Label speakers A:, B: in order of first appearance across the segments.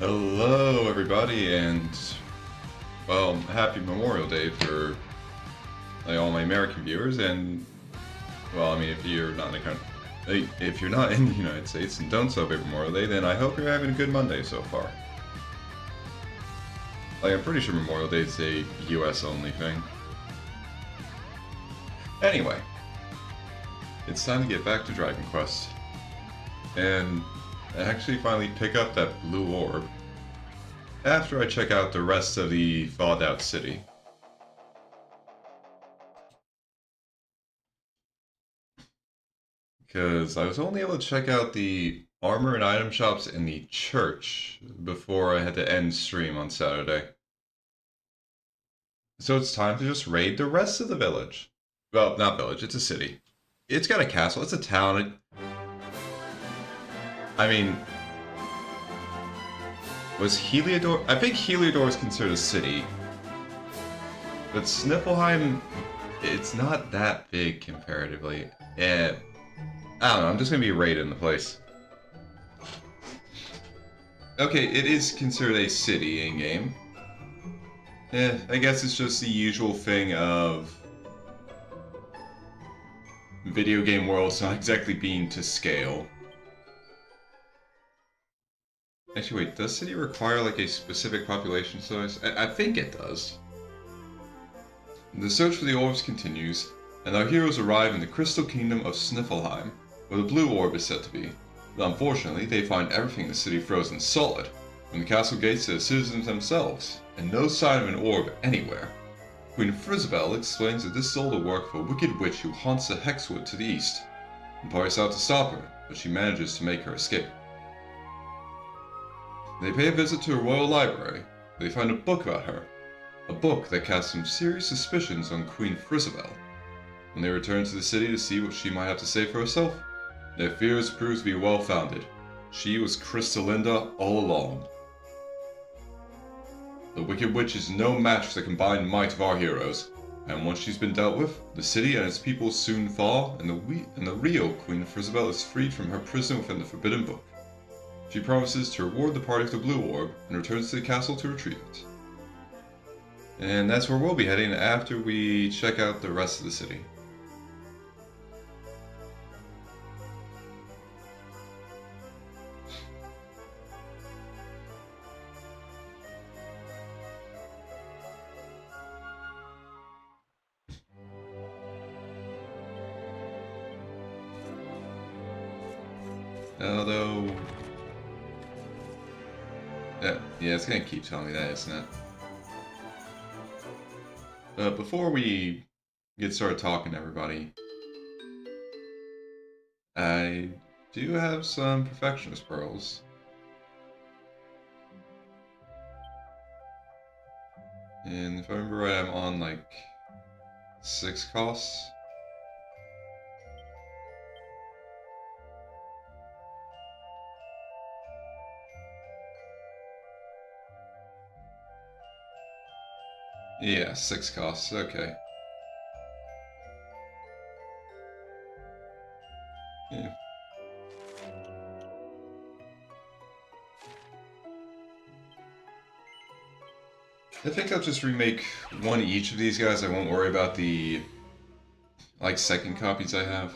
A: Hello, everybody, and well, happy Memorial Day for all my American viewers. And well, I mean, if you're not if you're not in the United States and don't celebrate Memorial Day, then I hope you're having a good Monday so far. I'm pretty sure Memorial Day is a U.S. only thing. Anyway, it's time to get back to Dragon Quest, and actually finally pick up that blue orb after I check out the rest of the thawed out city. Because I was only able to check out the armor and item shops in the church before I had to end stream on Saturday. So it's time to just raid the rest of the village. Well, not village, it's a city. It's got a castle, it's a town. I mean, was Heliodor? I think Heliodor is considered a city. But Sniffelheim, it's not that big comparatively. I don't know, I'm just gonna be raiding the place. Okay, it is considered a city in-game. I guess it's just the usual thing of video game worlds not exactly being to scale. Actually, wait, does city require like a specific population size? I think it does. The search for the orbs continues, and our heroes arrive in the crystal kingdom of Sniffelheim, where the blue orb is said to be. But unfortunately, they find everything in the city frozen solid, from the castle gates to the citizens themselves, and no sign of an orb anywhere. Queen Frizabel explains that this is all the work of a wicked witch who haunts the Hexwood to the east. Empire is out to stop her, but she manages to make her escape. They pay a visit to a royal library. They find a book about her, a book that casts some serious suspicions on Queen Frizabel. When they return to the city to see what she might have to say for herself, their fears prove to be well-founded. She was Crystalinda all along. The Wicked Witch is no match for the combined might of our heroes, and once she's been dealt with, the city and its people soon fall, and the real Queen Frizabel is freed from her prison within the Forbidden Book. She promises to reward the party with the blue orb, and returns to the castle to retrieve it. And that's where we'll be heading after we check out the rest of the city. Although... yeah, it's gonna keep telling me that, isn't it? But before we get started talking to everybody, I do have some Perfectionist Pearls. And if I remember right, I'm on like 6 costs. Yeah, 6 costs, okay. Yeah. I think I'll just remake one each of these guys. I won't worry about the, like, second copies I have.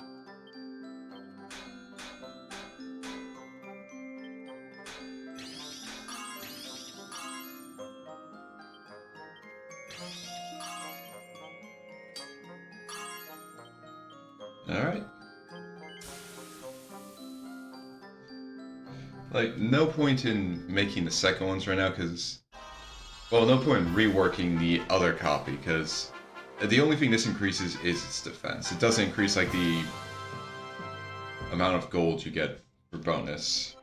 A: Alright. Like, no point in making the second ones right now, because... well, no point in reworking the other copy, because the only thing this increases is its defense. It doesn't increase, like, the amount of gold you get for bonus.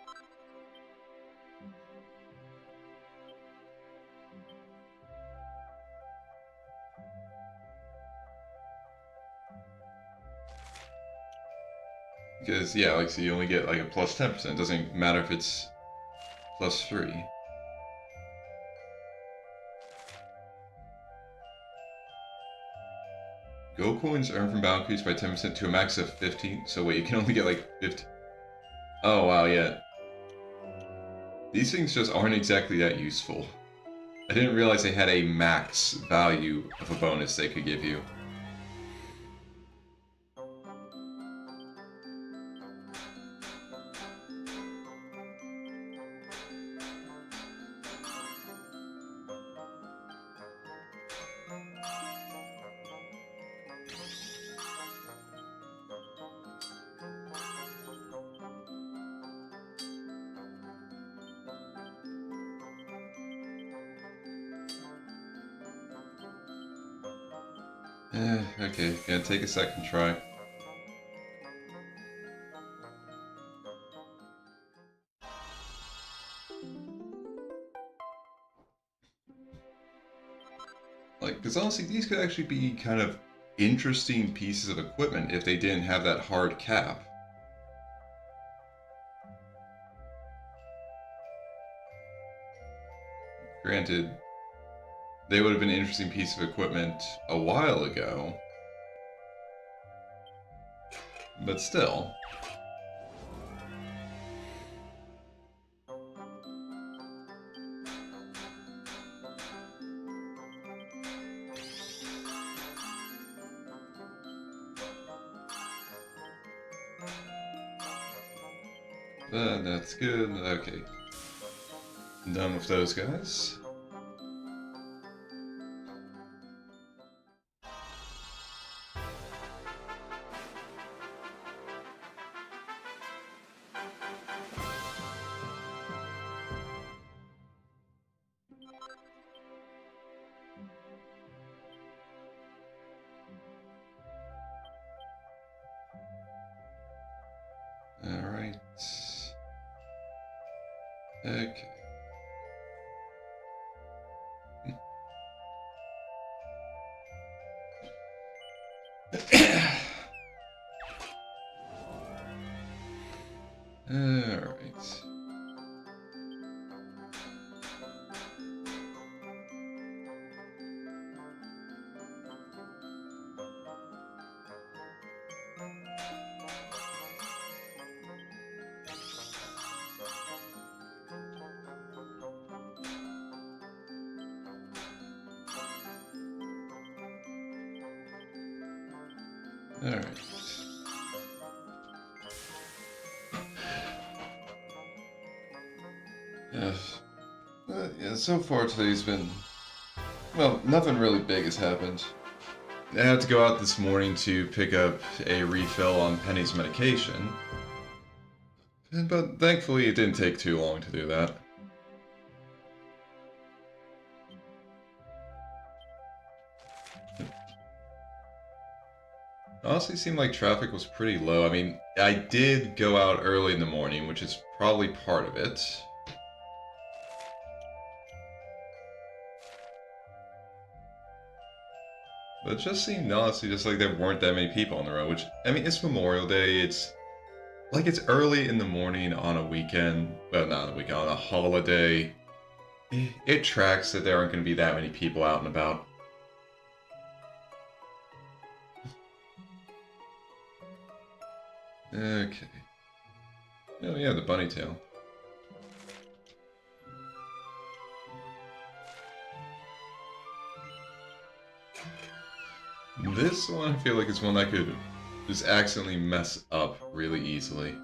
A: Because, yeah, like, so you only get, like, a plus 10%. It doesn't matter if it's plus 3. Gold coins earned from battle increase by 10% to a max of 15. So wait, you can only get, like, 50. Oh, wow, yeah. These things just aren't exactly that useful. I didn't realize they had a max value of a bonus they could give you. Okay, gonna take a second try. Like, because honestly, these could actually be kind of interesting pieces of equipment if they didn't have that hard cap. Granted, they would have been an interesting piece of equipment a while ago, but still. That's good. Okay. Done with those guys. Alright. Okay. Alright. Alright. Yeah, so far today's been... well, nothing really big has happened. I had to go out this morning to pick up a refill on Penny's medication. But thankfully it didn't take too long to do that. Honestly, seemed like traffic was pretty low. I mean, I did go out early in the morning, which is probably part of it. But it just seemed honestly just like there weren't that many people on the road, which, I mean, it's Memorial Day, it's early in the morning on a weekend, well, not on a weekend, on a holiday. It tracks that there aren't going to be that many people out and about. Okay. Oh yeah, the bunny tail. This one I feel like is one I could just accidentally mess up really easily.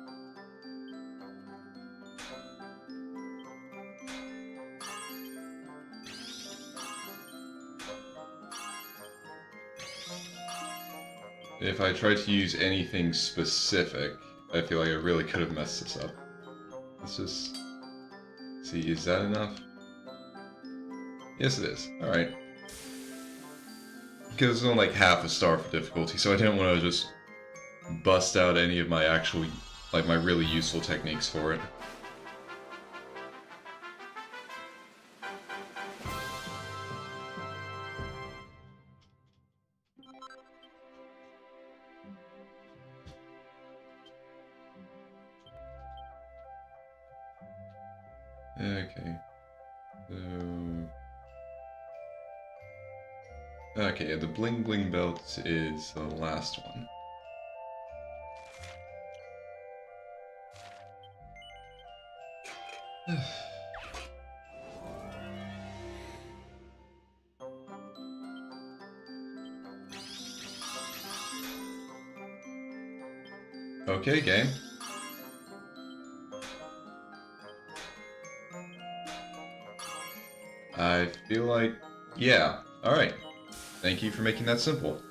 A: If I tried to use anything specific, I feel like I really could have messed this up. Let's just see, is that enough? Yes, it is. Alright. Because it's only like half a star for difficulty, so I didn't want to just bust out any of my actual, like, my really useful techniques for it. Okay. So... okay, the bling bling belt is the last one. Okay, game. I feel like... yeah. Alright. Thank you for making that simple.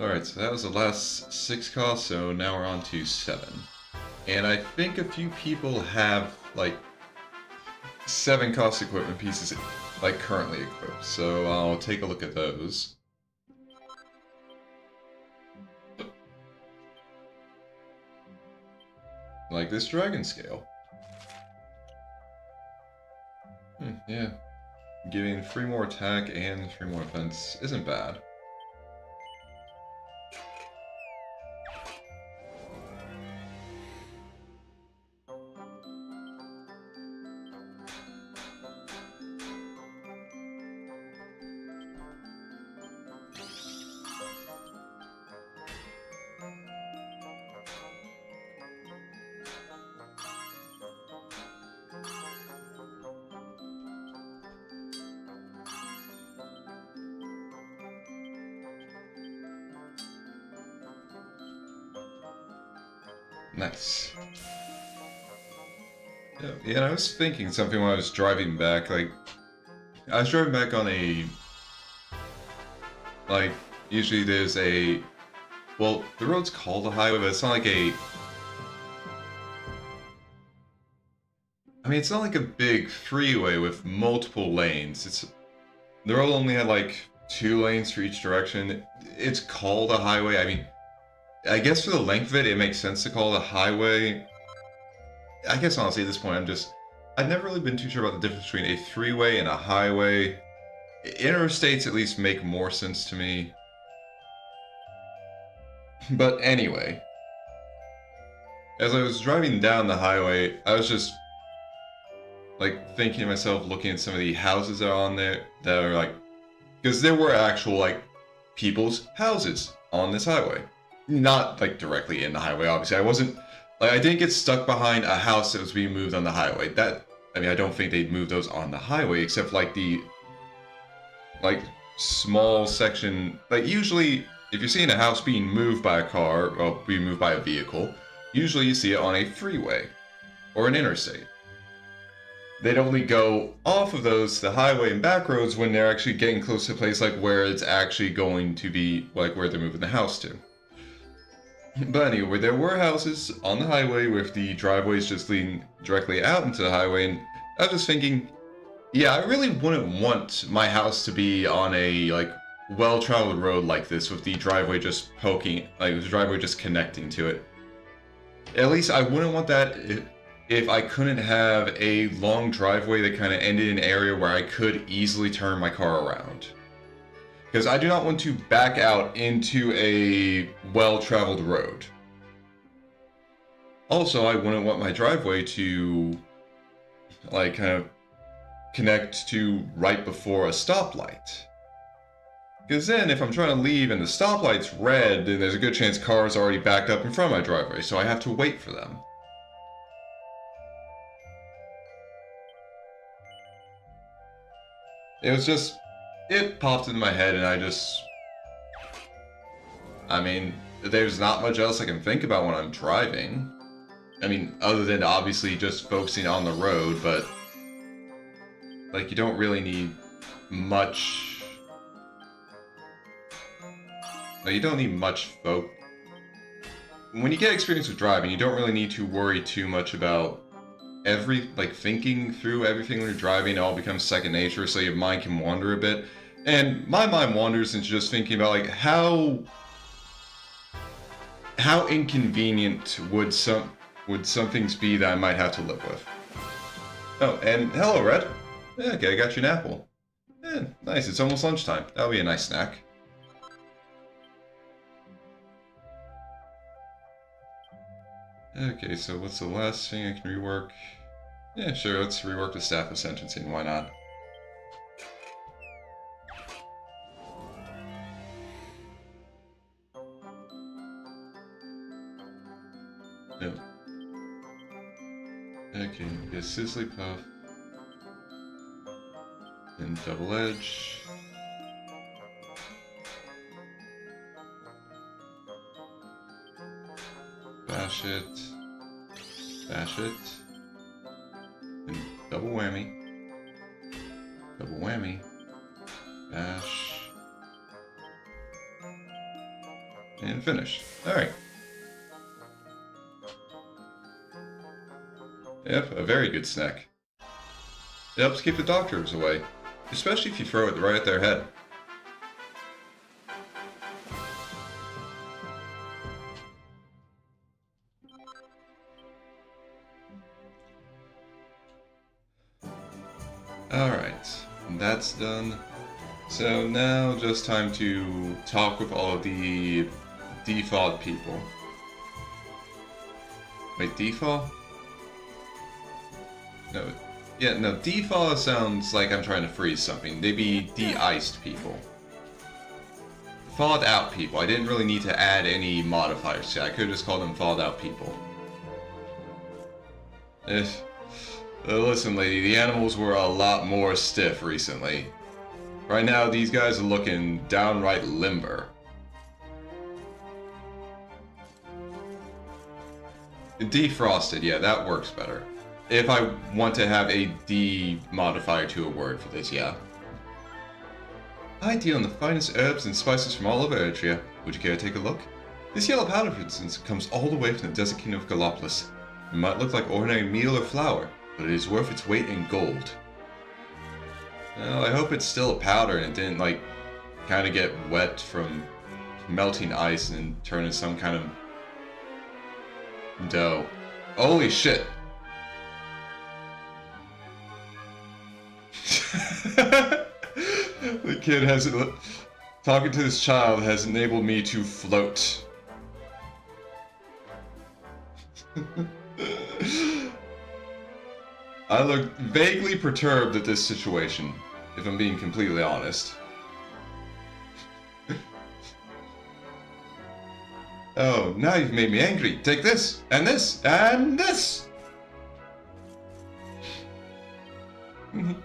A: Alright, so that was the last 6 costs, so now we're on to 7. And I think a few people have, like, 7 cost equipment pieces, like, currently equipped, so I'll take a look at those. Like this dragon scale. Yeah. Giving 3 more attack and 3 more defense isn't bad. Nice. Yeah, and I was thinking something when I was driving back, like, I was driving back on a, like, usually there's a, well, the road's called a highway, but it's not like a, I mean, it's not like a big freeway with multiple lanes. The road only had like 2 lanes for each direction. It's called a highway. I mean, I guess for the length of it, it makes sense to call it a highway. I guess honestly at this point, I've never really been too sure about the difference between a freeway and a highway. Interstates at least make more sense to me. But anyway, as I was driving down the highway, I was just like thinking to myself, looking at some of the houses that are on there that are like, because there were actual like people's houses on this highway. Not like directly in the highway, obviously. I didn't get stuck behind a house that was being moved on the highway. I don't think they'd move those on the highway, except like the, like, small section, like usually, if you're seeing a house being moved by a car, or being moved by a vehicle, usually you see it on a freeway, or an interstate. They'd only go off of those, the highway and back roads, when they're actually getting close to a place like where it's actually going to be, like where they're moving the house to. But anyway, there were houses on the highway with the driveways just leading directly out into the highway, and I was just thinking, yeah, I really wouldn't want my house to be on a, like, well-traveled road like this with the driveway just poking, like, the driveway just connecting to it. At least I wouldn't want that if I couldn't have a long driveway that kind of ended in an area where I could easily turn my car around. Because I do not want to back out into a well-traveled road. Also, I wouldn't want my driveway to, like, kind of connect to right before a stoplight. Because then, if I'm trying to leave and the stoplight's red, then there's a good chance cars are already backed up in front of my driveway, so I have to wait for them. It was just... it popped into my head, and I mean, there's not much else I can think about when I'm driving. I mean, other than obviously just focusing on the road, but... like, you don't really need much... like, you don't need much when you get experience with driving, you don't really need to worry too much about thinking through everything when you're driving. It all becomes second nature, so your mind can wander a bit. And my mind wanders into just thinking about, like, how inconvenient would some things be that I might have to live with. Oh, and hello, Red. Yeah, okay, I got you an apple. Yeah, nice, it's almost lunchtime. That'll be a nice snack. Okay, so what's the last thing I can rework? Yeah, sure, let's rework the staff of sentencing, why not? Yep. Okay, get Sizzly Puff. And Double Edge. Bash it. Bash it. And double whammy. Double whammy. Bash. And finish. Alright. Yep, a very good snack. It helps keep the doctors away, especially if you throw it right at their head. Alright, that's done. So now just time to talk with all of the thawed people. Wait, thaw? No. Yeah, no, thaw sounds like I'm trying to freeze something. They'd be de-iced people. Thawed out people. I didn't really need to add any modifiers to it. I could have just called them thawed out people. Listen, lady, the animals were a lot more stiff recently. Right now, these guys are looking downright limber. Defrosted, yeah, that works better. If I want to have a D modifier to a word for this, yeah. I deal in the finest herbs and spices from all over Eritrea. Would you care to take a look? This yellow powder, for instance, comes all the way from the desert kingdom of Gallopolis. It might look like ordinary meal or flour, but it is worth its weight in gold. Well, I hope it's still a powder and it didn't, like, kind of get wet from melting ice and turn into some kind of dough. Holy shit! The kid has... Talking to this child has enabled me to float. I look vaguely perturbed at this situation, if I'm being completely honest. Oh, now you've made me angry. Take this, and this, and this!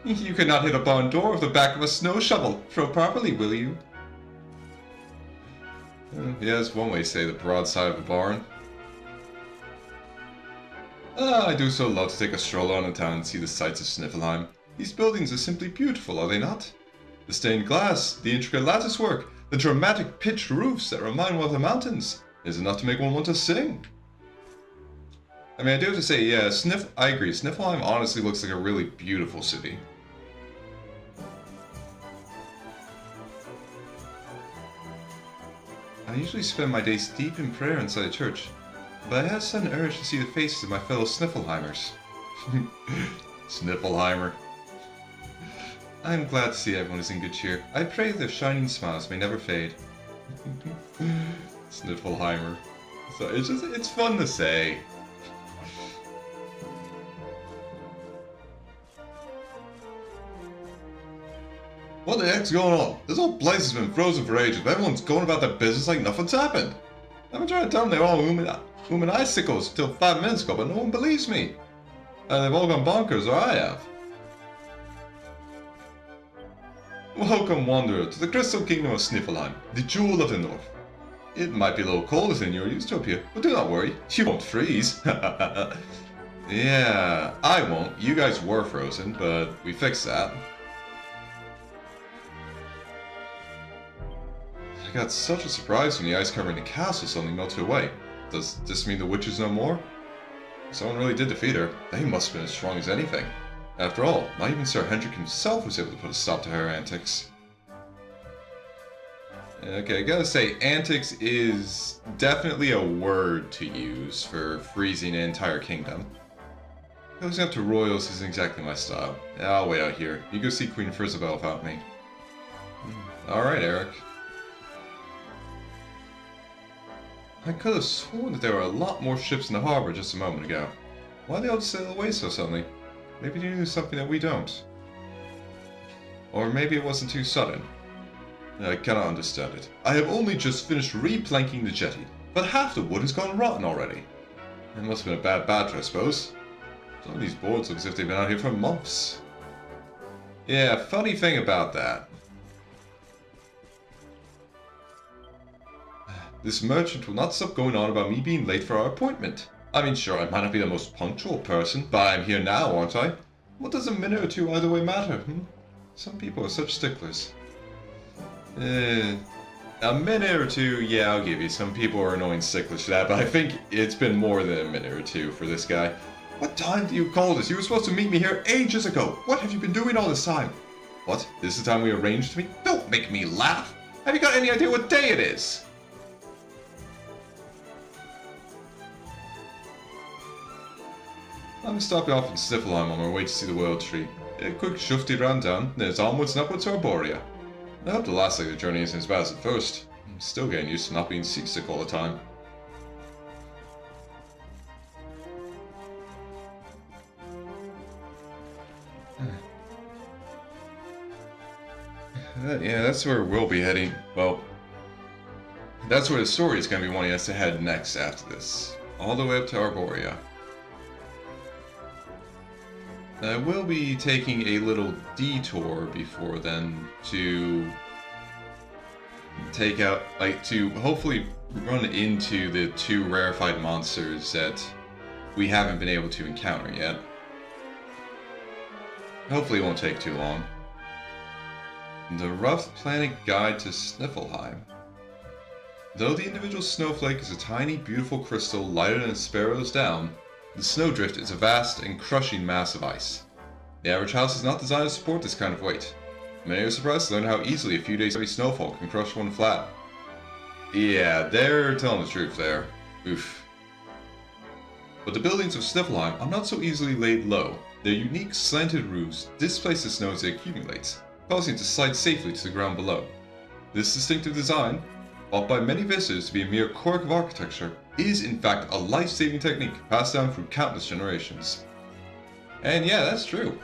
A: You cannot hit a barn door with the back of a snow shovel. Throw properly, will you? Yeah, that's one way to say the broadside of a barn. Ah, I do so love to take a stroll around the town and see the sights of Sniffelheim. These buildings are simply beautiful, are they not? The stained glass, the intricate lattice work, the dramatic pitched roofs that remind one of the mountains is enough to make one want to sing. I mean, I do have to say, yeah, I agree. Sniffelheim honestly looks like a really beautiful city. I usually spend my days deep in prayer inside a church, but I had a sudden urge to see the faces of my fellow Sniffelheimers. Sniffelheimer. I am glad to see everyone is in good cheer. I pray their shining smiles may never fade. Sniffelheimer. So it's fun to say. What the heck's going on? This whole place has been frozen for ages, but everyone's going about their business like nothing's happened. I've been trying to tell them they're all human icicles till 5 minutes ago, but no one believes me. They've all gone bonkers, or I have. Welcome, wanderer, to the crystal kingdom of Sniffelheim, the jewel of the north. It might be a little colder than you're used to up here, but do not worry, you won't freeze. Yeah, I won't. You guys were frozen, but we fixed that. I got such a surprise when the ice covering the castle suddenly melted away. Does this mean the witch is no more? Someone really did defeat her. They must have been as strong as anything. After all, not even Sir Hendrik himself was able to put a stop to her antics. Okay, I gotta say, antics is definitely a word to use for freezing an entire kingdom. Cozying up to royals isn't exactly my style. I'll wait out here. You go see Queen Frisabelle without me. Alright, Eric. I could have sworn that there were a lot more ships in the harbor just a moment ago. Why did they all sail away so suddenly? Maybe they knew something that we don't. Or maybe it wasn't too sudden. I cannot understand it. I have only just finished replanking the jetty, but half the wood has gone rotten already. It must have been a bad batch, I suppose. Some of these boards look as if they've been out here for months. Yeah, funny thing about that. This merchant will not stop going on about me being late for our appointment. I mean, sure, I might not be the most punctual person, but I'm here now, aren't I? What does a minute or two either way matter, Some people are such sticklers. A minute or two, yeah, I'll give you. Some people are annoying sticklers for that, but I think it's been more than a minute or two for this guy. What time do you call this? You were supposed to meet me here ages ago. What have you been doing all this time? What? This is the time we arranged to meet? Don't make me laugh. Have you got any idea what day it is? I'm stopping off in Sniffelheim on our way to see the World Tree. A quick shufty round down, then it's onwards and upwards to Arborea. I hope the last leg of the journey isn't as bad as the first. I'm still getting used to not being seasick all the time. Yeah, that's where we'll be heading. Well, that's where the story is going to be wanting us to head next after this. All the way up to Arborea. I will be taking a little detour before then to take out, to hopefully run into the 2 rarefied monsters that we haven't been able to encounter yet. Hopefully it won't take too long. The Rough Planet Guide to Sniffelheim. Though the individual snowflake is a tiny, beautiful crystal lighter than a sparrow's down, the snowdrift is a vast and crushing mass of ice. The average house is not designed to support this kind of weight. Many are surprised to learn how easily a few days of heavy snowfall can crush one flat. Yeah, they're telling the truth there. Oof. But the buildings of Sniffelheim are not so easily laid low. Their unique slanted roofs displace the snow as it accumulates, causing it to slide safely to the ground below. This distinctive design, thought by many visitors to be a mere quirk of architecture, is in fact a life-saving technique passed down through countless generations. And yeah, that's true.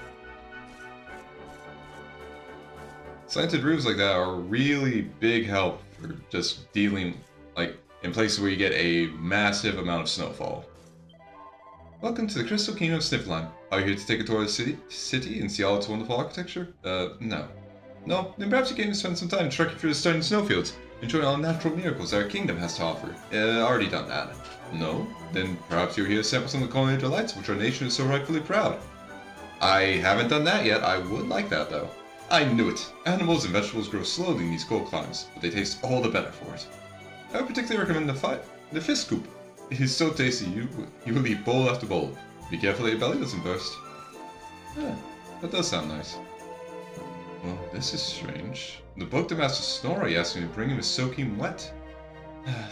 A: Slanted roofs like that are a really big help for just dealing, in places where you get a massive amount of snowfall. Welcome to the Crystal Kingdom of Sniffelheim. Are you here to take a tour of the city and see all its wonderful architecture? No. No? Then perhaps you came to spend some time trekking through the stunning snowfields, enjoying all the natural miracles our kingdom has to offer. Already done that. No? Then perhaps you're here to sample some of the culinary delights which our nation is so rightfully proud. I haven't done that yet. I would like that, though. I knew it. Animals and vegetables grow slowly in these cold climes, but they taste all the better for it. I would particularly recommend the fish scoop. It is so tasty, you will eat bowl after bowl. Be careful that your belly doesn't burst. Yeah, that does sound nice. Well, this is strange. The book the Master Snorri asked me to bring him is soaking wet.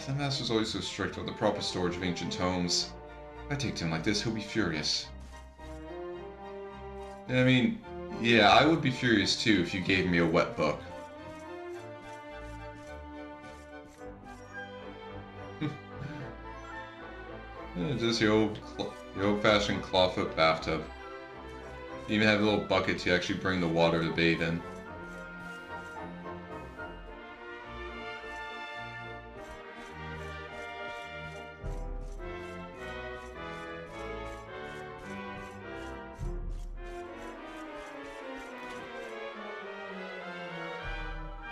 A: The Master's always so strict with the proper storage of ancient tomes. If I take to him like this, he'll be furious. I mean, yeah, I would be furious too if you gave me a wet book. Just your old-fashioned clawfoot bathtub. You even have a little bucket to actually bring the water to bathe in.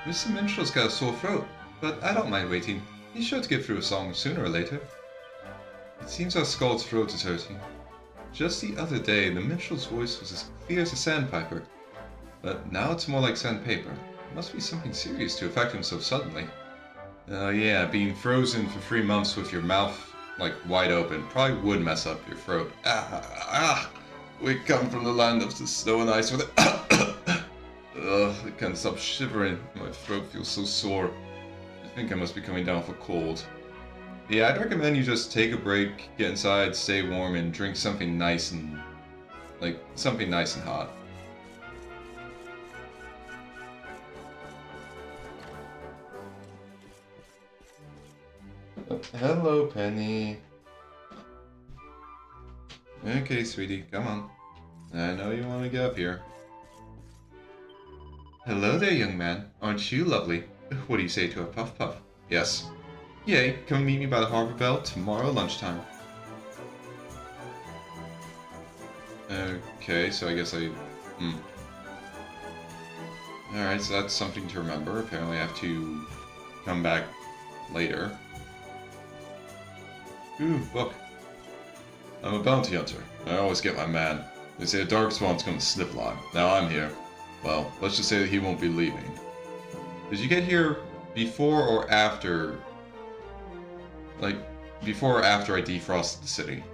A: Mr. Minstrel's got a sore throat, but I don't mind waiting. He's sure to get through a song sooner or later. It seems our Scald's throat is hurting. Just the other day, the minstrel's voice was as clear as a sandpiper, but now it's more like sandpaper. It must be something serious to affect him so suddenly. Yeah, being frozen for 3 months with your mouth, wide open probably would mess up your throat. We come from the land of the snow and ice with it. Ugh, I can't stop shivering. My throat feels so sore. I think I must be coming down with a cold. Yeah, I'd recommend you just take a break, get inside, stay warm, and drink something nice and... something nice and hot. Oh, hello, Penny. Okay, sweetie, come on. I know you want to get up here. Hello there, young man. Aren't you lovely? What do you say to a puff puff? Yes. Yay, come meet me by the harbor bell tomorrow lunchtime. Okay, so I guess Alright, so that's something to remember. Apparently I have to come back later. Ooh, look. I'm a bounty hunter. I always get my man. They say a dark swan's gonna sniff lime. Now I'm here. Well, let's just say that he won't be leaving. Did you get here before or after... Like, before or after I defrosted the city?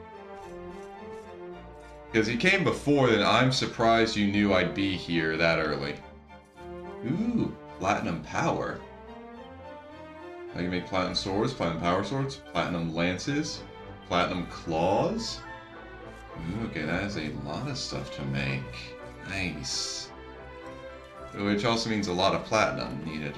A: Because he came before, then I'm surprised you knew I'd be here that early. Ooh, platinum power. I can make platinum swords, platinum power swords, platinum lances, platinum claws. Ooh, okay, that is a lot of stuff to make. Nice. Which also means a lot of platinum needed.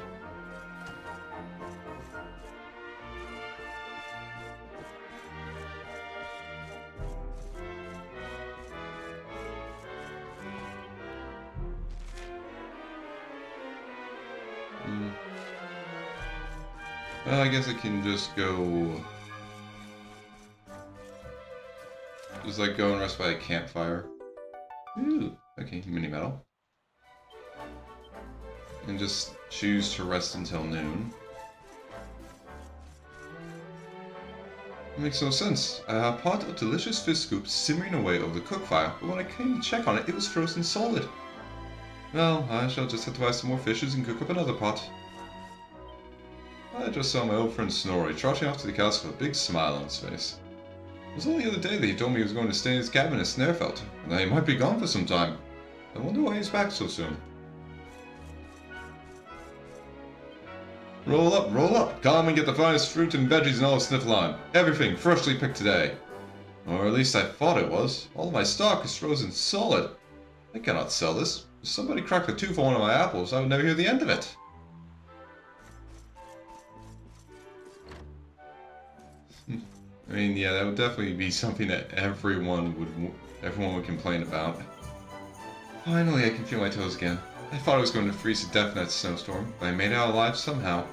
A: Well, I guess I can just go... Just like go and rest by a campfire. Ooh, okay, mini metal. And just choose to rest until noon. It makes no sense. I have a pot of delicious fish scoop simmering away over the cook fire, but when I came to check on it, it was frozen solid. Well, I shall just have to buy some more fishes and cook up another pot. I just saw my old friend Snorri trotting off to the castle with a big smile on his face. It was only the other day that he told me he was going to stay in his cabin at Snarefelt, and that he might be gone for some time. I wonder why he's back so soon. Roll up, come and get the finest fruit and veggies in all of Snifflime. Everything freshly picked today. Or at least I thought it was. All of my stock is frozen solid. I cannot sell this. If somebody cracked the tooth on one of my apples, I would never hear the end of it. I mean, yeah, that would definitely be something that everyone would complain about. Finally, I can feel my toes again. I thought I was going to freeze to death in that snowstorm, but I made it out alive somehow.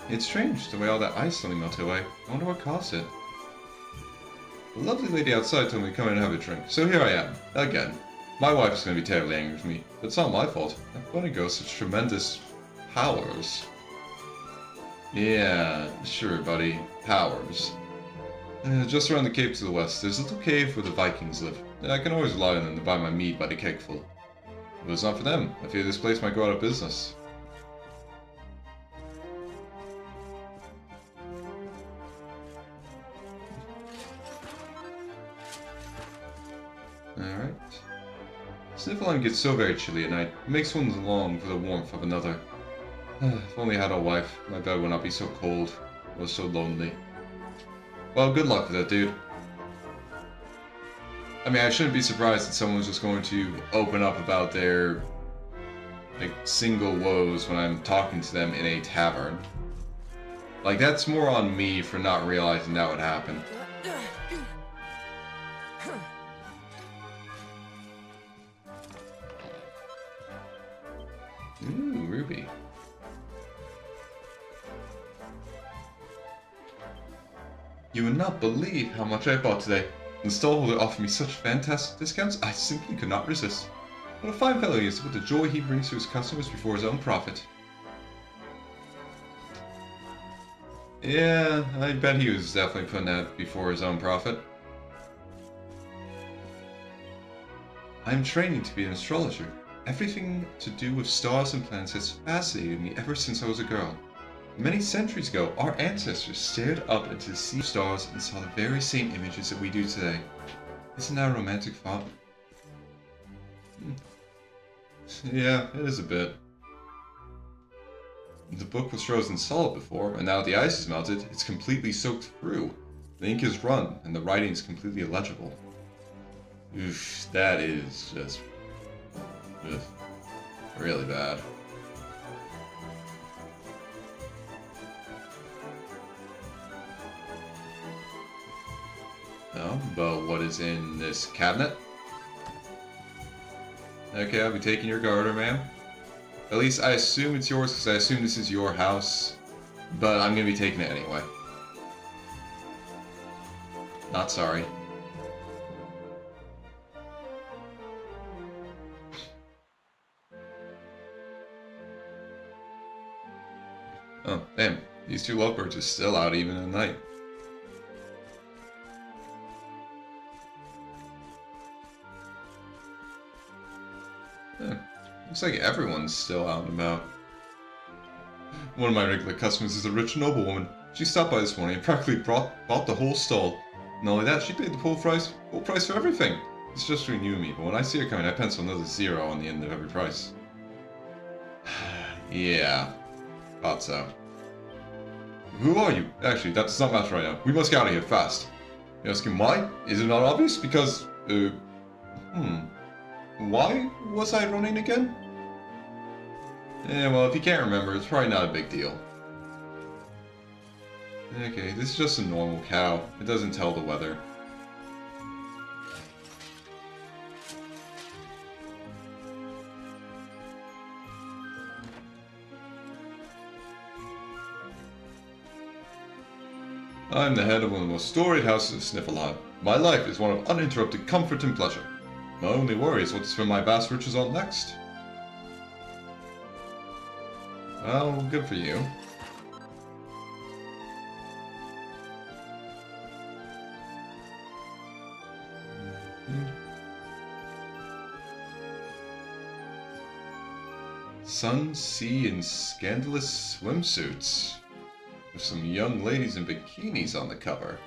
A: It's strange, the way all that ice suddenly melted away. I wonder what caused it. The lovely lady outside told me to come in and have a drink, so here I am, again. My wife is going to be terribly angry with me, but it's not my fault. That bunny girl has such tremendous powers. Yeah, sure, buddy. Powers. Just around the cape to the west, there's a little cave where the Vikings live. I can always rely on them to buy my meat by the kegful. If it's not for them, I fear this place might go out of business. Alright. Snifflime gets so very chilly at night, it makes one long for the warmth of another. If only I had a wife, my bed would not be so cold. I was so lonely. Well, good luck with that, dude. I mean, I shouldn't be surprised that someone's just going to open up about their, like, single woes when I'm talking to them in a tavern. Like, that's more on me for not realizing that would happen. Ooh, ruby. You would not believe how much I bought today. The stallholder offered me such fantastic discounts, I simply could not resist. What a fine fellow he is, with the joy he brings to his customers before his own profit. Yeah, I bet he was definitely putting that before his own profit. I'm training to be an astrologer. Everything to do with stars and planets has fascinated me ever since I was a girl. Many centuries ago, our ancestors stared up into the sea of stars and saw the very same images that we do today. Isn't that a romantic thought? Yeah, it is a bit. The book was frozen solid before, and now that the ice is melted, it's completely soaked through. The ink is run, and the writing is completely illegible. Oof, that is just... ugh, really bad. No, but what is in this cabinet? Okay, I'll be taking your garter, ma'am. At least I assume it's yours, because I assume this is your house. But I'm going to be taking it anyway. Not sorry. Oh, damn. These two lovebirds are still out even at night. Looks like everyone's still out and about. One of my regular customers is a rich noblewoman. She stopped by this morning and practically bought the whole stall. Not only that, she paid the full price for everything. It's just between you and me, but when I see her coming, I pencil another 0 on the end of every price. Yeah, thought so. Who are you? Actually, that does not matter right now. We must get out of here fast. You asking why? Is it not obvious? Because, why was I running again? Yeah, well, if you can't remember, it's probably not a big deal. Okay, this is just a normal cow. It doesn't tell the weather. I'm the head of one of the most storied houses of Sniffelheim. My life is one of uninterrupted comfort and pleasure. My only worry is what to spend my vast riches on next. Well, good for you. Sun, sea, and scandalous swimsuits. With some young ladies in bikinis on the cover.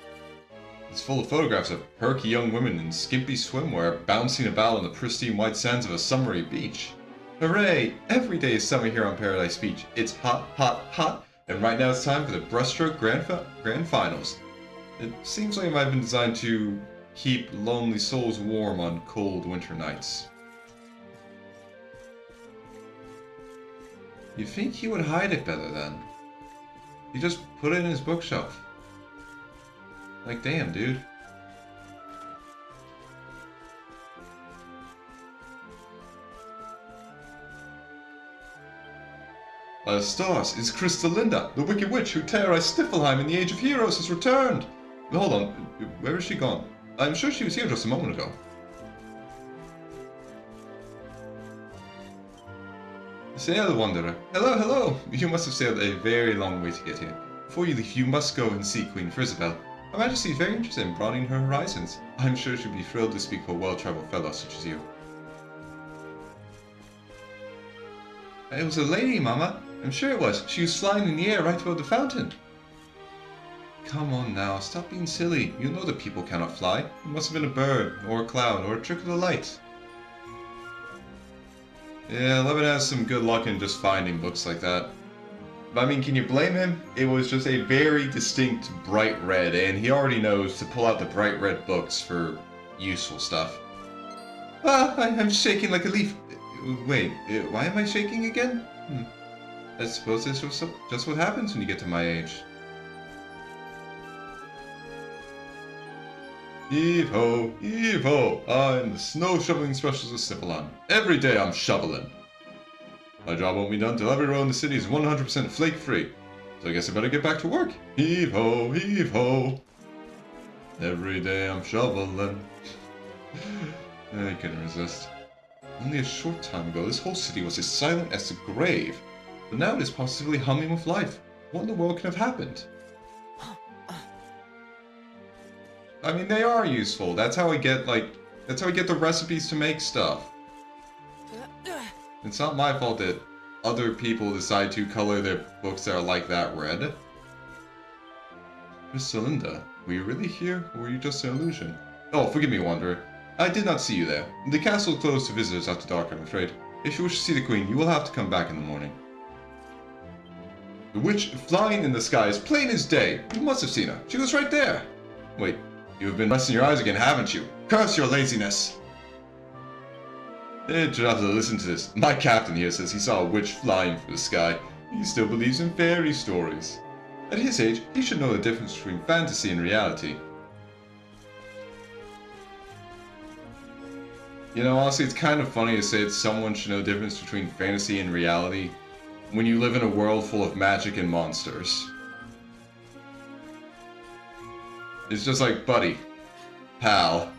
A: It's full of photographs of perky young women in skimpy swimwear bouncing about on the pristine white sands of a summery beach. Hooray! Every day is summer here on Paradise Beach. It's hot, hot, hot, and right now it's time for the breaststroke grand finals. It seems like it might have been designed to keep lonely souls warm on cold winter nights. You'd think he would hide it better then. He just put it in his bookshelf. Like, damn, dude. Stars, is Crystalinda, the wicked witch who terrorized Sniffelheim in the Age of Heroes, has returned! Hold on, where is she gone? I'm sure she was here just a moment ago. Sail, Wanderer. Hello, hello! You must have sailed a very long way to get here. Before you leave, you must go and see Queen Frisabel. Her Majesty is very interested in broadening her horizons. I'm sure she'd be thrilled to speak to a well-traveled fellow such as you. It was a lady, Mama. I'm sure it was. She was flying in the air right above the fountain. Come on now, stop being silly. You know that people cannot fly. It must have been a bird, or a cloud, or a trickle of light. Yeah, Levin has some good luck in just finding books like that. But I mean, can you blame him? It was just a very distinct bright red, and he already knows to pull out the bright red books for useful stuff. Ah, I'm shaking like a leaf. Wait, why am I shaking again? I suppose this was just what happens when you get to my age. Heave-ho, heave-ho! I'm the snow shoveling specialist of Sniffelheim. Every day I'm shoveling. My job won't be done till every road in the city is 100% flake-free. So I guess I better get back to work. Heave-ho, heave-ho! Every day I'm shoveling. I couldn't resist. Only a short time ago, this whole city was as silent as the grave. But now it is positively humming with life. What in the world could have happened? I mean, they are useful. That's how I get, that's how I get the recipes to make stuff. It's not my fault that other people decide to color their books that are like that red. Miss Celinda, were you really here, or were you just an illusion? Oh, forgive me, Wanderer. I did not see you there. The castle is closed to visitors after dark, I'm afraid. If you wish to see the Queen, you will have to come back in the morning. The witch flying in the sky is plain as day. You must have seen her. She was right there. Wait, you have been resting your eyes again, haven't you? Curse your laziness! You'd have to listen to this. My captain here says he saw a witch flying through the sky. He still believes in fairy stories. At his age, he should know the difference between fantasy and reality. You know, honestly, it's kind of funny to say that someone should know the difference between fantasy and reality when you live in a world full of magic and monsters. It's just like, buddy, pal,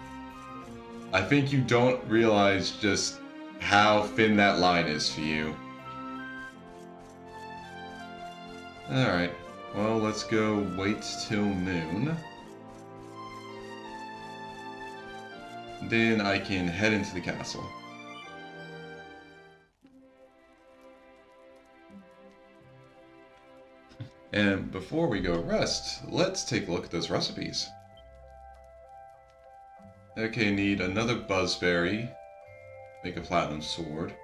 A: I think you don't realize just how thin that line is for you. Alright, well, let's go wait till noon. Then I can head into the castle. And before we go rest, let's take a look at those recipes. Okay, need another buzzberry. Make a platinum sword.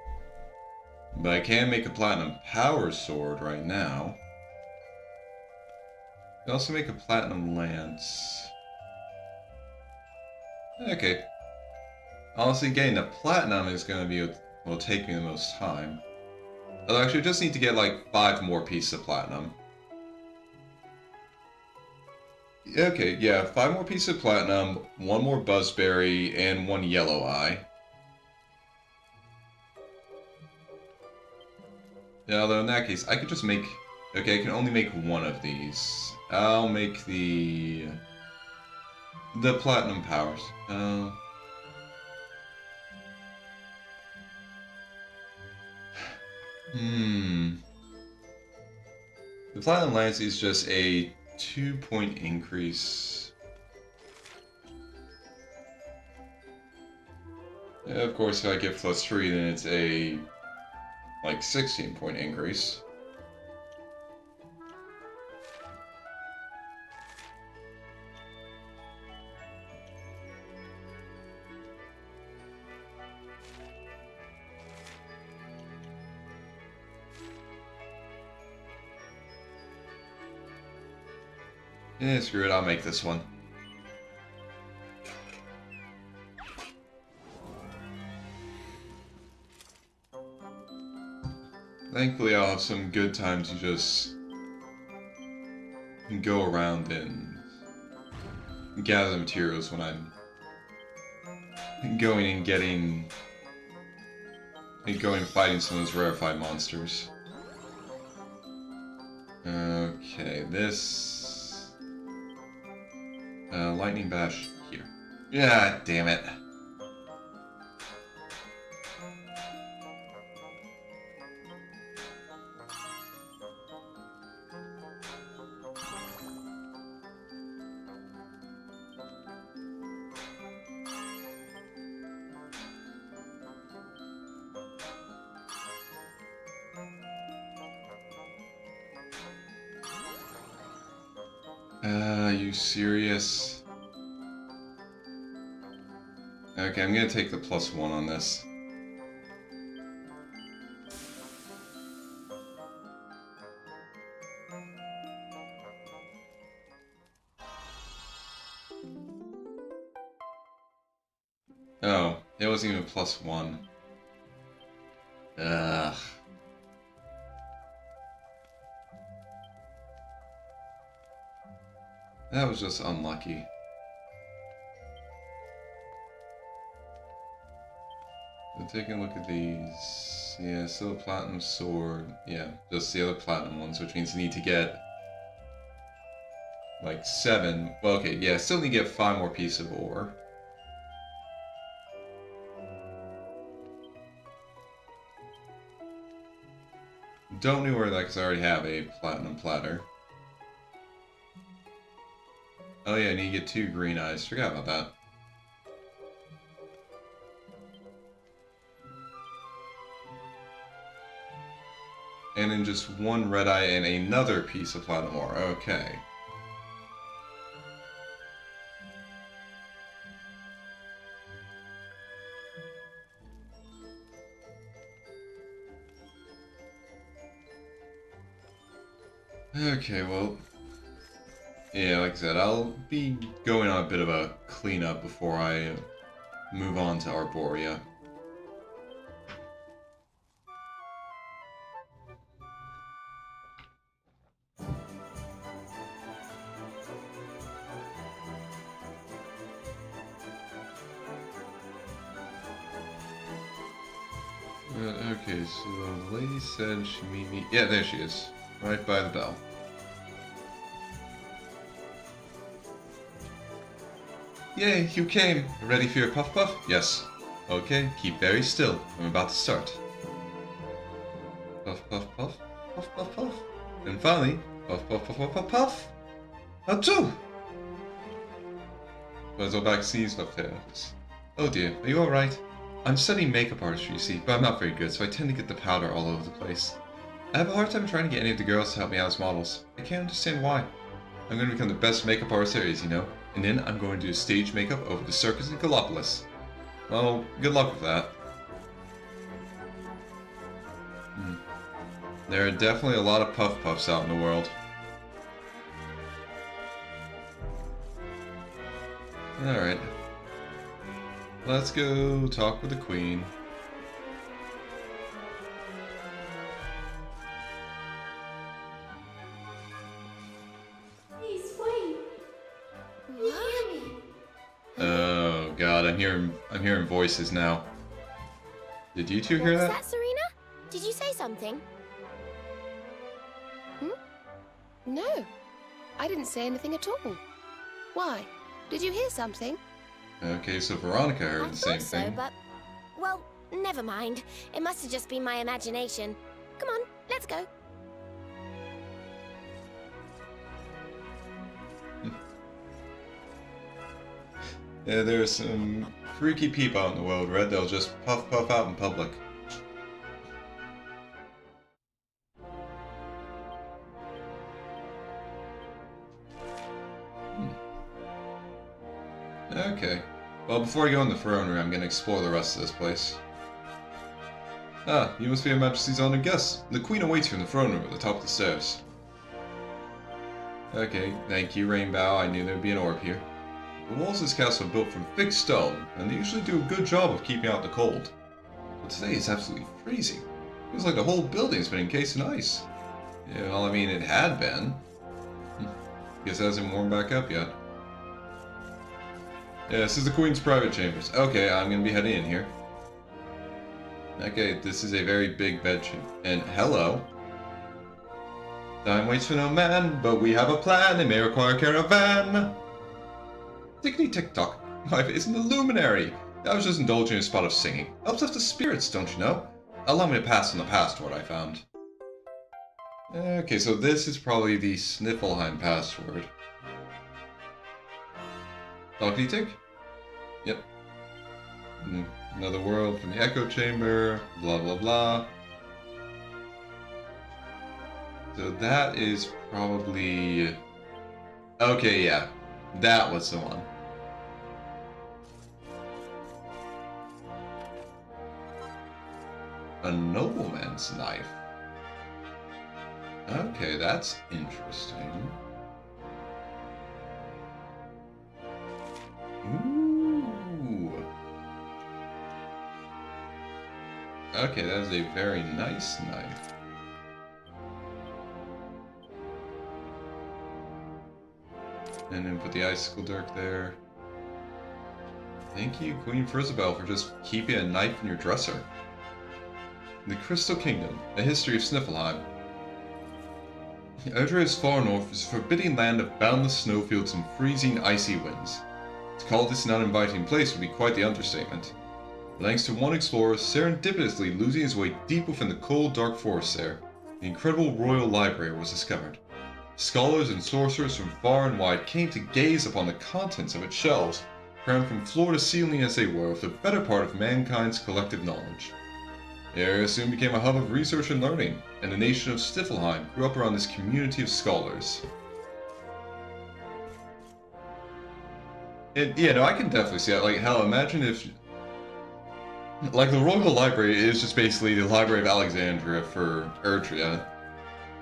A: But I can make a platinum power sword right now. I can also make a platinum lance. Okay. Honestly, getting the platinum is going to be what will take me the most time. I'll actually just need to get like 5 more pieces of platinum. Okay, yeah, 5 more pieces of platinum, 1 more buzzberry, and 1 yellow eye. Yeah, although in that case, I could just make... Okay, I can only make 1 of these. I'll make the platinum powers. The platinum lance is just a 2-point increase. Yeah, of course, if I get +3, then it's a like 16-point increase. Yeah, screw it, I'll make this one. Thankfully, I'll have some good time to just go around and gather materials when I'm going and fighting some of those rarefied monsters. Okay, this... lightning bash here. Yeah, damn it. Are you serious? Okay, I'm gonna take the +1 on this. Oh, it wasn't even +1. Ugh. That was just unlucky. So taking a look at these... Yeah, still a platinum sword. Yeah, just the other platinum ones, which means you need to get... like 7. Well, okay, yeah, still need to get 5 more pieces of ore. Don't know where that, because I already have a platinum platter. Oh yeah, I need to get 2 green eyes. Forgot about that. And then just 1 red eye and another piece of platinum ore. Okay. Okay, well... Yeah, like I said, I'll be going on a bit of a cleanup before I move on to Arborea. Okay, so the lady said she'd meet me... Yeah, there she is. Right by the bell. Yay, you came! Ready for your puff puff? Yes. Okay, keep very still. I'm about to start. Puff puff puff, puff puff puff. And finally, puff puff puff puff puff puff! Achoo! Puzzle back sees of tails. Oh dear, are you alright? I'm studying makeup artistry, you see, but I'm not very good, so I tend to get the powder all over the place. I have a hard time trying to get any of the girls to help me out as models. I can't understand why. I'm going to become the best makeup artist there is, you know? And then I'm going to do stage makeup over the circus in Gallipolis. Well, good luck with that. There are definitely a lot of puff puffs out in the world. Alright. Let's go talk with the queen.
B: Please wait. Can you hear me?
A: Oh god, I'm hearing voices now. Did you two hear that?
C: Was that Serena? Did you say something?
D: No, I didn't say anything at all. Why? Did you hear something?
A: Okay, so Veronica heard
C: I
A: the same
C: thought so,
A: thing.
C: but... Well, never mind. It must have just been my imagination. Come on, let's go.
A: Yeah, there's some freaky people out in the world, Red. They'll just puff puff out in public. Okay. Well, before I go in the throne room, I'm gonna explore the rest of this place. Ah, you must be Her Majesty's honored guest. The Queen awaits you in the throne room at the top of the stairs. Okay, thank you, Rainbow. I knew there'd be an orb here. The walls of this castle are built from thick stone, and they usually do a good job of keeping out the cold. But today it's absolutely freezing. Feels like the whole building's been encased in ice. Yeah, well, I mean, it had been. Guess it hasn't warmed back up yet. Yeah, this is the Queen's private chambers. Okay, I'm gonna be heading in here. Okay, this is a very big bedchamber. And hello. Time waits for no man, but we have a plan. It may require a caravan. Tickety tick tock. Life isn't a luminary. I was just indulging in a spot of singing. Helps lift the spirits, don't you know? Allow me to pass on the past what I found. Okay, so this is probably the Sniffelheim password. Talky tick? Yep. Another world from the echo chamber. Blah blah blah. So that is probably... Okay, yeah. That was the one. A nobleman's knife. Okay, that's interesting. Ooh. Okay, that is a very nice knife. And then put the icicle dirk there. Thank you, Queen Frisabel, for just keeping a knife in your dresser. The Crystal Kingdom, a history of Sniffelheim. Erdrea's far north is a forbidding land of boundless snowfields and freezing, icy winds. To call this an uninviting place would be quite the understatement. Thanks to one explorer serendipitously losing his way deep within the cold, dark forest there, the incredible royal library was discovered. Scholars and sorcerers from far and wide came to gaze upon the contents of its shelves, crammed from floor to ceiling as they were with the better part of mankind's collective knowledge. The area soon became a hub of research and learning, and the nation of Sniffelheim grew up around this community of scholars. And, yeah, no, I can definitely see that. Like, hell, imagine if... Like, the Royal Library is just basically the Library of Alexandria for Erdrea.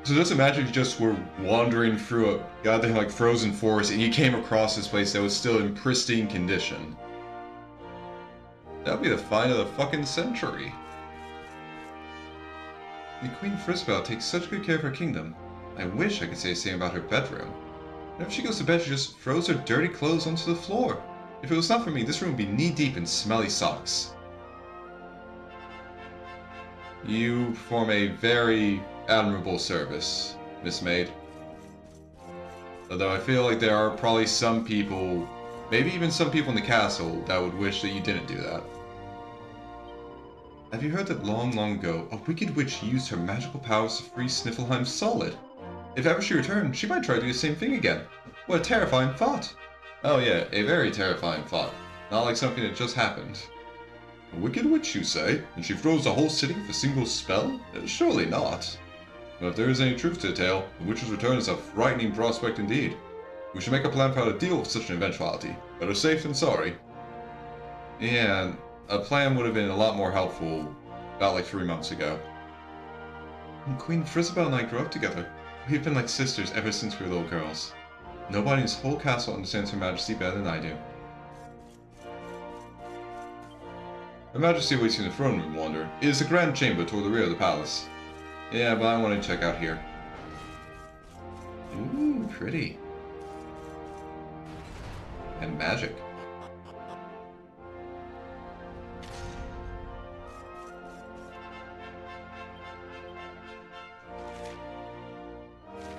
A: So just imagine if you just were wandering through a goddamn, like, frozen forest and you came across this place that was still in pristine condition. That would be the find of the fucking century. The Queen Frisbel takes such good care of her kingdom. I wish I could say the same about her bedroom. Whenever she goes to bed, she just throws her dirty clothes onto the floor. If it was not for me, this room would be knee-deep in smelly socks. You perform a very admirable service, Miss Maid. Although I feel like there are probably some people, maybe even some people in the castle, that would wish that you didn't do that. Have you heard that long, long ago, a wicked witch used her magical powers to free Sniffelheim solid? If ever she returned, she might try to do the same thing again. What a terrifying thought! Oh yeah, a very terrifying thought. Not like something that just happened. A wicked witch, you say? And she throws the whole city with a single spell? Surely not. But if there is any truth to the tale, the Witcher's return is a frightening prospect indeed. We should make a plan for how to deal with such an eventuality. Better safe than sorry. Yeah, a plan would have been a lot more helpful about like 3 months ago. And Queen Frisabelle and I grew up together. We've been like sisters ever since we were little girls. Nobody in this whole castle understands Her Majesty better than I do. Her Majesty waits in the throne room, Wander. It is the grand chamber toward the rear of the palace. Yeah, but I want to check out here. Ooh, pretty. And magic.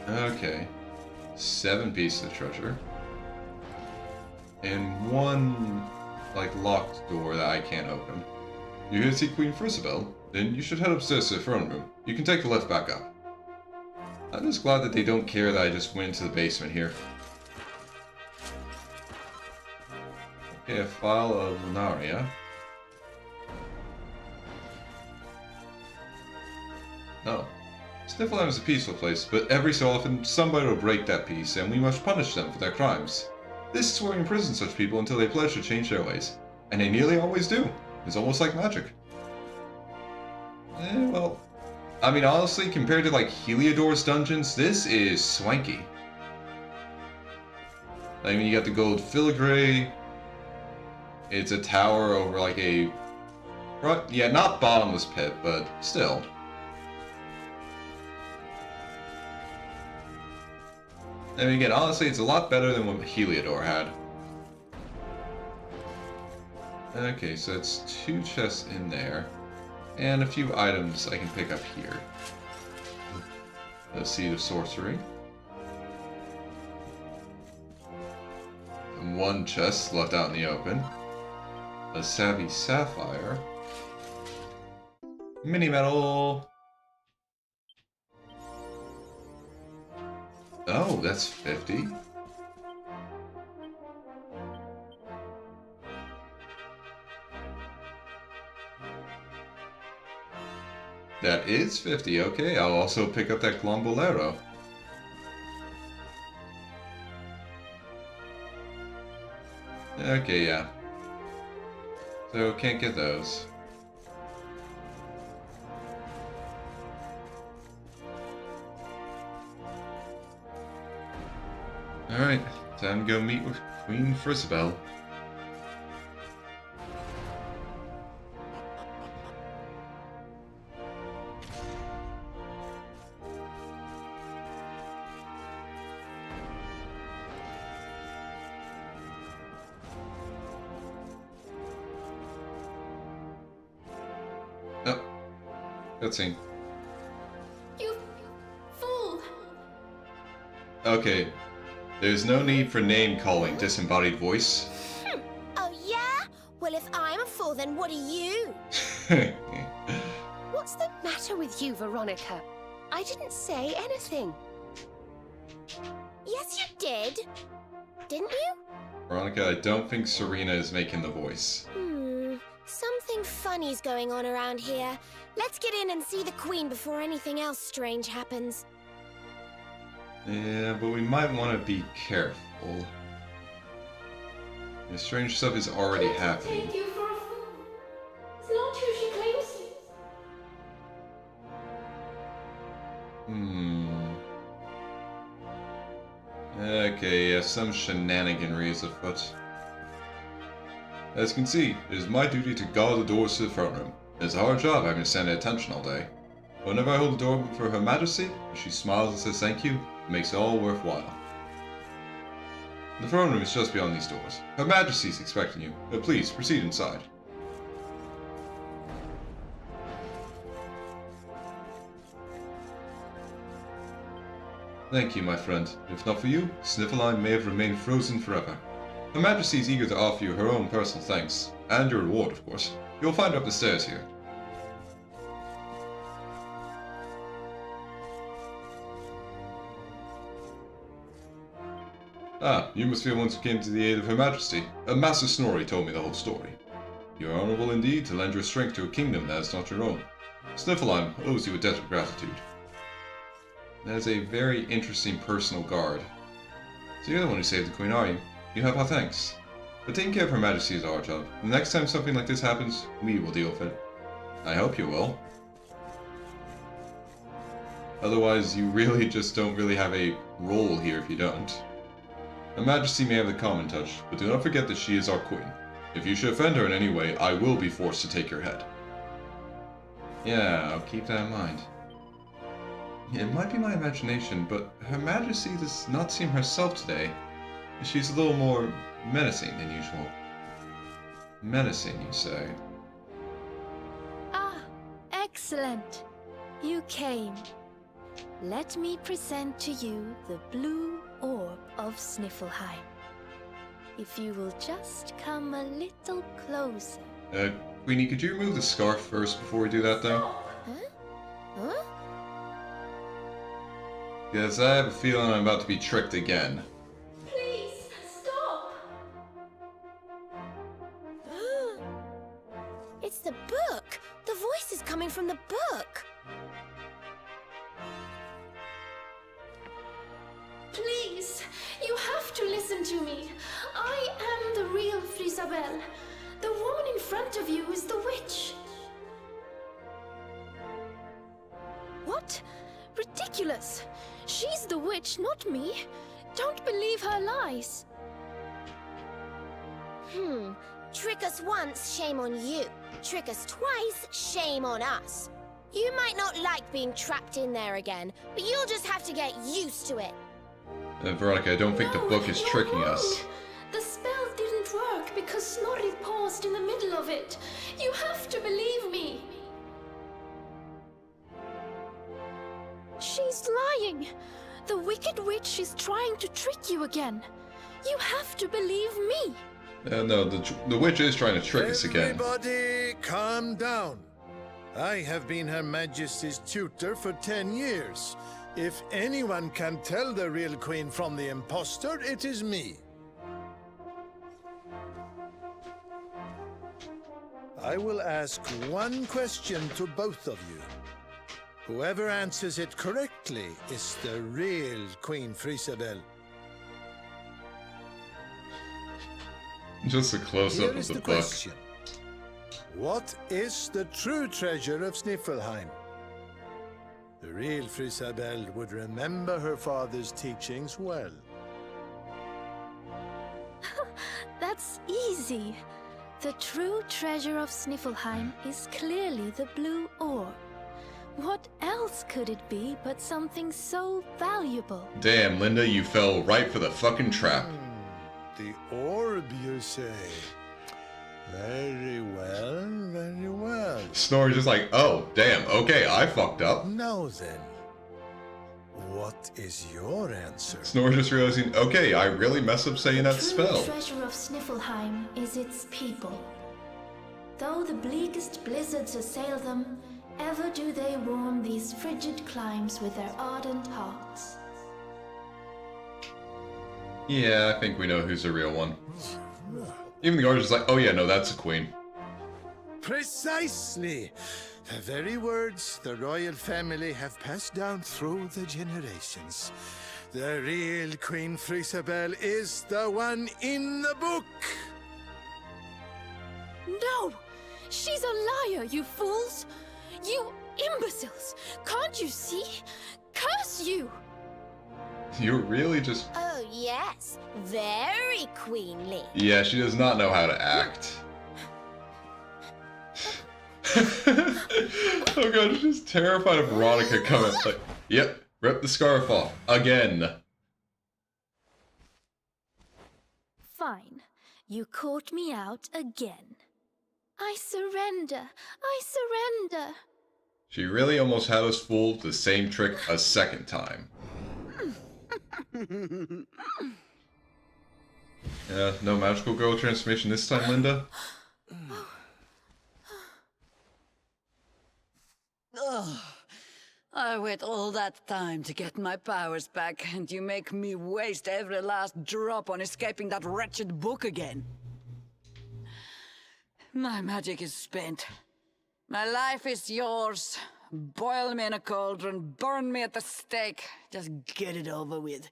A: Okay. 7 pieces of treasure. And 1, like, locked door that I can't open. You here to see Queen Frisabelle? Then you should head upstairs to the throne room. You can take the lift back up. I'm just glad that they don't care that I just went into the basement here. Okay, a file of Lunaria. No. Sniffleheim is a peaceful place, but every so often somebody will break that peace, and we must punish them for their crimes. This is where we imprison such people until they pledge to change their ways. And they nearly always do. It's almost like magic. Well, I mean, honestly, compared to like Heliodor's dungeons, this is swanky. I mean, you got the gold filigree. It's a tower over like a... yeah, not bottomless pit, but still. I mean, again, honestly, it's a lot better than what Heliodor had. Okay, so it's 2 chests in there. And a few items I can pick up here. The Seed of Sorcery. And 1 chest left out in the open. A Savvy Sapphire. Mini Metal. Oh, that's 50. That is 50, okay. I'll also pick up that Glombolero. Okay, yeah. So, can't get those. Alright, time to go meet with Queen Frisabelle. Oh, cutscene.
B: You fool!
A: Okay. There's no need for name-calling, disembodied voice.
C: Oh, yeah? Well, if I'm a fool, then what are you?
D: What's the matter with you, Veronica? I didn't say anything.
C: Yes, you did. Didn't you?
A: Veronica, I don't think Serena is making the voice.
C: Something funny's going on around here. Let's get in and see the Queen before anything else strange happens.
A: Yeah, but we might want to be careful. The strange stuff is already happening.
B: Take you for a fool. It's not who she claims she is.
A: Okay, yeah, some shenaniganry is afoot. As you can see, it is my duty to guard the doors to the throne room. It's a hard job having to stand at attention all day. But whenever I hold the door open for Her Majesty, and she smiles and says thank you, it makes it all worthwhile. The throne room is just beyond these doors. Her Majesty's expecting you, but please proceed inside. Thank you, my friend. If not for you, Sniffleheim may have remained frozen forever. Her Majesty is eager to offer you her own personal thanks, and your reward, of course. You'll find her up the stairs here. Ah, you must be the ones who came to the aid of Her Majesty. Master Snorri told me the whole story. You are honorable indeed to lend your strength to a kingdom that is not your own. Sniffleheim owes you a debt of gratitude. That is a very interesting personal guard. So you're the one who saved the Queen, are you? You have our thanks. But taking care of Her Majesty is our job. The next time something like this happens, we will deal with it. I hope you will. Otherwise, you really just don't really have a role here if you don't. Her Majesty may have the common touch, but do not forget that she is our Queen. If you should offend her in any way, I will be forced to take your head. Yeah, I'll keep that in mind. It might be my imagination, but Her Majesty does not seem herself today. She's a little more menacing than usual. Menacing, you say?
E: Ah, excellent. You came. Let me present to you the blue orb of Sniffelheim. If you will just come a little closer.
A: Queenie, could you remove the scarf first before we do that, though?
C: Huh?
A: Because I have a feeling I'm about to be tricked again.
B: Please, stop!
C: It's the book! The voice is coming from the book!
B: Please, you have to listen to me. I am the real Frisabelle. The woman in front of you is the witch.
E: What? Ridiculous! She's the witch, not me. Don't believe her lies.
C: Trick us once, shame on you. Trick us twice, shame on us. You might not like being trapped in there again, but you'll just have to get used to it.
A: Veronica, I don't think the
B: No,
A: book is
B: you're
A: tricking
B: wrong.
A: us.
B: The spell didn't work because Snorri paused in the middle of it. You have to believe me.
E: She's lying. The wicked witch is trying to trick you again. You have to believe me.
A: No, the witch is trying to trick us again.
F: Everybody, calm down. I have been Her Majesty's tutor for 10 years. If anyone can tell the real queen from the impostor, it is me. I will ask one question to both of you. Whoever answers it correctly is the real Queen Frisabelle.
A: Just a close-up
F: Here
A: of
F: is
A: the
F: the
A: book.
F: question. What is the true treasure of Sniffelheim? The real Frisabelle would remember her father's teachings well.
E: That's easy. The true treasure of Sniffelheim is clearly the blue orb. What else could it be but something so valuable?
A: Damn, Linda, you fell right for the fucking trap.
F: The orb, you say? Very well, very well.
A: Snorri's just like, oh, damn, okay, I fucked up.
F: Now then, what is your answer?
A: Snorri's just realizing, okay, I really messed up saying that
B: The
A: spell.
B: true treasure of Sniffelheim is its people. Though the bleakest blizzards assail them, ever do they warm these frigid climes with their ardent hearts.
A: Yeah, I think we know who's the real one. Even the guard is like, oh yeah, no, that's a queen.
F: Precisely! The very words the royal family have passed down through the generations. The real Queen Frisabelle is the one in the book!
E: No! She's a liar, you fools! You imbeciles! Can't you see? Curse you!
A: You're really just...
C: Oh yes, very queenly.
A: Yeah, she does not know how to act. Oh god, she's just terrified of Veronica coming. Like, yep, rip the scarf off. Again.
E: Fine. You caught me out again. I surrender. I surrender.
A: She really almost had us fooled the same trick a second time. No magical girl transformation this time, Linda?
G: Ugh. I wait all that time to get my powers back, and you make me waste every last drop on escaping that wretched book again. My magic is spent. My life is yours. Boil me in a cauldron, burn me at the stake. Just get it over with.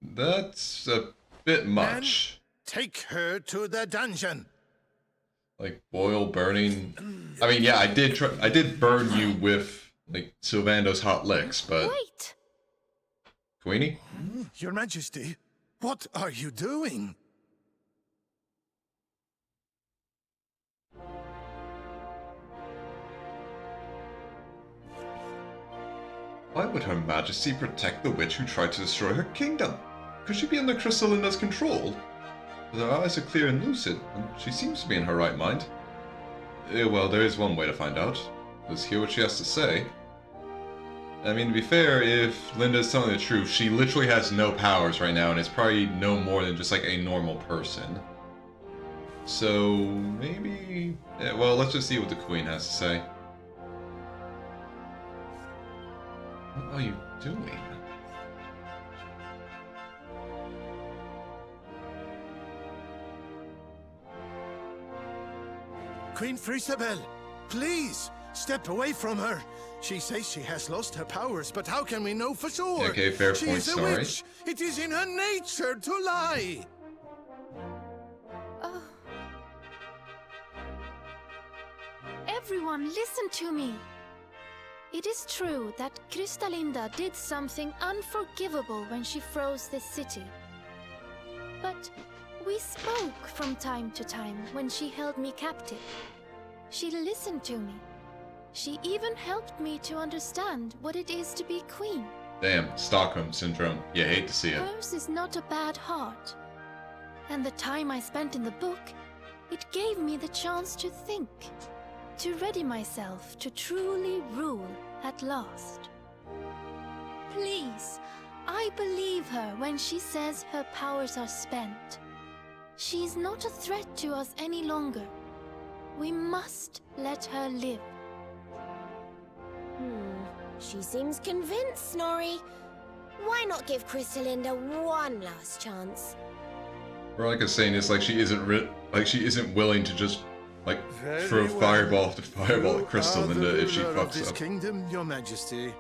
A: That's a bit much.
F: Take her to the dungeon.
A: Like boil, burning. I mean, yeah, I did burn you with like Sylvando's hot licks, but
B: Wait!
A: Queenie?
F: Your Majesty, what are you doing?
A: Why would Her Majesty protect the witch who tried to destroy her kingdom? Could she be under Crystalinda's control? Her eyes are clear and lucid, and she seems to be in her right mind. Well, there is one way to find out. Let's hear what she has to say. I mean, to be fair, if Linda is telling the truth, she literally has no powers right now, and is probably no more than just like a normal person. So, maybe... Yeah, well, let's just see what the Queen has to say. What are you doing?
F: Queen Frisabel, please, step away from her. She says she has lost her powers, but how can we know for sure?
A: Okay, fair
F: She
A: point,
F: is a
A: sorry.
F: witch. It is in her nature to lie.
B: Oh. Everyone, listen to me. It is true that Crystalinda did something unforgivable when she froze this city. But we spoke from time to time when she held me captive. She listened to me. She even helped me to understand what it is to be queen.
A: Damn, Stockholm Syndrome. You hate to see it.
B: Hers is not a bad heart. And the time I spent in the book, it gave me the chance to think. To ready myself to truly rule at last. Please, I believe her when she says her powers are spent. She's not a threat to us any longer. We must let her live.
C: She seems convinced, Snorri. Why not give Crystalinda one last chance?
A: Veronica's saying it's like she isn't willing to just like
F: Very
A: throw
F: well.
A: fireball after fireball
F: You
A: at Crystal
F: are the
A: Linda if she
F: ruler of
A: fucks
F: this
A: up.
F: kingdom, Your Majesty.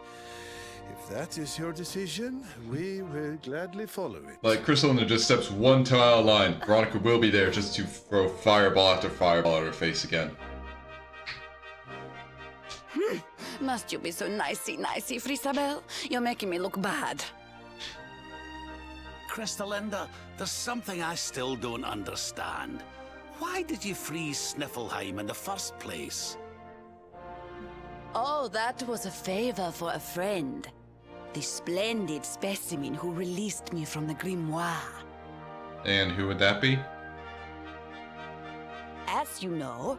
F: If that is your decision, we will gladly follow it.
A: Like Crystal Linda just steps one toe out of line, Veronica will be there just to throw fireball after fireball at her face again.
G: Must you be so nicey, Frisabel? You're making me look bad.
H: Crystalinda, there's something I still don't understand. Why did you freeze Sniffleheim in the first place?
G: Oh, that was a favor for a friend. The splendid specimen who released me from the grimoire.
A: And who would that be?
G: As you know,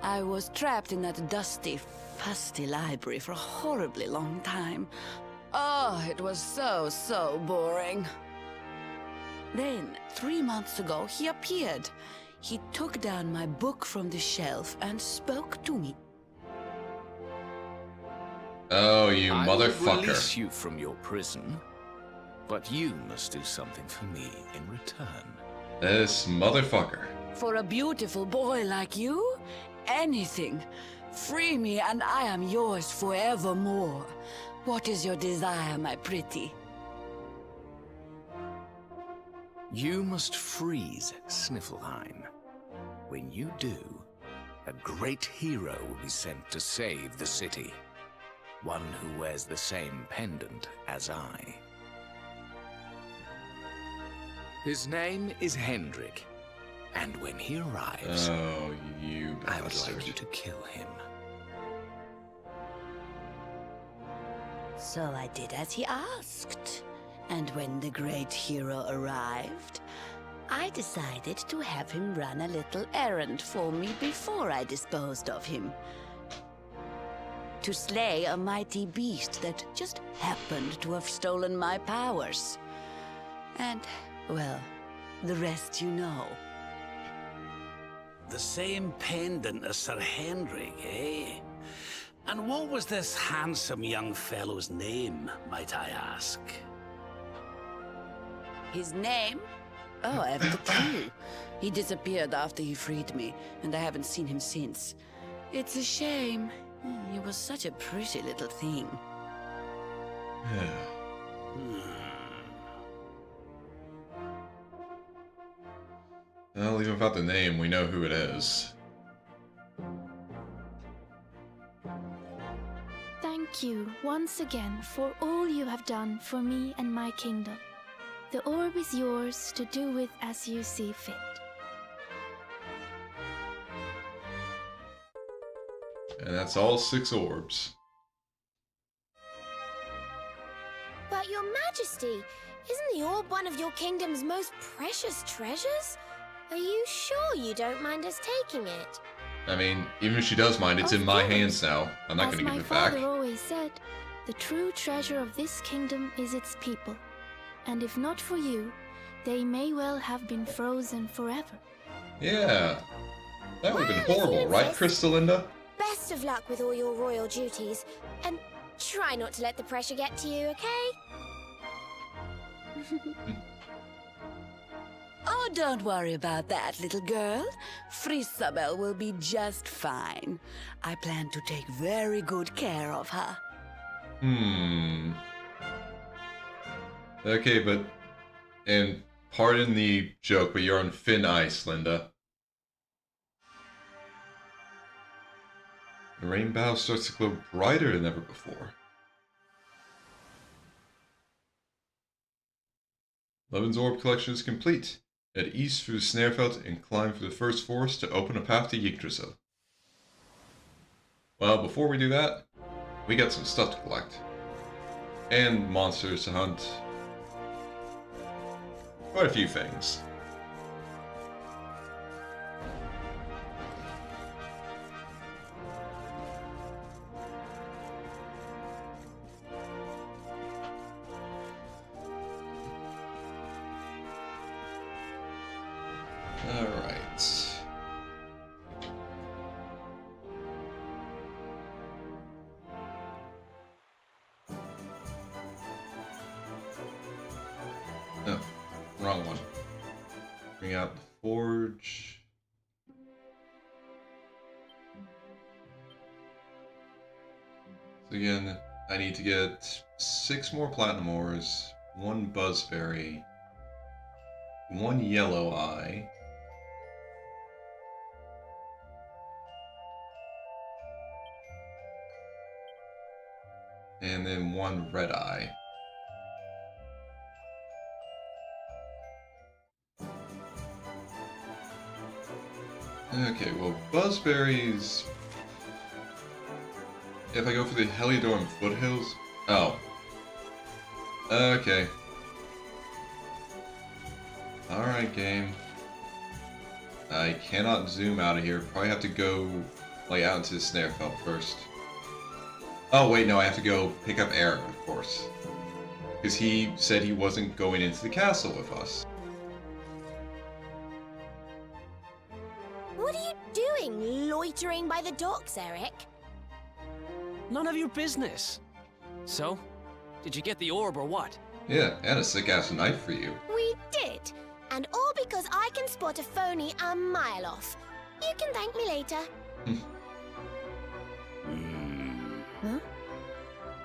G: I was trapped in that dusty, fusty library for a horribly long time. Oh, it was so boring. Then, 3 months ago, he appeared. He took down my book from the shelf and spoke to me.
A: Oh, you
H: I will release
A: motherfucker.
H: you from your prison, but you must do something for me in return.
A: This motherfucker.
G: For a beautiful boy like you, anything. Free me and I am yours forevermore. What is your desire, my pretty?
H: You must freeze Sniffleheim. When you do, a great hero will be sent to save the city. One who wears the same pendant as I. His name is Hendrik, and when he arrives,
A: Oh, you
H: I would
A: bastard.
H: like you to kill him.
G: So I did as he asked. And when the great hero arrived, I decided to have him run a little errand for me before I disposed of him. To slay a mighty beast that just happened to have stolen my powers. And, well, the rest you know.
H: The same pendant as Sir Hendrik, eh? And what was this handsome young fellow's name, might I ask?
G: His name? Oh, I haven't a clue. He disappeared after he freed me, and I haven't seen him since. It's a shame. He was such a pretty little thing.
A: Well, even without the name, we know who it is.
B: Thank you once again for all you have done for me and my kingdom. The orb is yours to do with as you see fit.
A: And that's all 6 orbs.
C: But your majesty, isn't the orb one of your kingdom's most precious treasures? Are you sure you don't mind us taking it?
A: I mean, even if she does mind, it's
B: Of
A: in my
B: course.
A: hands now. I'm not
B: As
A: going to
B: my
A: give it back.
B: father always said, the true treasure of this kingdom is its people. And if not for you, they may well have been frozen forever.
A: Yeah. That would have
C: Well,
A: been
C: if you
A: horrible, right,
C: insist.
A: Crystalinda?
C: Best of luck with all your royal duties, and try not to let the pressure get to you, okay?
G: Oh, don't worry about that, little girl. Frisabel will be just fine. I plan to take very good care of her.
A: Okay, but... And pardon the joke, but you're on thin ice, Linda. The rainbow starts to glow brighter than ever before. Levin's orb collection is complete. Head east through the Snarefelt and climb through the first forest to open a path to Yggdrasil. Well, before we do that, we got some stuff to collect. And monsters to hunt. Quite a few things. Alright. Oh, wrong one. Bring out the forge. So again, I need to get 6 more platinum ores, 1 buzzberry, 1 yellow eye, and then 1 red eye. Okay, well, buzzberries. If I go for the Heliodor foothills. Oh. Okay. Alright, game. I cannot zoom out of here. Probably have to go, like, out into the Snarefelt first. Oh, wait, no, I have to go pick up Eric, of course. Because he said he wasn't going into the castle with us.
C: What are you doing, loitering by the docks, Eric?
I: None of your business. So, did you get the orb or what?
A: Yeah, and a sick-ass knife for you.
C: We did. And all because I can spot a phony a mile off. You can thank me later.
G: Huh?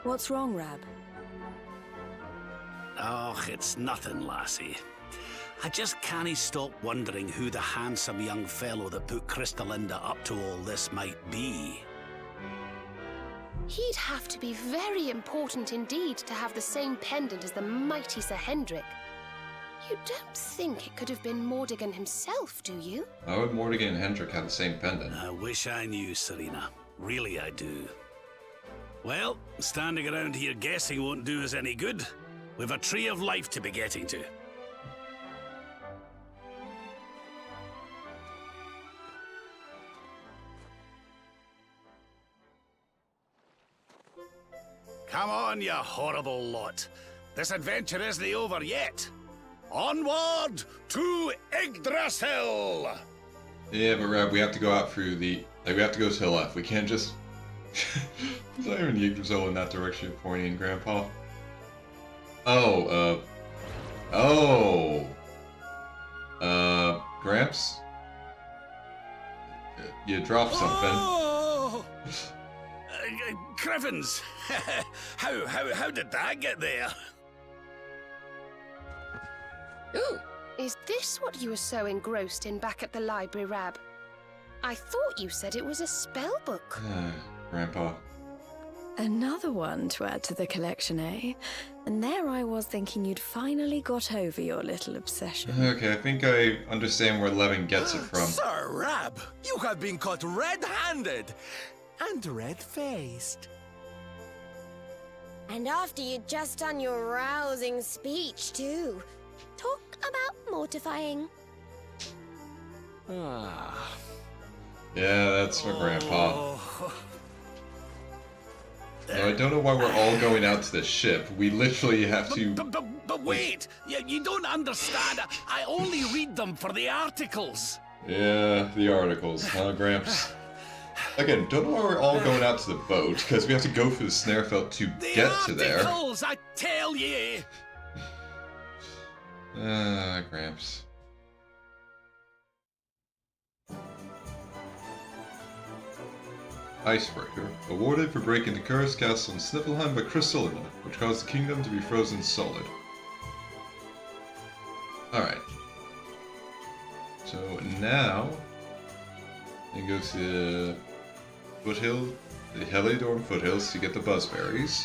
G: What's wrong, Rab?
J: Oh, it's nothing, lassie. I just can't stop wondering who the handsome young fellow that put Crystalinda up to all this might be.
D: He'd have to be very important indeed to have the same pendant as the mighty Sir Hendrik. You don't think it could have been Mordigan himself, do you?
A: Why would Mordigan and Hendrik have the same pendant?
J: I wish I knew, Serena. Really, I do. Well, standing around here guessing won't do us any good. We've a tree of life to be getting to. Come on, you horrible lot. This adventure isn't over yet. Onward to Yggdrasil!
A: Yeah, but Rab, we have to go out through the... Like, we have to go to the left. We can't just... It's not even Yggdrasil in that direction, pointing, Grandpa. Oh, Gramps? You dropped something.
J: Oh! Criffins! how did that get there?
D: Ooh, is this what you were so engrossed in back at the library, Rab? I thought you said it was a spell book.
A: Grandpa.
E: Another one to add to the collection, eh? And there I was thinking you'd finally got over your little obsession.
A: Okay, I think I understand where Levin gets it from.
K: Sir Rab, you have been caught red-handed and red-faced.
C: And after you'd just done your rousing speech, too. Talk about mortifying.
K: Ah.
A: Yeah, that's my grandpa.
J: Oh.
A: Now, I don't know why we're all going out to the ship. We literally have to...
J: But wait! You don't understand. I only read them for the articles.
A: Yeah, the articles, huh, Gramps? Again, don't know why we're all going out to the boat, because we have to go through the Snarefelt to get to there.
J: The articles, I tell ye!
A: Gramps. Icebreaker. Awarded for breaking the curse cast on Sniffleheim by Crystalina, which caused the kingdom to be frozen solid. Alright. So now, we go to the Helidorn foothills to get the buzzberries.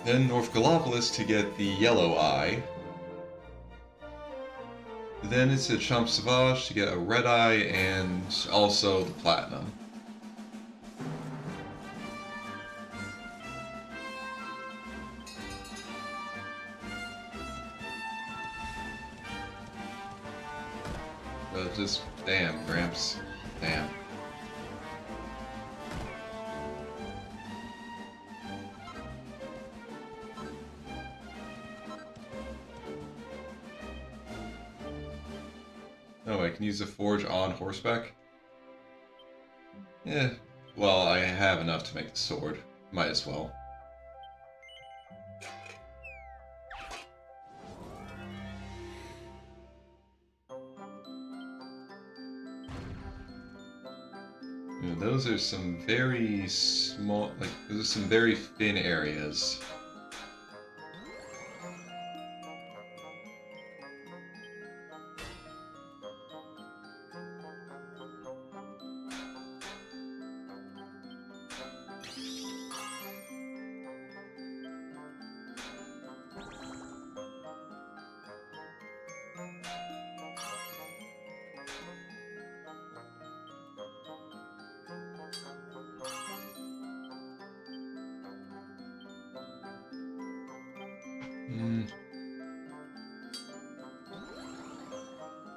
A: Then North Gallopolis to get the yellow eye. Then it's a Champ Sauvage to get a red eye and also the platinum. But just damn, Gramps. Damn. Oh, I can use the forge on horseback? Yeah, well, I have enough to make the sword. Might as well. Yeah, those are some very small, like, those are some very thin areas.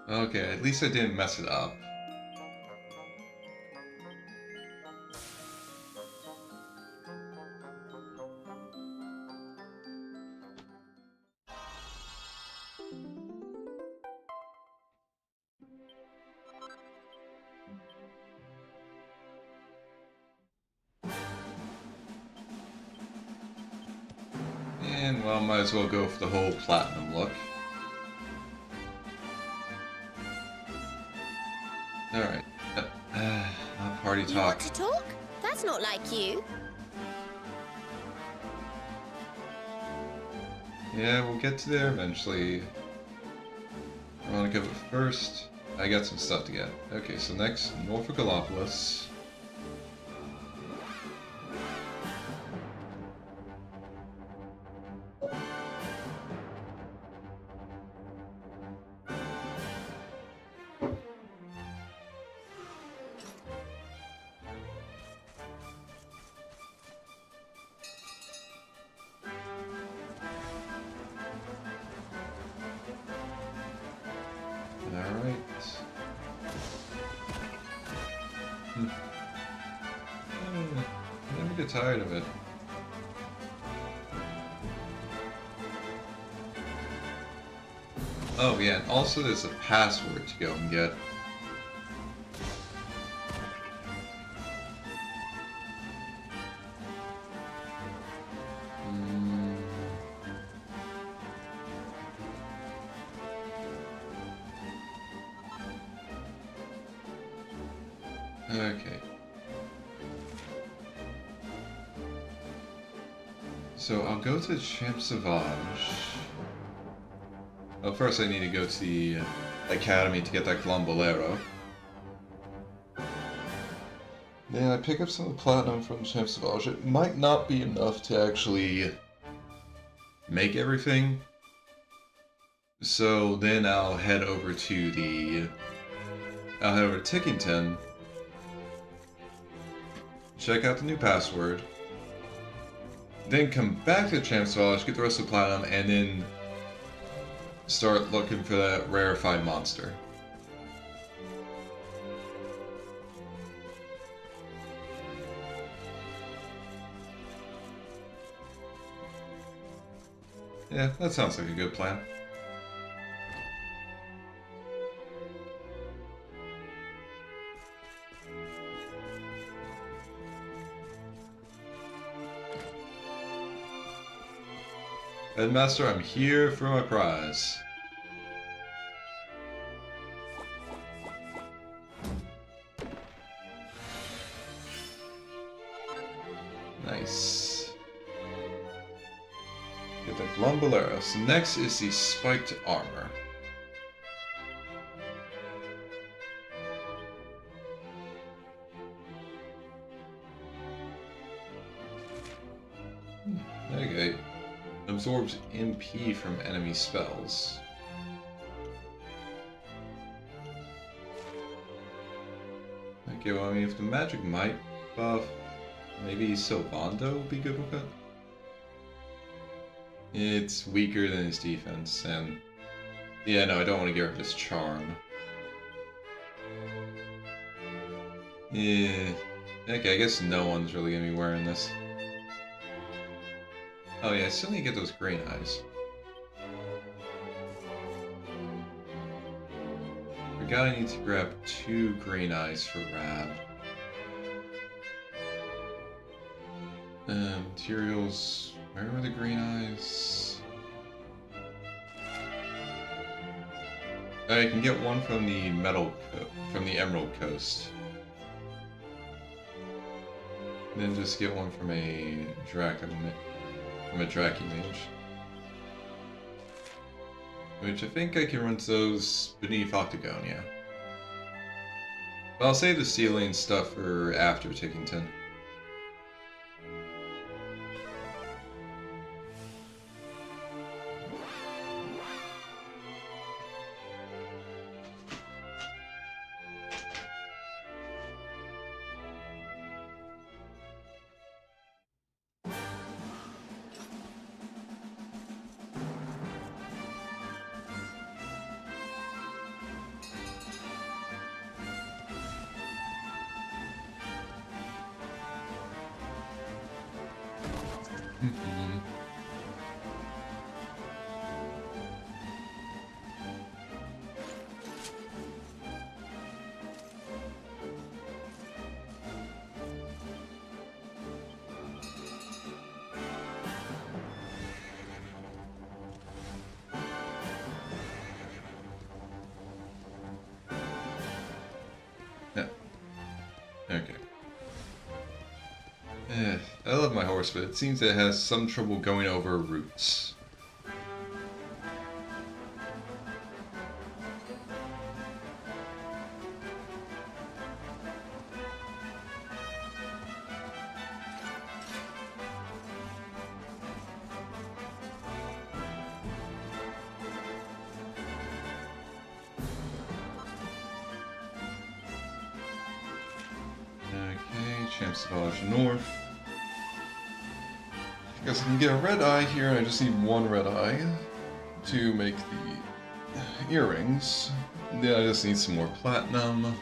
A: Okay, at least I didn't mess it up. And, well, might as well go for the whole platinum look. Alright. Party
C: You
A: talk.
C: want to talk? That's not like you.
A: Yeah, we'll get to there eventually. I want to go first. I got some stuff to get. Okay, so next, Norfolk Gallopolis. Alright. I never get tired of it. Oh yeah, and also there's a password to go and get. Okay. So I'll go to Champ Sauvage. Well, first I need to go to the academy to get that Glombolero. Then I pick up some of the platinum from Champ Sauvage. It might not be enough to actually make everything. So then I'll head over to Tickington. Check out the new password. Then come back to Champ Sauvage, get the rest of the platinum, and then start looking for that rarefied monster. Yeah, that sounds like a good plan. Headmaster, I'm here for my prize. Nice. Get the Glombolero. So next is the spiked armor. Okay. Absorbs MP from enemy spells. Okay, well, I mean, if the magic might buff, maybe Sylvando would be good with it. It's weaker than his defense, and yeah, no, I don't want to get rid of his charm. Yeah, okay, I guess no one's really gonna be wearing this. Oh yeah, I still need to get those green eyes. Forgot I need to grab 2 green eyes for Rad. Materials, where were the green eyes? I can get one from the from the Emerald Coast. And then just get one from a Draki mage. Which I think I can run those beneath Octagonia. But I'll save the ceiling stuff for after Tickington. Okay. I love my horse, but it seems it has some trouble going over roots. Champ Sauvage North. I guess I can get a red eye here, and I just need 1 red eye to make the earrings. Then I just need some more platinum.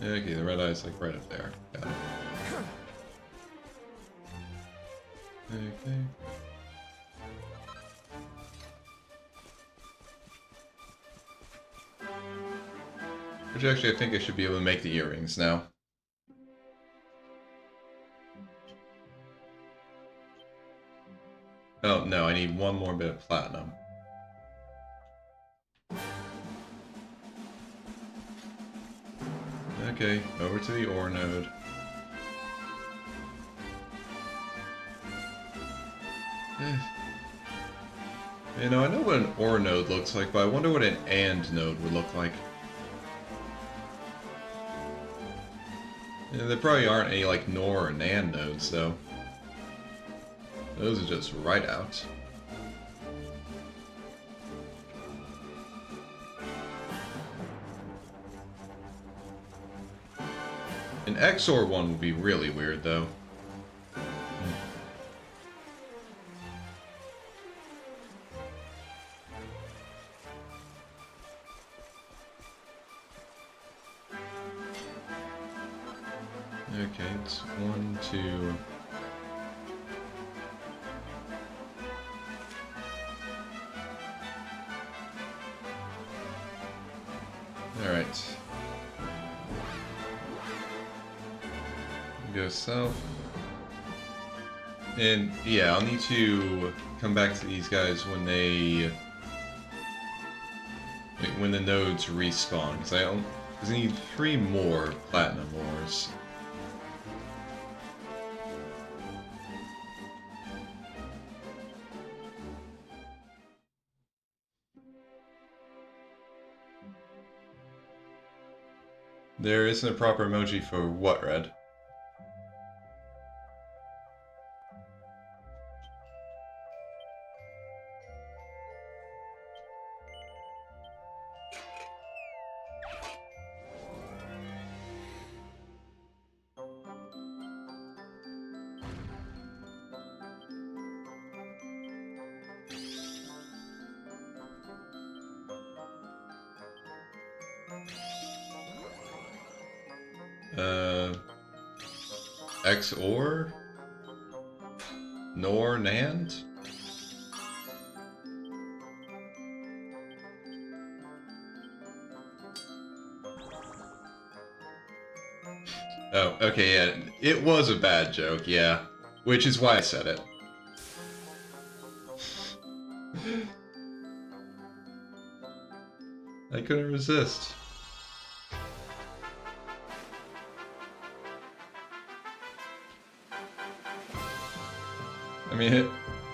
A: Okay, the red eye's like right up there. Got it. Okay. Which actually I think I should be able to make the earrings now. Oh, no, I need one more bit of platinum. Okay, over to the ore node. You know, I know what an OR node looks like, but I wonder what an AND node would look like. Yeah, there probably aren't any, like, NOR or NAND nodes, though. Those are just right out. An XOR one would be really weird, though. Okay, it's 1, 2... Alright. Go south. And yeah, I'll need to come back to these guys when they... when the nodes respawn, because I need 3 more platinum ores. There isn't a proper emoji for what, Red? XOR? NOR NAND? Oh, okay, yeah. It was a bad joke, yeah. Which is why I said it. I couldn't resist. I mean,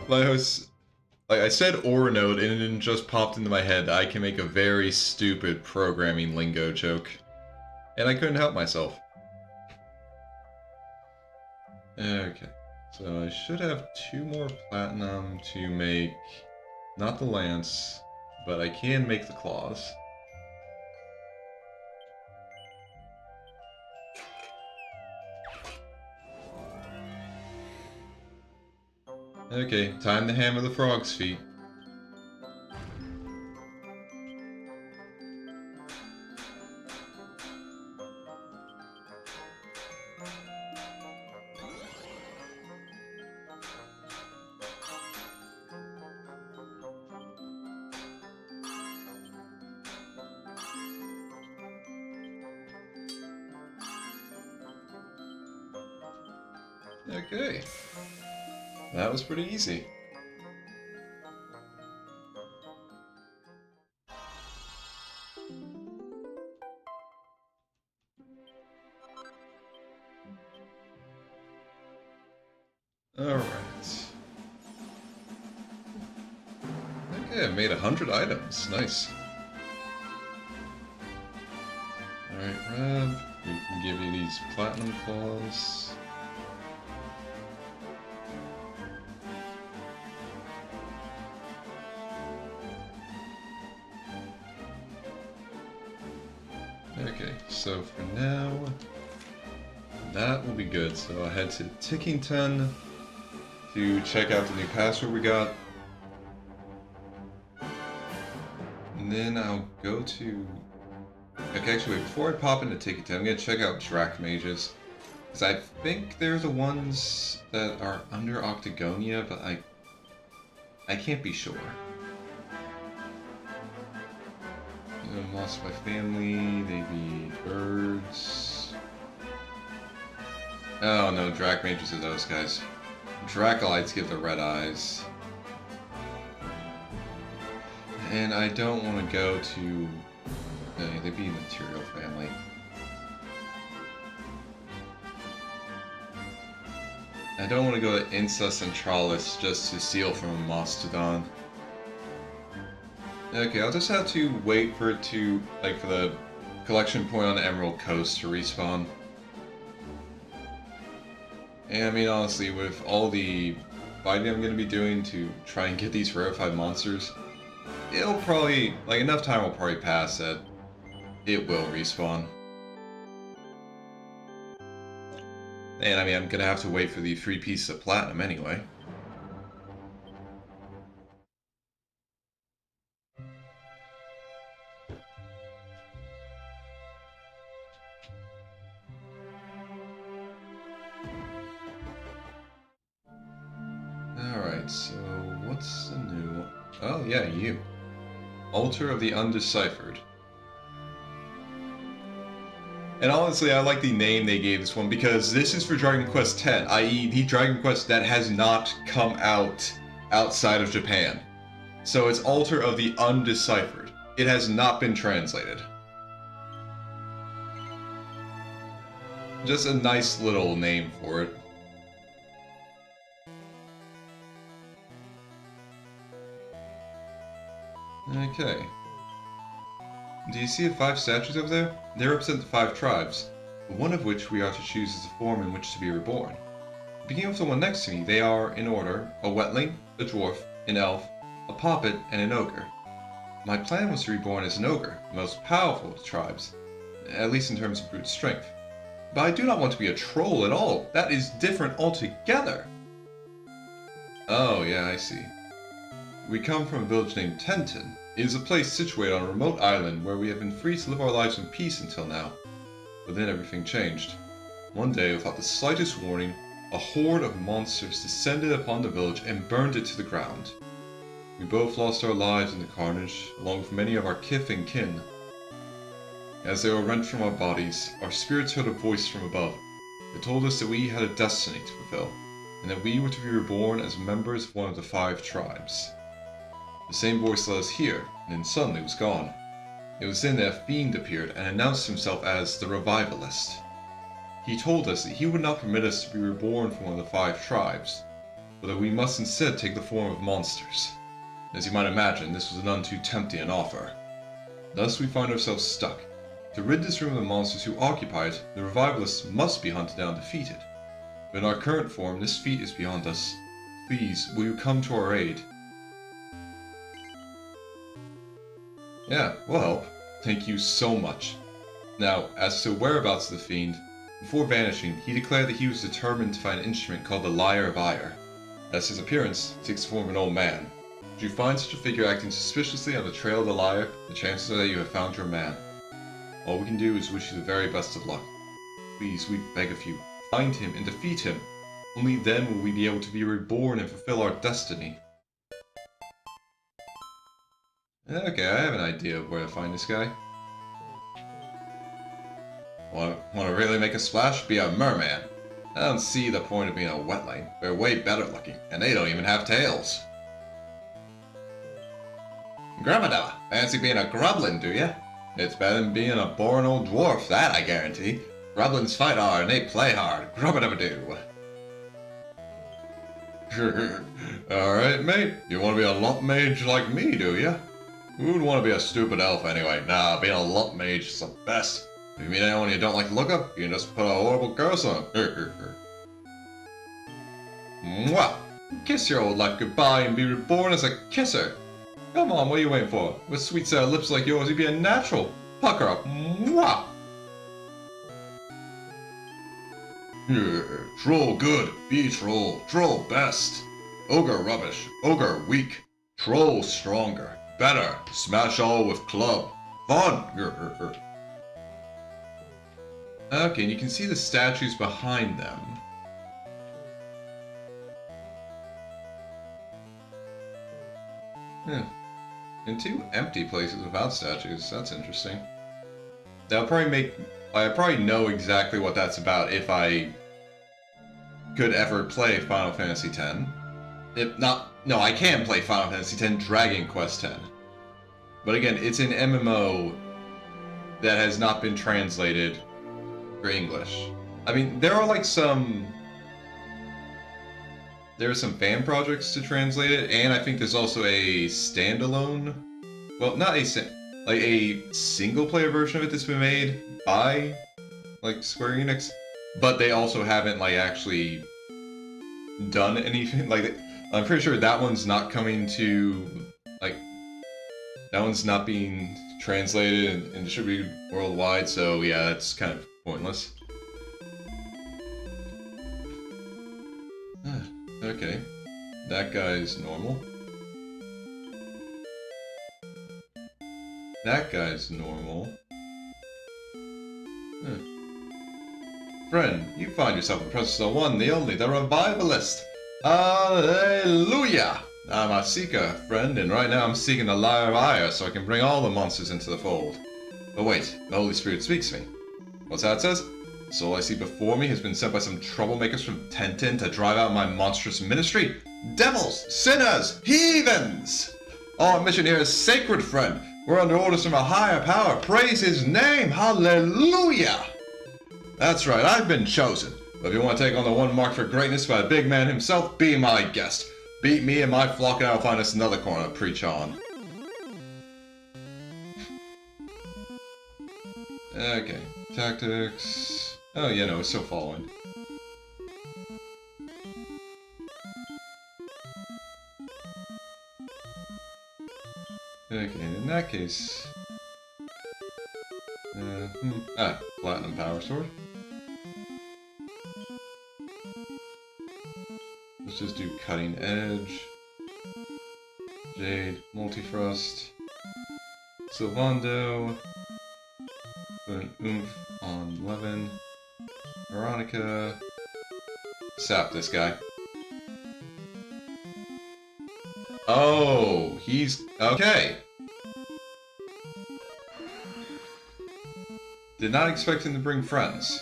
A: like I said OR node and it just popped into my head that I can make a very stupid programming lingo joke. And I couldn't help myself. Okay, so I should have 2 more platinum to make, not the lance, but I can make the claws. Okay, time to hammer the frog's feet. Okay. That was pretty easy. Alright. Okay, I made 100 items. Nice. Alright, Rab, we can give you these platinum claws. Okay, so for now, that will be good. So I'll head to Tickington to check out the new password we got. And then I'll go to... Okay, actually, before I pop into Tickington, I'm going to check out Drac Mages. Because I think they're the ones that are under Octagonia, but I can't be sure. I lost my family, they be birds. Oh no, Drac Mages are those guys. Dracolites give the red eyes. And I don't want to go to the B material family. I don't want to go to Insa Centralis just to steal from a Mastodon. Okay, I'll just have to wait for it to, like, for the collection point on the Emerald Coast to respawn. And I mean, honestly, with all the fighting I'm going to be doing to try and get these rarefied monsters, it'll probably, like, enough time will probably pass that it will respawn. And I mean, I'm going to have to wait for the 3 pieces of platinum anyway. Alright, so what's the new one? Oh yeah, you. Altar of the Undeciphered. And honestly, I like the name they gave this one because this is for Dragon Quest X, i.e. the Dragon Quest that has not come out outside of Japan. So it's Altar of the Undeciphered. It has not been translated. Just a nice little name for it. Okay. Do you see the 5 statues over there? They represent the 5 tribes, one of which we are to choose as the form in which to be reborn. Beginning with the one next to me, they are, in order, a wetling, a dwarf, an elf, a poppet, and an ogre. My plan was to be reborn as an ogre, the most powerful of the tribes, at least in terms of brute strength. But I do not want to be a troll at all. That is different altogether. Oh, yeah, I see. We come from a village named Tenton. It is a place situated on a remote island where we have been free to live our lives in peace until now. But then everything changed. One day, without the slightest warning, a horde of monsters descended upon the village and burned it to the ground. We both lost our lives in the carnage, along with many of our kith and kin. As they were rent from our bodies, our spirits heard a voice from above. It told us that we had a destiny to fulfill, and that we were to be reborn as members of one of the 5 tribes. The same voice led us here, and then suddenly was gone. It was then that a fiend appeared and announced himself as the Revivalist. He told us that he would not permit us to be reborn from one of the 5 tribes, but that we must instead take the form of monsters. As you might imagine, this was none too tempting an offer. Thus we find ourselves stuck. To rid this room of the monsters who occupy it, the Revivalists must be hunted down and defeated. But in our current form, this feat is beyond us. Please, will you come to our aid? Yeah, we'll help. Thank you so much. Now, as to the whereabouts of the fiend, before vanishing, he declared that he was determined to find an instrument called the Lyre of Ire. As his appearance takes the form of an old man. If you find such a figure acting suspiciously on the trail of the lyre, the chances are that you have found your man. All we can do is wish you the very best of luck. Please, we beg of you, find him and defeat him. Only then will we be able to be reborn and fulfill our destiny. Okay, I have an idea of where to find this guy. Want to really make a splash? Be a merman. I don't see the point of being a wetling. They're way better looking, and they don't even have tails. Grubba, fancy being a grublin, do ya? It's better than being a boring old dwarf, that I guarantee. Grublins fight hard and they play hard. Grubba-dubba-doo. Alright, mate. You want to be a lump mage like me, do ya? Who would want to be a stupid elf anyway? Nah, being a lump mage is the best. If you meet anyone you don't like the look of, you can just put a horrible curse on them. Mwah! Kiss your old life goodbye and be reborn as a kisser. Come on, what are you waiting for? With sweet set of lips like yours, you'd be a natural. Pucker up. Mwah! Yeah, troll good. Be troll. Troll best. Ogre rubbish. Ogre weak. Troll stronger. Better. Smash all with club. Fun. Okay, and you can see the statues behind them. And 2 empty places without statues. That's interesting. That'll probably make... I probably know exactly what that's about if I could ever play Final Fantasy X. If not... No, I can play Final Fantasy X Dragon Quest X. But again, it's an MMO that has not been translated for English. I mean, there are like some fan projects to translate it, and I think there's also a standalone, well, not a like a single player version of it that's been made by like Square Enix, but they also haven't like actually done anything. Like, I'm pretty sure that one's not coming to, like, that one's not being translated and distributed worldwide, so yeah, that's kind of pointless. Okay, that guy's normal. That guy's normal. Friend, you find yourself in the presence of the one, the only, the revivalist. Hallelujah! I'm a seeker, friend, and right now I'm seeking the Lyre of Ire so I can bring all the monsters into the fold. But wait, the Holy Spirit speaks to me. What's that it says? The soul I see before me has been sent by some troublemakers from Tentin to drive out my monstrous ministry. Devils! Sinners! Heathens! Our mission here is sacred, friend. We're under orders from a higher power. Praise his name! Hallelujah! That's right, I've been chosen. But if you want to take on the one marked for greatness by the big man himself, be my guest. Beat me and my flock and I'll find us another corner to preach on. Okay, tactics... Oh, yeah, no, it's still following. Okay, in that case... Platinum Power Sword. Let's just do Cutting Edge. Jade, Multifrost. Sylvando. Put an Oomph on Levin. Veronica. Sap this guy. Oh, he's... okay. Did not expect him to bring friends.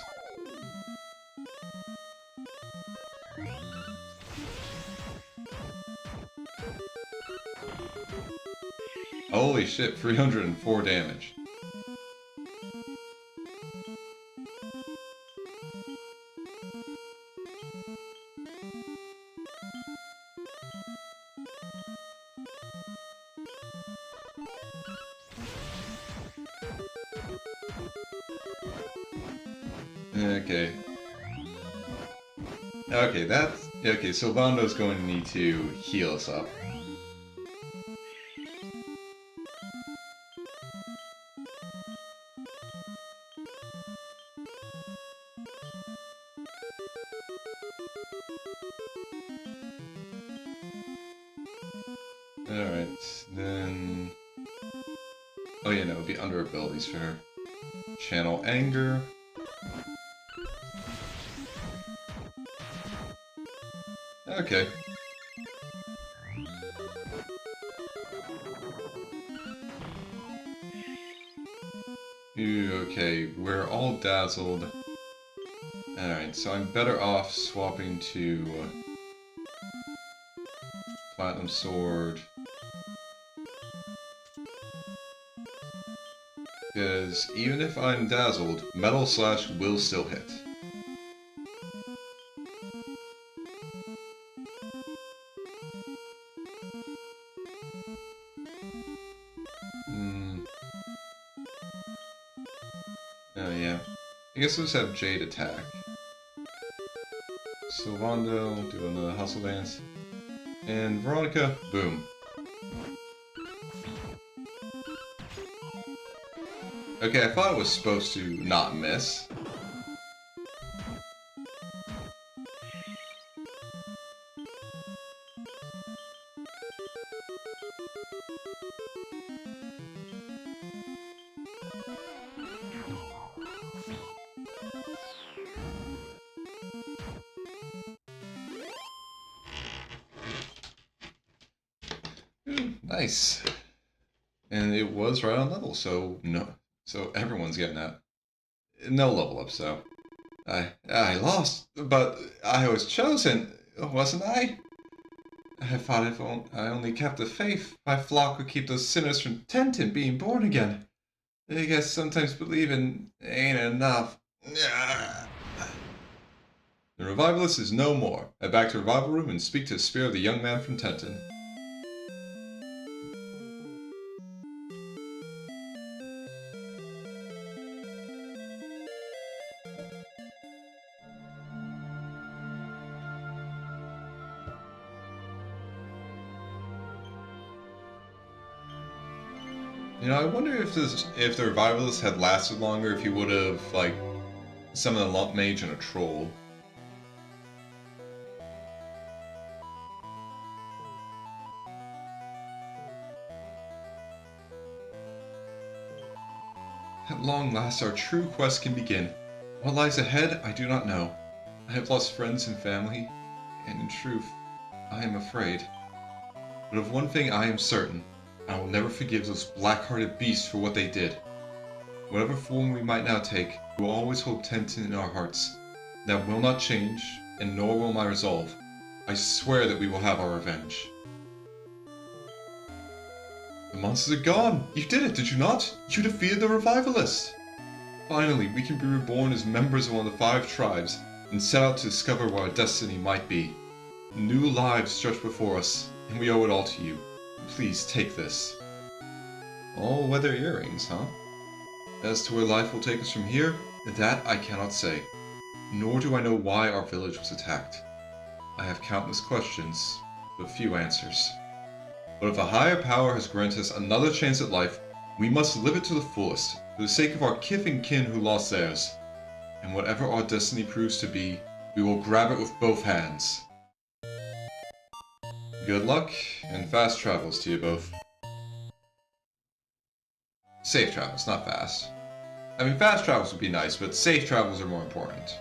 A: Holy shit, 304 damage. Okay. Okay, that's... okay, so Vondo's going to need to heal us up. Alright, then... oh yeah, no, it would be under abilities for her. Channel Anger. Okay. Okay, we're all dazzled. Alright, so I'm better off swapping to Platinum Sword. Because even if I'm dazzled, Metal Slash will still hit. Oh yeah. I guess we'll just have Jade attack. Sylvando, do another Hustle Dance. And Veronica, boom. Okay, I thought it was supposed to not miss. Nice. And it was right on level, so no. So everyone's getting that. No level up, so. I lost, but I was chosen, wasn't I? I thought if I only kept the faith, my flock would keep those sinners from Tentin being born again. I guess sometimes believing ain't enough. The revivalist is no more. Head back to the revival room and speak to the spirit of the young man from Tentin. You know, I wonder if the revivalist had lasted longer, if he would have, like, summoned a lump mage and a troll. At long last, our true quest can begin. What lies ahead, I do not know. I have lost friends and family, and in truth, I am afraid. But of one thing I am certain. I will never forgive those black-hearted beasts for what they did. Whatever form we might now take, we will always hold Tentin in our hearts. That will not change, and nor will my resolve. I swear that we will have our revenge. The monsters are gone! You did it, did you not? You defeated the revivalist! Finally, we can be reborn as members of one of the 5 tribes, and set out to discover what our destiny might be. New lives stretch before us, and we owe it all to you. Please take this. All weather earrings, huh? As to where life will take us from here, that I cannot say. Nor do I know why our village was attacked. I have countless questions, but few answers. But if a higher power has granted us another chance at life, we must live it to the fullest, for the sake of our kith and kin who lost theirs. And whatever our destiny proves to be, we will grab it with both hands. Good luck, and fast travels to you both. Safe travels, not fast. I mean, fast travels would be nice, but safe travels are more important.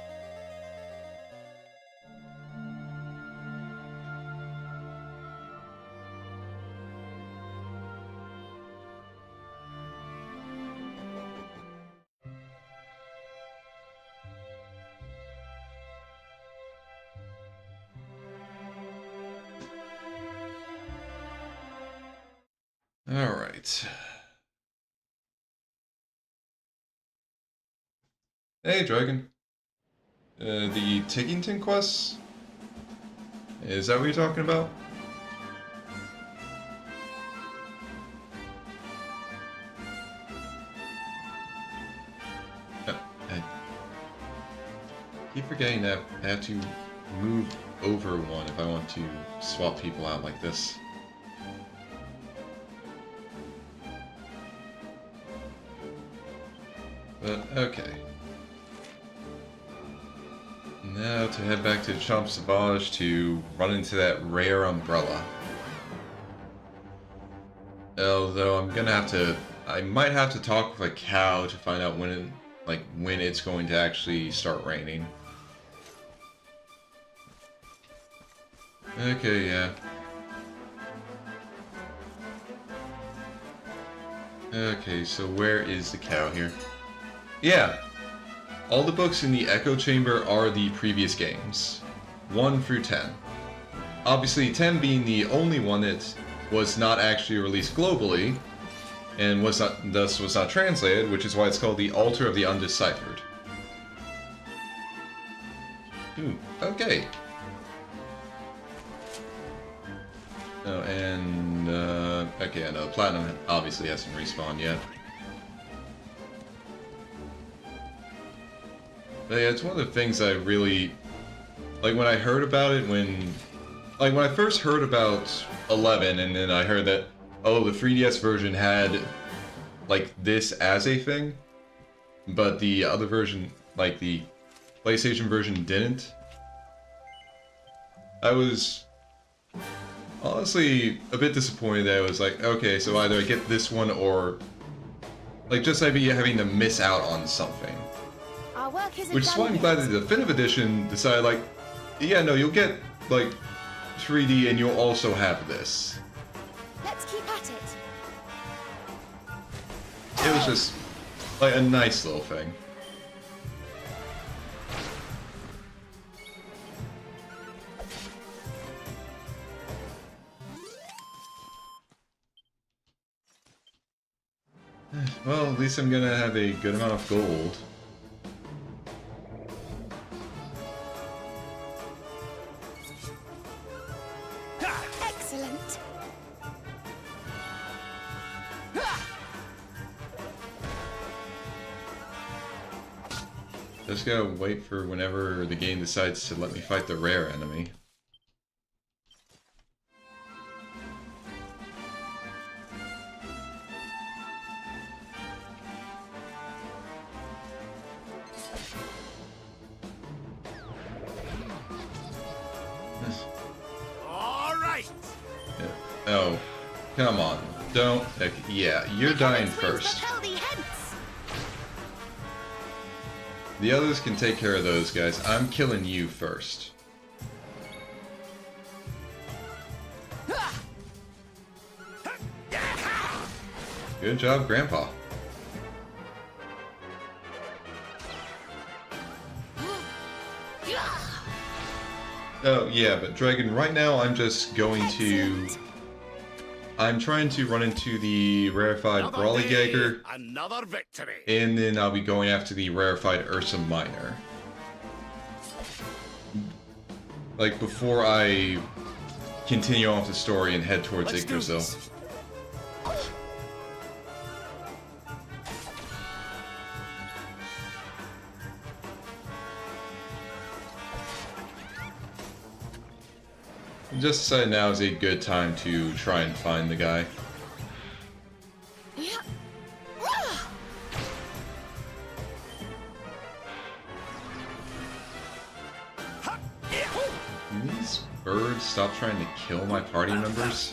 A: Alright. Hey, Dragon. The Tickington quests? Is that what you're talking about? I keep forgetting that I have to move over one if I want to swap people out like this. But, okay. Now to head back to Champ Sauvage to run into that rare umbrella. Although I'm gonna have to... I might have to talk with a cow to find out when it's going to actually start raining. Okay, yeah. Okay, so where is the cow here? Yeah, all the books in the Echo Chamber are the previous games, 1 through 10. Obviously, 10 being the only one that was not actually released globally, and thus was not translated, which is why it's called the Altar of the Undeciphered. Okay. Oh, and, okay, I know, Platinum obviously hasn't respawned yet. But yeah, it's one of the things I really... Like, when I heard about it, when I first heard about 11, and then I heard that, oh, the 3DS version had, like, this as a thing, but the other version, like, the PlayStation version didn't. I was honestly a bit disappointed that I was like, okay, so either I get this one or, like, just I'd be having to miss out on something. Which is why I'm glad that the Definitive Edition decided, like, yeah, no, you'll get, like, 3D and you'll also have this.
C: Let's keep at it.
A: It was just, like, a nice little thing. Well, at least I'm gonna have a good amount of gold.
C: Excellent.
A: Just gotta wait for whenever the game decides to let me fight the rare enemy.
J: All right.
A: Yeah. Oh, come on. Don't. Yeah, you're dying first. The others can take care of those guys. I'm killing you first. Good job, Grandpa. Oh, yeah, but Dragon, right now I'm just going to... I'm trying to run into the rarefied Brawlygagger,
J: Another victory.
A: and then I'll be going after the rarefied Ursa Minor. Like, before I continue on with the story and head towards Yggdrasil. Just decided now is a good time to try and find the guy. Can these birds stop trying to kill my party members?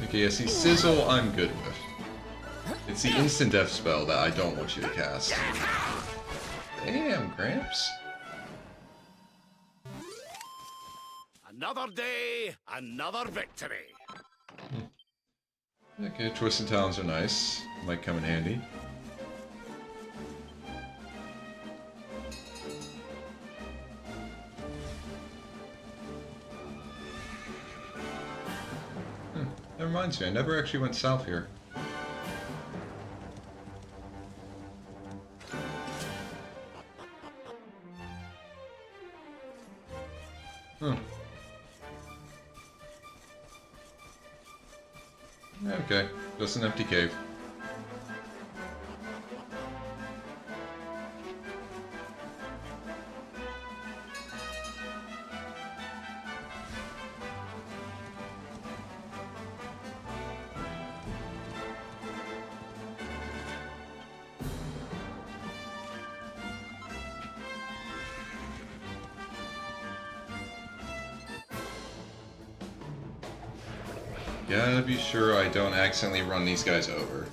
A: Okay, yeah, see, Sizzle I'm good with. It's the instant death spell that I don't want you to cast. Damn, Gramps.
J: Another day, another victory.
A: Okay, Twisted Talons are nice. Might come in handy. That reminds me, I never actually went south here. Huh. Okay, just an empty cave. Gotta be sure I don't accidentally run these guys over.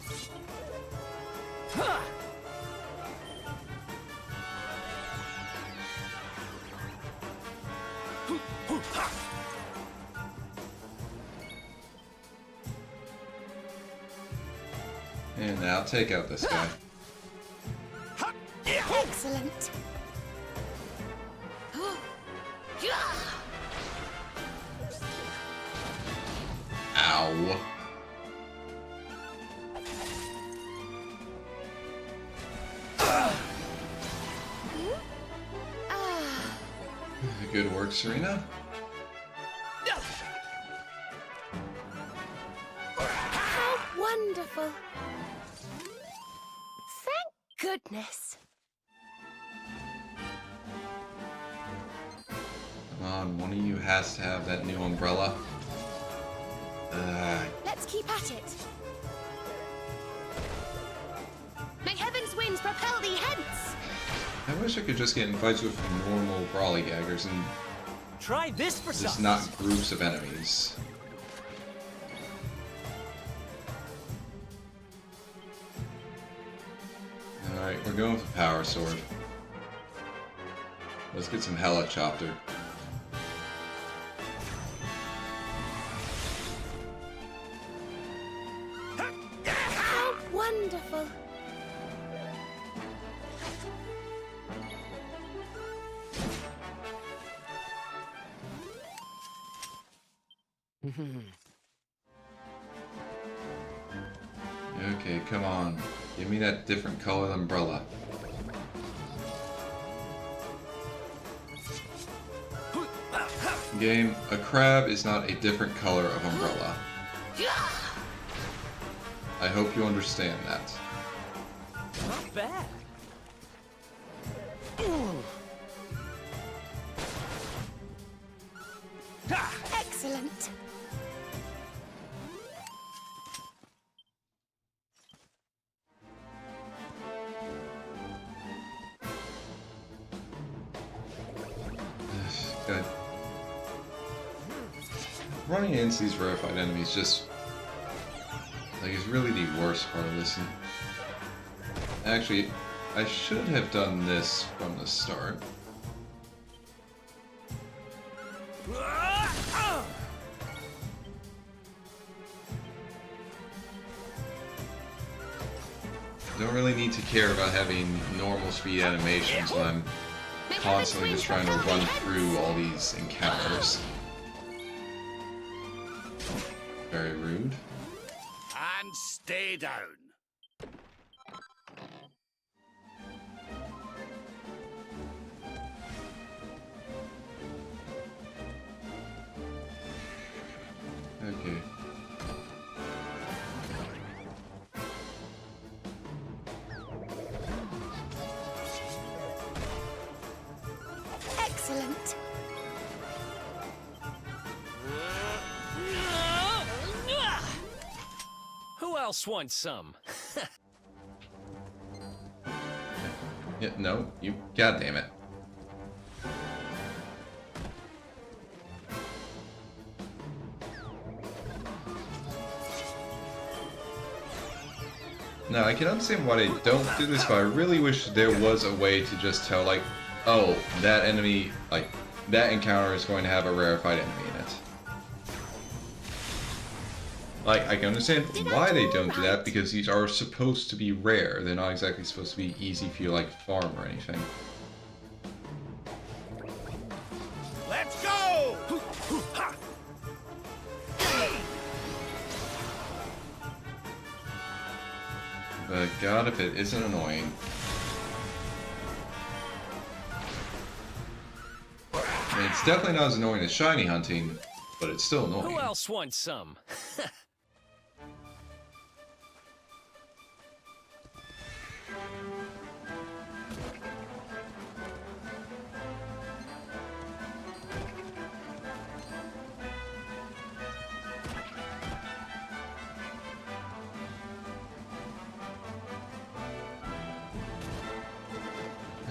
A: And now I'll take out this guy.
C: Excellent.
A: Ow. Good work, Serena.
C: How wonderful. Thank goodness.
A: Come on, one of you has to have that new umbrella.
C: Let's keep at it. May heaven's winds propel thee hence.
A: I wish I could just get in fights with normal Brawlygaggers and
I: Try this for
A: just
I: size.
A: not groups of enemies. Alright, we're going with the Power Sword. Let's get some Hella Chopter.
C: How wonderful.
A: Okay, come on. Give me that different colored umbrella. Game, a crab is not a different color of umbrella. I hope you understand that.
I: Not bad.
D: Excellent.
A: Good. Running into these rarefied enemies just like is really the worst part of this. Actually, I should have done this from the start. Don't really need to care about having normal speed animations when I'm constantly just trying to run through all these encounters. Very rude.
J: And stay down.
A: Okay.
D: Excellent.
I: Who else wants some?
A: Yeah, no, you. God damn it. Now, I can understand why they don't do this, but I really wish there was a way to just tell, like, oh, that enemy, like, that encounter is going to have a rarefied enemy in it. Like, I can understand why they don't do that, because these are supposed to be rare. They're not exactly supposed to be easy for you, like, farm or anything.
J: Let's go!
A: But god, if it isn't annoying. I mean, it's definitely not as annoying as shiny hunting, but it's still annoying.
I: Who else wants some?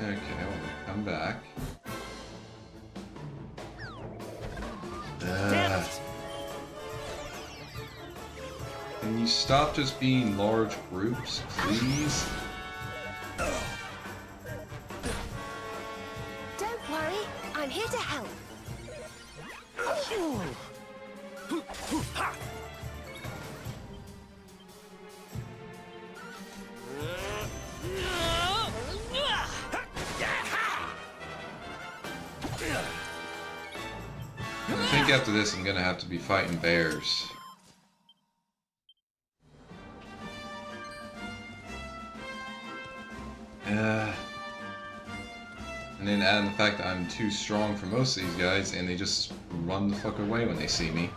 A: Okay, well, come back.
I: Damn it.
A: Can you stop just being large groups, please?
D: Don't worry, I'm here to help.
A: I think after this I'm gonna have to be fighting bears. And then add in the fact that I'm too strong for most of these guys, and they just run the fuck away when they see me.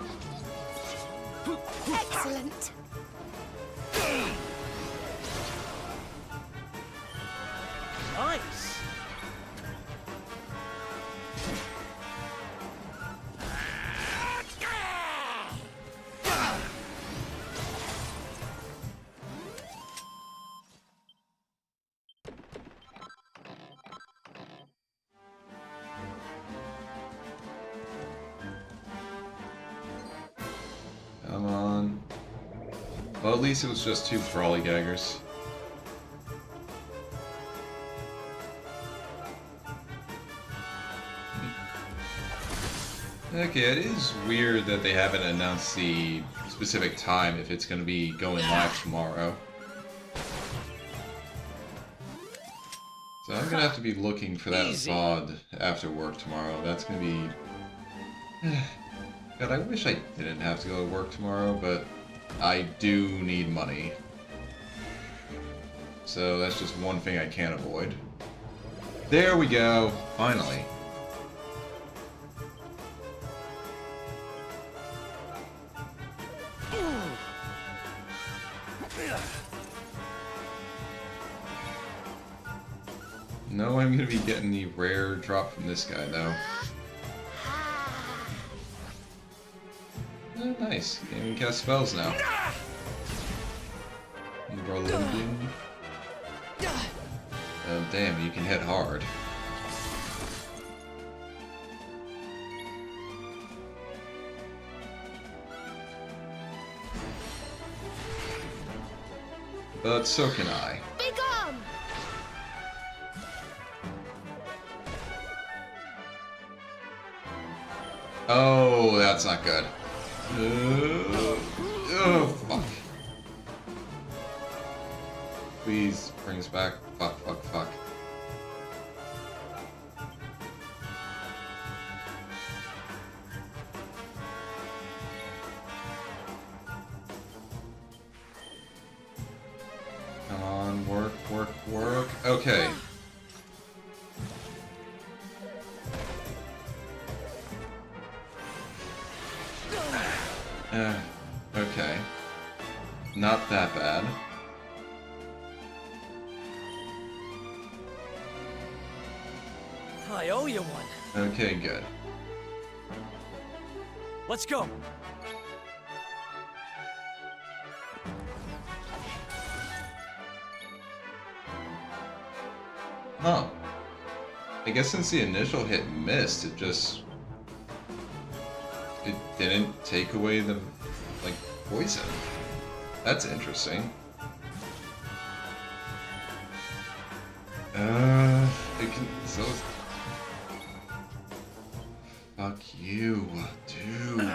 D: Excellent.
I: Nice.
A: Come on. Well, at least it was just 2 Brawlygaggers. Okay, it is weird that they haven't announced the specific time if it's going to be going live tomorrow. So I'm going to have to be looking for that
I: Easy.
A: VOD after work tomorrow. That's going to be... God, I wish I didn't have to go to work tomorrow, but I do need money. So that's just one thing I can't avoid. There we go, finally. No, I'm gonna be getting the rare drop from this guy though. Oh, nice. Can't even cast spells now. Berlin. Oh, damn, you can hit hard. But so can I.
C: Be gone!
A: Oh, that's not good. Oh, fuck. Please bring us back. Fuck, fuck, fuck. Come on, work, work, work. Okay. Okay. Not that bad.
I: I owe you one.
A: Okay, good.
I: Let's go.
A: Huh. I guess since the initial hit missed, it didn't take away the, like, poison. That's interesting. It can, so... Fuck you, dude.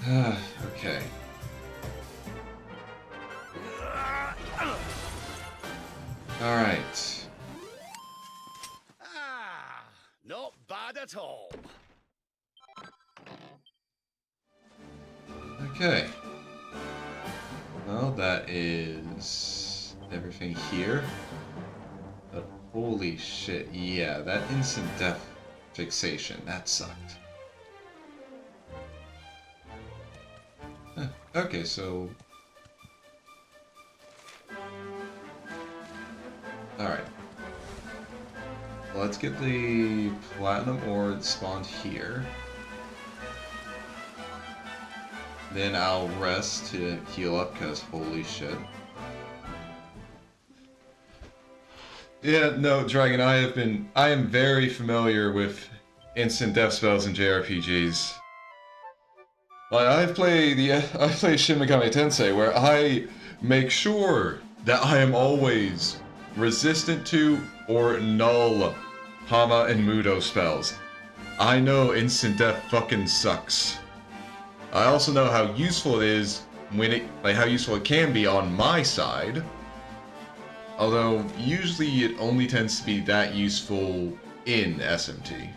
A: Okay. Alright.
J: Not bad at all.
A: Okay. Well, that is everything here. But holy shit, yeah, that instant death fixation, that sucked. Huh, okay, so... Alright. Let's get the platinum ore spawned here. Then I'll rest to heal up, because holy shit. Yeah, no, Dragon, I am very familiar with instant death spells in JRPGs. Like, I've played Shin Megami Tensei, where I make sure that I am always resistant to or null Hama and Mudo spells. I know instant death fucking sucks. I also know how useful it is how useful it can be on my side. Although, usually it only tends to be that useful in SMT.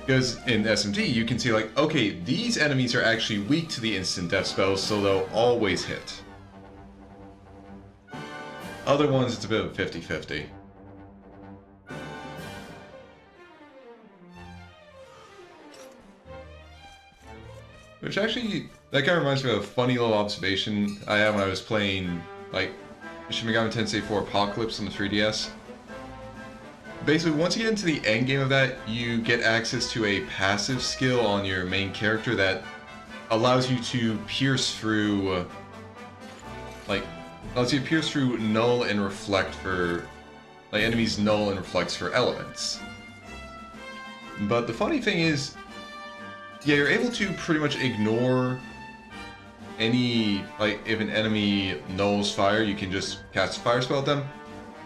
A: Because in SMT, you can see like, okay, these enemies are actually weak to the instant death spells, so they'll always hit. Other ones, it's a bit of a 50-50. Which actually, that kind of reminds me of a funny little observation I had when I was playing, like, Shin Megami Tensei 4 Apocalypse on the 3DS. Basically, once you get into the end game of that, you get access to a passive skill on your main character that allows you to pierce through, null and reflect for, like, enemies null and reflects for elements. But the funny thing is, yeah, you're able to pretty much ignore any, like, if an enemy nulls fire, you can just cast a fire spell at them,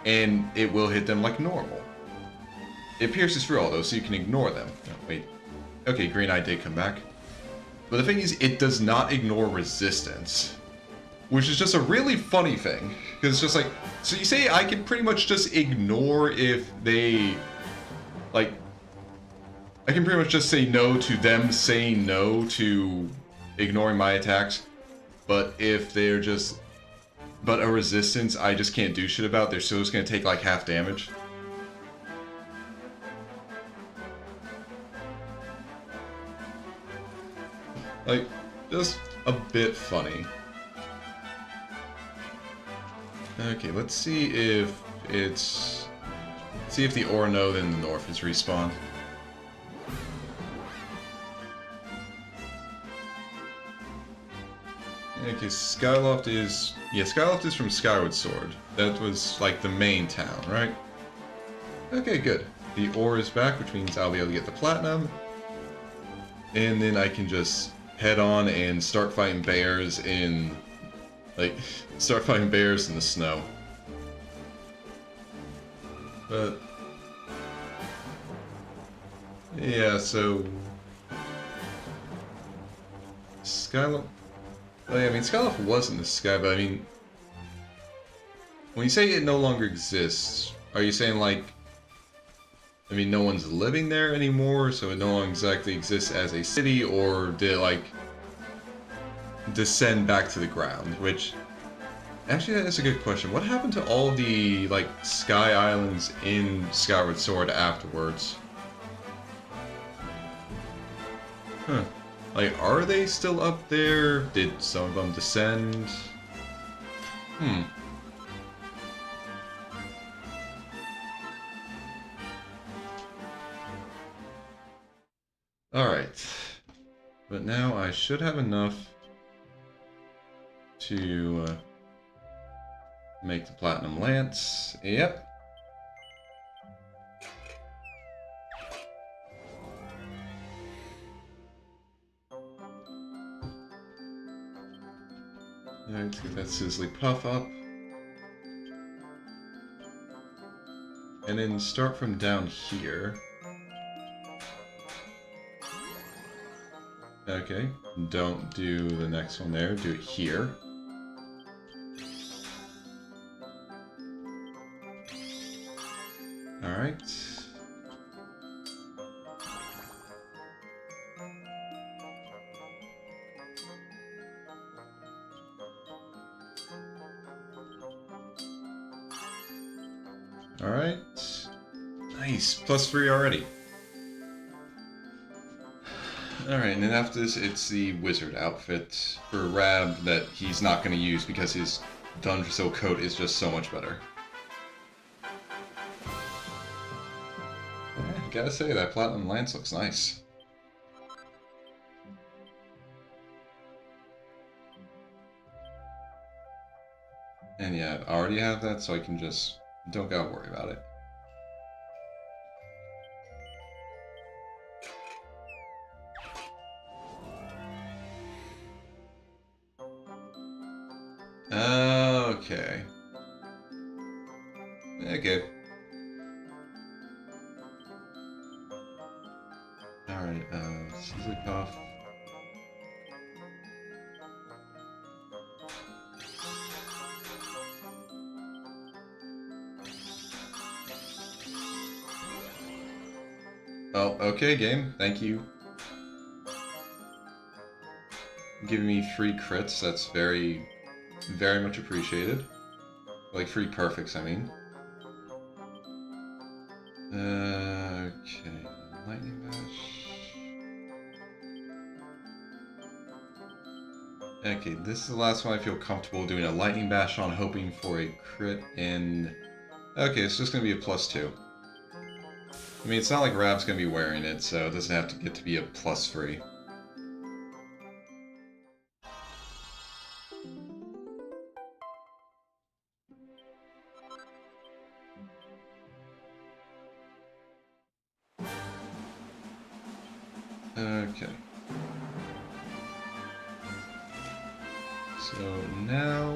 A: and it will hit them like normal. It pierces through all those, so you can ignore them. Oh, wait. Okay, Green Eye did come back. But the thing is, it does not ignore resistance. Which is just a really funny thing. Because it's just like, so you say I can pretty much just ignore if they, like, I can pretty much just say no to them saying no to ignoring my attacks. But if they're just... But a resistance I just can't do shit about, they're still just gonna take like half damage. Like, just a bit funny. Okay, let's see if it's... See if the ore node in the north is respawned. Okay, Skyloft is... Yeah, Skyloft is from Skyward Sword. That was, like, the main town, right? Okay, good. The ore is back, which means I'll be able to get the platinum. And then I can just head on and start fighting bears in... Like, start fighting bears in the snow. But... Yeah, so... Skyloft... Well, yeah, I mean, Skyloft was in the sky, but I mean... When you say it no longer exists, are you saying, like... I mean, no one's living there anymore, so it no longer exactly exists as a city, or did it, like... descend back to the ground, which... Actually, that is a good question. What happened to all the, like, sky islands in Skyward Sword afterwards? Huh. Like, are they still up there? Did some of them descend? Alright. But now I should have enough to make the Platinum Lance. Yep. Alright, let's get that Sizzly Puff up. And then start from down here. Okay, don't do the next one there, do it here. Alright. Alright. Nice, +3 already. Alright, and then after this, it's the wizard outfit for Rab that he's not going to use because his Dundrasil coat is just so much better. Yeah, gotta say, that Platinum Lance looks nice. And yeah, I already have that, so I can just... don't gotta worry about it. Okay. Okay. Alright, Sizzly Puff. Oh, okay, game. Thank you. Giving me 3 crits, that's very much appreciated. Like 3 perfects, I mean. Okay, Lightning Bash. Okay, this is the last one I feel comfortable doing a Lightning Bash on, hoping for a crit in... Okay, it's just gonna be a +2. I mean, it's not like Rab's gonna be wearing it, so it doesn't have to get to be a +3. Okay. So now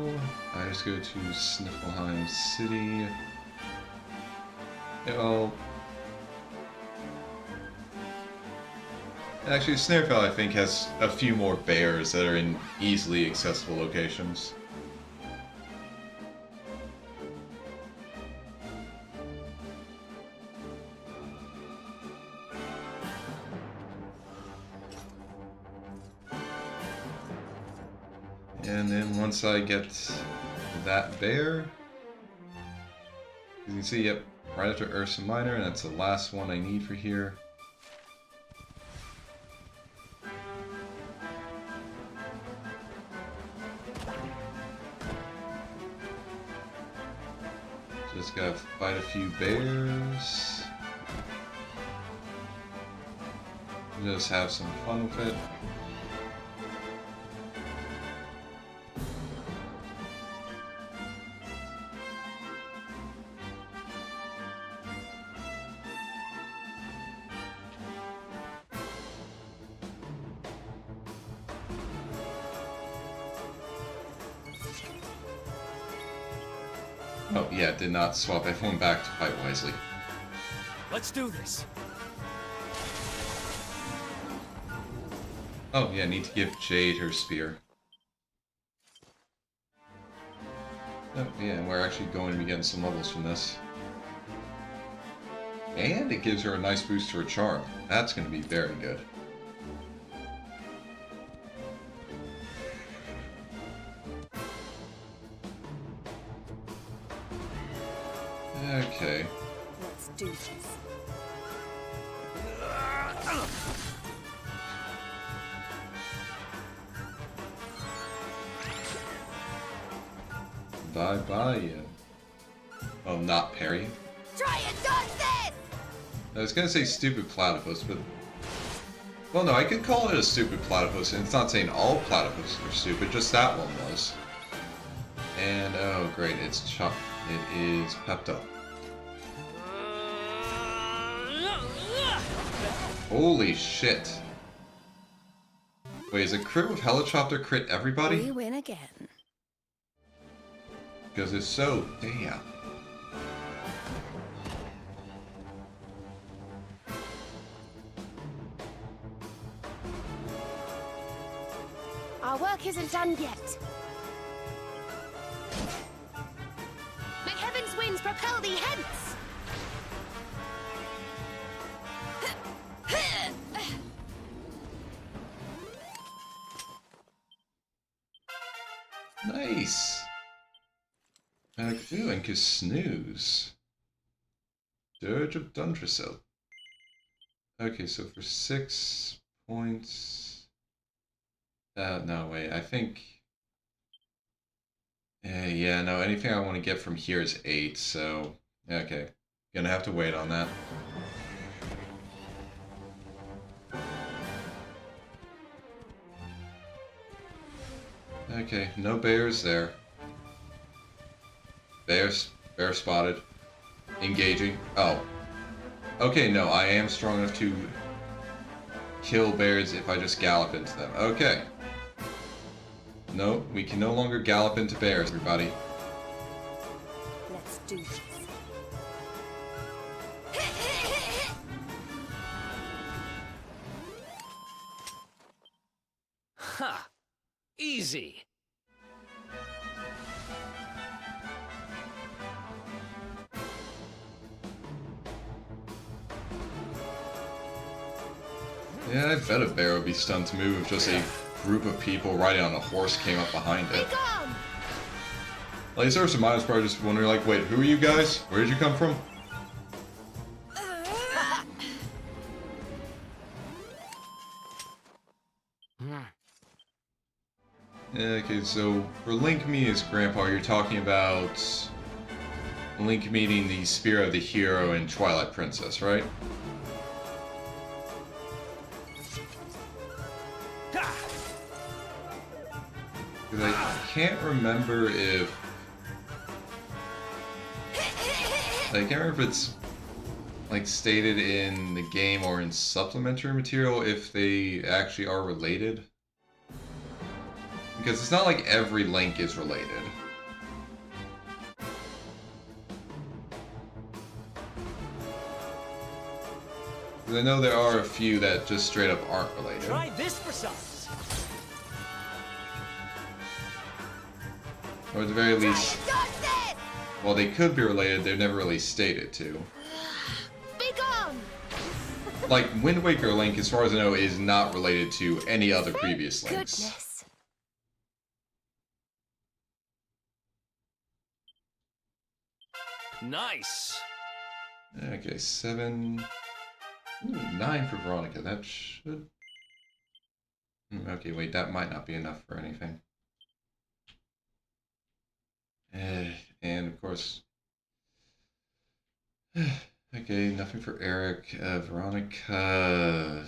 A: I just go to Sniffelheim City. Well, actually, Snarefell I think has a few more bears that are in easily accessible locations. And then once I get that bear, you can see, yep, right after Ursa Minor, and that's the last one I need for here. Just gotta fight a few bears. Just have some fun with it. Oh yeah, did not swap everyone back to fight wisely.
I: Let's do this.
A: Oh yeah, need to give Jade her spear. Oh yeah, we're actually going to be getting some levels from this. And it gives her a nice boost to her charm. That's going to be very good. Okay.
C: Let's do this.
A: Bye-bye, yeah. Oh, not parry?
C: Try and dodge this!
A: I was gonna say stupid platypus, but... Well, no, I could call it a stupid platypus, and it's not saying all platypuses are stupid, just that one was. And, oh great, it is Pepto. Holy shit. Wait, is a crit with Helicopter crit everybody?
C: We win again.
A: Because it's so... damn.
D: Our work isn't done yet. May heaven's winds propel thee hence!
A: Nice! Ooh, and can snooze. Dirge of Dundrasil. Okay, so for 6 points... no, wait, I think... yeah, no, anything I want to get from here is 8, so... Okay, gonna have to wait on that. Okay, no bears there. Bear spotted. Engaging. Oh. Okay, no, I am strong enough to kill bears if I just gallop into them. Okay. No, we can no longer gallop into bears, everybody.
C: Let's do this.
I: Ha! Easy.
A: Yeah, I bet a bear would be stunned to move if just a group of people riding on a horse came up behind it. Like, there's some minus probably just wondering, like, wait, who are you guys? Where did you come from? Okay, so for Link meeting his grandpa, you're talking about Link meeting the Spear of the Hero in Twilight Princess, right? Because I can't remember if... I can't remember if it's like stated in the game or in supplementary material if they actually are related. Because it's not like every Link is related. Because I know there are a few that just straight up aren't related.
I: Try this for size.
A: Or at the very least, while they could be related, they're never really stated to.
D: Be gone!
A: Like, Wind Waker Link, as far as I know, is not related to any other previous Links.
C: Goodness.
I: Nice.
A: Okay, 7. Ooh, 9 for Veronica. That should... Okay, wait, that might not be enough for anything. And of course... Okay, nothing for Eric. Veronica...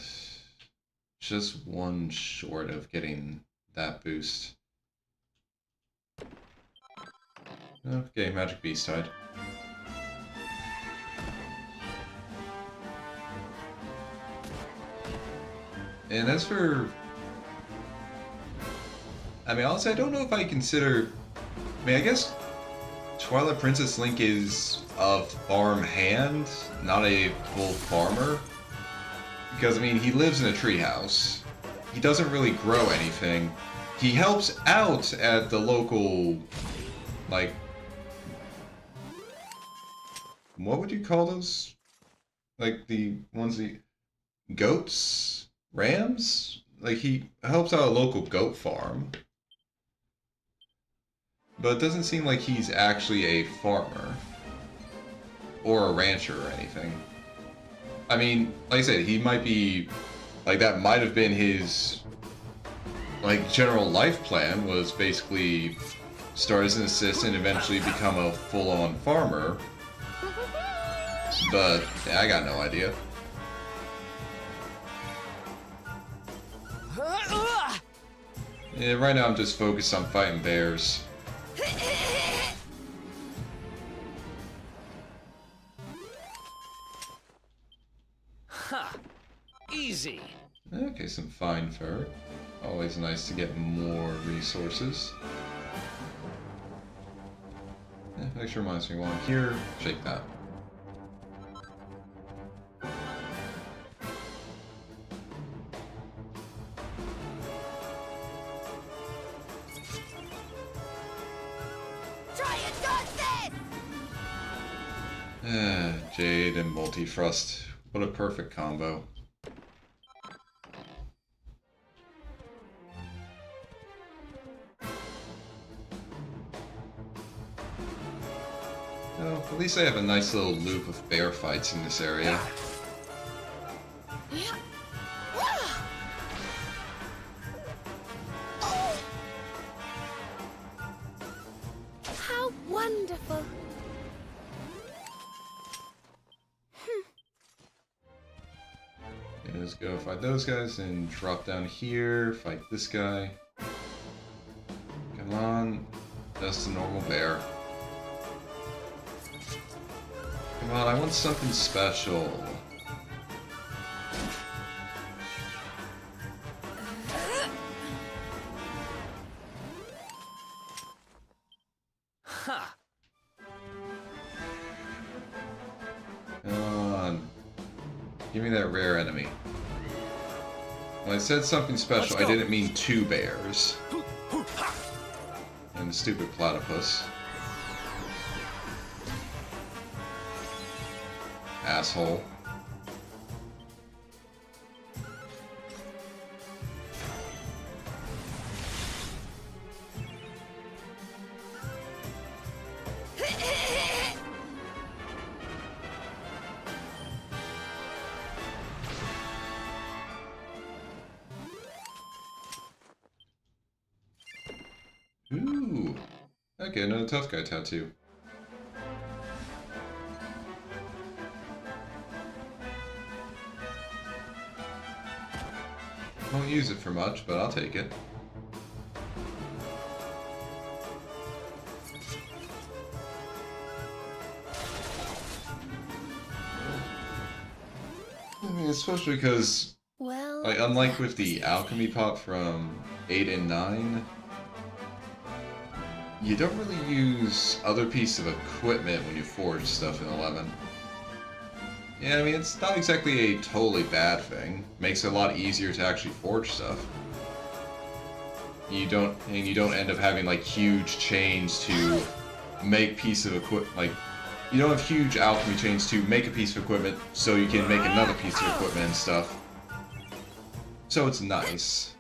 A: Just one short of getting that boost. Okay, Magic Beast side. And as for... I mean, honestly, I don't know if I consider... I mean, I guess Twilight Princess Link is a farm hand, not a full farmer. Because, I mean, he lives in a treehouse. He doesn't really grow anything. He helps out at the local, like... What would you call those? Like, the ones that... Goats? Rams? Like, he helps out a local goat farm. But it doesn't seem like he's actually a farmer. Or a rancher or anything. I mean, like I said, he might be... Like, that might have been his... Like, general life plan was basically start as an assistant, eventually become a full-on farmer. But, yeah, I got no idea. Yeah, right now I'm just focused on fighting bears.
I: Ha! Easy.
A: Okay, some fine fur. Always nice to get more resources. Yeah, actually reminds me one here. Shake that. Jade and Multifrost. What a perfect combo. Well, at least I have a nice little loop of bear fights in this area.
C: How wonderful.
A: Okay, let's go fight those guys and drop down here, fight this guy. Come on, just a normal bear. Come on, I want something special.
I: Ha!
A: Come on. Give me that rare enemy. When I said something special, I didn't mean 2 bears. And the stupid platypus. Asshole. Ooh. Okay, another tough guy tattoo. Won't use it for much, but I'll take it. I mean, especially because,
B: Well,
A: like, unlike with the alchemy pot from 8 and 9, you don't really use other pieces of equipment when you forge stuff in 11. Yeah, I mean, it's not exactly a totally bad thing. Makes it a lot easier to actually forge stuff. You don't end up having, like, huge chains to make piece of equipment, like, you don't have huge alchemy chains to make a piece of equipment so you can make another piece of equipment and stuff. So it's nice.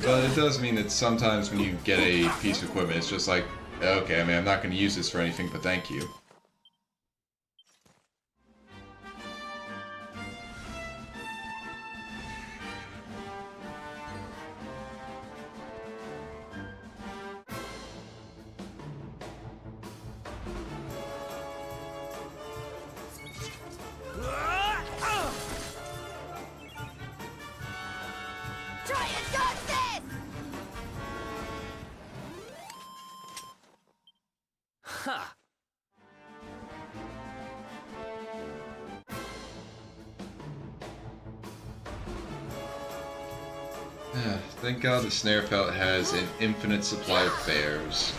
A: But it does mean that sometimes when you get a piece of equipment, it's just like, okay, I mean, I'm not going to use this for anything, but thank you.
C: Try and dodge this!
I: Ha!
A: Thank God the snare pelt has an infinite supply of bears.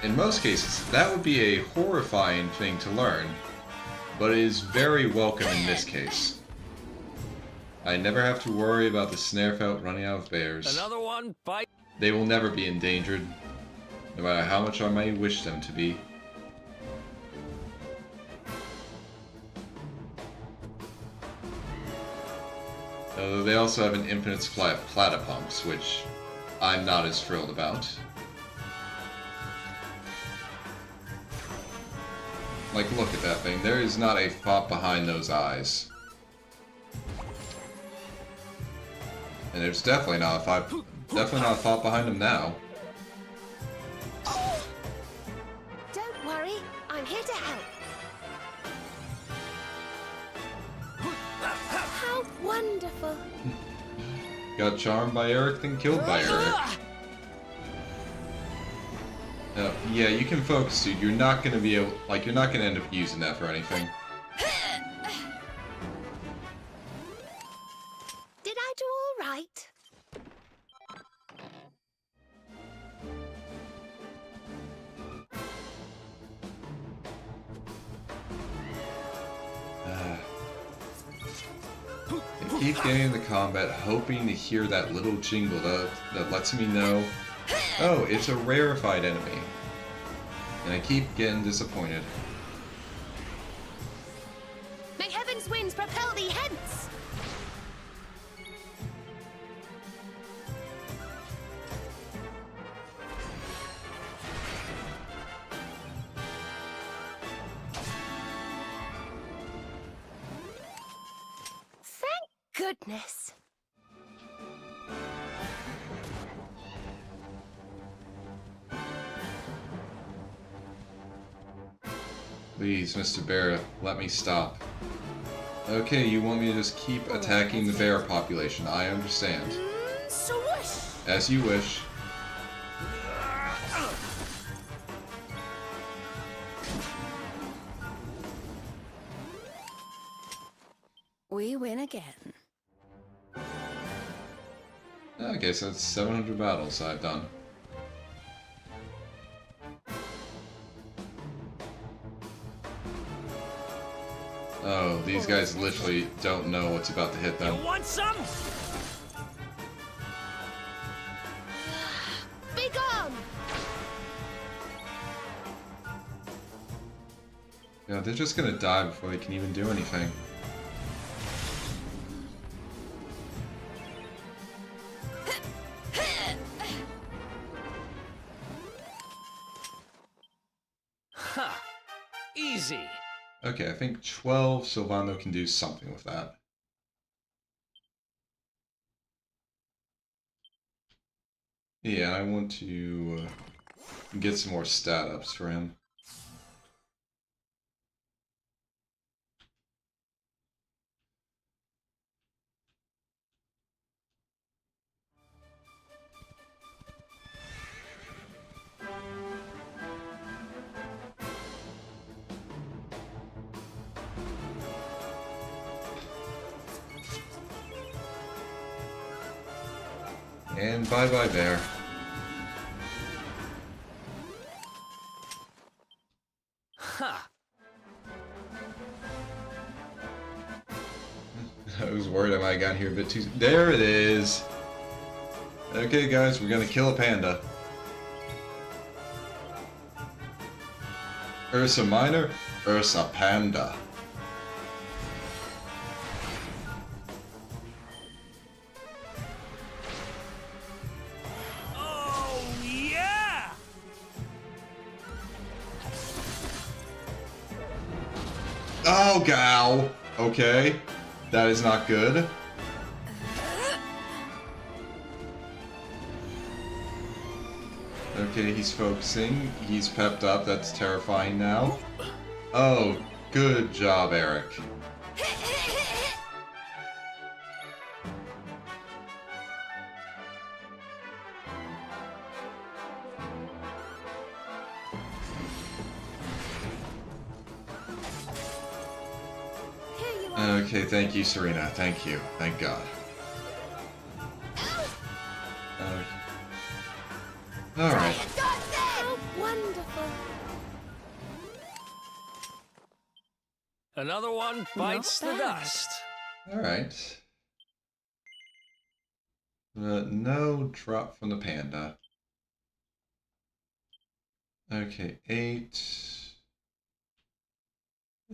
A: In most cases, that would be a horrifying thing to learn, but it is very welcome in this case. I never have to worry about the snare pelt running out of bears.
I: Another one, bite.
A: They will never be endangered, no matter how much I may wish them to be. Although they also have an infinite supply of platypumps, which I'm not as thrilled about. Like, look at that thing. There is not a thought behind those eyes. And there's definitely not a thought behind them now.
C: Don't worry, I'm here to help. How wonderful.
A: Got charmed by Eric, then killed by Eric. Yeah, you can focus, dude. You're not gonna be able, like, you're not gonna end up using that for anything.
C: Did I do all right?
A: I keep getting into combat, hoping to hear that little jingle that lets me know, oh, it's a rarefied enemy. And I keep getting disappointed.
C: May heaven's winds propel thee hence! Thank goodness.
A: Please, Mr. Bear, let me stop. Okay, you want me to just keep attacking the bear population. I understand.
C: Swoosh!
A: As you wish.
E: We win again.
A: Okay, so that's 700 battles I've done. Oh, these guys literally don't know what's about to hit them.
I: You want some?
C: Be gone!
A: Yeah, they're just gonna die before they can even do anything.
I: Ha! Easy.
A: Okay, I think 12 Silvano can do something with that. Yeah, I want to get some more stat ups for him. And bye-bye bear.
I: Ha!
A: I was worried I might have gotten here a bit too... There it is! Okay guys, we're gonna kill a panda. Ursa Minor, Ursa Panda. Oh, gal. Okay. That is not good. Okay, he's focusing. He's pepped up. That's terrifying now. Oh, good job, Eric. Okay, thank you, Serena. Thank you. Thank God. Alright.
C: How wonderful.
I: Another one bites the dust.
A: Alright. No drop from the panda. Okay, 8.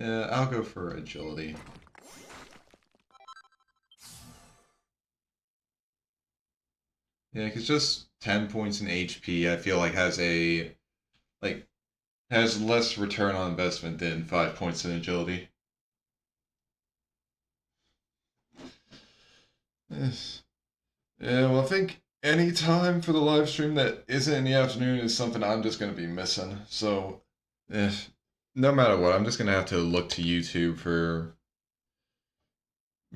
A: I'll go for agility. Yeah, because just 10 points in HP, I feel like has less return on investment than 5 points in agility. Yes. Yeah, well, I think any time for the live stream that isn't in the afternoon is something I'm just going to be missing. So, no matter what, I'm just going to have to look to YouTube for...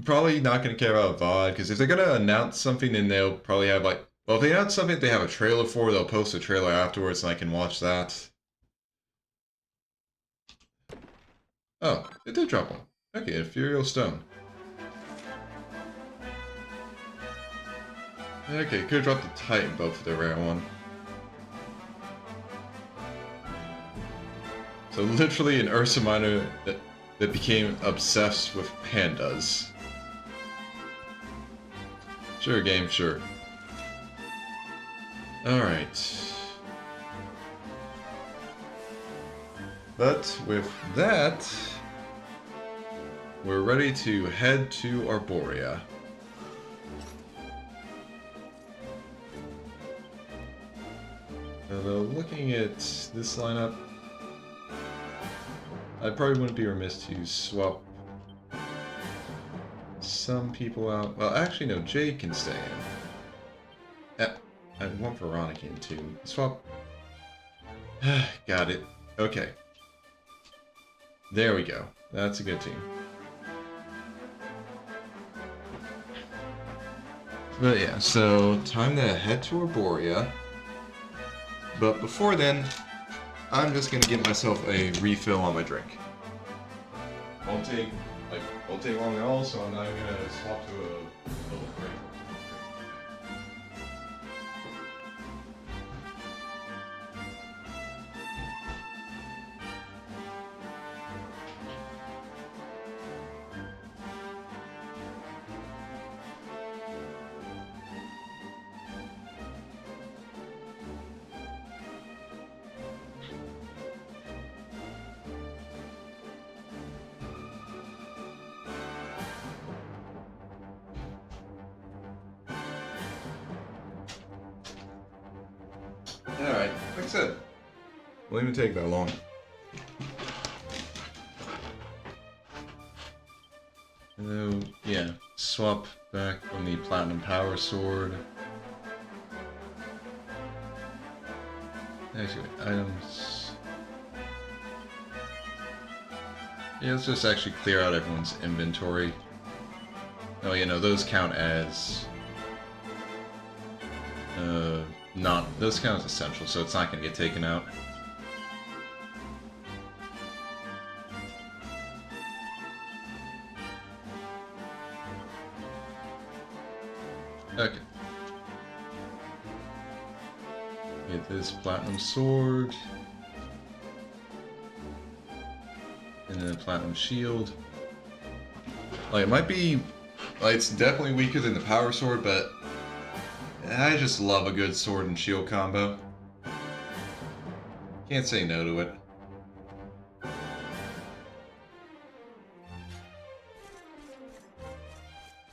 A: Probably not going to care about VOD, because if they're going to announce something, then they'll probably have like... Well, if they announce something they have a trailer for, they'll post a trailer afterwards and I can watch that. Oh, it did drop one. Okay, Ethereal Stone. Okay, could have dropped the Titan buff for the rare one. So literally an Ursa Minor that became obsessed with pandas. Sure, game, sure. Alright. But with that, we're ready to head to Arborea. Although looking at this lineup, I probably wouldn't be remiss to swap some people out. Well, actually no, Jade can stay in. I want Veronica in too. Swap. Got it. Okay. There we go. That's a good team. But yeah, so time to head to Arborea. But before then, I'm just gonna get myself a refill on my drink. Won't take long at all, so I'm not even gonna swap to a little break. Alright, like I said, won't even take that long. Yeah, swap back from the Platinum Power Sword. Actually, items. Yeah, let's just actually clear out everyone's inventory. Oh, you know, those count as... those count as essential, so it's not going to get taken out. Okay. Get this Platinum Sword. And then a Platinum Shield. Like, it might be... Like, it's definitely weaker than the Power Sword, but... I just love a good sword and shield combo. Can't say no to it.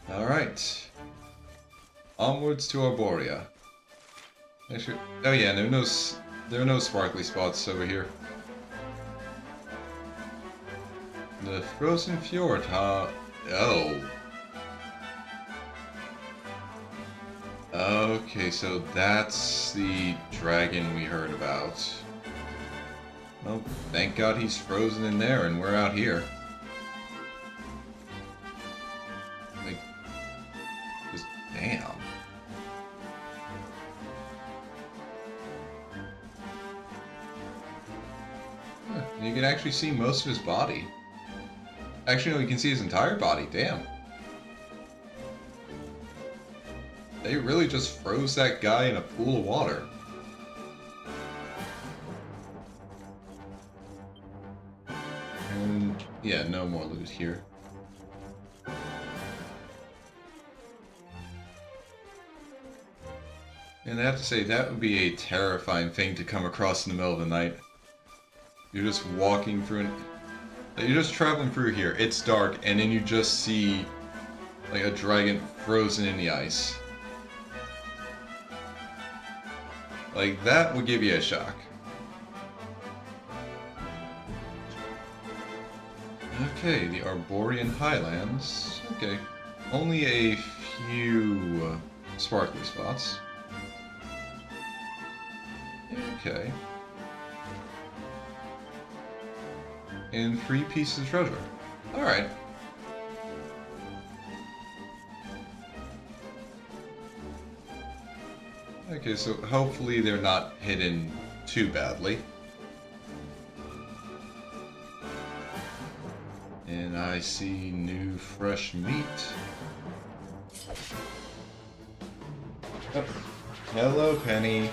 A: Alright. Onwards to Arborea. Actually, oh yeah, there are no sparkly spots over here. The frozen fjord, huh? Oh. Okay, so that's the dragon we heard about. Well, thank God he's frozen in there and we're out here. Like, just damn. Huh, you can actually see most of his body. Actually, no, you can see his entire body. Damn. They really just froze that guy in a pool of water. And yeah, no more loot here. And I have to say, that would be a terrifying thing to come across in the middle of the night. You're just walking through you're just traveling through here, it's dark, and then you just see like a dragon frozen in the ice. Like, that would give you a shock. Okay, the Arborian Highlands. Okay, only a few sparkly spots. Okay. And 3 pieces of treasure. Alright. Okay, so hopefully they're not hidden too badly. And I see new fresh meat. Oh. Hello, Penny.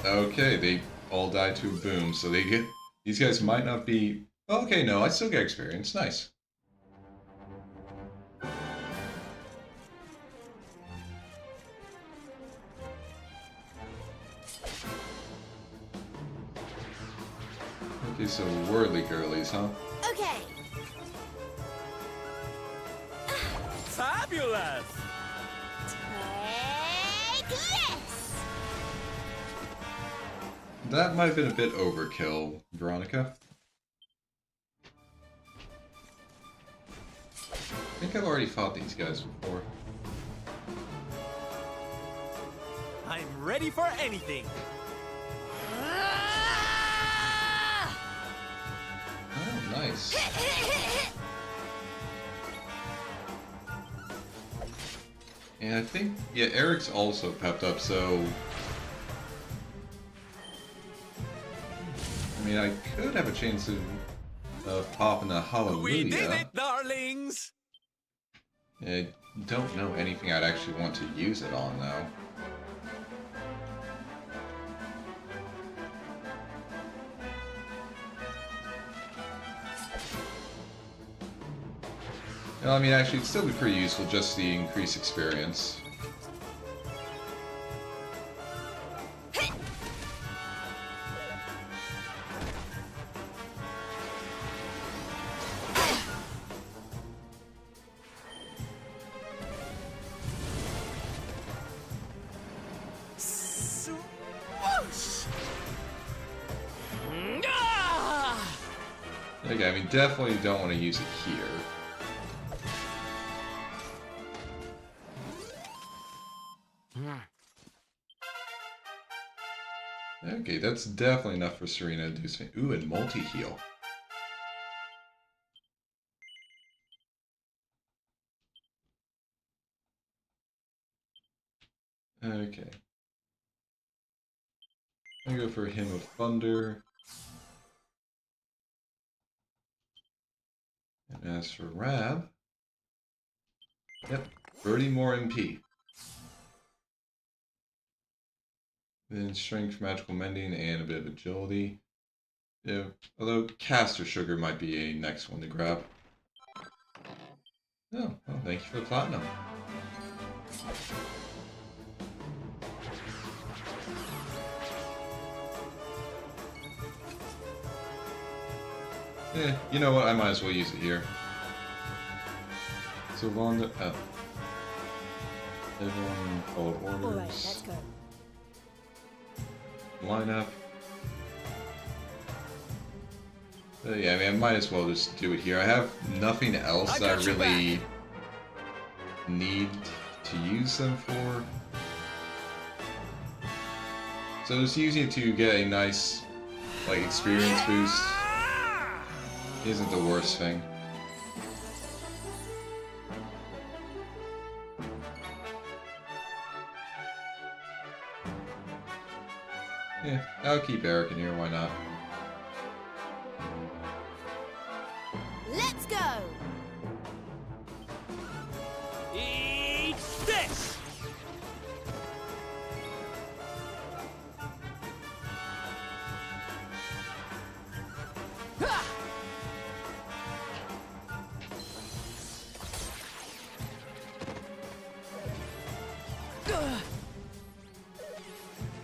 A: Okay, they all died to a boom, so they get... These guys might not be... Okay, no, I still get experience. Nice. Okay, so worldly girlies, huh?
C: Okay.
K: Fabulous!
C: Take this!
A: That might have been a bit overkill, Veronica. I think I've already fought these guys before.
K: I'm ready for anything.
A: Oh, nice. And I think, yeah, Eric's also pepped up, so... I mean, I could have a chance of popping a Hallelujah.
K: We did it, darlings!
A: I don't know anything I'd actually want to use it on, though. Well, I mean, actually, it'd still be pretty useful, just the increased experience. Okay, I mean, definitely don't want to use it here. Okay, that's definitely enough for Serena to do something. Ooh, and multi-heal. Okay. I go for a Hymn of Thunder. And as for Rab... Yep, 30 more MP. Then Strength, Magical Mending, and a bit of Agility. Yeah, although Caster Sugar might be a next one to grab. Oh, well, thank you for the Platinum. You know what? I might as well use it here. So Vonda. Oh. Everyone followed orders.
C: Alright, let's go.
A: Line up. Yeah, I mean, I might as well just do it here. I have nothing else that I really need to use them for. So just using it to get a nice, like, experience boost isn't the worst thing. Yeah, I'll keep Eric in here, why not?
C: Let's go!
I: Eat this!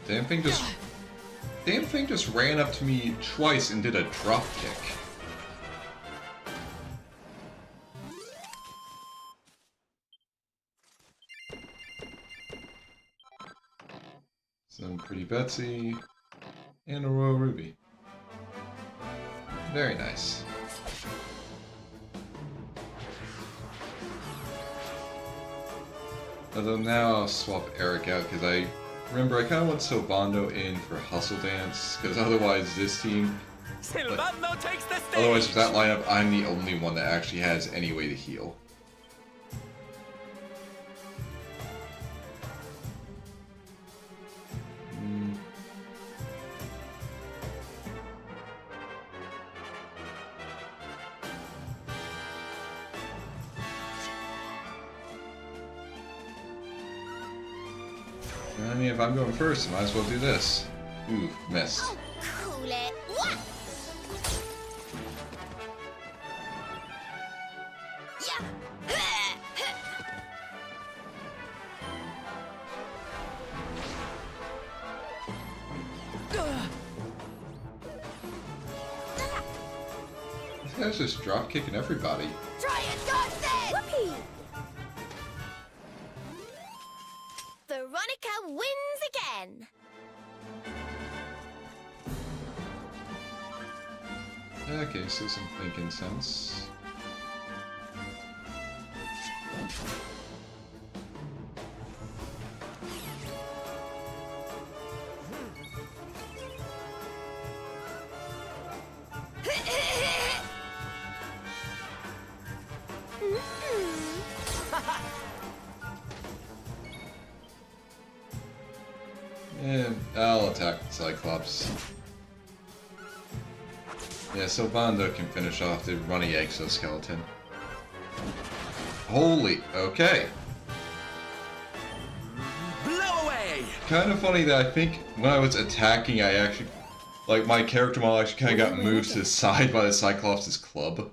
A: Damn thing just ran up to me twice and did a drop kick. Some pretty Betsy and a Royal Ruby. Very nice. Although now I'll swap Eric out because I remember I kind of want Silvando in for Hustle Dance because otherwise this team,
K: Silvando takes the stage!
A: otherwise with that lineup I'm the only one that actually has any way to heal. I mean, if I'm going first, I might as well do this. Ooh, missed.
C: Oh, cool it. What? Yeah.
A: This guy's just drop kicking everybody.
C: Try it, Godsend! Whoopee! Veronica wins again!
A: Okay, so some thinking sense. And I'll attack the Cyclops. Yeah, Silvando can finish off the runny exoskeleton. Holy, okay.
K: Blow away!
A: Kind of funny that I think when I was attacking, I actually, like, my character model actually kind of got moved to the side by the Cyclops' club.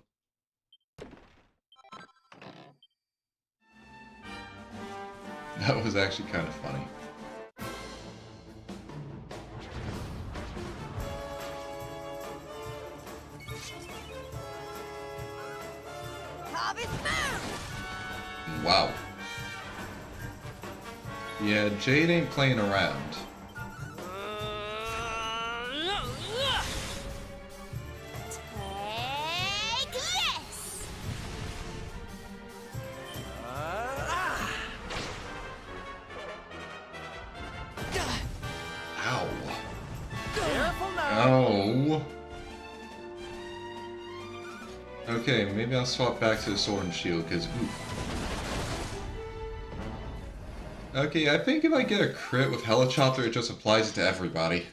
A: That was actually kind of funny. Wow. Yeah, Jade ain't playing around.
C: Take this!
A: Ow.
K: Careful now!
A: Oh. Okay, maybe I'll swap back to the sword and shield, because okay, I think if I get a crit with Helichopter, it just applies it to everybody.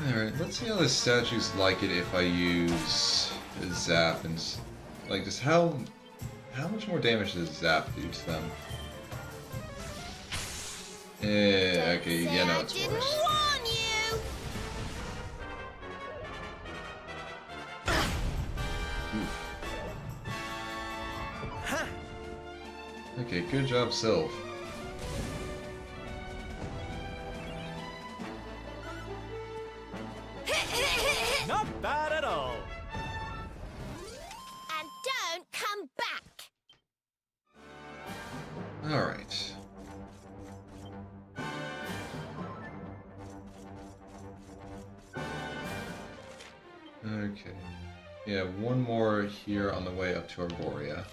A: Alright, let's see how the statues like it if I use Zap and Like, just how much more damage does Zap do to them? Okay, yeah, no, it's
C: Didn't
A: worse.
C: warn you.
A: Okay, good job, Sylph.
K: Not bad at all.
C: And don't come back.
A: Alright. Okay. Yeah, one more here on the way up to Arborea.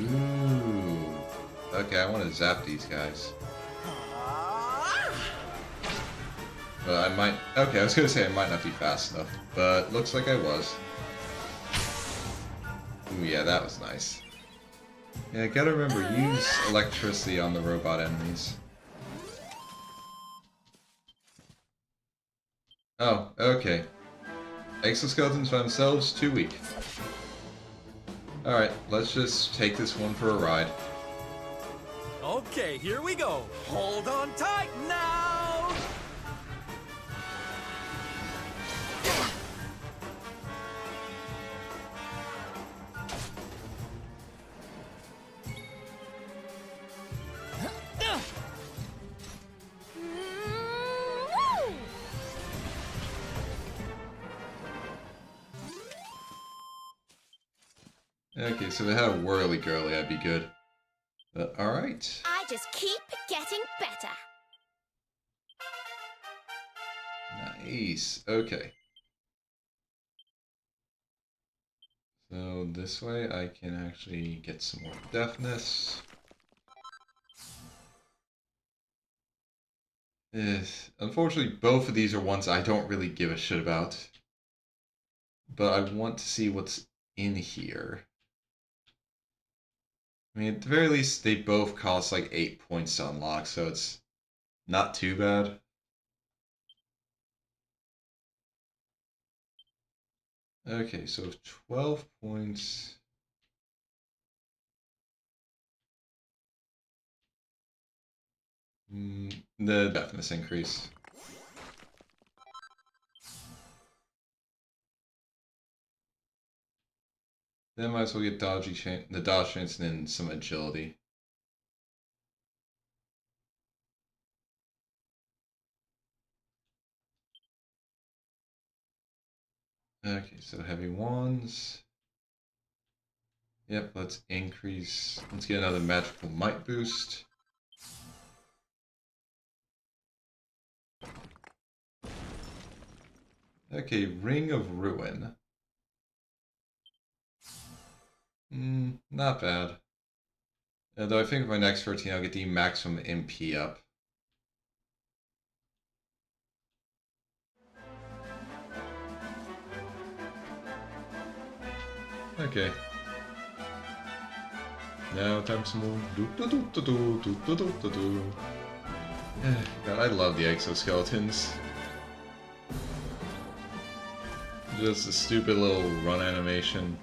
A: Ooh. Okay, I want to zap these guys. But I might... Okay, I was gonna say I might not be fast enough, but looks like I was. Ooh, yeah, that was nice. Yeah, I gotta remember, use electricity on the robot enemies. Oh, okay. Exoskeletons by themselves, too weak. Alright, let's just take this one for a ride.
K: Okay, here we go. Hold on tight now.
A: Okay, so if it had a whirly girly, I'd be good. But alright.
C: I just keep getting better.
A: Nice. Okay. So this way I can actually get some more deafness. Unfortunately, both of these are ones I don't really give a shit about. But I want to see what's in here. I mean, at the very least, they both cost like 8 points to unlock, so it's not too bad. Okay, so 12 points. The deafness increase. Then might as well get the dodge chance and then some agility. Okay, so heavy wands. Yep, let's increase. Let's get another magical might boost. Okay, Ring of Ruin. Not bad. Though I think with my next 13 I'll get the maximum MP up. Okay. Now time for some more. God, I love the exoskeletons. Just a stupid little run animation.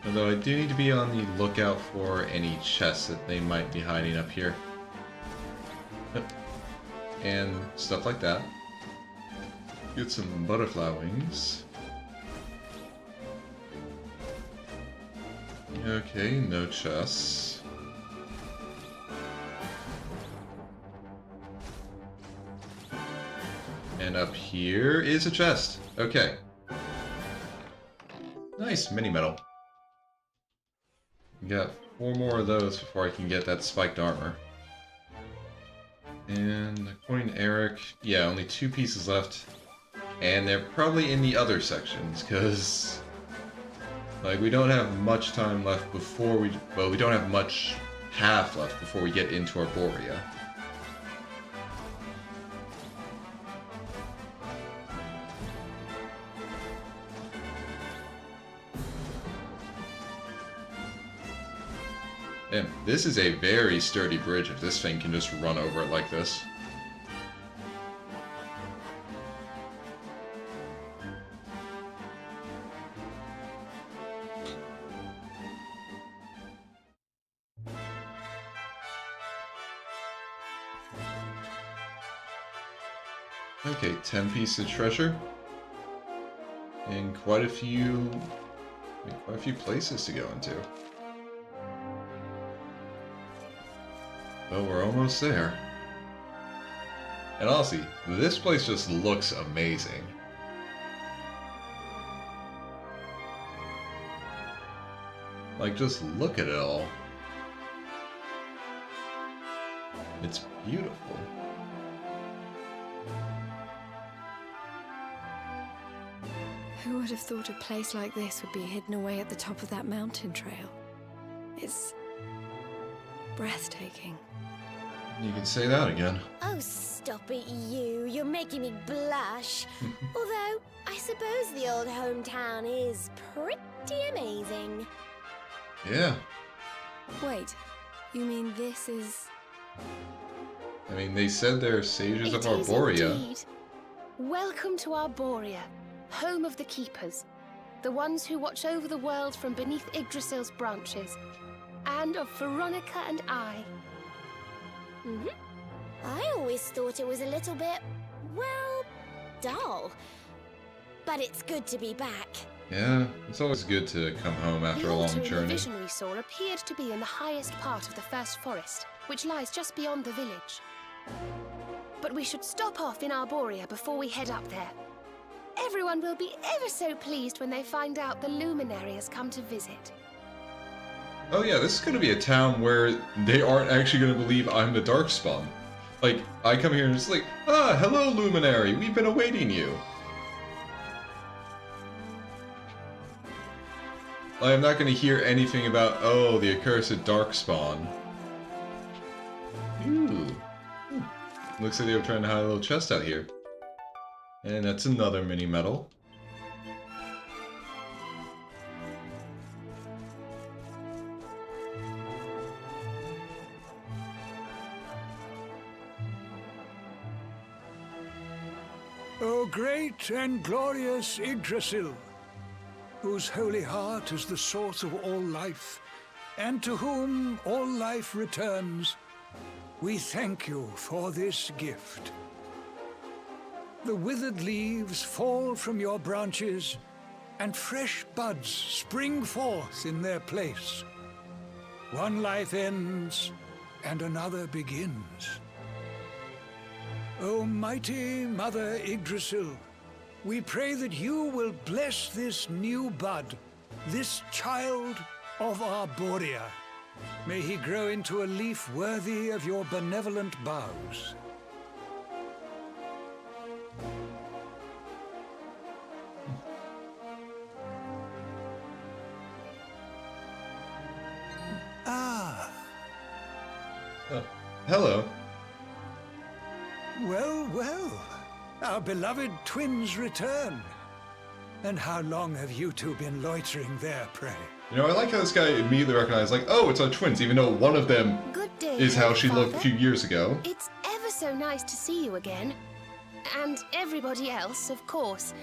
A: Although I do need to be on the lookout for any chests that they might be hiding up here. And stuff like that. Get some butterfly wings. Okay, no chests. And up here is a chest. Okay. Nice, mini medal. Got 4 more of those before I can get that spiked armor. And according to Eric, yeah, only 2 pieces left. And they're probably in the other sections, because like we don't have much time left before we don't have much path left before we get into Arborea. Damn, this is a very sturdy bridge if this thing can just run over it like this. Okay, 10 pieces of treasure. And quite a few places to go into. Well, we're almost there. And honestly, this place just looks amazing. Like, just look at it all. It's beautiful.
E: Who would have thought a place like this would be hidden away at the top of that mountain trail? It's breathtaking.
A: You can say that again.
C: Oh, stop it, you. You're making me blush. Although, I suppose the old hometown is pretty amazing.
A: Yeah.
E: Wait, you mean this is...
A: I mean, they said they're sages of
D: It is
A: Arborea.
D: indeed. Welcome to Arborea, home of the Keepers, the ones who watch over the world from beneath Yggdrasil's branches, and of Veronica and I.
C: I always thought it was a little bit, well, dull. But it's good to be back.
A: Yeah, it's always good to come home after
D: The
A: a long
D: altar in the
A: journey.
D: vision we saw appeared to be in the highest part of the first forest, which lies just beyond the village. But we should stop off in Arborea before we head up there. Everyone will be ever so pleased when they find out the luminary has come to visit.
A: Oh yeah, this is gonna be a town where they aren't actually gonna believe I'm the Darkspawn. Like, I come here and it's like, ah, hello Luminary, we've been awaiting you. Like, I'm not gonna hear anything about, oh, the accursed Darkspawn. Ooh. Looks like they were trying to hide a little chest out here. And that's another mini medal.
L: O great and glorious Yggdrasil, whose holy heart is the source of all life, and to whom all life returns, we thank you for this gift. The withered leaves fall from your branches, and fresh buds spring forth in their place. One life ends, and another begins. O mighty Mother Yggdrasil, we pray that you will bless this new bud, this child of Arborea. May he grow into a leaf worthy of your benevolent boughs. Ah.
A: Hello.
L: Well, well, our beloved twins return. And how long have you two been loitering there, pray?
A: You know, I like how this guy immediately recognized, like, oh, it's our twins, even though one of them
D: Good day,
A: is how
D: Holy
A: she looked a
D: Father.
A: few years ago.
D: It's ever so nice to see you again. And everybody else, of course.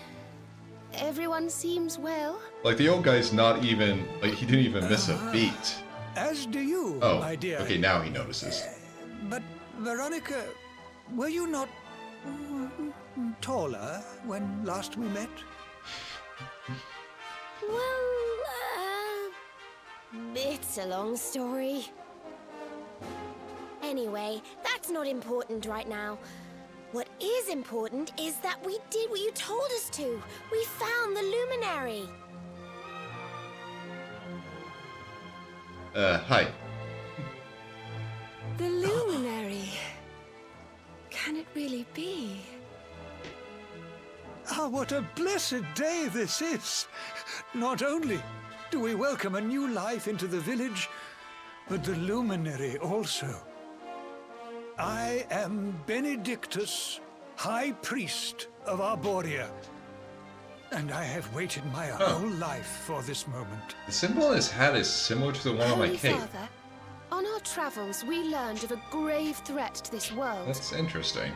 D: Everyone seems well.
A: Like, the old guy's not even, like, he didn't even miss a beat.
L: As do you,
A: Oh,
L: my dear.
A: okay, now he notices.
L: But, Veronica, were you not taller when last we met?
C: Well, it's a long story. Anyway, that's not important right now. What is important is that we did what you told us to. We found the luminary.
A: Hi.
E: The luminary. Can it really be?
L: Ah, what a blessed day this is! Not only do we welcome a new life into the village, but the luminary also. I am Benedictus, High Priest of Arborea, and I have waited my whole life for this moment.
A: The symbol on his hat is similar to the one on my
D: Holy
A: cape.
D: Father, On our travels, we learned of a grave threat to this world.
A: That's interesting.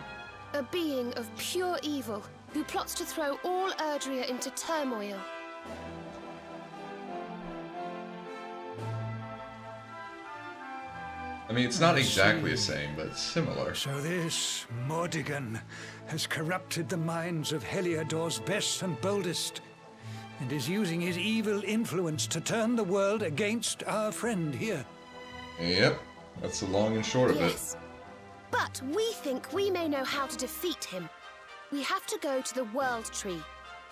D: A being of pure evil who plots to throw all Erdrea into turmoil.
A: I mean, it's not exactly the same, but it's similar.
L: So this Mordigan has corrupted the minds of Heliodor's best and boldest, and is using his evil influence to turn the world against our friend here.
A: Yep, that's the long and short of
D: Yes. But we think we may know how to defeat him. We have to go to the World Tree.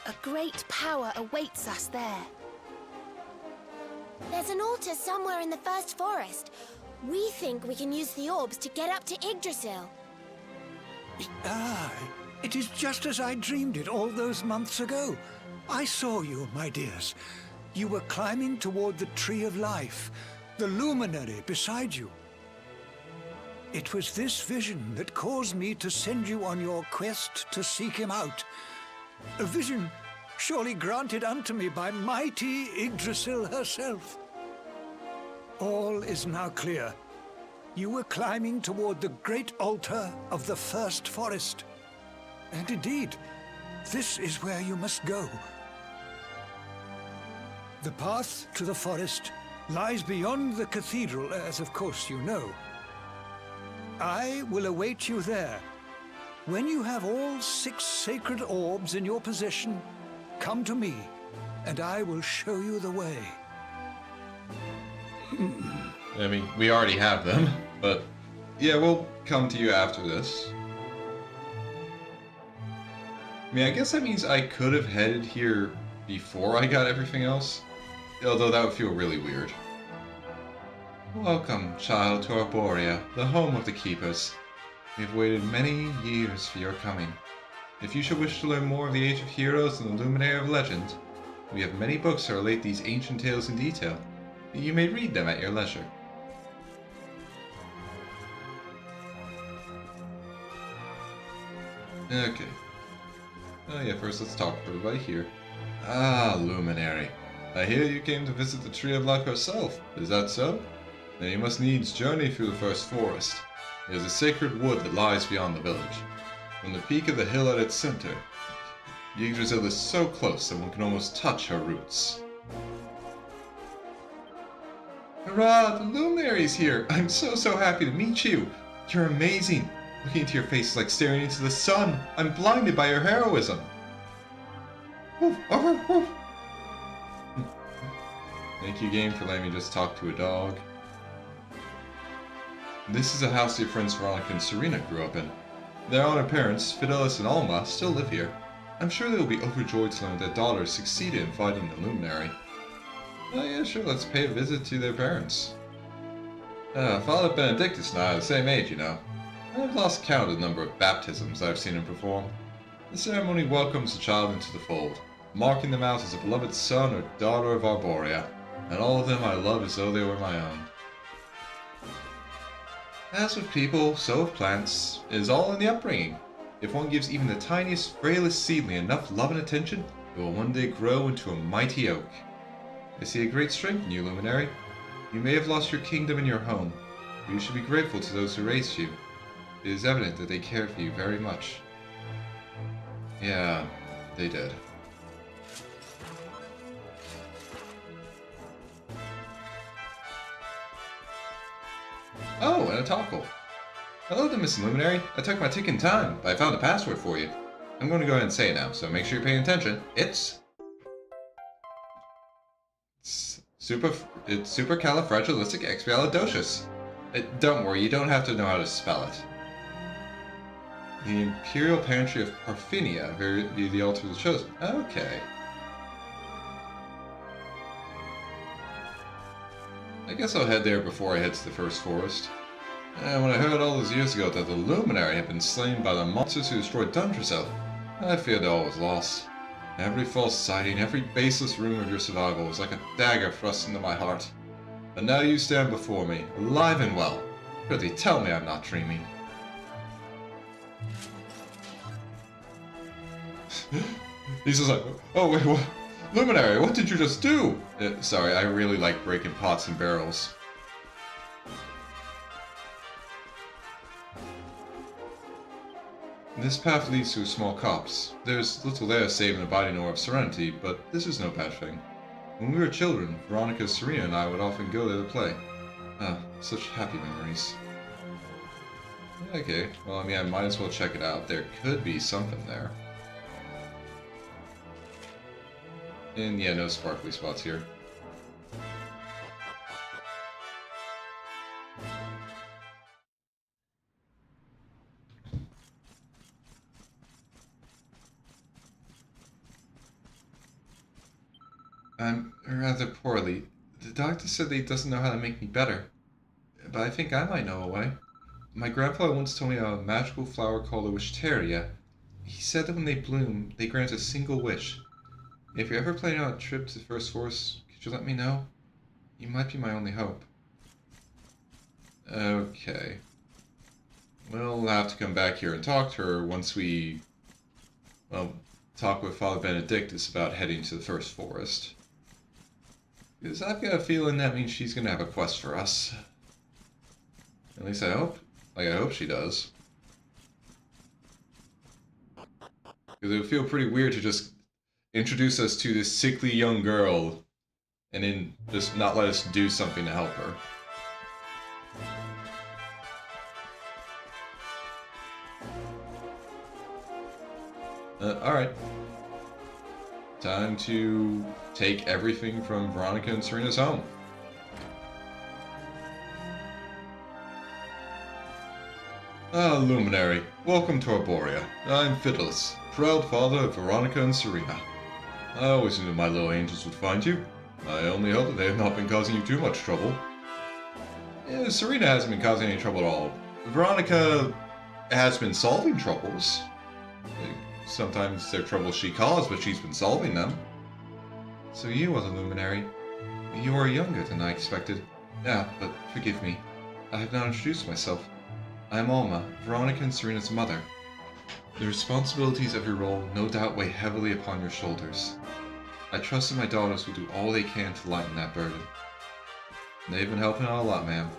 D: A great power awaits us there.
C: There's an altar somewhere in the First Forest. We think we can use the orbs to get up to Yggdrasil.
L: Ah, it is just as I dreamed it all those months ago. I saw you, my dears. You were climbing toward the Tree of Life, the luminary beside you. It was this vision that caused me to send you on your quest to seek him out. A vision surely granted unto me by mighty Yggdrasil herself. All is now clear. You were climbing toward the great altar of the First Forest. And indeed, this is where you must go. The path to the forest lies beyond the cathedral, as of course you know. I will await you there. When you have all 6 sacred orbs in your possession, come to me, and I will show you the way.
A: I mean, we already have them, but yeah, we'll come to you after this. I mean, I guess that means I could have headed here before I got everything else, although that would feel really weird. Welcome, child, to Arborea, the home of the Keepers. We have waited many years for your coming. If you should wish to learn more of the Age of Heroes and the Luminary of Legend, we have many books that relate these ancient tales in detail. You may read them at your leisure. Okay. Oh yeah, first let's talk to everybody here. Ah, Luminary. I hear you came to visit the Tree of Life herself. Is that so? Then you must needs journey through the First Forest. It is a sacred wood that lies beyond the village. From the peak of the hill at its center, Yggdrasil is so close that one can almost touch her roots. Hurrah! The Luminary's here! I'm so happy to meet you! You're amazing! Looking into your face is like staring into the sun! I'm blinded by your heroism! Woof, woof, woof. Thank you, game, for letting me just talk to a dog. This is a house your friends Veronica and Serena grew up in. Their honor parents, Fidelis and Alma, still live here. I'm sure they will be overjoyed to learn that their daughter succeeded in fighting the Luminary. Oh yeah, sure, let's pay a visit to their parents. Father Benedictus and I are the same age, you know. I've lost count of the number of baptisms I've seen him perform. The ceremony welcomes the child into the fold, marking them out as a beloved son or daughter of Arborea, and all of them I love as though they were my own. As with people, so with plants, it is all in the upbringing. If one gives even the tiniest, frailest seedling enough love and attention, it will one day grow into a mighty oak. I see a great strength in you, Luminary. You may have lost your kingdom and your home, but you should be grateful to those who raised you. It is evident that they care for you very much. Yeah, they did. Oh, and a tackle. Hello there, Miss Luminary. I took my ticking time, but I found a password for you. I'm going to go ahead and say it now, so make sure you're paying attention. It's supercalifragilisticexpialidocious. Don't worry, you don't have to know how to spell it. The Imperial Pantry of Parfinia, via the altar of the chosen. Okay. I guess I'll head there before I head to the First Forest. And when I heard all those years ago that the Luminary had been slain by the monsters who destroyed Dundrasil, I feared all was lost. Every false sighting, every baseless rumor of your survival was like a dagger thrust into my heart. But now you stand before me, alive and well. Prithee, tell me I'm not dreaming. He's just like, oh wait, what? Luminary, what did you just do? Sorry, I really like breaking pots and barrels. This path leads to a small copse. There's little there save an abiding aura of serenity, but this is no bad thing. When we were children, Veronica, Serena, and I would often go there to play. Ah, such happy memories. Okay, well, I mean, I might as well check it out. There could be something there. And yeah, no sparkly spots here. I'm rather poorly. The doctor said that he doesn't know how to make me better. But I think I might know a way. My grandpa once told me about a magical flower called a wisteria. He said that when they bloom, they grant a single wish. If you're ever planning on a trip to the First Forest, could you let me know? You might be my only hope. Okay. We'll have to come back here and talk to her once we, well, talk with Father Benedictus about heading to the First Forest. Because I've got a feeling that means she's gonna have a quest for us. At least I hope. Like, I hope she does. Because it would feel pretty weird to just introduce us to this sickly young girl and then just not let us do something to help her. Alright. Time to take everything from Veronica and Serena's home. Ah, Luminary. Welcome to Arborea. I'm Fidelis, proud father of Veronica and Serena. I always knew my little angels would find you. I only hope that they have not been causing you too much trouble. Yeah, Serena hasn't been causing any trouble at all. Veronica has been solving troubles. Sometimes they're troubles she caused, but she's been solving them. So you are the Luminary. You are younger than I expected. Yeah, but forgive me. I have not introduced myself. I am Alma, Veronica and Serena's mother. The responsibilities of your role no doubt weigh heavily upon your shoulders. I trust that my daughters will do all they can to lighten that burden. They've been helping out a lot, ma'am.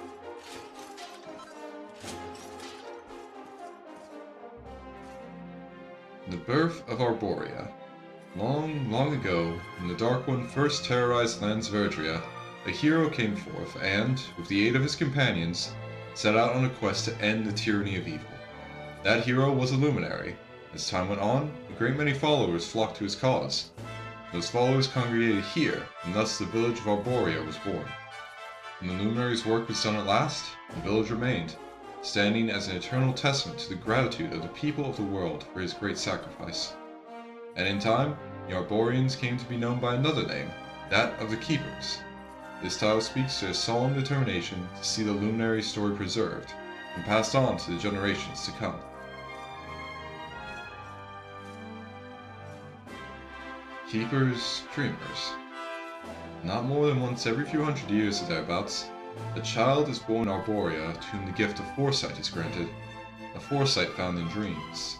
A: The birth of Arborea. Long, long ago, when the Dark One first terrorized lands of Erdrea, a hero came forth and, with the aid of his companions, set out on a quest to end the tyranny of evil. That hero was a Luminary. As time went on, a great many followers flocked to his cause. Those followers congregated here, and thus the village of Arborea was born. When the Luminary's work was done at last, the village remained, standing as an eternal testament to the gratitude of the people of the world for his great sacrifice. And in time, the Arboreans came to be known by another name, that of the Keepers. This title speaks to a solemn determination to see the Luminary story preserved, and passed on to the generations to come. Keepers, Dreamers. Not more than once every few hundred years or thereabouts, a child is born in Arborea to whom the gift of foresight is granted, a foresight found in dreams.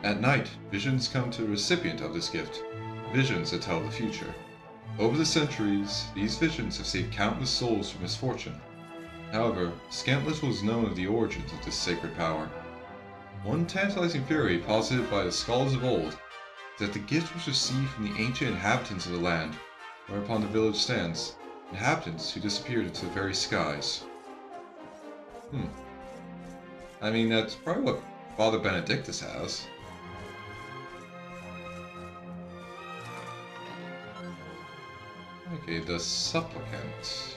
A: At night, visions come to the recipient of this gift, visions that tell the future. Over the centuries, these visions have saved countless souls from misfortune. However, scant little is known of the origins of this sacred power. One tantalizing theory posited by the scholars of old is that the gift was received from the ancient inhabitants of the land, whereupon the village stands, inhabitants who disappeared into the very skies. I mean, that's probably what Father Benedictus has. Okay, the supplicant.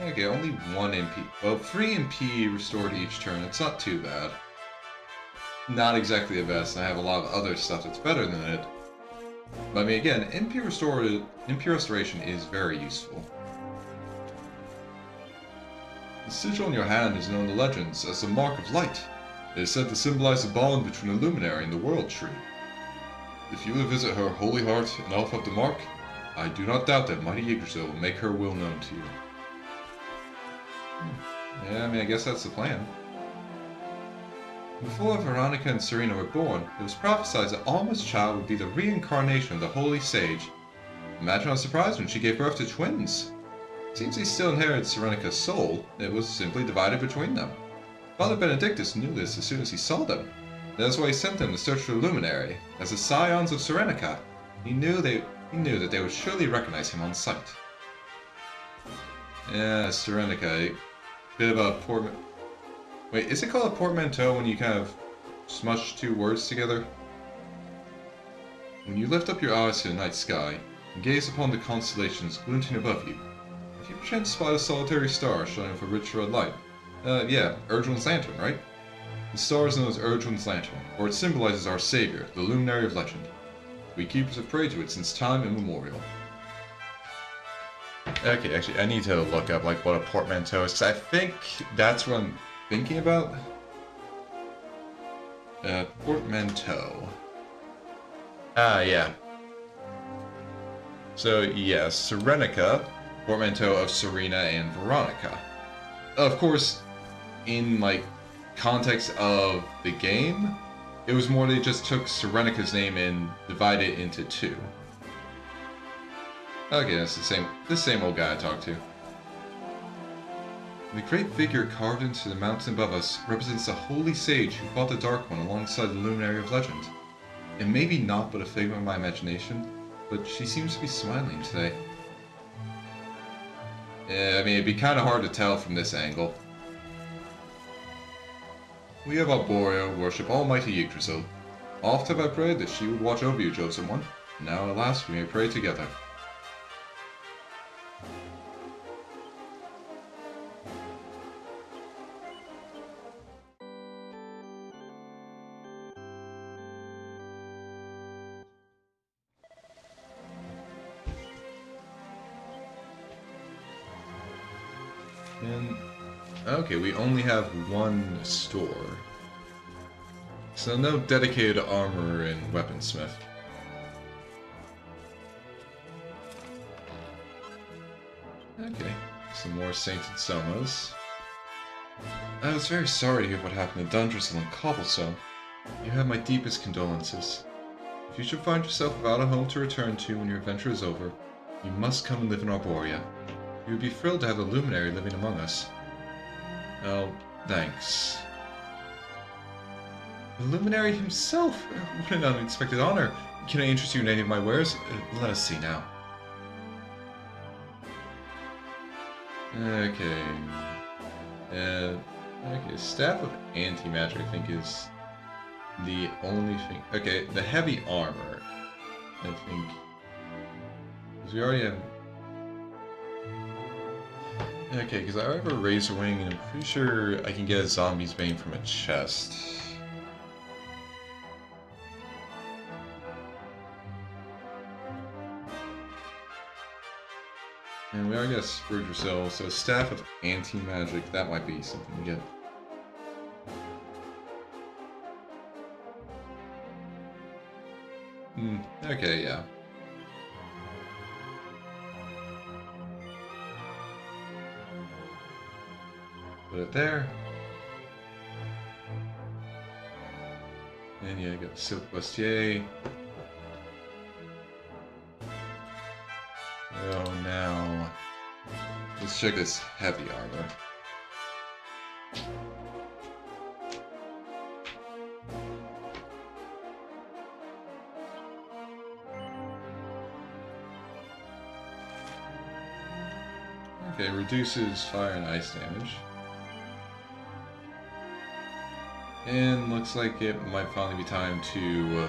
A: Okay, only 1 MP. Well, 3 MP restored each turn. It's not too bad. Not exactly the best, and I have a lot of other stuff that's better than it. But I mean, again, MP restoration is very useful. The sigil on your hand is known in the legends as the Mark of Light. It is said to symbolize the bond between the Luminary and the World Tree. If you will visit her holy heart and offer up the mark, I do not doubt that mighty Yggdrasil will make her will known to you. Yeah, I mean, I guess that's the plan. Before Veronica and Serena were born, it was prophesied that Alma's child would be the reincarnation of the Holy Sage. Imagine how surprised when she gave birth to twins. Seems he still inherited Serenica's soul. It was simply divided between them. Father Benedictus knew this as soon as he saw them. That's why he sent them to search for the Luminary. As the scions of Serenica, he knew that they would surely recognize him on sight. Yeah, Serenica, a bit of a Wait, is it called a portmanteau when you kind of smush two words together? When you lift up your eyes to the night sky and gaze upon the constellations glinting above you, if you perchance spot a solitary star shining with a rich red light, yeah, Erdwin's lantern, right? The star is known as Erdwin's lantern, for it symbolizes our savior, the luminary of legend. We keepers have prayed to it since time immemorial. Okay, actually, I need to look up like what a portmanteau is, because I think that's what I'm thinking about. Portmanteau. Ah, yeah. So, yes, Serenica, portmanteau of Serena and Veronica. Of course, in, like, context of the game, it was more they just took Serenica's name and divided it into two. Okay, that's the same old guy I talked to. The great figure carved into the mountain above us represents the holy sage who fought the Dark One alongside the luminary of legend. It may be naught but a figment of my imagination, but she seems to be smiling today. Yeah, I mean, it'd be kind of hard to tell from this angle. We of Arborea worship Almighty Yggdrasil. Oft have I prayed that she would watch over you, chosen one. Now, at last, we may pray together. And, okay, we only have one store. So no dedicated armor and weaponsmith. Okay, some more Sainted Somas. I was very sorry to hear what happened to Dundressel and Cobblestone. You have my deepest condolences. If you should find yourself without a home to return to when your adventure is over, you must come and live in Arborea. We would be thrilled to have the Luminary living among us. Oh, thanks. The Luminary himself! What an unexpected honor! Can I interest you in any of my wares? Let us see now. Okay. Okay, Staff of Anti-Magic I think is the only thing. Okay, the heavy armor, I think. Because we already have... Okay, because I have a Razor Wing, and I'm pretty sure I can get a Zombie's Bane from a chest. And we already got Spurge Yourself, so Staff of Anti-Magic, that might be something to get. Okay, yeah. Put it there. And yeah, I got Silk Bustier. Oh, now let's check this heavy armor. Okay, reduces fire and ice damage. And looks like it might finally be time to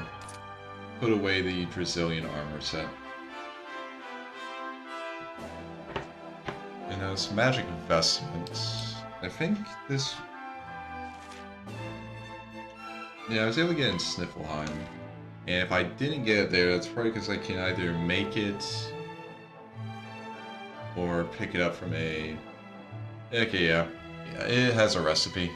A: put away the Brazilian armor set. And those magic investments. I think this... Yeah, I was able to get in Sniffelheim. And if I didn't get it there, that's probably because I can either make it or pick it up from a... Okay, yeah. Yeah, it has a recipe.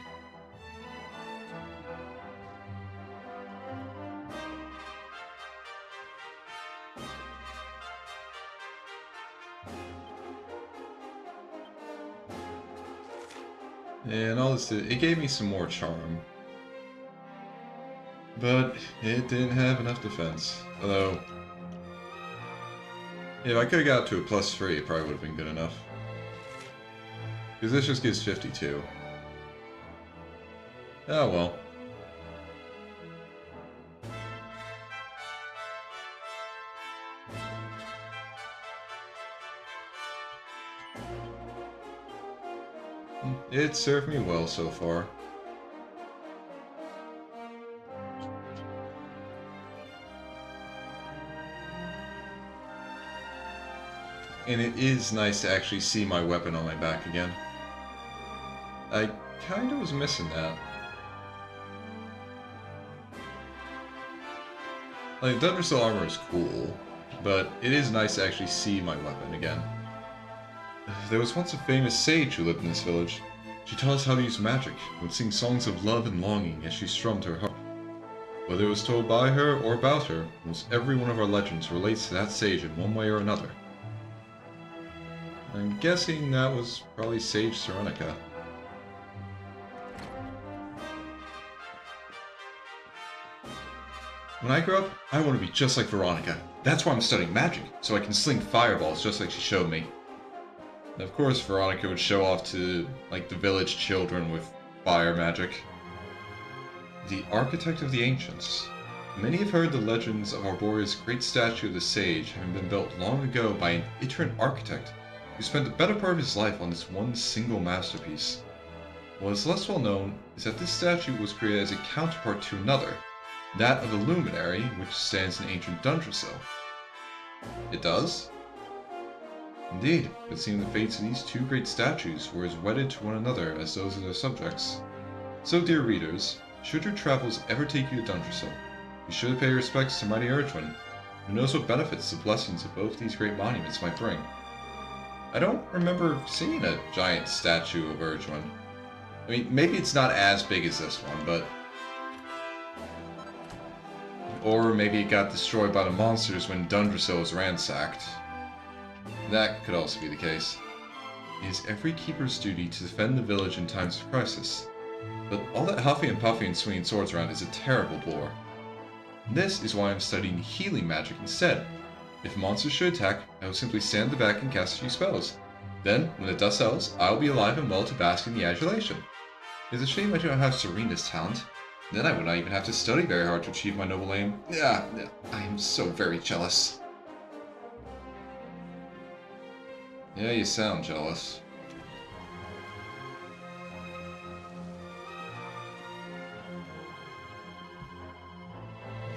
A: And all this it gave me some more charm. But it didn't have enough defense. Although, if I could have got to a +3, it probably would have been good enough. Because this just gives 52. Oh well. It served me well so far. And it is nice to actually see my weapon on my back again. I kinda was missing that. Like, Thundersteel armor is cool, but it is nice to actually see my weapon again. There was once a famous sage who lived in this village. She taught us how to use magic, and would sing songs of love and longing as she strummed her harp. Whether it was told by her or about her, almost every one of our legends relates to that sage in one way or another. I'm guessing that was probably Sage Serenica. When I grow up, I want to be just like Veronica. That's why I'm studying magic, so I can sling fireballs just like she showed me. And of course, Veronica would show off to, like, the village children with fire magic. The Architect of the Ancients. Many have heard the legends of Arboria's great statue of the sage having been built long ago by an iterant architect who spent the better part of his life on this one single masterpiece. What is less well known is that this statue was created as a counterpart to another, that of the Luminary, which stands in ancient Dundrasil. It does? Indeed, it would seem the fates of these two great statues were as wedded to one another as those of their subjects. So, dear readers, should your travels ever take you to Dundrasil, be sure to pay respects to mighty Erdwin, who knows what benefits the blessings of both these great monuments might bring. I don't remember seeing a giant statue of Erdwin. I mean, maybe it's not as big as this one, but... Or maybe it got destroyed by the monsters when Dundrasil was ransacked. That could also be the case. It is every keeper's duty to defend the village in times of crisis, but all that huffing and puffing and swinging swords around is a terrible bore. This is why I'm studying healing magic instead. If monsters should attack, I will simply stand at the back and cast a few spells. Then, when the dust settles, I will be alive and well to bask in the adulation. It's a shame I don't have Serena's talent. Then I would not even have to study very hard to achieve my noble aim. I am so very jealous. Yeah, you sound jealous.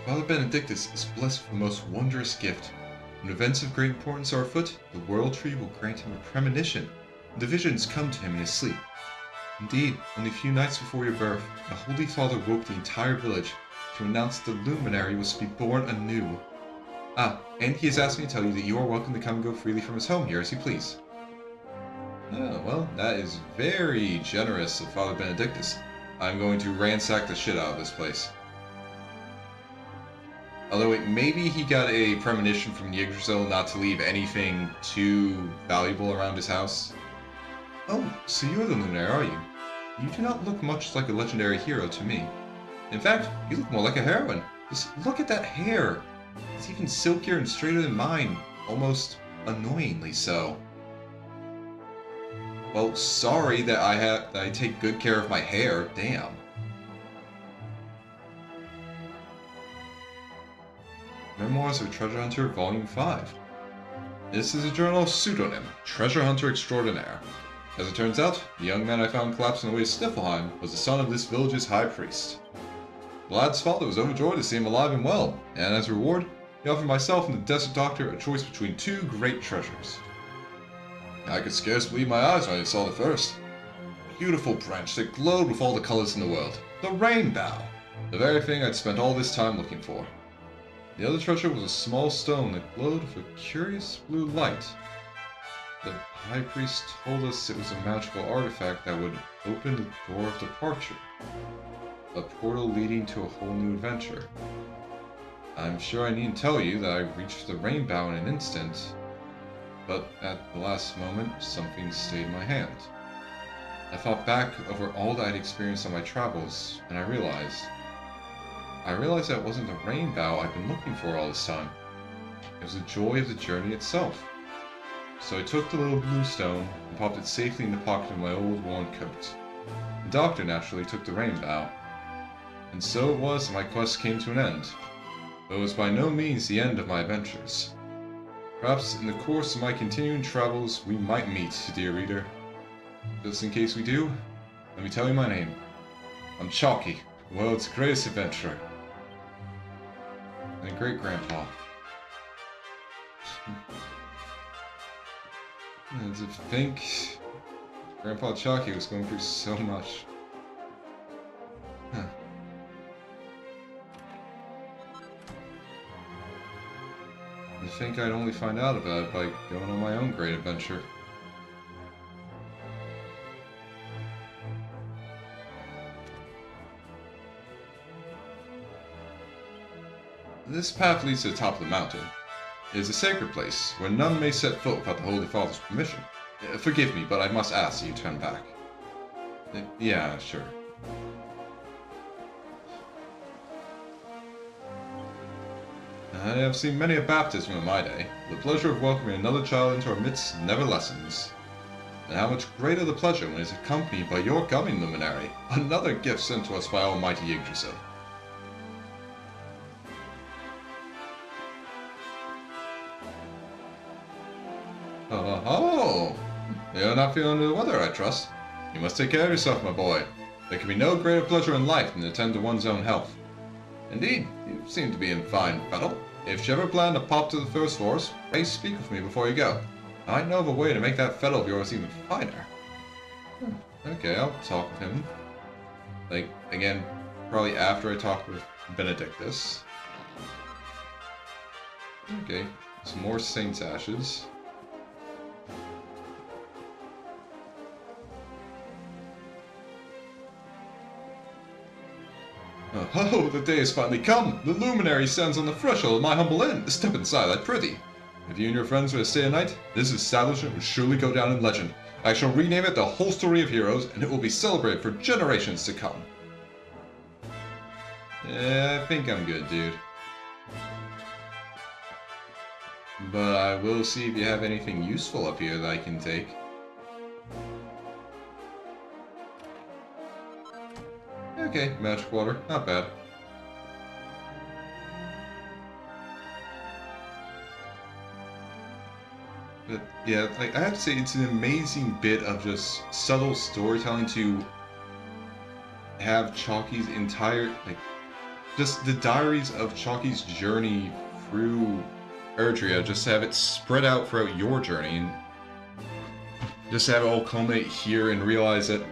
A: Father Benedictus is blessed with the most wondrous gift. When events of great importance are afoot, the World Tree will grant him a premonition, and the visions come to him in his sleep. Indeed, only a few nights before your birth, the Holy Father woke the entire village to announce that the Luminary was to be born anew. Ah, and he has asked me to tell you that you are welcome to come and go freely from his home here as you please. Oh, well, that is very generous of Father Benedictus. I'm going to ransack the shit out of this place. Although maybe he got a premonition from Yggdrasil not to leave anything too valuable around his house. Oh, so you're the Luminary, are you? You do not look much like a legendary hero to me. In fact, you look more like a heroine. Just look at that hair. It's even silkier and straighter than mine. Almost annoyingly so. Well, sorry that I take good care of my hair. Damn. Memoirs of a Treasure Hunter, Volume 5. This is a journal pseudonym, Treasure Hunter Extraordinaire. As it turns out, the young man I found collapsed on the way to Sniffelheim was the son of this village's high priest. The lad's father was overjoyed to see him alive and well, and as a reward, he offered myself and the Desert Doctor a choice between two great treasures. I could scarce believe my eyes when I saw the first. A beautiful branch that glowed with all the colors in the world. The rainbow! The very thing I'd spent all this time looking for. The other treasure was a small stone that glowed with a curious blue light. The High Priest told us it was a magical artifact that would open the door of departure. A portal leading to a whole new adventure. I'm sure I needn't tell you that I reached the rainbow in an instant, but at the last moment, something stayed my hand. I thought back over all that I'd experienced on my travels, and I realized that it wasn't the rainbow I'd been looking for all this time. It was the joy of the journey itself. so I took the little blue stone and popped it safely in the pocket of my old worn coat. The doctor naturally took the rein bow. And so it was that my quest came to an end, though it was by no means the end of my adventures. Perhaps in the course of my continuing travels we might meet, dear reader. Just in case we do, let me tell you my name. I'm Chalky, the world's greatest adventurer. And a great-grandpa. And to think Grandpa Chalky was going through so much. Huh. I think I'd only find out about it by going on my own great adventure. This path leads to the top of the mountain. It is a sacred place, where none may set foot without the Holy Father's permission. Forgive me, but I must ask that you turn back. Yeah, sure. I have seen many a baptism in my day. The pleasure of welcoming another child into our midst never lessens. And how much greater the pleasure when it is accompanied by your coming luminary, another gift sent to us by Almighty Yggdrasil. Oh, you're not feeling under the weather, I trust. You must take care of yourself, my boy. There can be no greater pleasure in life than to tend to one's own health. Indeed, you seem to be in fine fettle. If you ever plan to pop to the first floors, pray speak with me before you go. I know of a way to make that fettle of yours even finer. Okay, I'll talk with him. Like, again, probably after I talk with Benedictus. Okay, some more Saint's Ashes. Oh, the day has finally come! The luminary stands on the threshold of my humble inn. Step inside, I prithee. If you and your friends were to stay a night, this establishment will surely go down in legend. I shall rename it the Hostelry of Heroes, and it will be celebrated for generations to come. Yeah, I think I'm good, dude. But I will see if you have anything useful up here that I can take. Okay, magic water, not bad. But yeah, like I have to say, it's an amazing bit of just subtle storytelling to have Chalky's entire, like, just the diaries of Chalky's journey through Erdrea, just to have it spread out throughout your journey, and just to have it all culminate here and realize that,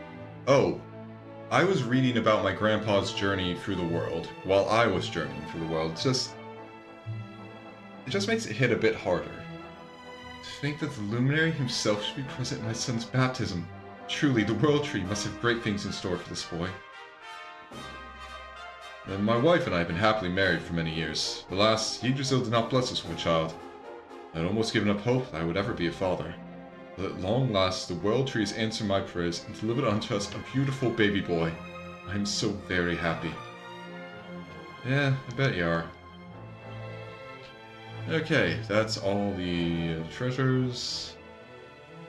A: oh, I was reading about my grandpa's journey through the world while I was journeying through the world. It just makes it hit a bit harder. To think that the luminary himself should be present at my son's baptism. Truly, the World Tree must have great things in store for this boy. And my wife and I have been happily married for many years. Alas, Yggdrasil did not bless us with a child. I had almost given up hope that I would ever be a father. But at long last, the World Tree has answered my prayers and delivered unto us a beautiful baby boy. I am so very happy. Yeah, I bet you are. Okay, that's all the treasures.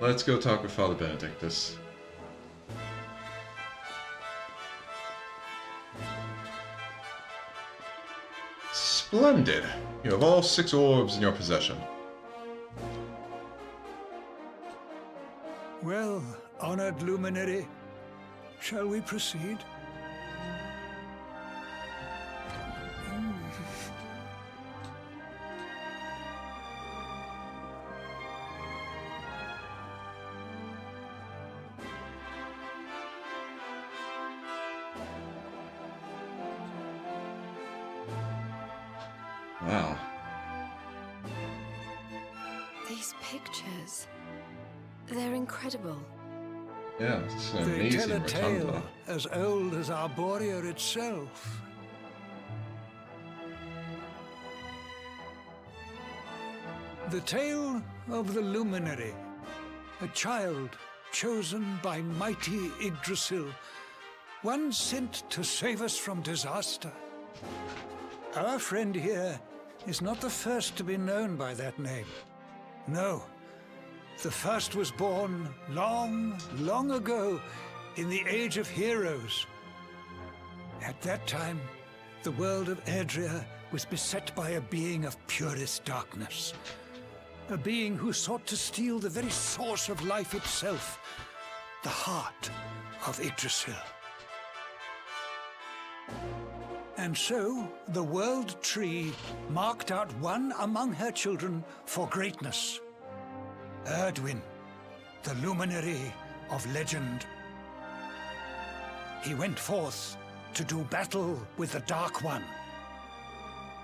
A: Let's go talk with Father Benedictus. Splendid! You have all 6 orbs in your possession.
L: Well, honored luminary, shall we proceed?
A: Wow.
D: These pictures, they're incredible.
A: Yeah, it's an
L: They tell
A: amazing
L: a tale
A: rotunda.
L: as old as Arborea itself. The tale of the luminary, a child chosen by mighty Yggdrasil, one sent to save us from disaster. Our friend here is not the first to be known by that name. No, The first was born long, long ago in the Age of Heroes. At that time, the world of Erdrea was beset by a being of purest darkness. A being who sought to steal the very source of life itself, the heart of Yggdrasil. And so, the World Tree marked out one among her children for greatness. Erdwin, the luminary of legend. He went forth to do battle with the Dark One.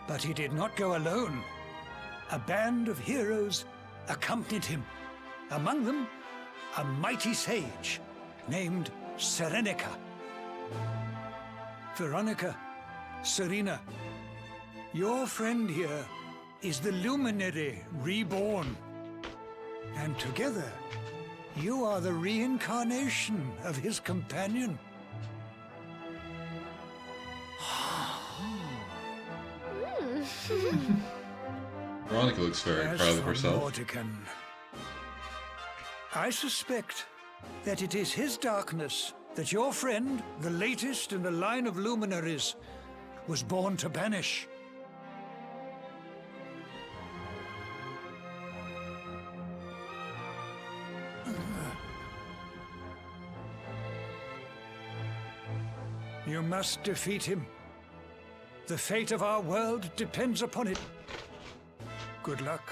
L: But he did not go alone. A band of heroes accompanied him. Among them, a mighty sage named Serenica. Veronica, Serena, your friend here is the luminary reborn. And together, you are the reincarnation of his companion.
A: Veronica looks very
L: As
A: proud of
L: for
A: herself.
L: Mordenkainen, I suspect that it is his darkness that your friend, the latest in the line of luminaries, was born to banish. You must defeat him. The fate of our world depends upon it. Good luck.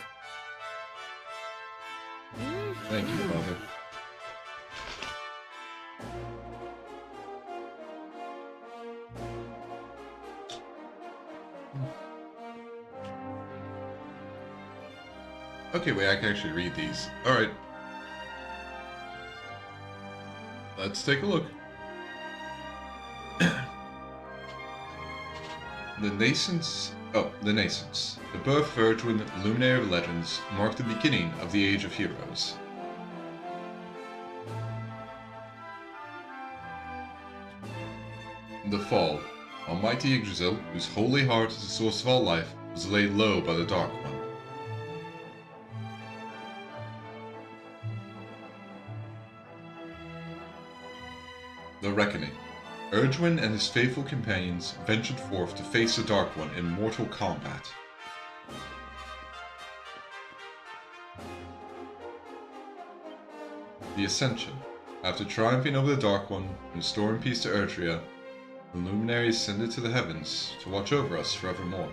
A: Thank you, Mother. Okay, wait, I can actually read these. Alright. Let's take a look. The nascence. The birth of Erdwin, Luminary of Legends, marked the beginning of the Age of Heroes. The fall. Almighty Yggdrasil, whose holy heart is the source of all life, was laid low by the Dark One. The Reckoning. Erdwin and his faithful companions ventured forth to face the Dark One in mortal combat. The Ascension. After triumphing over the Dark One and restoring peace to Erdrea, the Luminary ascended to the heavens to watch over us forevermore.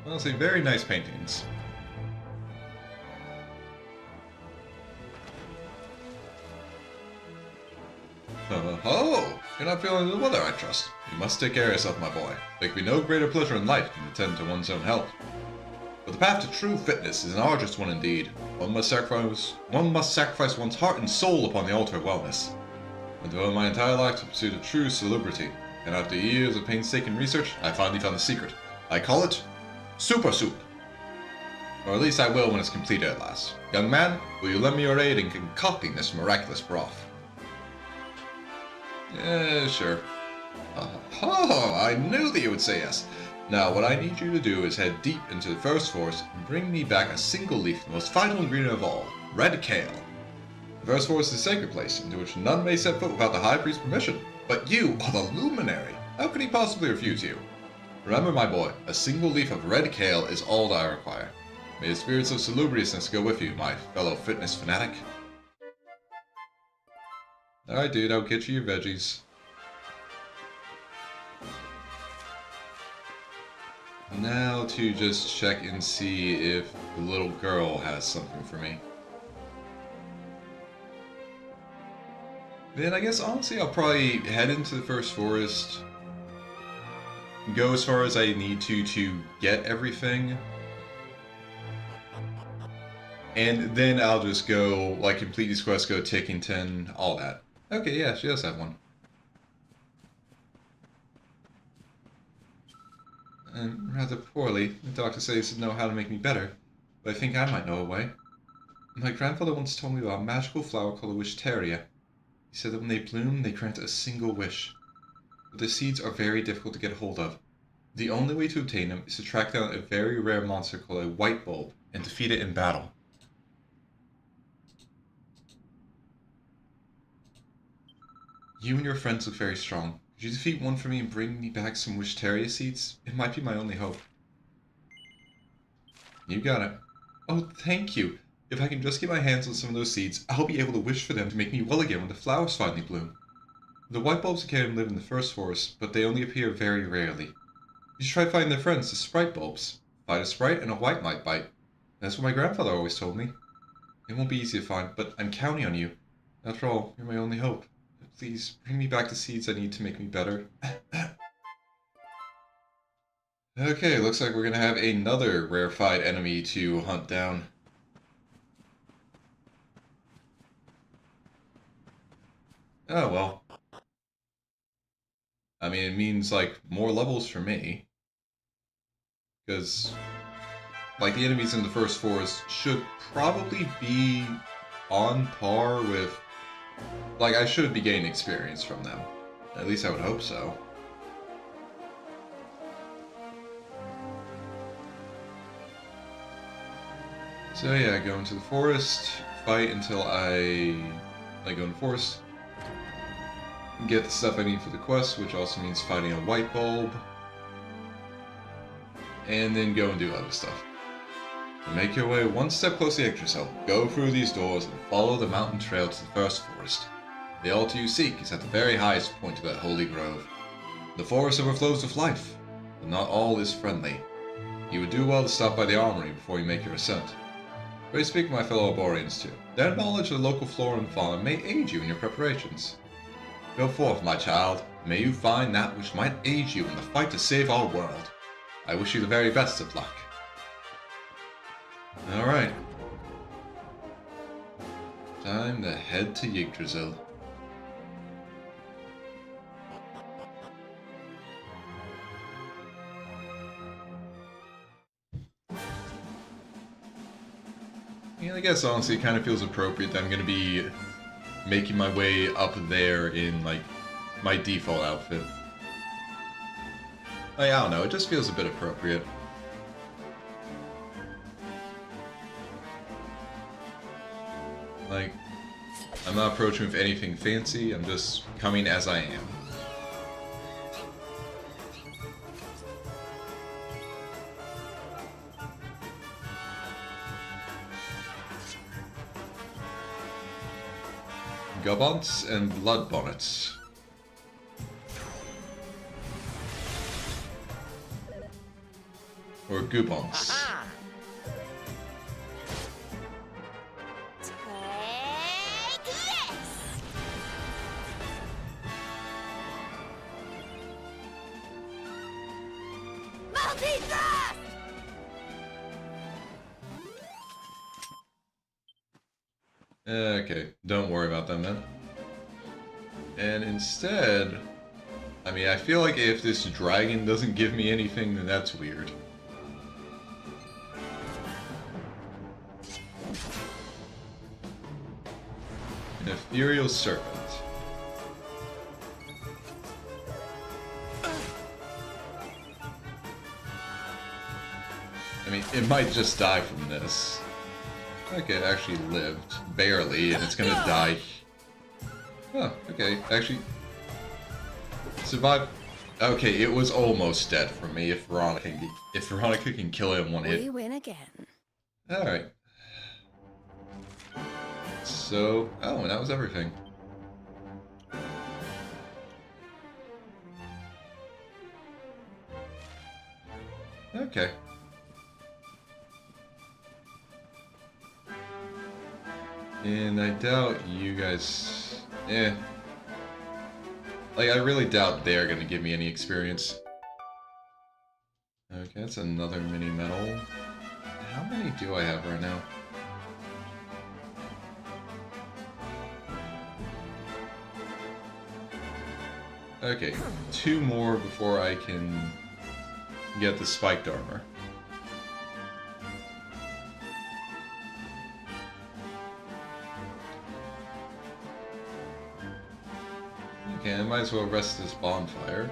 A: Honestly, very nice paintings. Oh! You're not feeling the weather, I trust. You must take care of yourself, my boy. There can be no greater pleasure in life than to tend to one's own health. But the path to true fitness is an arduous one indeed. One must sacrifice one's heart and soul upon the altar of wellness. I devoted my entire life to pursue the true celebrity, and after years of painstaking research, I finally found the secret. I call it Super Soup. Or at least I will when it's completed at last. Young man, will you lend me your aid in concocting this miraculous broth? Yeah, sure. Oh, I knew that you would say yes. Now, what I need you to do is head deep into the first forest and bring me back a single leaf, the most vital ingredient of all, red kale. The first forest is a sacred place, into which none may set foot without the High Priest's permission. But you are the Luminary. How could he possibly refuse you? Remember, my boy, a single leaf of red kale is all that I require. May the spirits of salubriousness go with you, my fellow fitness fanatic. Alright, dude, I'll get you your veggies. Now to just check and see if the little girl has something for me. Then I guess honestly I'll probably head into the first forest, go as far as I need to get everything, and then I'll just go, like, complete these quests, go taking 10, all that. Okay, yeah, she does have one. And rather poorly. The doctor says he doesn't know how to make me better, but I think I might know a way. My grandfather once told me about a magical flower called a Wishteria. He said that when they bloom, they grant a single wish. But the seeds are very difficult to get hold of. The only way to obtain them is to track down a very rare monster called a white bulb and defeat it in battle. You and your friends look very strong. Could you defeat one for me and bring me back some Wishteria seeds? It might be my only hope. You got it. Oh, thank you. If I can just get my hands on some of those seeds, I'll be able to wish for them to make me well again when the flowers finally bloom. The white bulbs can live in the first forest, but they only appear very rarely. You should try finding their friends, the sprite bulbs. Find a sprite and a white might bite. That's what my grandfather always told me. It won't be easy to find, but I'm counting on you. After all, you're my only hope. Please, bring me back the seeds I need to make me better. Okay, looks like we're gonna have another rarefied enemy to hunt down. Oh well. I mean, it means, like, more levels for me. Because, like, the enemies in the first forest should probably be on par with... Like, I should be gaining experience from them. At least I would hope so. So yeah, go into the forest, fight until I go in the forest, get the stuff I need for the quest, which also means fighting a white bulb, and then go and do other stuff. So make your way one step closer to Yggdrasil, go through these doors, and follow the mountain trail to the first forest. The altar you seek is at the very highest point of that holy grove. The forest overflows with life, but not all is friendly. You would do well to stop by the armory before you make your ascent. Pray speak to my fellow Arborians too. Their knowledge of the local flora and fauna may aid you in your preparations. Go forth, my child. May you find that which might aid you in the fight to save our world. I wish you the very best of luck. Alright. Time to head to Yggdrasil. Yeah, I guess honestly it kind of feels appropriate that I'm going to be making my way up there in, like, my default outfit. Like, I don't know, it just feels a bit appropriate. Like, I'm not approaching with anything fancy, I'm just coming as I am. Gubbons and blood bonnets. Or goobons.
C: Take this! Multi-thrust!
A: Okay, don't worry about them then. And instead, I mean, I feel like if this dragon doesn't give me anything, then that's weird. An ethereal serpent. I mean, it might just die from this. Okay, it actually lived. Barely, and it's gonna die. Oh, okay. Actually... survived. Okay, it was almost dead for me if Veronica can kill it in one hit.
E: We win again.
A: Alright. So... oh, and that was everything. Okay. And I doubt you guys... eh. Like, I really doubt they're gonna give me any experience. Okay, that's another mini medal. How many do I have right now? Okay, 2 more before I can get the spiked armor. Okay, I might as well rest this bonfire.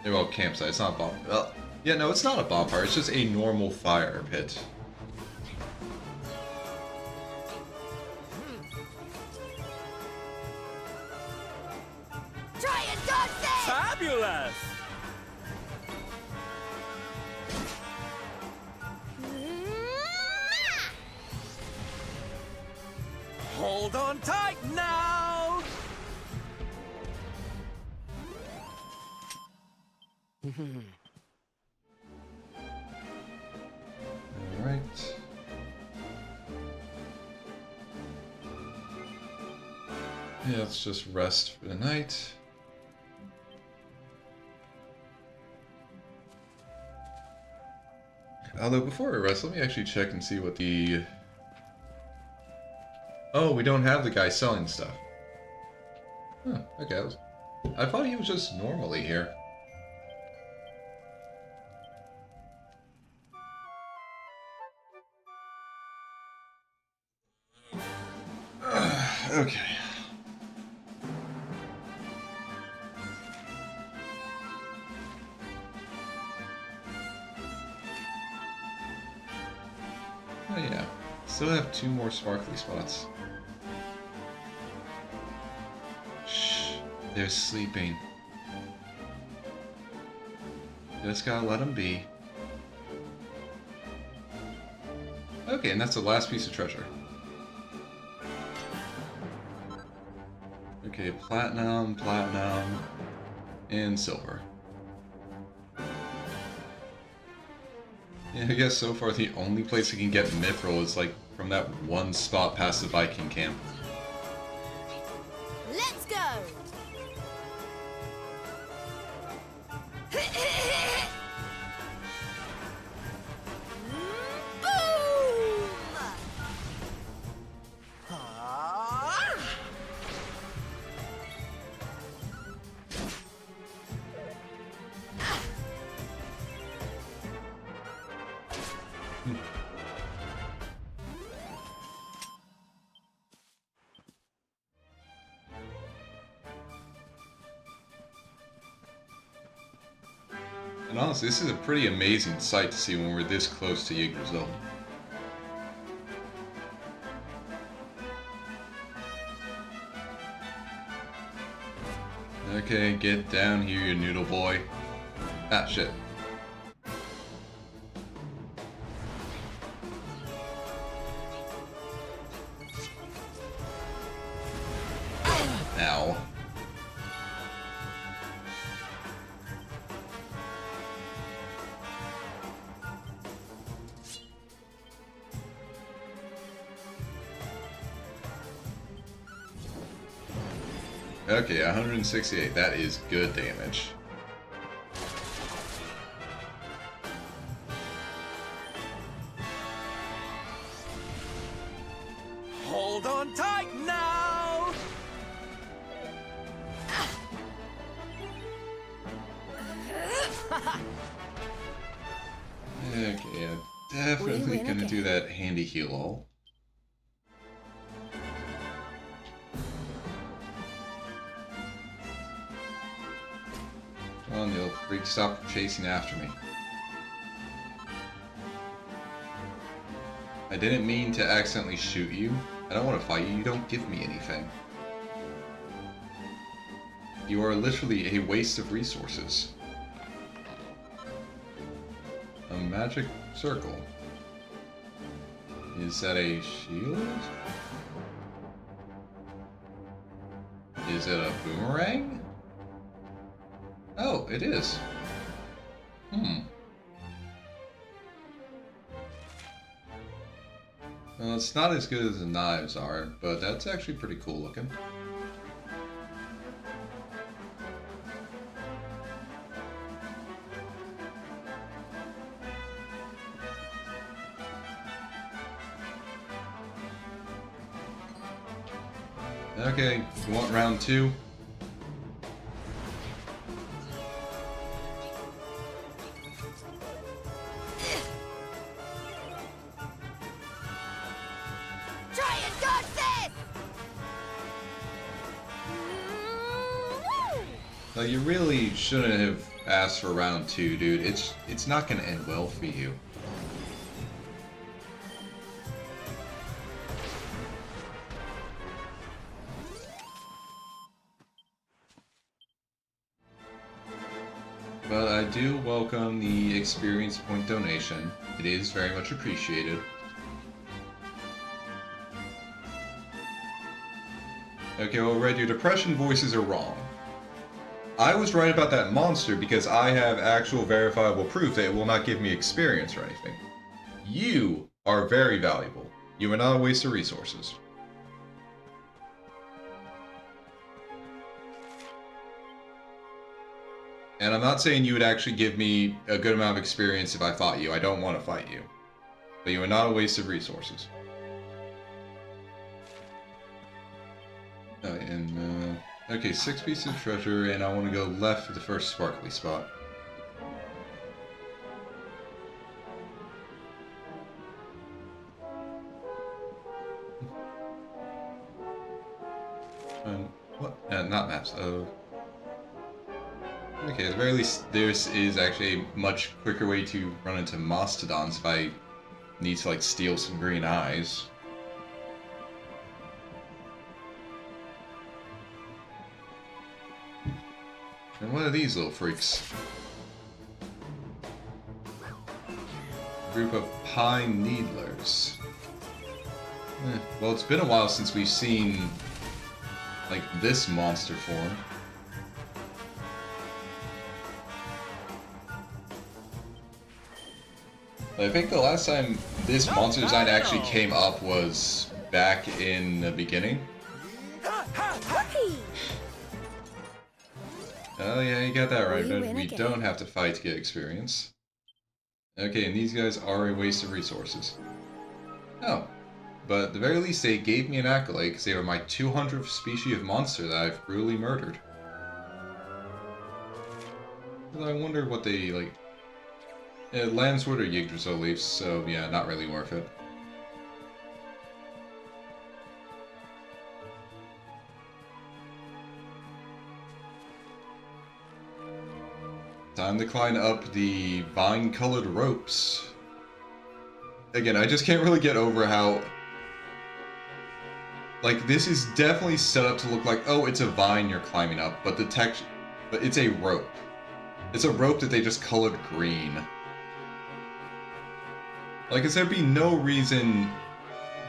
A: Yeah, well, campsite. It's not a bomb. Well, yeah, no, it's not a bonfire. It's just a normal fire pit.
C: Try and dodge this!
K: Fabulous! Hold on tight now!
A: Alright. Yeah, let's just rest for the night. Although before we rest, let me actually check and see what the... Oh, we don't have the guy selling stuff. Huh, okay. I thought he was just normally here. Okay. Oh yeah, still have 2 more sparkly spots. Shh, they're sleeping. Just gotta let them be. Okay, and that's the last piece of treasure. Okay, platinum, and silver. Yeah, I guess so far the only place I can get mithril is like from that one spot past the Viking camp.
C: Let's go! Boom!
A: And honestly, this is a pretty amazing sight to see when we're this close to Yggdrasil. Okay, get down here, you noodle boy. Ah, shit. Ow. Okay, 168. That is good damage.
K: Hold on tight now!
A: Okay, I'm definitely gonna do that handy heal all. Come on, you little freak, stop chasing after me. I didn't mean to accidentally shoot you. I don't want to fight you. You don't give me anything. You are literally a waste of resources. A magic circle. Is that a shield? Is it a boomerang? Oh, it is. Well, it's not as good as the knives are, but that's actually pretty cool looking. Okay, you want round 2?
C: Try and dodge this!
A: Now, you really shouldn't have ask for round 2, dude. It's not gonna end well for you. But I do welcome the experience point donation. It is very much appreciated. Okay, well, Red, your depression voices are wrong. I was right about that monster because I have actual verifiable proof that it will not give me experience or anything. You are very valuable. You are not a waste of resources. And I'm not saying you would actually give me a good amount of experience if I fought you. I don't want to fight you. But you are not a waste of resources. Okay, 6 pieces of treasure, and I want to go left for the first sparkly spot. What? Not maps. Oh. Okay, at the very least, this is actually a much quicker way to run into mastodons if I need to, like, steal some green eyes. And what are these little freaks? A group of pine needlers. Well, it's been a while since we've seen, like, this monster form. I think the last time this monster design actually came up was back in the beginning. Oh yeah, you got that right. We don't have to fight to get experience. Okay, and these guys are a waste of resources. Oh, but at the very least they gave me an accolade because they are my 200th species of monster that I've brutally murdered. But I wonder what they, like... Landsword or Yggdrasil leaves, so yeah, not really worth it. Time to climb up the vine-colored ropes. Again, I just can't really get over how... Like, this is definitely set up to look like, oh, it's a vine you're climbing up, but the text... But it's a rope. It's a rope that they just colored green. Like, there'd be no reason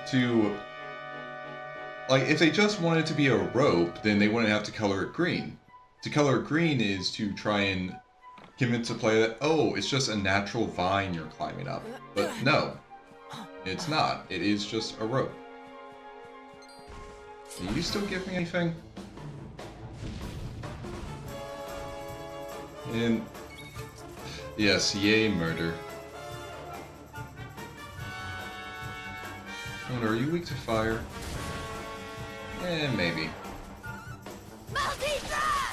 A: to... Like, if they just wanted it to be a rope, then they wouldn't have to color it green. To color it green is to try and convince the player that, oh, it's just a natural vine you're climbing up. But no, it's not. It is just a rope. Can you still give me anything? And... Yes, yay, murder. I wonder, are you weak to fire? Maybe.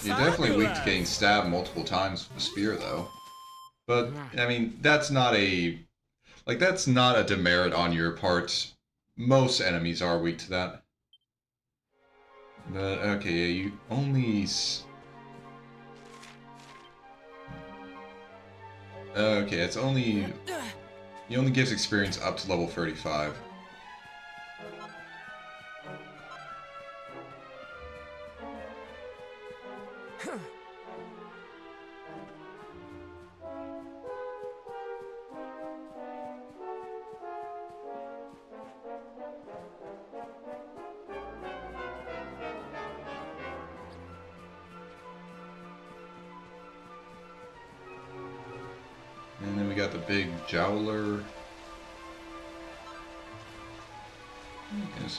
A: You're definitely weak to getting stabbed multiple times with a spear, though. But, I mean, that's not a... Like, that's not a demerit on your part. Most enemies are weak to that. But, okay, yeah, you only... Okay, it's only... He only gives experience up to level 35. And then we got the big Jowler. And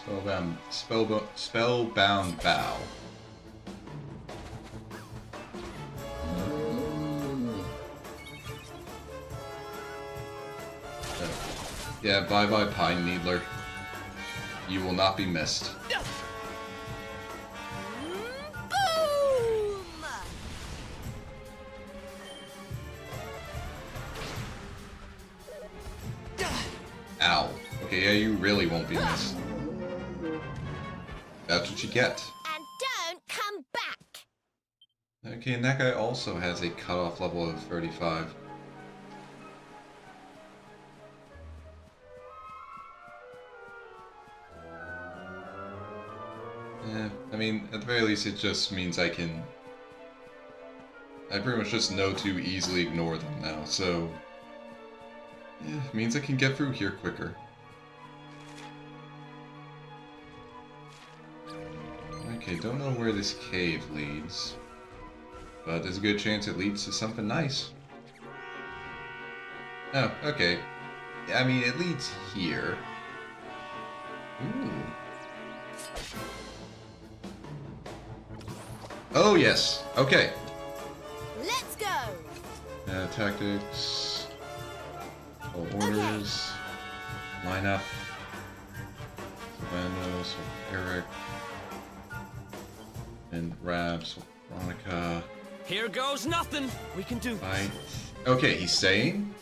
A: spellbound bow. Yeah, bye-bye, Pine Needler. You will not be missed. Ow. Okay, yeah, you really won't be missed. That's what you get.
C: And don't come back!
A: Okay, and that guy also has a cutoff level of 35. Yeah, I mean, at the very least, it just means I pretty much just know to easily ignore them now, so... yeah, it means I can get through here quicker. Okay, don't know where this cave leads, but there's a good chance it leads to something nice. Oh, okay. I mean, it leads here. Ooh. Oh, yes. Okay.
C: Let's go!
A: Tactics. All orders. Lineup. Savannah, so Eric. And Rab, so Veronica.
I: Here goes nothing. We can do.
A: Right. Okay, he's staying.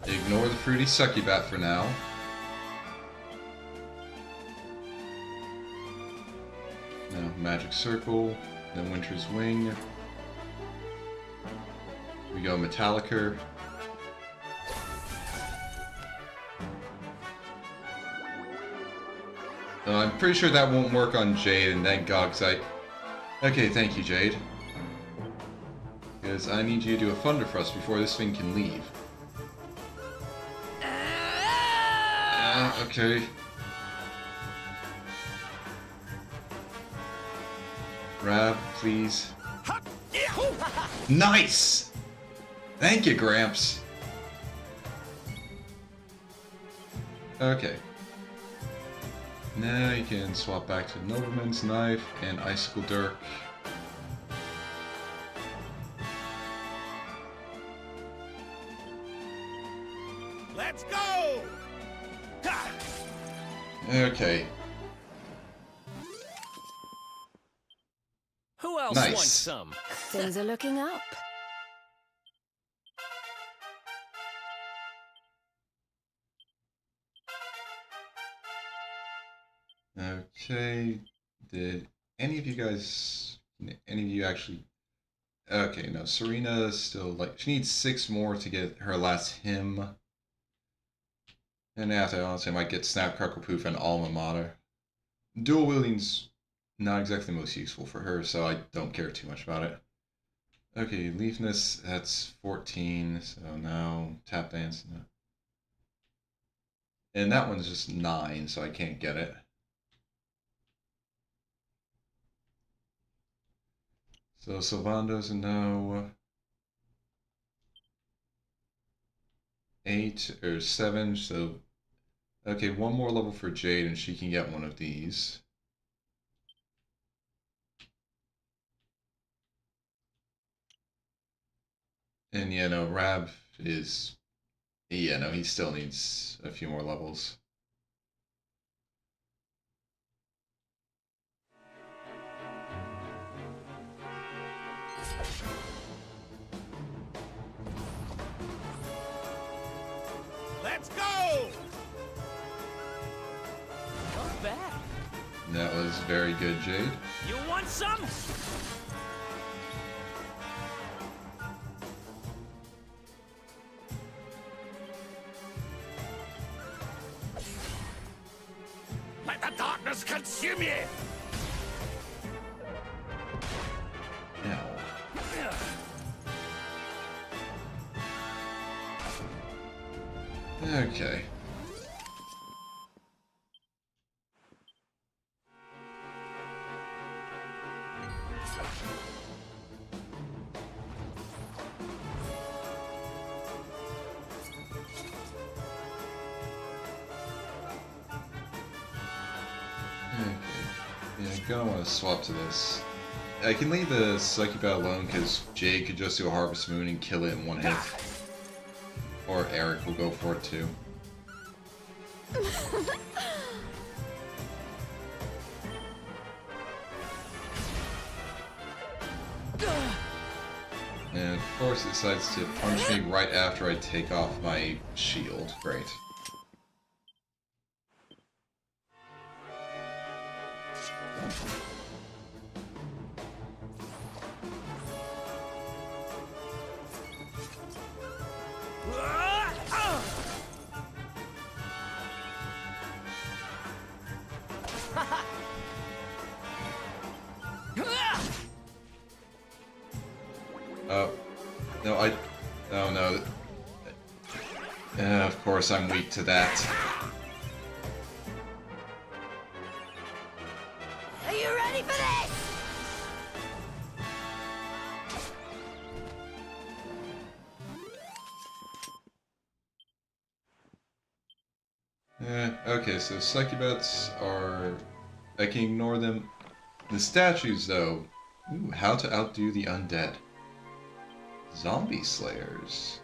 A: Ignore the fruity sucky bat for now. Now, Magic Circle, then Winter's Wing. We go Metallica. I'm pretty sure that won't work on Jade, and thank God, because okay, thank you, Jade. Because I need you to do a Thunder Thrust before this thing can leave. Okay. Rab, please. Nice! Thank you, Gramps. Okay. Now you can swap back to Nobleman's Knife and Icicle Dirk.
K: Let's go!
A: Okay.
I: Who else
A: Nice.
I: wants some?
E: Things are looking up.
A: Okay. Did any of you actually... Okay, no, Serena still, like, she needs 6 more to get her last hymn. And after that, honestly, I might get Snap, Crackle, Poof, and Alma Mater. Dual wielding's not exactly most useful for her, so I don't care too much about it. Okay, Leafness, that's 14, so now Tap Dance. No. And that one's just 9, so I can't get it. So Sylvando's a no. 8 or 7, so okay, 1 more level for Jade and she can get one of these. And yeah, no, Rab is, yeah, no, he still needs a few more levels.
K: Let's go!
I: Not bad.
A: That was very good, Jade.
I: You want some?
K: Let the darkness consume you!
A: Ow. Okay. Yeah, I'm gonna want to swap to this. I can leave the Succubate alone because Jade could just do a Harvest Moon and kill it in 1 hit. Or Eric will go for it too. And of course it decides to punch me right after I take off my shield. Great. Oh. No, oh no. Of course I'm weak to that.
C: Are you ready for this?
A: Okay, so succubates are... I can ignore them. The statues, though... Ooh, how to outdo the undead. Zombie slayers.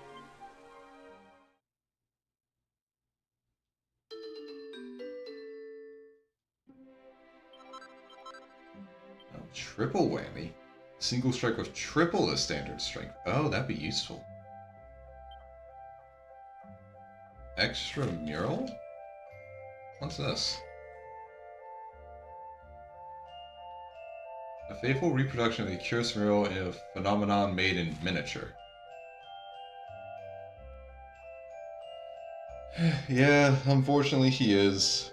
A: Oh, triple whammy. Single strike with triple the standard strength. Oh, that'd be useful. Extra mural? What's this? A faithful reproduction of the Curious mural in a phenomenon made in miniature. Yeah, unfortunately he is.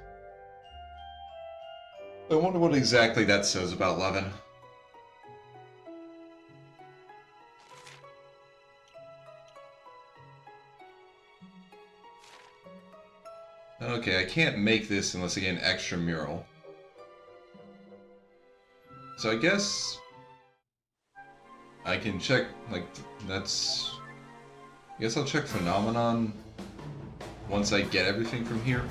A: I wonder what exactly that says about Levin. Okay, I can't make this unless I get an extra mural. So I guess I can check, like, that's... I guess I'll check Phenomenon once I get everything from here.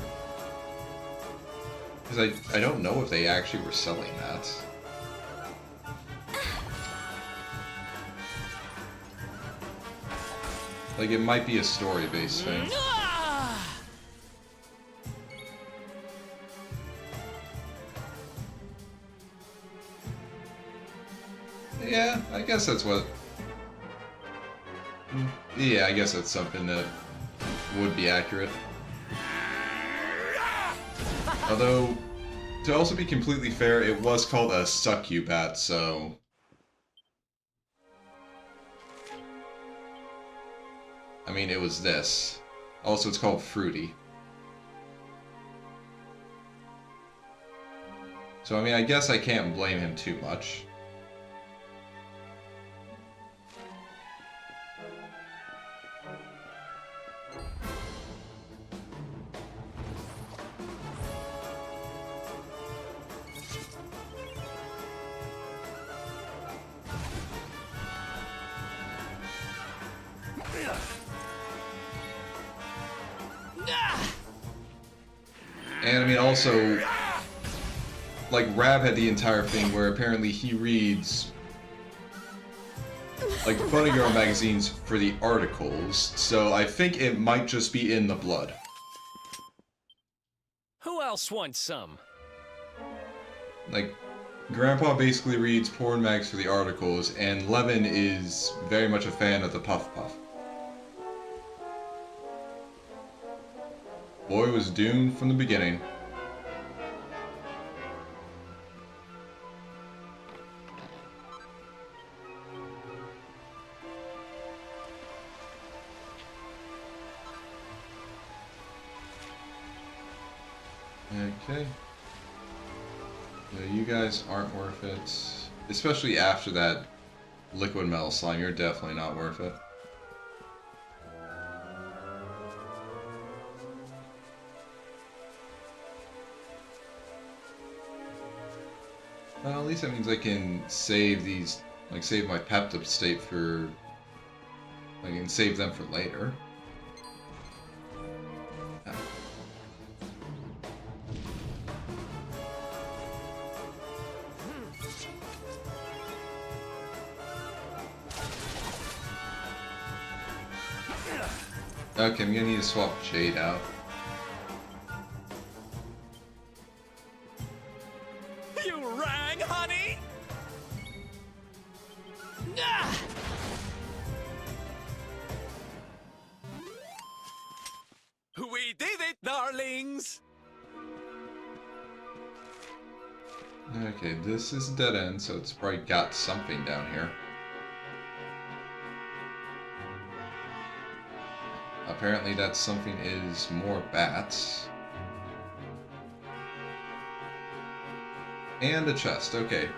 A: Because I don't know if they actually were selling that. Like, it might be a story-based thing. Yeah, I guess that's what... Yeah, I guess that's something that would be accurate. Although, to also be completely fair, it was called a succubat, so... I mean, it was this. Also, it's called fruity. So, I mean, I guess I can't blame him too much. And I mean, also, like, Rab had the entire thing where apparently he reads, like, Fun Girl magazines for the articles, so I think it might just be in the blood.
I: Who else wants some?
A: Like, Grandpa basically reads porn mags for the articles, and Levin is very much a fan of the Puff Puff. Boy was doomed from the beginning. Okay. Yeah, you guys aren't worth it. Especially after that liquid metal slime, you're definitely not worth it. Well, at least that means I can save these, like, save my pepped up state for, I can save them for later. Ah. Okay, I'm gonna need to swap Jade out.
K: You rang, honey? We did it, darlings!
A: Okay, this is a dead end, so it's probably got something down here. Apparently that something is more bats. And a chest, okay.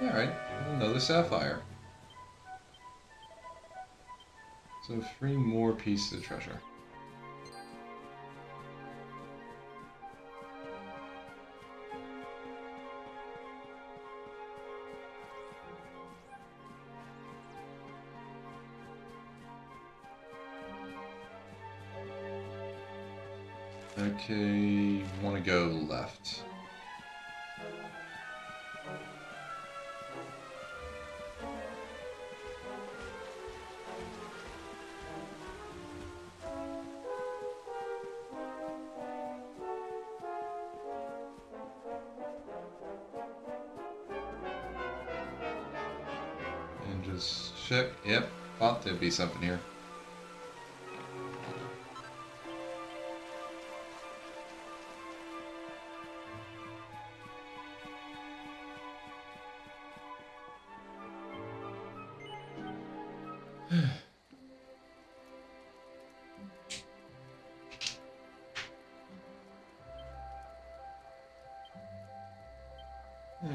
A: Alright, another sapphire. So 3 more pieces of treasure. Okay, want to go left. And just check. Yep, thought there'd be something here.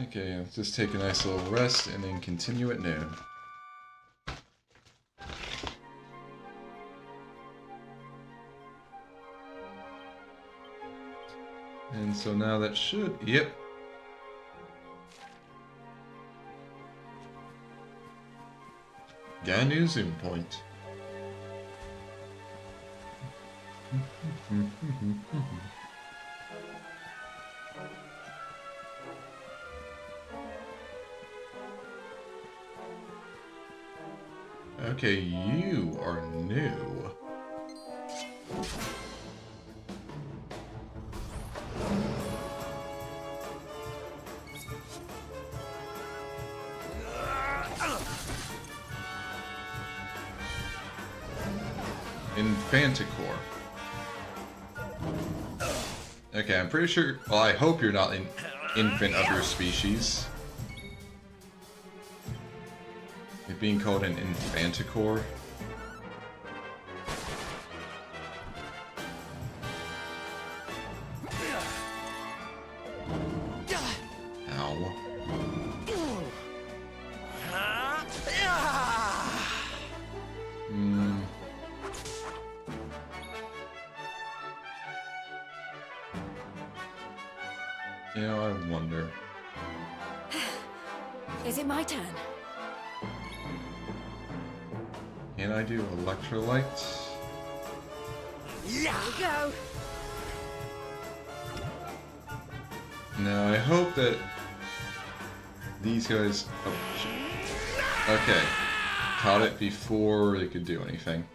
A: Okay, let's just take a nice little rest and then continue at noon. And so now that should, yep. Got a new zoom point. Okay, you are new. Infanticore. Okay, I'm pretty sure, well, I hope you're not an infant of your species. You're being called an Infanticore. Ow. You know, I wonder.
E: Is it my turn?
A: Can I do electrolyte?
E: Yeah. Here we go.
A: Now I hope that these guys. Oh, okay, caught it before they could do anything.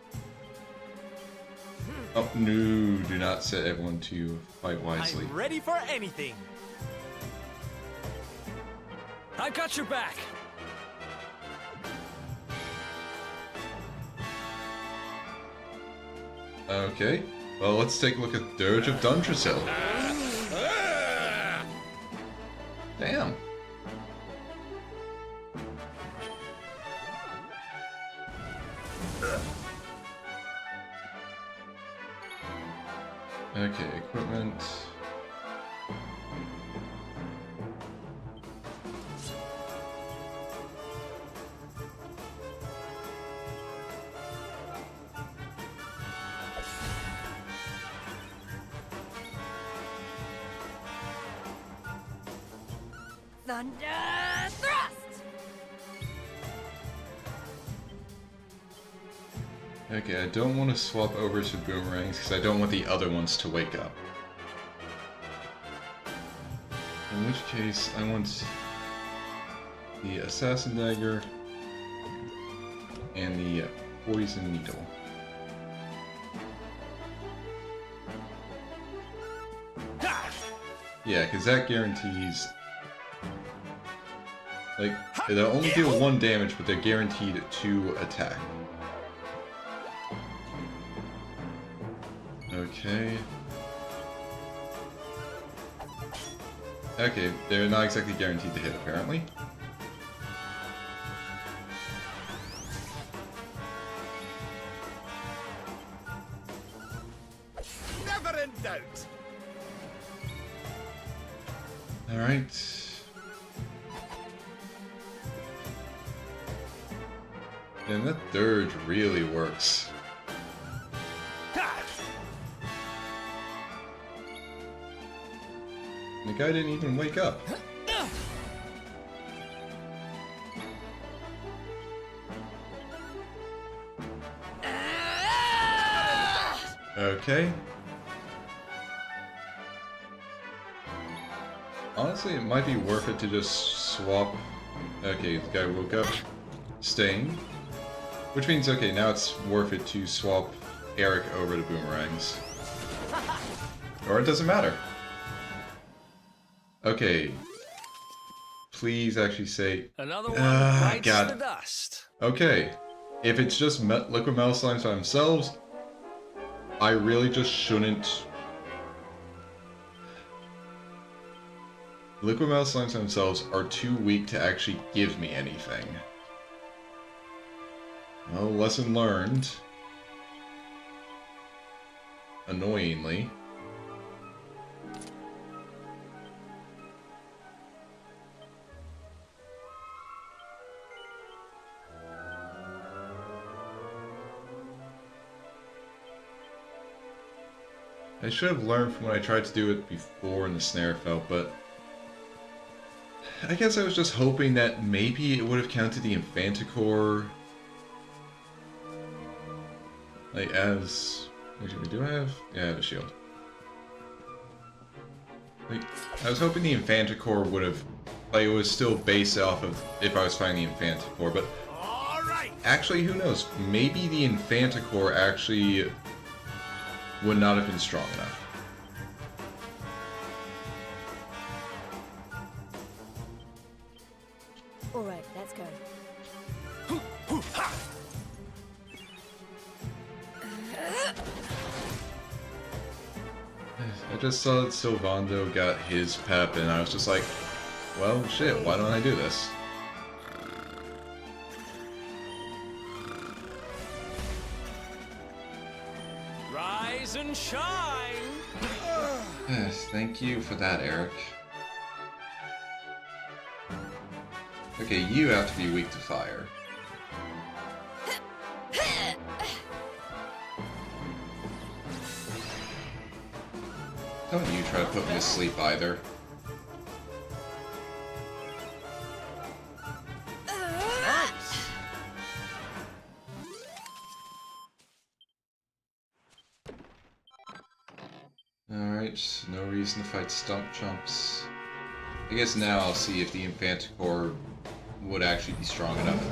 A: Oh no! Do not set everyone to fight wisely.
I: I'm ready for anything. I got your back.
A: Okay, well let's take a look at Dirge of Duntrasil. Damn. Okay, equipment.
E: Thunder thrust!
A: Okay, I don't want to swap over to boomerangs because I don't want the other ones to wake up. In which case, I want the Assassin Dagger and the Poison Needle. Yeah, because that guarantees... Like, they'll only deal 1 damage, but they're guaranteed 2 attack. Okay. Okay, they're not exactly guaranteed to hit, apparently.
K: Never in doubt.
A: Alright. And that dirge really works. The guy didn't even wake up. Okay. Honestly, it might be worth it to just swap... Okay, the guy woke up. Staying. Which means, okay, now it's worth it to swap Eric over to boomerangs. Or it doesn't matter. Okay. Please actually say...
I: Another one bites
A: God.
I: the dust.
A: Okay. If it's just liquid metal slimes by themselves, I really just shouldn't... Liquid metal slimes themselves are too weak to actually give me anything. Well, lesson learned. Annoyingly. I should have learned from when I tried to do it before and the snare fell, but I guess I was just hoping that maybe it would have counted the Infanticore. Like, as... do I have... Yeah, I have a shield. Like, I was hoping the Infanticore would have... Like, it was still based off of if I was fighting the Infanticore, but... Actually, who knows? Maybe the Infanticore actually would not have been strong enough.
E: Alright, let's go.
A: I just saw that Sylvando got his pep, and I was just like, well, shit, why don't I do this?
I: Rise and shine!
A: Yes, thank you for that, Eric. Okay, you have to be weak to fire. Don't you try to put me to sleep either. Alright, no reason to fight Stump Chumps. I guess now I'll see if the Infanticore would actually be strong enough.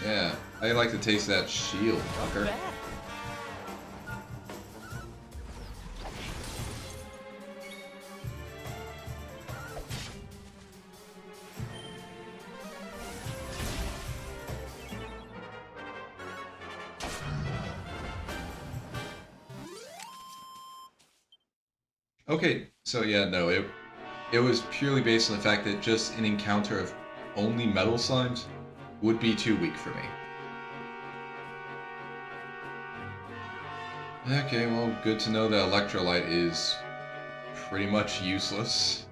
A: Yeah, I like to taste that shield, fucker. Okay, so yeah, no, it was purely based on the fact that just an encounter of only metal slimes would be too weak for me. Okay, well, good to know that Electrolyte is pretty much useless.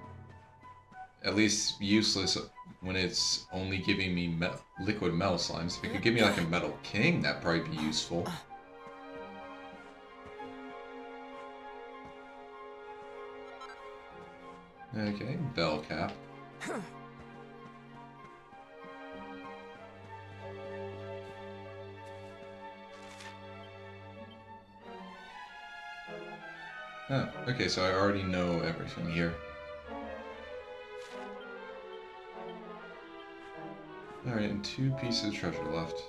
A: At least useless when it's only giving me liquid metal slimes. If it could give me like a Metal King, that'd probably be useful. Okay, bell cap. Oh, okay, so I already know everything here. Alright, and 2 pieces of treasure left.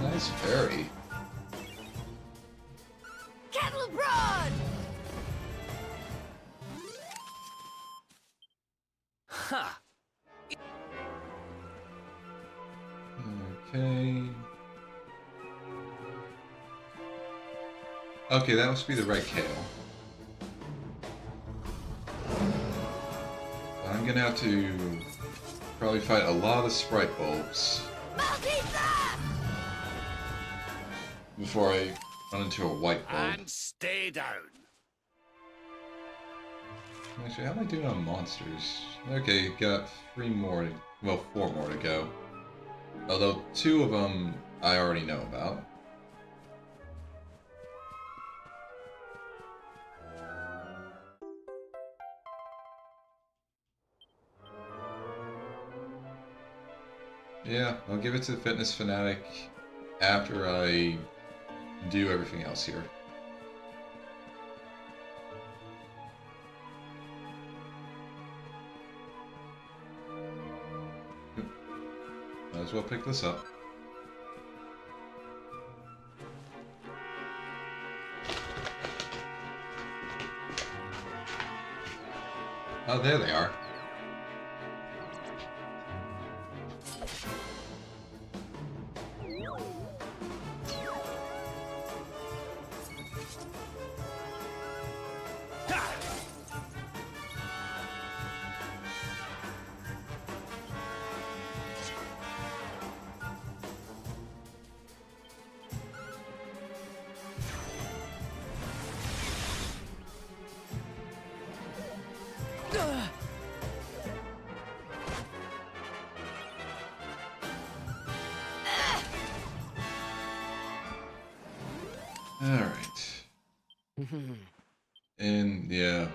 A: Nice fairy.
C: Kettle Broad!
I: Ha!
A: Okay. Okay, that must be the red kale. I'm gonna have to probably fight a lot of sprite bulbs before I run into a white bulb.
J: And stay down.
A: Actually, how am I doing on monsters? Okay, got 3 more, well, 4 more to go. Although 2 of them I already know about. Yeah, I'll give it to the fitness fanatic after I do everything else here. Might as well pick this up. Oh, there they are. Alright. And yeah.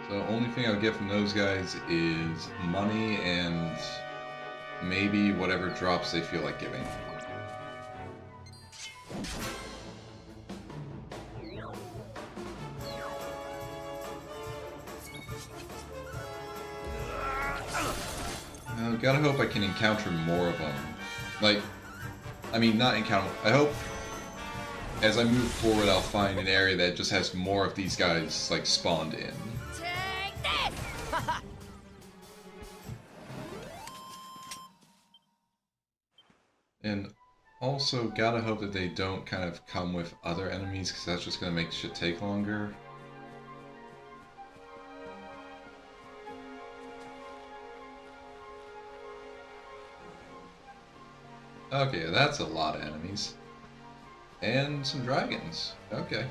A: So the only thing I'll get from those guys is money and maybe whatever drops they feel like giving. Gotta hope I can encounter more of them. Like, I mean, not encounter. I hope as I move forward, I'll find an area that just has more of these guys, like, spawned in.
C: Take this!
A: And also, gotta hope that they don't kind of come with other enemies, because that's just gonna make shit take longer. Okay, that's a lot of enemies. And some dragons. Okay.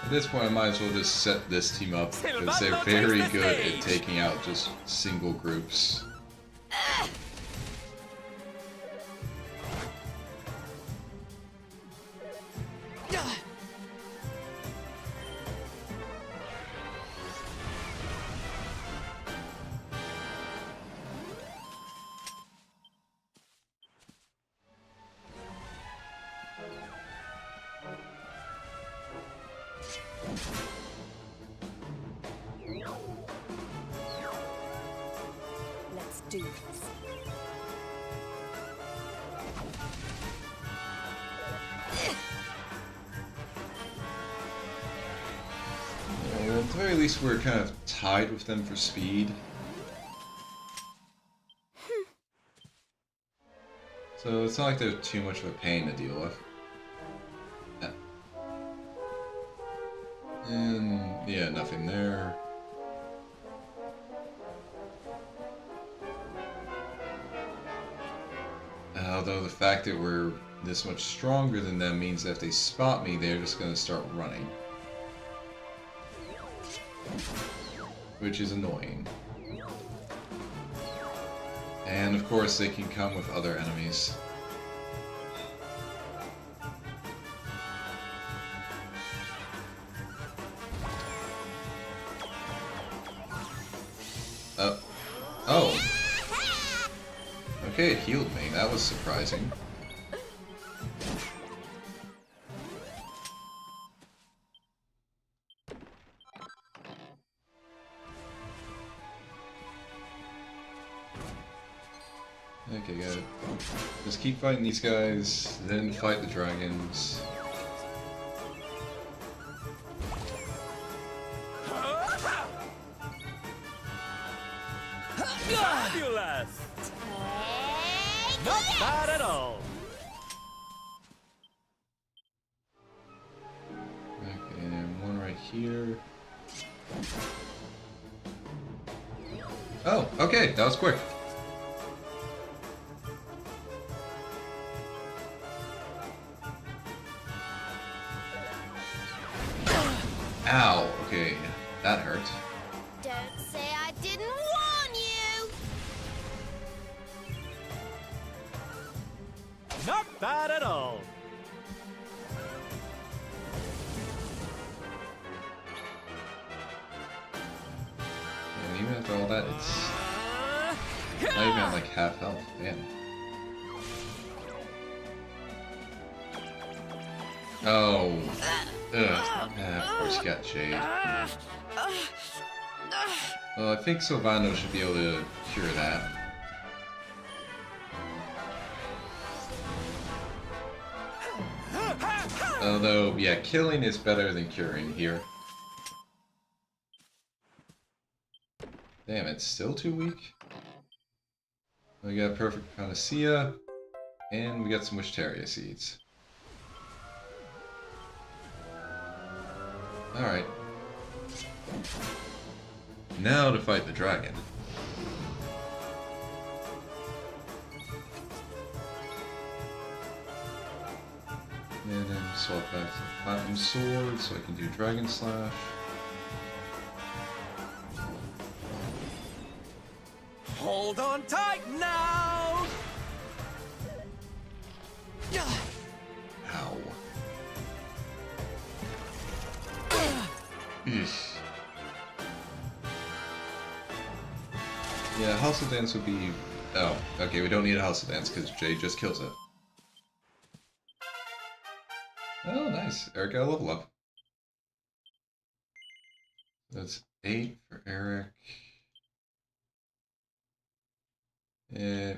A: At this point, I might as well just set this team up, because they're very good at taking out just single groups.
C: Let's do this.
A: Well, at the very least, we're kind of tied with them for speed. So it's not like they're too much of a pain to deal with. Yeah. And yeah, nothing there. Although the fact that we're this much stronger than them means that if they spot me, they're just going to start running. Which is annoying. And of course they can come with other enemies. Oh. Okay, it healed me. That was surprising. Okay, got it. Just keep fighting these guys, then fight the dragons.
I: Fabulous!
C: Take
I: Not
C: this!
I: bad at all.
A: Okay, and one right here. Oh, okay, that was quick. Ow, okay, that hurt.
C: Don't say I didn't warn you!
I: Not bad at all.
A: And even after all that, it's not even at like half health. Damn. Oh. Ugh. Of course you got Jade. Well, I think Sylvano should be able to cure that. Although, yeah, killing is better than curing here. Damn, it's still too weak. We got Perfect Panacea, and we got some Wisteria seeds. Alright. Now to fight the dragon. And then swap back to the Platinum Sword so I can do Dragon Slash.
K: Hold on tight now!
A: Ow. Eesh. Yeah, House of Dance would be... Oh, okay, we don't need a House of Dance because Jay just kills it. Oh, nice. Eric got a level up. That's 8 for Eric.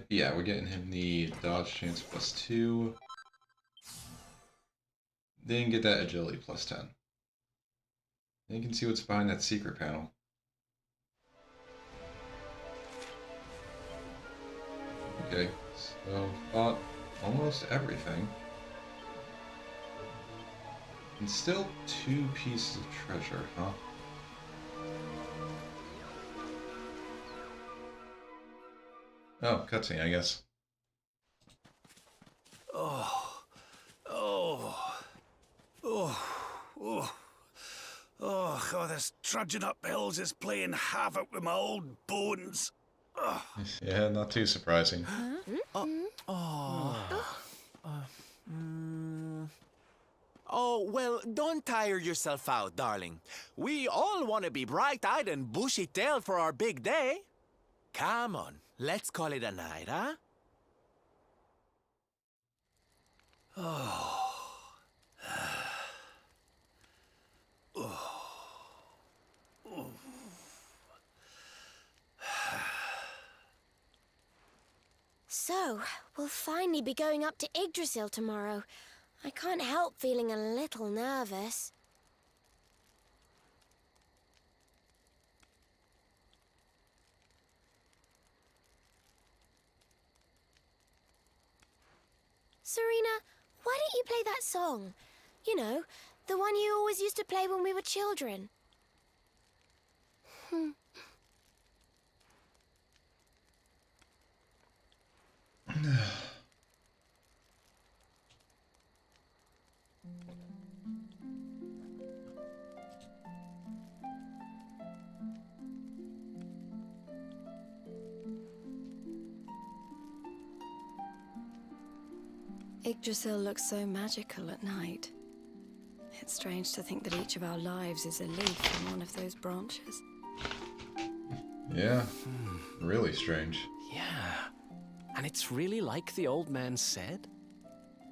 A: Yeah, we're getting him the dodge chance +2. Then get that agility +10. Then you can see what's behind that secret panel. Okay, so fought almost everything. And still 2 pieces of treasure, huh? Oh, cutscene, I guess.
J: Oh, this trudging up hills is playing havoc with my old bones. Ugh.
A: Yeah, not too surprising.
K: Oh, well, don't tire yourself out, darling. We all want to be bright-eyed and bushy-tailed for our big day. Come on, let's call it a night, huh?
C: So, we'll finally be going up to Yggdrasil tomorrow. I can't help feeling a little nervous. Serena, why don't you play that song? You know, the one you always used to play when we were children.
E: Yggdrasil looks so magical at night. It's strange to think that each of our lives is a leaf in one of those branches.
A: Yeah, really strange.
I: Yeah. And it's really like the old man said?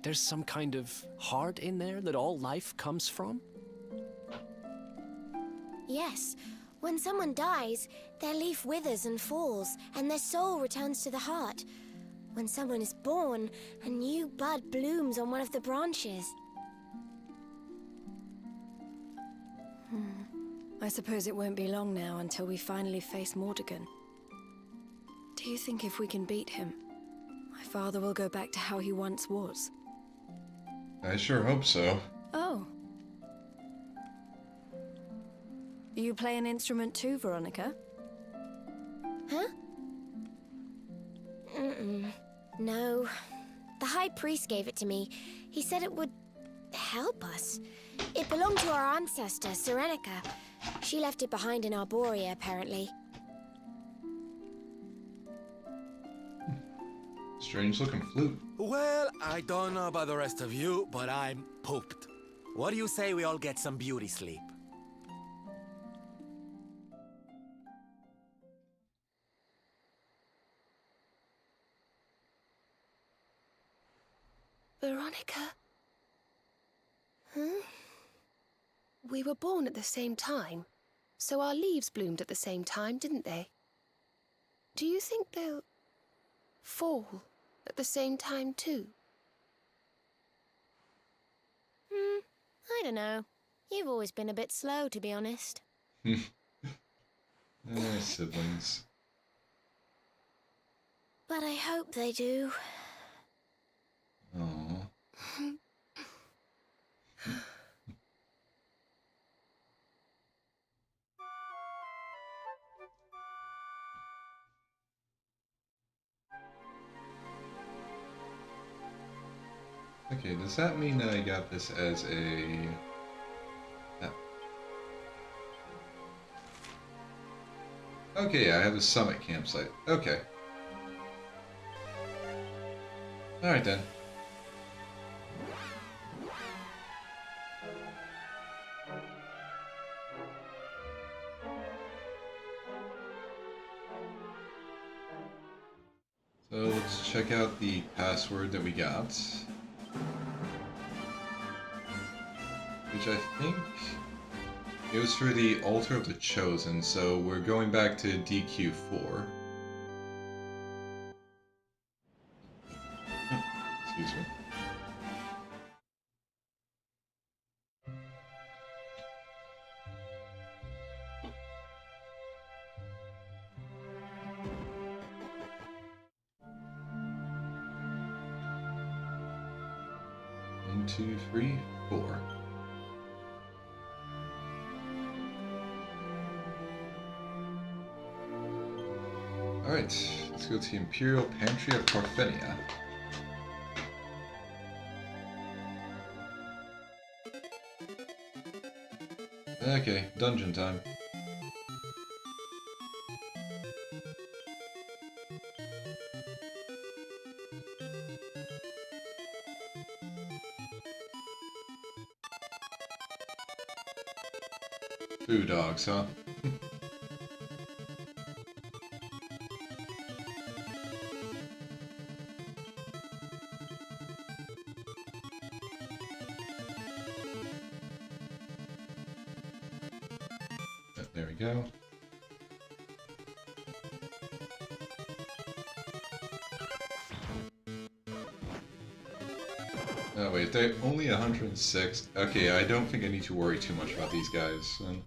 I: There's some kind of heart in there that all life comes from?
C: Yes, when someone dies, their leaf withers and falls, and their soul returns to the heart. When someone is born, a new bud blooms on one of the branches.
E: I suppose it won't be long now until we finally face Mordegon. Do do you think if we can beat him, my father will go back to how he once was?
A: I sure hope so.
E: Oh. You play an instrument too, Veronica?
C: Huh? No. The High Priest gave it to me. He said it would help us. It belonged to our ancestor, Serenica. She left it behind in Arborea, apparently.
A: Strange looking flute.
K: Well, I don't know about the rest of you, but I'm pooped. What do you say we all get some beauty sleep?
D: Veronica? Huh? We were born at the same time, so our leaves bloomed at the same time, didn't they? Do you think they'll fall at the same time too?
C: I don't know. You've always been a bit slow, to be honest.
A: Siblings.
C: But I hope they do.
A: Aww. Okay, does that mean that I got this as a... Okay, I have a summit campsite. Okay. Alright then. So let's check out the password that we got. Which I think it was for the Altar of the Chosen, so we're going back to DQ4. Excuse me. One, two, three, four. Alright, let's go to the Imperial Pantry of Parthenia. Okay, dungeon time. Food dogs, huh? There we go. Oh wait, they're only 106. Okay, I don't think I need to worry too much about these guys then.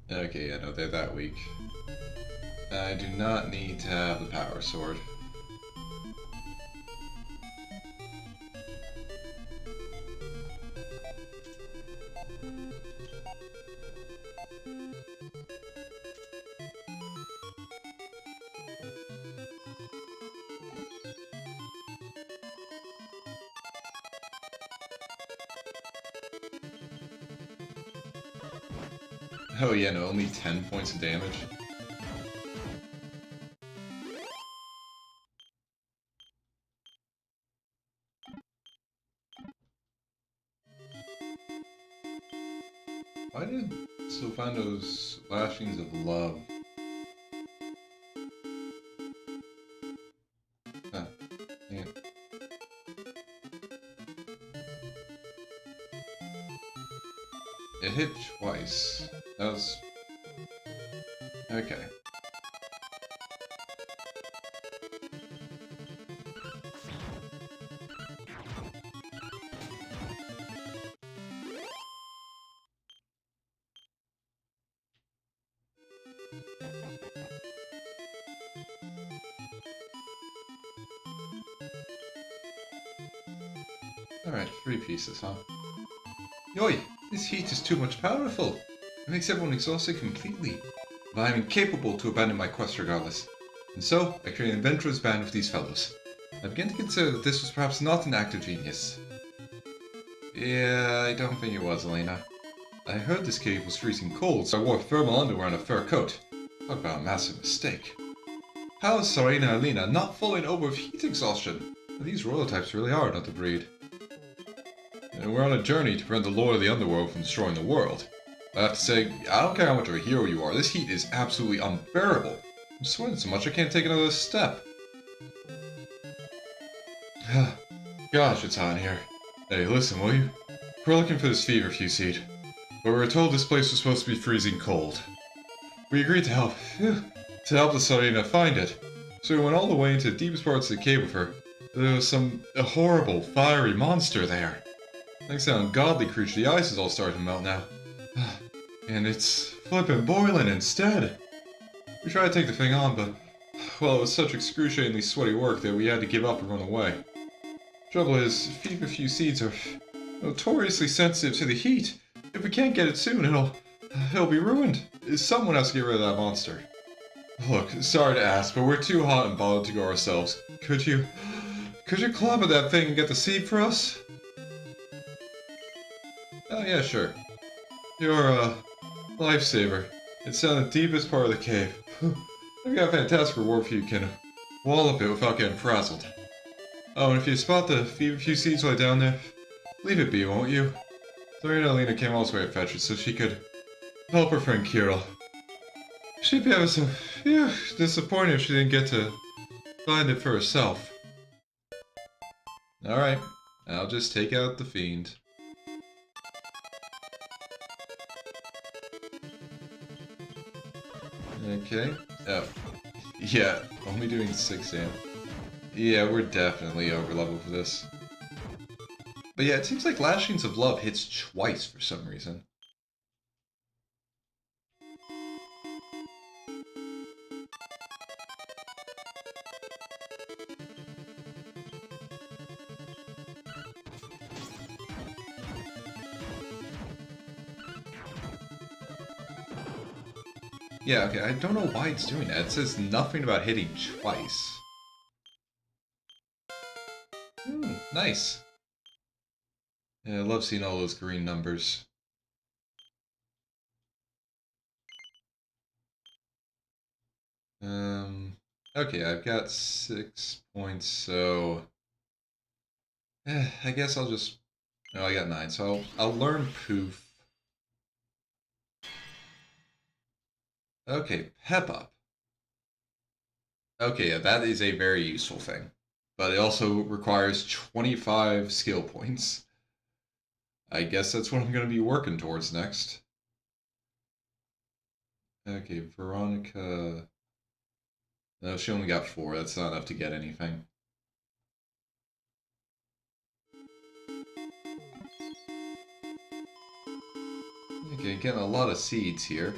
A: Okay, yeah, no, they're that weak. I do not need to have the power sword. Oh yeah, no, only 10 points of damage. Why did Sylvando's lashings of love? Huh. Yeah. It hit twice. That was... Okay. Alright, 3 pieces, huh? Yoi! This heat is too much powerful. It makes everyone exhausted completely. But I am incapable to abandon my quest regardless. And so, I created an adventurous band with these fellows. I began to consider that this was perhaps not an act of genius. Yeah, I don't think it was, Elena. I heard this cave was freezing cold, so I wore thermal underwear and a fur coat. Talk about a massive mistake. How is Serena and Elena not falling over with heat exhaustion? These royal types really are not the breed. And we're on a journey to prevent the Lord of the Underworld from destroying the world. I have to say, I don't care how much of a hero you are, this heat is absolutely unbearable. I'm sweating so much I can't take another step. Gosh, it's hot in here. Hey, listen, will you? We're looking for this feverfew seed, but we were told this place was supposed to be freezing cold. We agreed to help the Serena find it. So we went all the way into the deepest parts of the cave with her. There was a horrible, fiery monster there. Thanks to that ungodly creature, the ice is all starting to melt now. And it's flippin' boiling instead. We tried to take the thing on, but, well, it was such excruciatingly sweaty work that we had to give up and run away. Trouble is, feverfew seeds are notoriously sensitive to the heat. If we can't get it soon, it'll be ruined. Someone has to get rid of that monster. Look, sorry to ask, but we're too hot and bothered to go ourselves. Could you climb at that thing and get the seed for us? Oh yeah, sure. You're a lifesaver. It's down the deepest part of the cave. I've got a fantastic reward for you, can wallop it without getting frazzled. Oh, and if you spot the few seeds while down there, leave it be, won't you? Serena and Alina came all this way to fetch it so she could help her friend Kirill. She'd be ever so disappointed if she didn't get to find it for herself. Alright, I'll just take out the fiend. Okay. Oh. Yeah, only doing 6 damage. Yeah, we're definitely over level for this. But yeah, it seems like Lashings of Love hits twice for some reason. Yeah, okay, I don't know why it's doing that. It says nothing about hitting twice. Ooh, nice. Yeah, I love seeing all those green numbers. Okay, I've got 6 points, so... I guess I'll just... No, I got 9, so I'll learn Poof. Okay, Pep Up. Okay, yeah, that is a very useful thing. But it also requires 25 skill points. I guess that's what I'm going to be working towards next. Okay, Veronica... No, she only got 4. That's not enough to get anything. Okay, getting a lot of seeds here.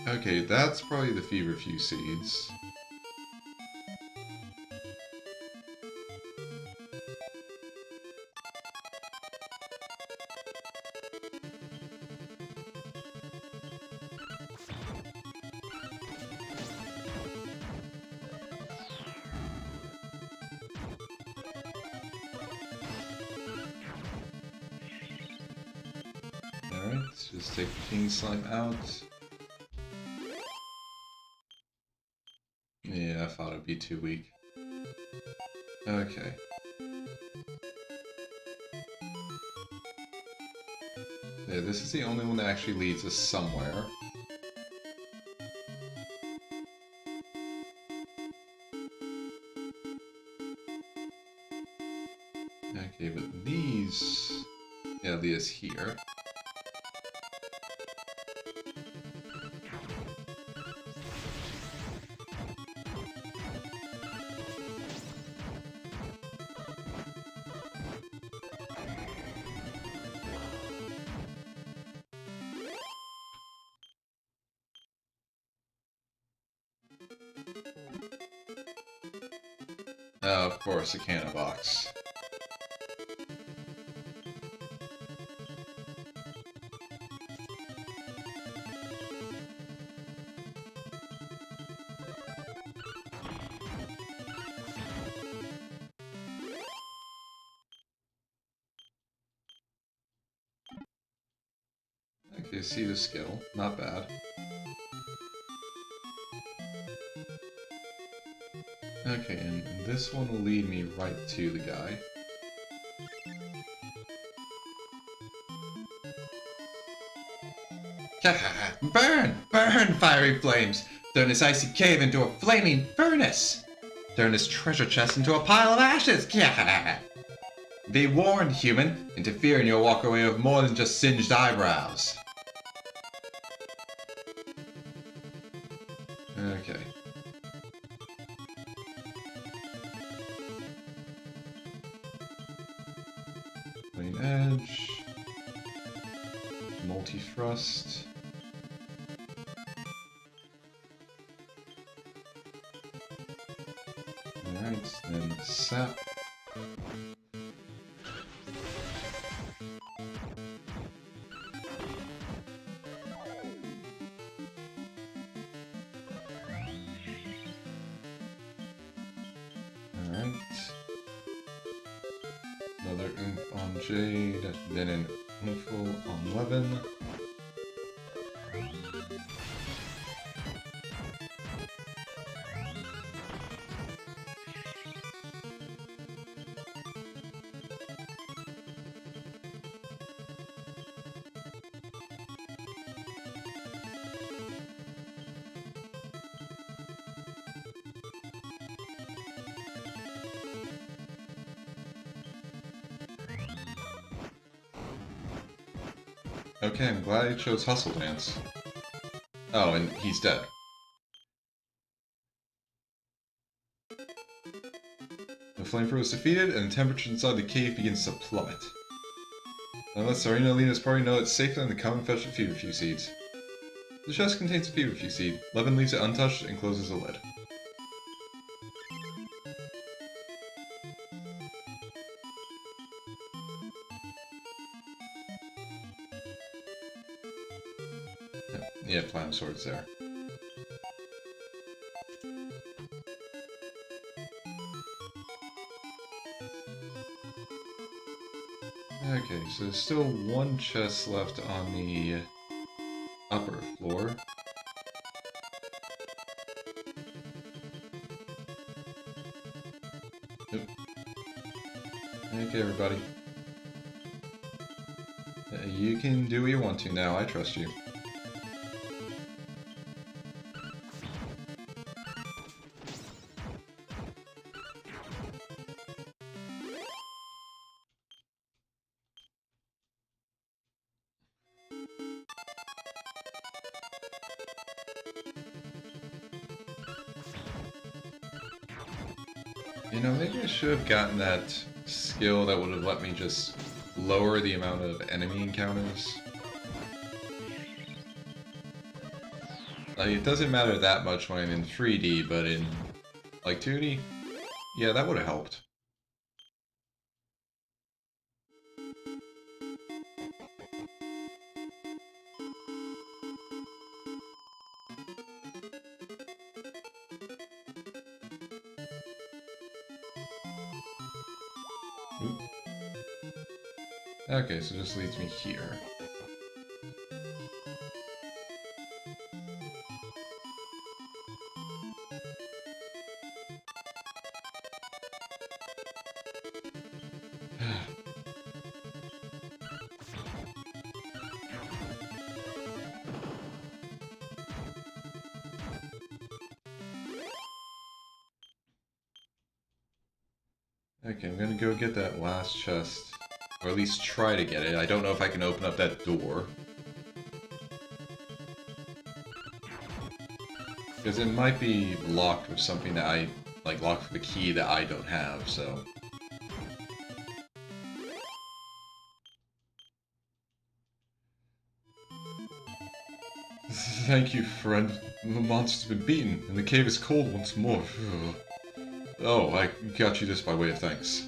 A: Okay, that's probably the feverfew seeds. Just take the king slime out. Yeah, I thought it'd be too weak. Okay. Yeah, this is the only one that actually leads us somewhere. Okay, but these... yeah, lead us here. Oh, of course, a cannon box. Okay, see the skill. Not bad. Okay, and this one will lead me right to the guy. Burn! Burn, fiery flames! Turn this icy cave into a flaming furnace! Turn this treasure chest into a pile of ashes! Be warned, human! Interfere and you'll walk away with more than just singed eyebrows. Okay. Main edge. Multi-thrust. Alright, then sap. Alright. Another oomph on Jade, then an oompful on Levin. Okay, I'm glad he chose Hustle Dance. Oh, and he's dead. The flamethrower is defeated, and the temperature inside the cave begins to plummet. Unless Serena and Lena's party know it's safer than to come and fetch the feverfew seeds. The chest contains a feverfew seed. Levin leaves it untouched and closes the lid. Yeah, Platinum Sword's there. Okay, so there's still one chest left on the upper floor. Oop. Okay, everybody. You can do what you want to now, I trust you. You know, maybe I should have gotten that skill that would have let me just lower the amount of enemy encounters. Like, it doesn't matter that much when I'm in 3D, but in, like, 2D? Yeah, that would have helped. Oop. Okay, so this leads me here. Okay, I'm gonna go get that last chest. Or at least try to get it. I don't know if I can open up that door. Because it might be locked with something that I... like, locked with a key that I don't have, so... Thank you, friend. The monster's been beaten, and the cave is cold once more. Oh, I got you this by way of thanks.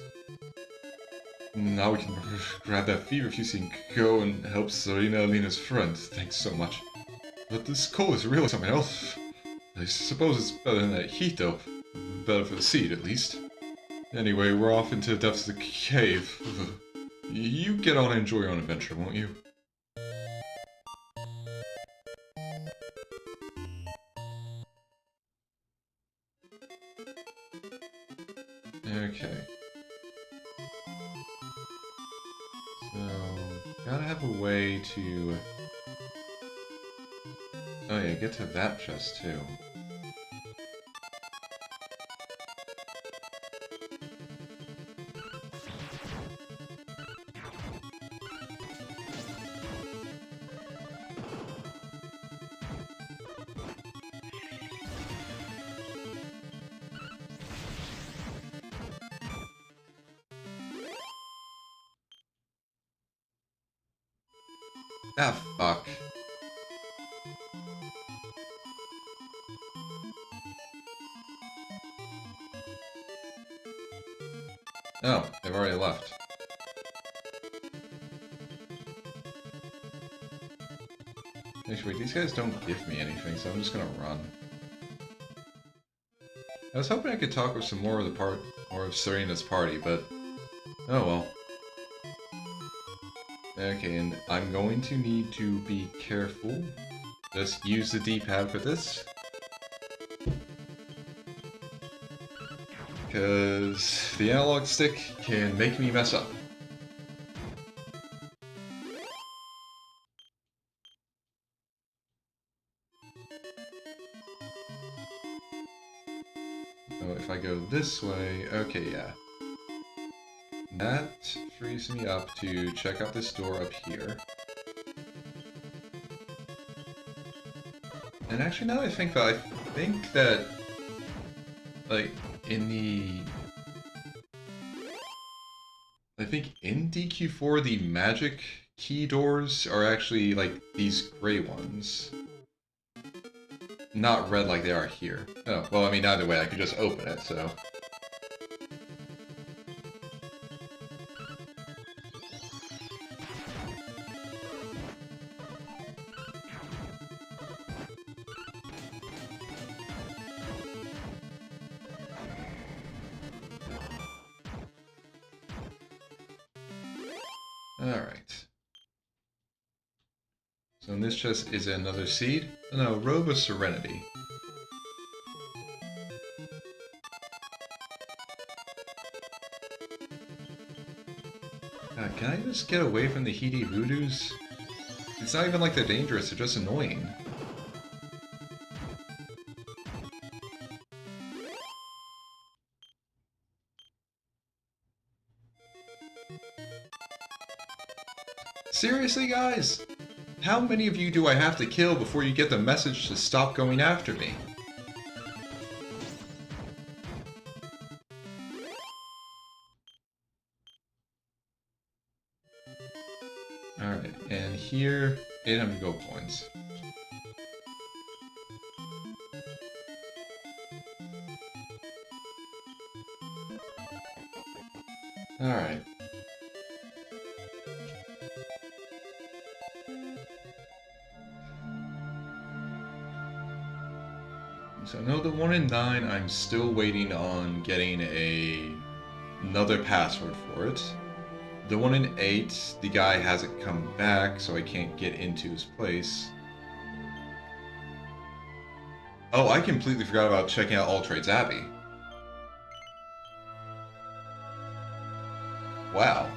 A: Now we can grab that fever fusing and go and help Serena Alina's friend. Thanks so much. But this cold is really something else. I suppose it's better than that heat, though. Better for the seed, at least. Anyway, we're off into the depths of the cave. You get on and enjoy your own adventure, won't you? Okay. So, gotta have a way to... oh yeah, get to that chest too. Ah, fuck. Oh, they've already left. Actually, wait, these guys don't give me anything, so I'm just gonna run. I was hoping I could talk with some more of Serena's party, but... oh well. Okay, and I'm going to need to be careful. Just use the D-pad for this. Because the analog stick can make me mess up. Oh, if I go this way... okay, yeah. That frees me up to check out this door up here. And actually, now that I think about it, I think that, like, in the... I think in DQ4, the magic key doors are actually, like, these gray ones. Not red like they are here. Oh, well, I mean, either way, I could just open it, so... Alright. So in this chest is another seed. No, Robe of Serenity. God, can I just get away from the Heedy Voodoos? It's not even like they're dangerous, they're just annoying. Seriously, guys? How many of you do I have to kill before you get the message to stop going after me? Alright, and here, 800 gold coins. Alright. So I know the 1 in 9, I'm still waiting on getting another password for it. The 1 in 8, the guy hasn't come back, so I can't get into his place. Oh, I completely forgot about checking out All Trades Abbey. Wow.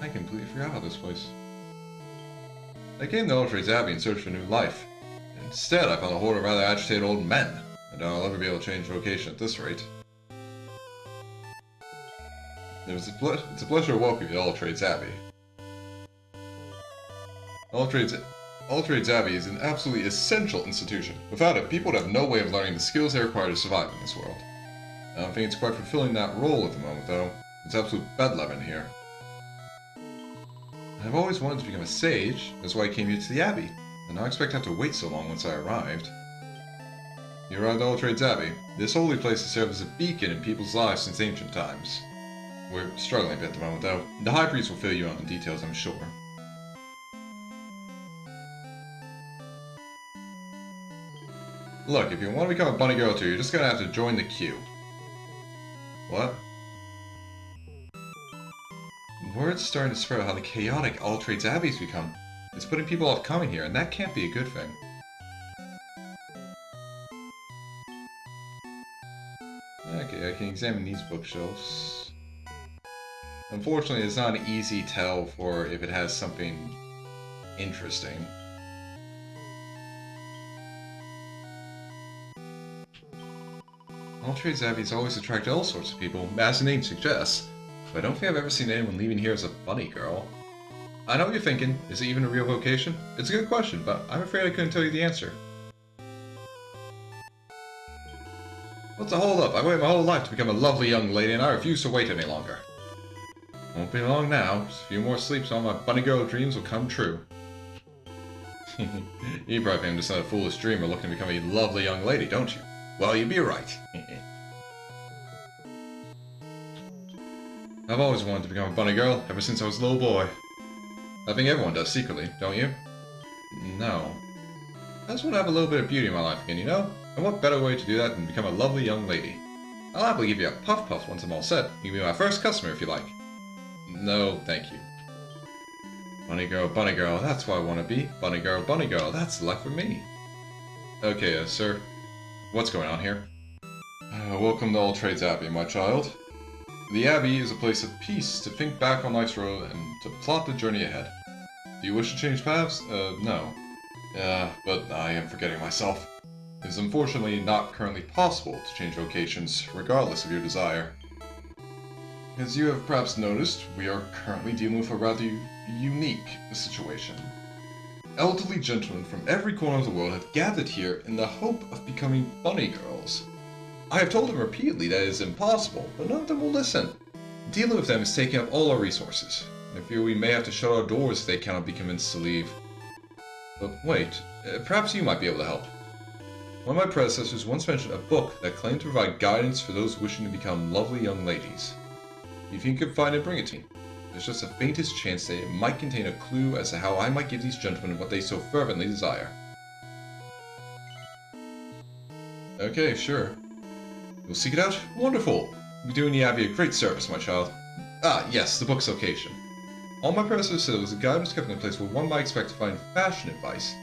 A: I completely forgot about this place. I came to Aldridge's Abbey in search for new life. Instead, I found a horde of rather agitated old men. I doubt I'll ever be able to change vocation at this rate. It's a pleasure to welcome you to Aldridge's Abbey. Aldridge's Abbey is an absolutely essential institution. Without it, people would have no way of learning the skills they require to survive in this world. I don't think it's quite fulfilling that role at the moment, though. It's absolute bedlam in here. I've always wanted to become a sage, that's why I came here to the Abbey, and now I expect to have to wait so long once I arrived. You arrived at Aldridge's Abbey. This holy place has served as a beacon in people's lives since ancient times. We're struggling a bit at the moment, though. The High Priest will fill you in on the details, I'm sure. Look, if you want to become a bunny girl too, you're just gonna have to join the queue. What? Word's starting to spread how the chaotic Aldridge's Abbey's become. It's putting people off coming here, and that can't be a good thing. Okay, I can examine these bookshelves. Unfortunately, it's not an easy tell for if it has something interesting. Aldridge's Abbey's always attracted all sorts of people, as the name suggests, but I don't think I've ever seen anyone leaving here as a bunny girl. I know what you're thinking, is it even a real vocation? It's a good question, but I'm afraid I couldn't tell you the answer. What's the hold up? I waited my whole life to become a lovely young lady, and I refuse to wait any longer. Won't be long now. Just a few more sleeps, and all my bunny girl dreams will come true. You probably think I'm just another foolish dreamer looking to become a lovely young lady, don't you? Well, you'd be right. I've always wanted to become a bunny girl, ever since I was a little boy. I think everyone does secretly, don't you? No. I just want to have a little bit of beauty in my life again, you know? And what better way to do that than become a lovely young lady? I'll happily give you a puff puff once I'm all set. You can be my first customer if you like. No, thank you. Bunny girl, that's what I want to be. Bunny girl, that's the life for me. Okay, sir. What's going on here? Welcome to Aldridge's Abbey, my child. The Abbey is a place of peace to think back on life's road and to plot the journey ahead. Do you wish to change paths? No. But I am forgetting myself. It is unfortunately not currently possible to change vocations, regardless of your desire. As you have perhaps noticed, we are currently dealing with a rather unique situation. Elderly gentlemen from every corner of the world have gathered here in the hope of becoming bunny girls. I have told them repeatedly that it is impossible, but none of them will listen. Dealing with them is taking up all our resources. I fear we may have to shut our doors if they cannot be convinced to leave. But wait, perhaps you might be able to help. One of my predecessors once mentioned a book that claimed to provide guidance for those wishing to become lovely young ladies. If you could find it, bring it to me. There's just the faintest chance that it might contain a clue as to how I might give these gentlemen what they so fervently desire. Okay, sure. You'll seek it out? Wonderful! You're doing the Abbey a great service, my child. Ah, yes, the book's location. All my predecessors said it was a guidance kept in a place where one might expect to find fashion advice.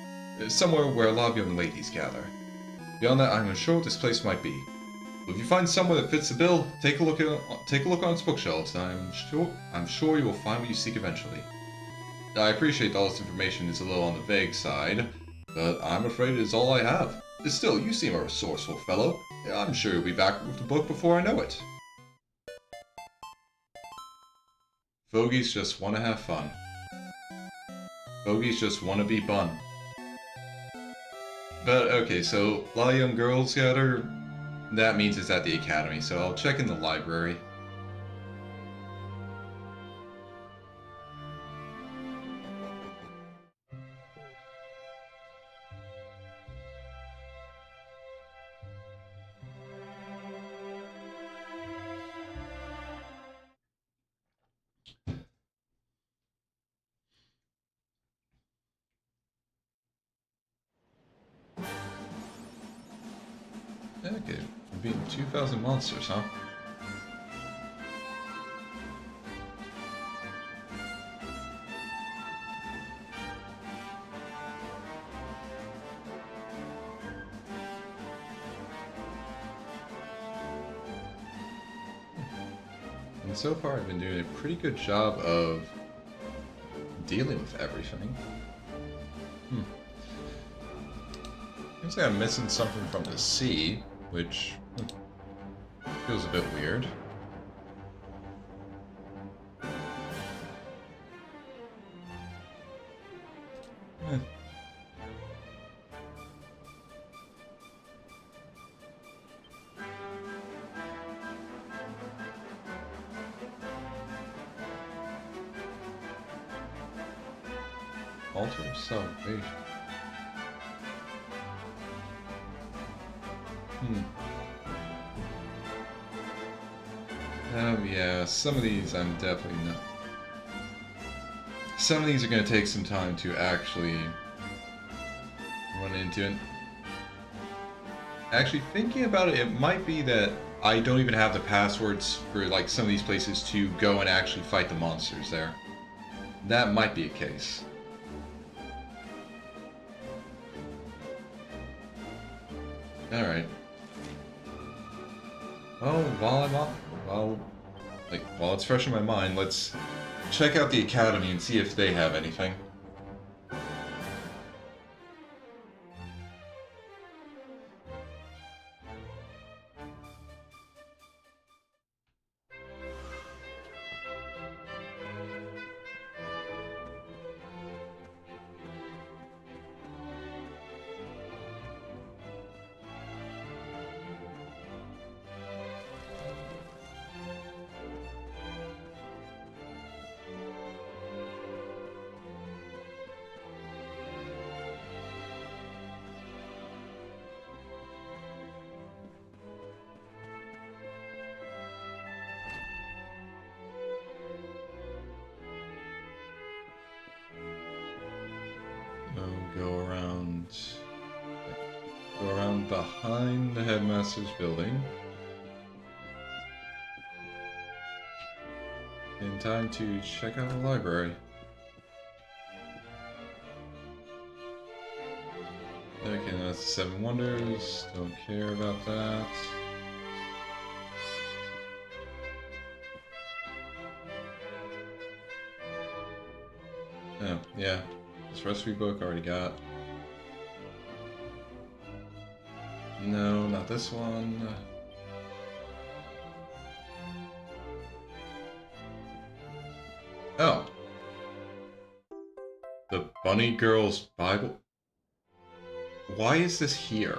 A: Somewhere where a lot of young ladies gather. Beyond that, I'm unsure what this place might be. But if you find somewhere that fits the bill, take a look on its bookshelves, and I'm sure you will find what you seek eventually. I appreciate all this information is a little on the vague side, but I'm afraid it is all I have. Still, you seem a resourceful fellow. I'm sure you'll be back with the book before I know it. Fogies just want to have fun. Fogies just want to be bun. But, okay, so a lot of young girls gather. That means it's at the academy, so I'll check in the library. Okay, we're beating 2,000 monsters, huh? And so far I've been doing a pretty good job of dealing with everything. Seems like I'm missing something from the sea, which feels a bit weird. Altar of salvation. Yeah, some of these I'm definitely not. Some of these are going to take some time to actually run into it. Actually, thinking about it, it might be that I don't even have the passwords for like some of these places to go and actually fight the monsters there. That might be a case. Alright. Oh, while it's fresh in my mind, let's check out the academy and see if they have anything. Go around behind the headmaster's building. In time to check out the library. Okay, now that's the Seven Wonders. Don't care about that. Oh, yeah. This recipe book already got. No, not this one. Oh. The Bunny Girl's Bible? Why is this here?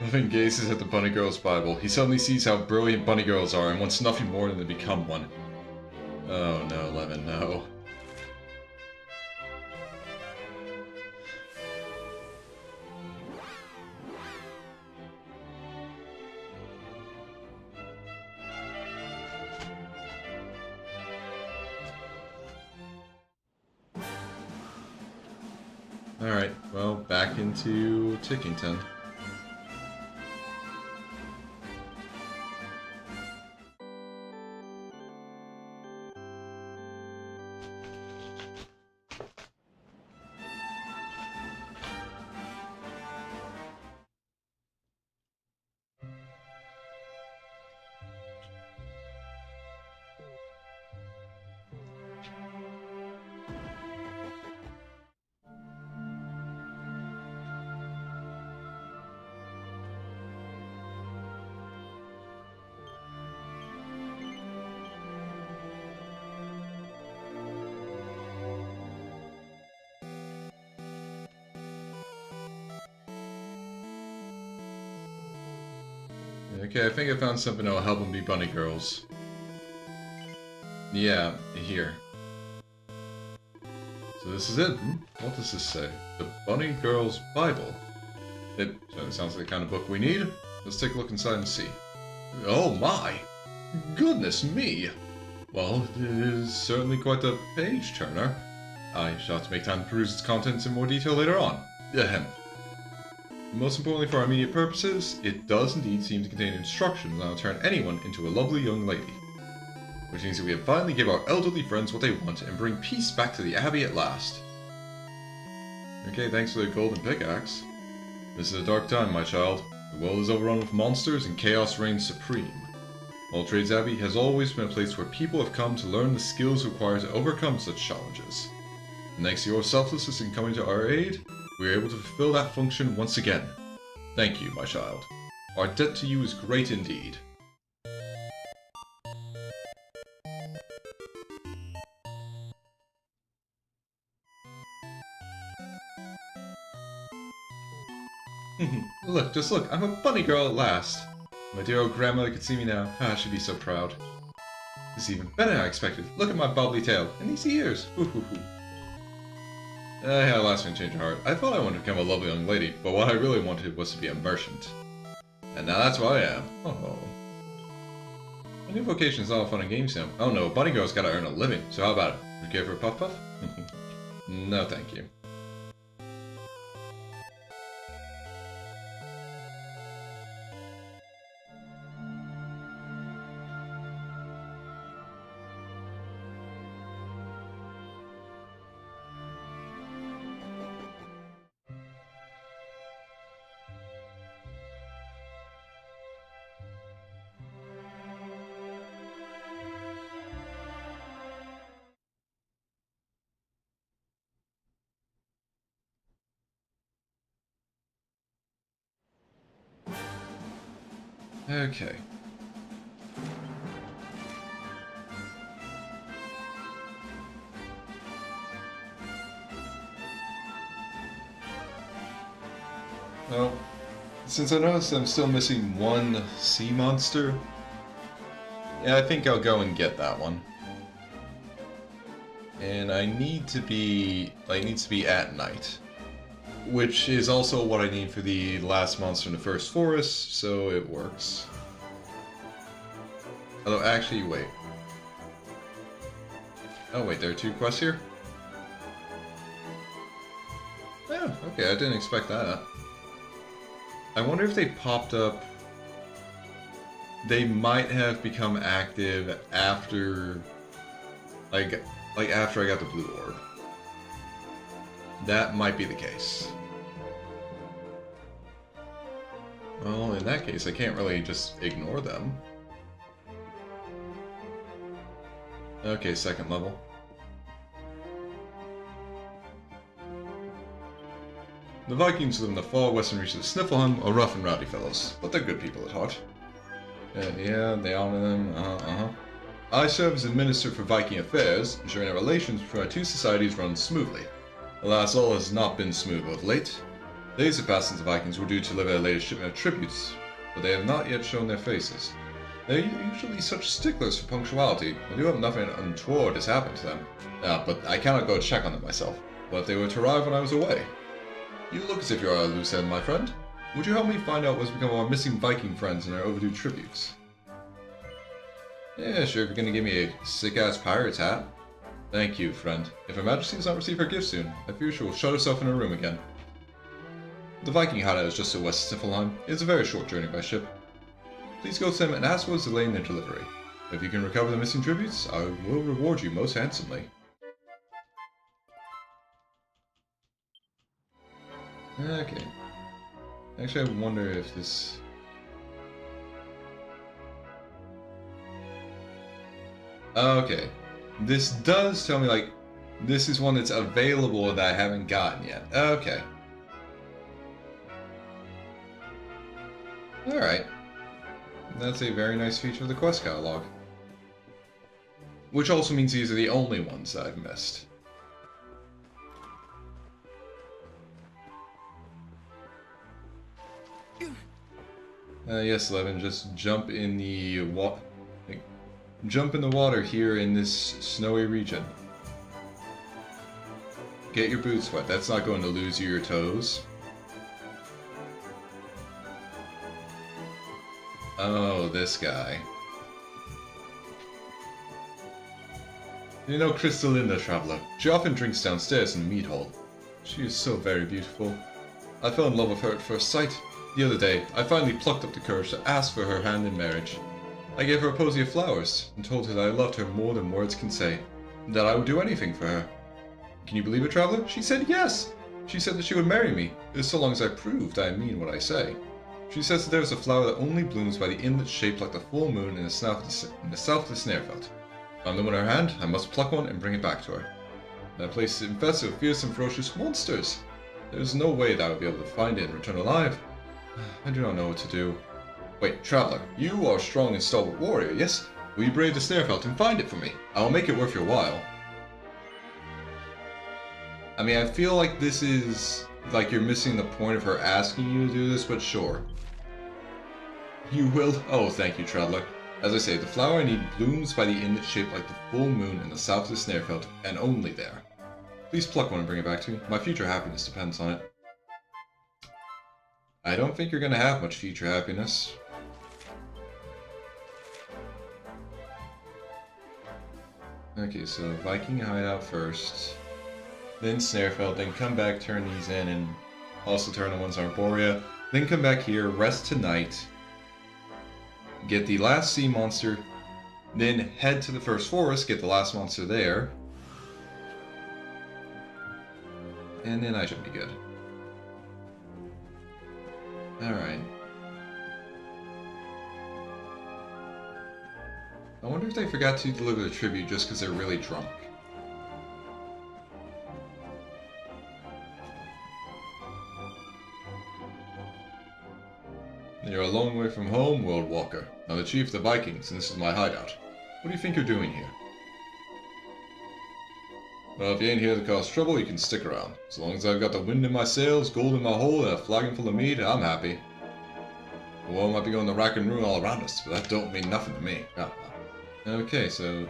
A: Levin gazes at the Bunny Girl's Bible. He suddenly sees how brilliant bunny girls are and wants nothing more than to become one. Oh no, Levin, no. Alright, well, back into Tickington. Okay, I think I found something that'll help them be bunny girls. Yeah, here. So this is it. What does this say? The Bunny Girl's Bible. It sounds like the kind of book we need. Let's take a look inside and see. Oh my! Goodness me! Well, it is certainly quite a page-turner. I shall have to make time to peruse its contents in more detail later on. Ahem. Most importantly for our immediate purposes, it does indeed seem to contain instructions on how to turn anyone into a lovely young lady. Which means that we have finally give our elderly friends what they want and bring peace back to the Abbey at last. Okay, thanks for the golden pickaxe. This is a dark time, my child. The world is overrun with monsters and chaos reigns supreme. All Trades Abbey has always been a place where people have come to learn the skills required to overcome such challenges. And thanks to your selflessness in coming to our aid, we are able to fulfill that function once again. Thank you, my child. Our debt to you is great indeed. Look, just look, I'm a bunny girl at last. My dear old grandmother could see me now. Ah, she'd be so proud. This is even better than I expected. Look at my bobbly tail, and these ears. Hoo hoo hoo. I had a last minute change of heart. I thought I wanted to become a lovely young lady, but what I really wanted was to be a merchant. And now that's what I am. Oh. My new vocation is not a fun and games now. Oh no, a bunny girl's gotta earn a living, so how about it? Would you care for a puff puff? No, thank you. Okay. Well, since I noticed I'm still missing one sea monster, yeah, I think I'll go and get that one. And it needs to be at night. Which is also what I need for the last monster in the first forest, so it works. Although, actually, wait. Oh wait, there are 2 quests here? Oh, okay, I didn't expect that. I wonder if they popped up... They might have become active after... Like after I got the blue orb. That might be the case. Well, in that case, I can't really just ignore them. Okay, 2nd level. The Vikings who live in the far western reaches of Sniffelheim are rough and rowdy fellows, but they're good people at heart. Yeah, they honor them, I serve as Minister for Viking Affairs, ensuring that relations between our 2 societies run smoothly. Alas, all has not been smooth of late. Days have passed since the Vikings were due to deliver their latest shipment of tributes, but they have not yet shown their faces. They are usually such sticklers for punctuality. I do hope nothing untoward has happened to them. But I cannot go check on them myself. But if they were to arrive when I was away. You look as if you are a loose end, my friend. Would you help me find out what's become of our missing Viking friends and their overdue tributes? Yeah, sure, if you're gonna give me a sick-ass pirate's hat. Thank you, friend. If Her Majesty does not receive her gift soon, I fear she will shut herself in her room again. The Viking hideout is just to the west of Sniffelheim. It's a very short journey by ship. Please go to them and ask what's delaying their delivery. If you can recover the missing tributes, I will reward you most handsomely. Okay. Actually, I wonder if this... Okay. This does tell me, like, this is one that's available that I haven't gotten yet. Okay. Alright. That's a very nice feature of the quest catalog. Which also means these are the only ones that I've missed. Yes, Levin, just jump in the water here in this snowy region. Get your boots wet. That's not going to lose you your toes. Oh, this guy. You know Crystalinda, traveler. She often drinks downstairs in the mead hall. She is so very beautiful. I fell in love with her at first sight. The other day, I finally plucked up the courage to ask for her hand in marriage. I gave her a posy of flowers, and told her that I loved her more than words can say, and that I would do anything for her. Can you believe it, traveler? She said yes! She said that she would marry me, so long as I proved I mean what I say. She says that there is a flower that only blooms by the inlet shaped like the full moon in the south of the Snarefield. Found them in her hand, I must pluck one and bring it back to her. That place is infested with fierce and ferocious monsters. There is no way that I would be able to find it and return alive. I do not know what to do. Wait, traveler, you are a strong and stalwart warrior, yes? Will you brave the Snarefield and find it for me? I will make it worth your while. I mean, I feel like this is... like you're missing the point of her asking you to do this, but sure. You will? Oh, thank you, traveler. As I say, the flower I need blooms by the inlet shaped like the full moon in the south of the Snarefield, and only there. Please pluck one and bring it back to me. My future happiness depends on it. I don't think you're gonna have much future happiness. Okay, so Viking hideout first. Then Snarefield, then come back, turn these in, and also turn the ones on Arborea. Then come back here, rest tonight. Get the last sea monster. Then head to the first forest, get the last monster there. And then I should be good. Alright. I wonder if they forgot to deliver the tribute just because they're really drunk. You're a long way from home, World Walker. I'm the chief of the Vikings, and this is my hideout. What do you think you're doing here? Well, if you ain't here to cause trouble, you can stick around. As long as I've got the wind in my sails, gold in my hole, and a flagon full of mead, I'm happy. The world might be going to rack and ruin all around us, but that don't mean nothing to me. Okay, so...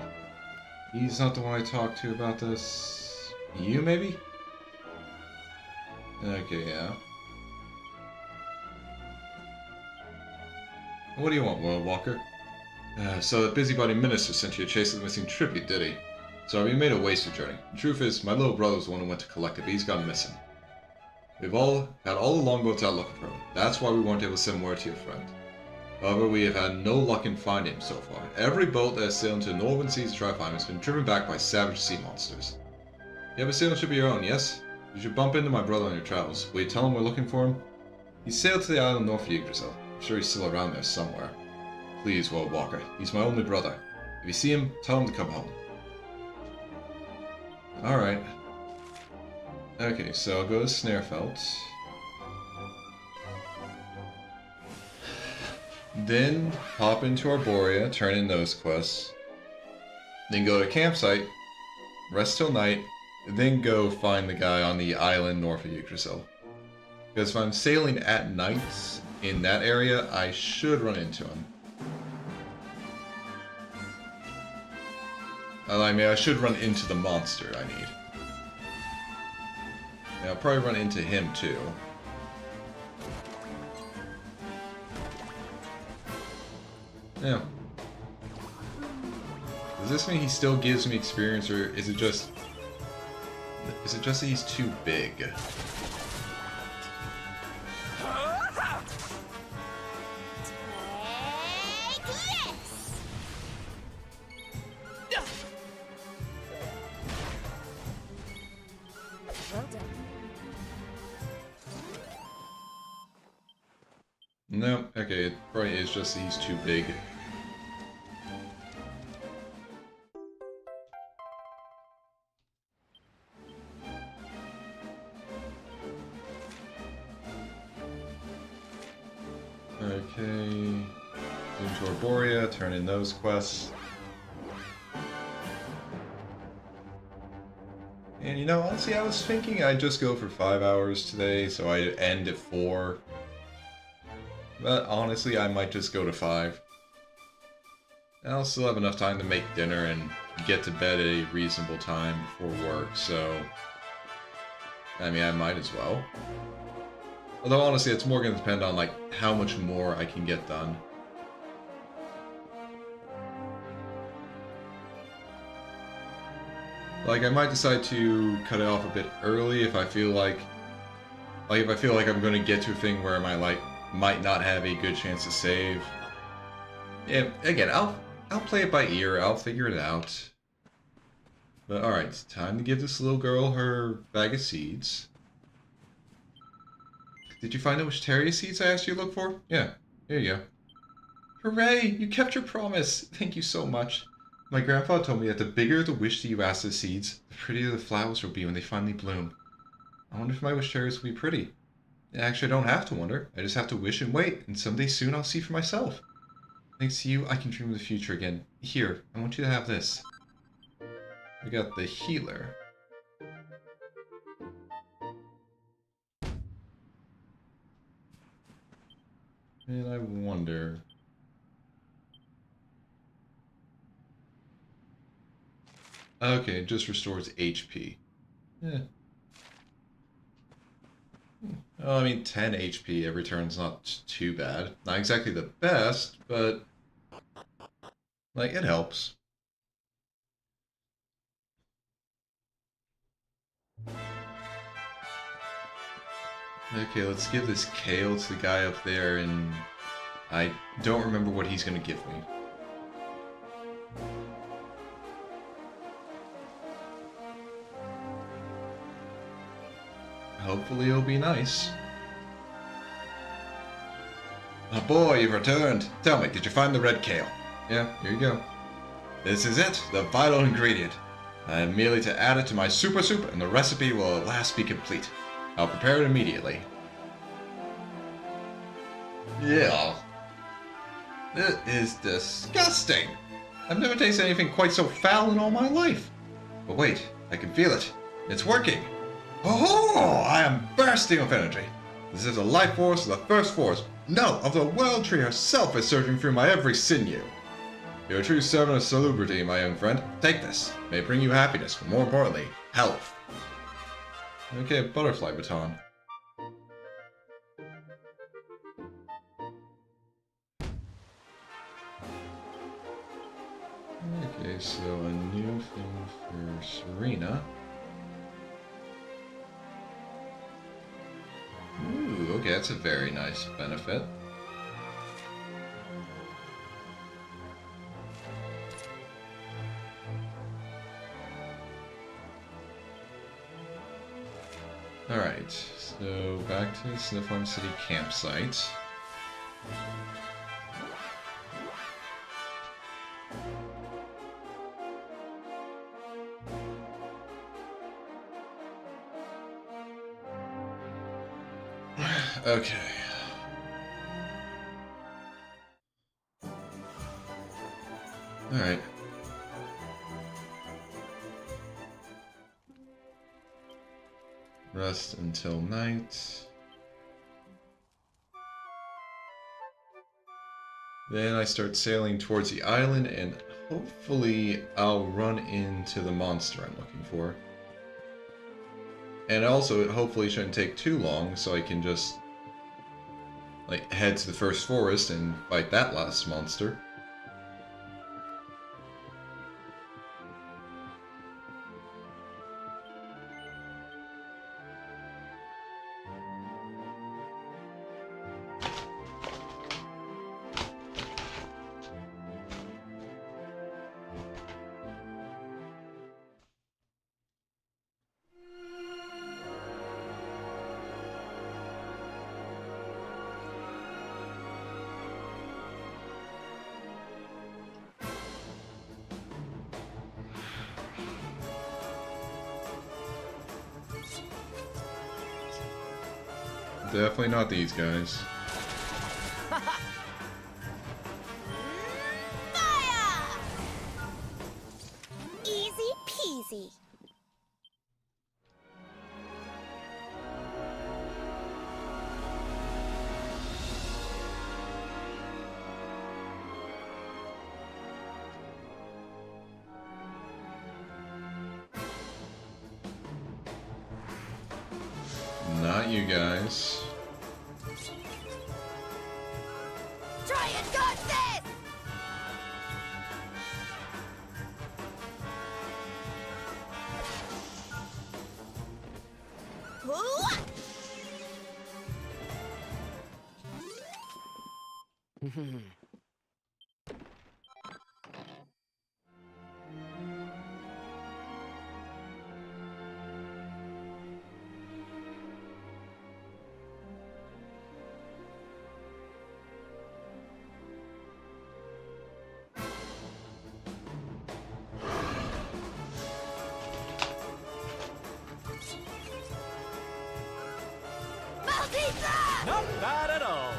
A: he's not the one I talked to about this... you, maybe? Okay, yeah. What do you want, World Walker? So the busybody minister sent you to chase the missing tribute, did he? Sorry, we made a wasted journey. The truth is, my little brother was the one who went to collect it, but he's gone missing. We've all had all the longboats out looking for him. That's why we weren't able to send word to your friend. However, we have had no luck in finding him so far. Every boat that has sailed into the northern seas to try to find him has been driven back by savage sea monsters. You have a sailing ship of your own, yes? You should bump into my brother on your travels. Will you tell him we're looking for him? He sailed to the island north of Yggdrasil. I'm sure he's still around there somewhere. Please, World Walker. He's my only brother. If you see him, tell him to come home. Alright. Okay, so I'll go to Snarefield. Then hop into Arborea, turn in those quests. Then go to campsite, rest till night, then go find the guy on the island north of Yggdrasil. Because if I'm sailing at night in that area, I should run into him. I mean, I should run into the monster I need. Yeah, I'll probably run into him too. Yeah. Does this mean he still gives me experience, or is it just that he's too big? No, okay, it probably is just that he's too big. Okay, into Arborea, turn in those quests. And you know, honestly, I was thinking I'd just go for 5 hours today, so I'd end at 4. But honestly, I might just go to 5. I'll still have enough time to make dinner and get to bed at a reasonable time before work, so... I mean, I might as well. Although honestly, it's more going to depend on, like, how much more I can get done. Like, I might decide to cut it off a bit early if I feel like Like, if I feel like I'm going to get to a thing where I might not have a good chance to save. Yeah, again, I'll play it by ear. I'll figure it out. But alright, it's time to give this little girl her bag of seeds. Did you find out which Terrier seeds I asked you to look for? Yeah, here you go. Hooray! You kept your promise! Thank you so much. My grandfather told me that the bigger the wish that you ask the seeds, the prettier the flowers will be when they finally bloom. I wonder if my wish terriers will be pretty. Actually, I don't have to wonder. I just have to wish and wait, and someday soon I'll see for myself. Thanks to you, I can dream of the future again. Here, I want you to have this. We got the healer. And I wonder... Okay, it just restores HP. Yeah. Well, I mean, 10 HP every turn is not too bad. Not exactly the best, but... like, it helps. Okay, let's give this kale to the guy up there, and... I don't remember what he's gonna give me. Hopefully it'll be nice. Oh boy, you've returned. Tell me, did you find the red kale? Yeah, here you go. This is it, the vital ingredient. I have merely to add it to my super soup and the recipe will at last be complete. I'll prepare it immediately. Yeah. It is disgusting. I've never tasted anything quite so foul in all my life. But wait, I can feel it. It's working. Oh, I am bursting with energy. This is the life force of the first force. No, of the world tree herself is surging through my every sinew. You're a true servant of salubrity, my young friend. Take this. May it bring you happiness, but more importantly, health. Okay, butterfly baton. Okay, so a new thing for Serena. Ooh, okay, that's a very nice benefit. Alright, so back to the Sniffle City campsite. Okay. Alright. Rest until night. Then I start sailing towards the island and hopefully I'll run into the monster I'm looking for. And also, it hopefully shouldn't take too long so I can just like head to the first forest and fight that last monster. Definitely not these guys.
C: Fire! Easy peasy.
A: Not you guys.
C: Try and dodge this! Ooh!
K: Not bad at all.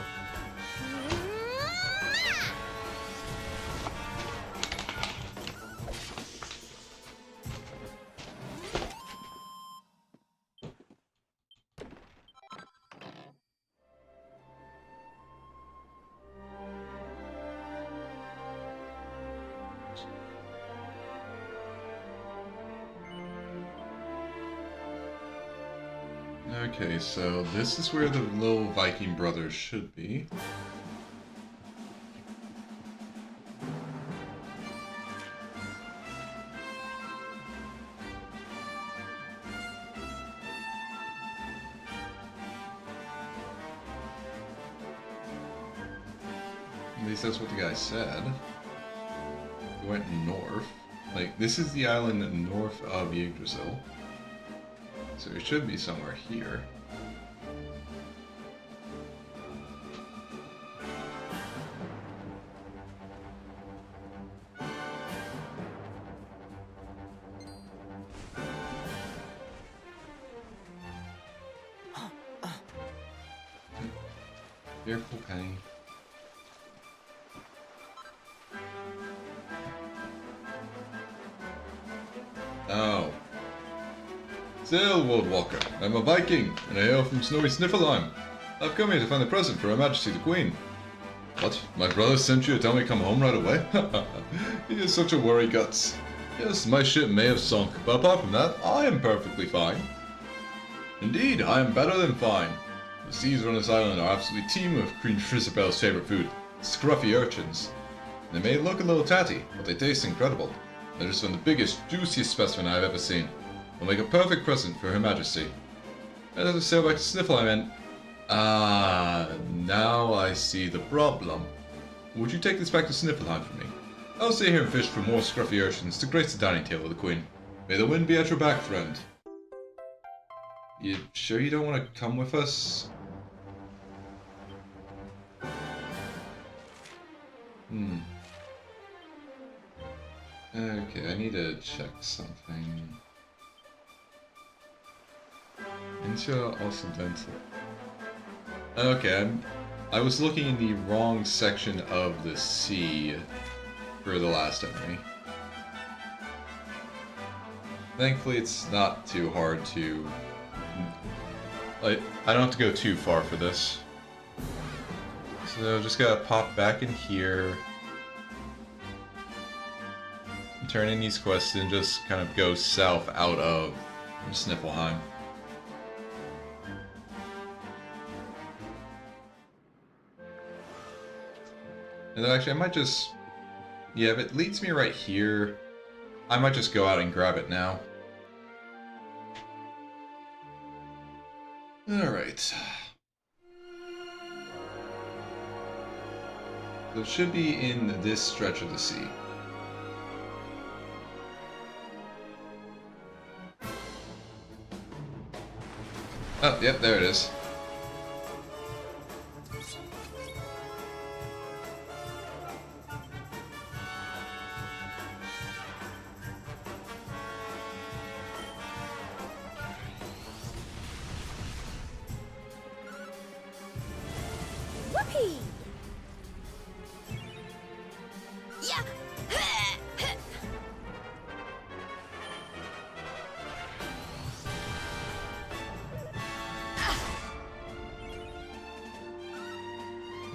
A: Okay, so this is where the little Viking brothers should be. At least that's what the guy said. He went north. Like, this is the island north of Yggdrasil. So it should be somewhere here. Careful, Penny. Oh. Sail, World Walker. I'm a Viking, and I hail from snowy Sniffelheim. I've come here to find a present for Her Majesty the Queen. What? My brother sent you to tell me to come home right away? He is such a worry guts. Yes, my ship may have sunk, but apart from that, I am perfectly fine. Indeed, I am better than fine. The seas on this island are absolutely teeming with Queen Isabel's favorite food, scruffy urchins. They may look a little tatty, but they taste incredible. They're just one of the biggest, juiciest specimen I've ever seen. Will make a perfect present for Her Majesty. I'd have to sail back to Sniffelheim and... now I see the problem. Would you take this back to Sniffelheim for me? I'll stay here and fish for more scruffy urchins to grace the dining table of the Queen. May the wind be at your back, friend. You sure you don't want to come with us? Okay, I need to check something. Intra-Occidental. Okay, I was looking in the wrong section of the sea for the last enemy. Thankfully, it's not too hard to... Like, I don't have to go too far for this. So, just gotta pop back in here. Turn in these quests and just kind of go south out of Sniffelheim. And then actually, I might just... Yeah, if it leads me right here, I might just go out and grab it now. Alright. So it should be in this stretch of the sea. Oh, yep, there it is.
C: Whoopee! Yeah!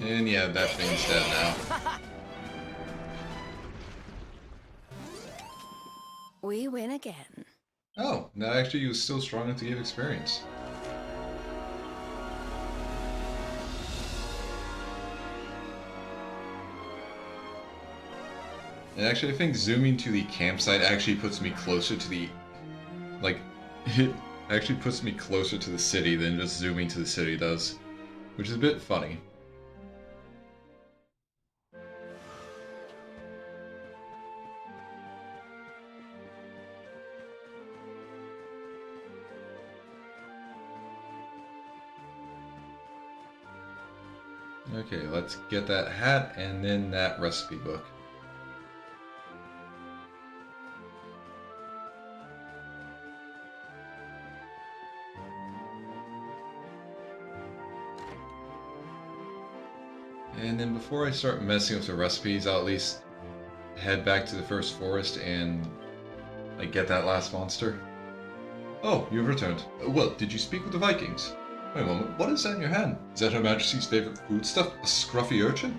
A: And yeah, that thing's dead now.
G: We win again.
A: Oh, that actually was still strong enough to give experience. And actually, I think zooming to the campsite actually puts me closer to the... Like, it actually puts me closer to the city than just zooming to the city does. Which is a bit funny. Okay, let's get that hat and then that recipe book. And then before I start messing with the recipes, I'll at least head back to the first forest and like get that last monster. Oh, you've returned. Well, did you speak with the Vikings? Wait a moment, what is that in your hand? Is that Her Majesty's favorite foodstuff? A scruffy urchin?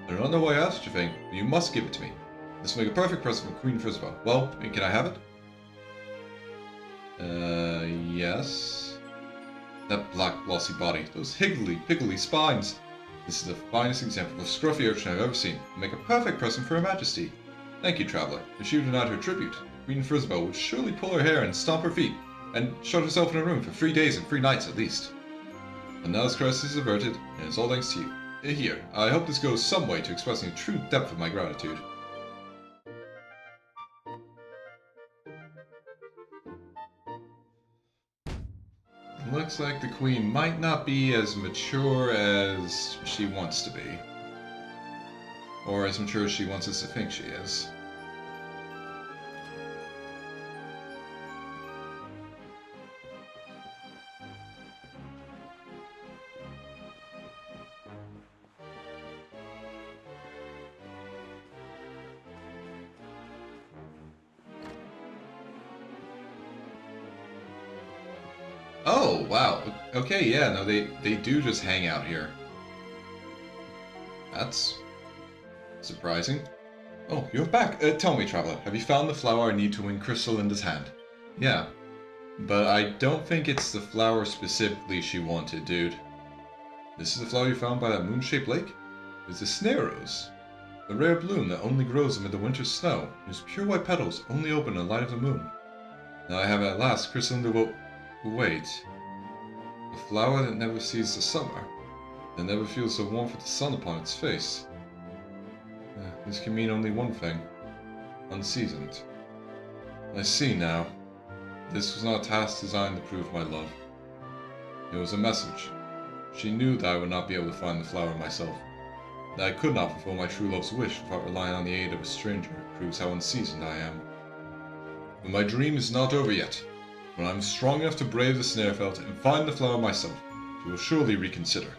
A: I do not know why I asked such a thing, but you must give it to me. This will make a perfect present for Queen Frisbee. Well, can I have it? Yes. That black glossy body, those piggly spines. This is the finest example of scruffy urchin I've ever seen. It'll make a perfect present for Her Majesty. Thank you, traveler. If she were denied her tribute, Queen Frisbee would surely pull her hair and stomp her feet, and shut herself in a room for 3 days and 3 nights at least. But now this crisis is averted, and it's all thanks to you. Here, I hope this goes some way to expressing the true depth of my gratitude. Looks like the Queen might not be as mature as she wants to be. Or as mature as she wants us to think she is. Oh, wow. Okay, yeah, no, they do just hang out here. That's surprising. Oh, you're back. Tell me, traveler, have you found the flower I need to win Crystalinda's hand? Yeah, but I don't think it's the flower specifically she wanted, dude. This is the flower you found by that moon-shaped lake? It's a snare rose. The rare bloom that only grows amid the winter's snow, whose pure white petals only open in the light of the moon. Now I have at last Crystalinda Wait. A flower that never sees the summer, that never feels the warmth of the sun upon its face. This can mean only one thing. Unseasoned. I see now. This was not a task designed to prove my love. It was a message. She knew that I would not be able to find the flower myself. That I could not fulfill my true love's wish without relying on the aid of a stranger proves how unseasoned I am. But my dream is not over yet. When I am strong enough to brave the Snarefelt and find the flower myself, she will surely reconsider.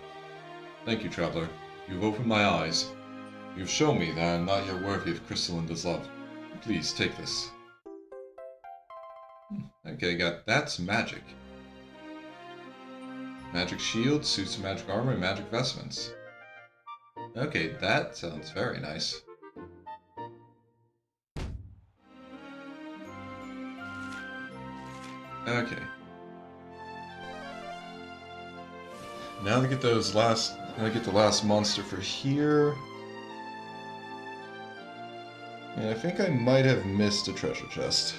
A: Thank you, traveler. You have opened my eyes. You have shown me that I am not yet worthy of Crystalinda's love. Please, take this. Okay, that's magic. Magic shield, suits of magic armor, and magic vestments. Okay, that sounds very nice. Okay. Now to get the last monster for here. And I think I might have missed a treasure chest.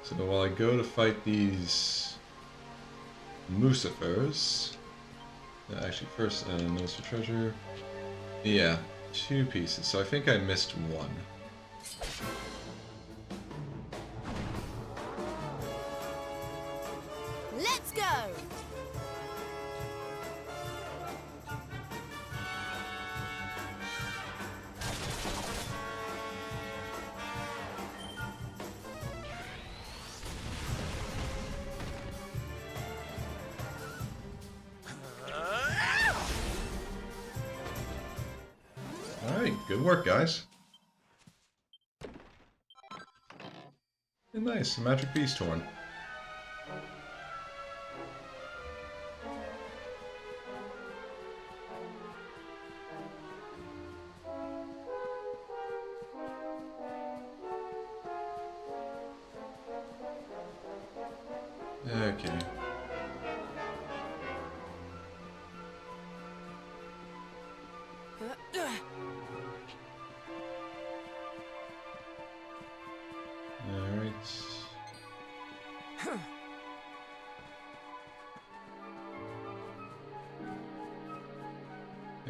A: So while I go to fight these Lucifers. Actually, first, notes for treasure. Yeah, 2 pieces. So I think I missed 1.
C: Let's go!
A: Alright, good work, guys. Nice, magic beast horn. Okay. Alright.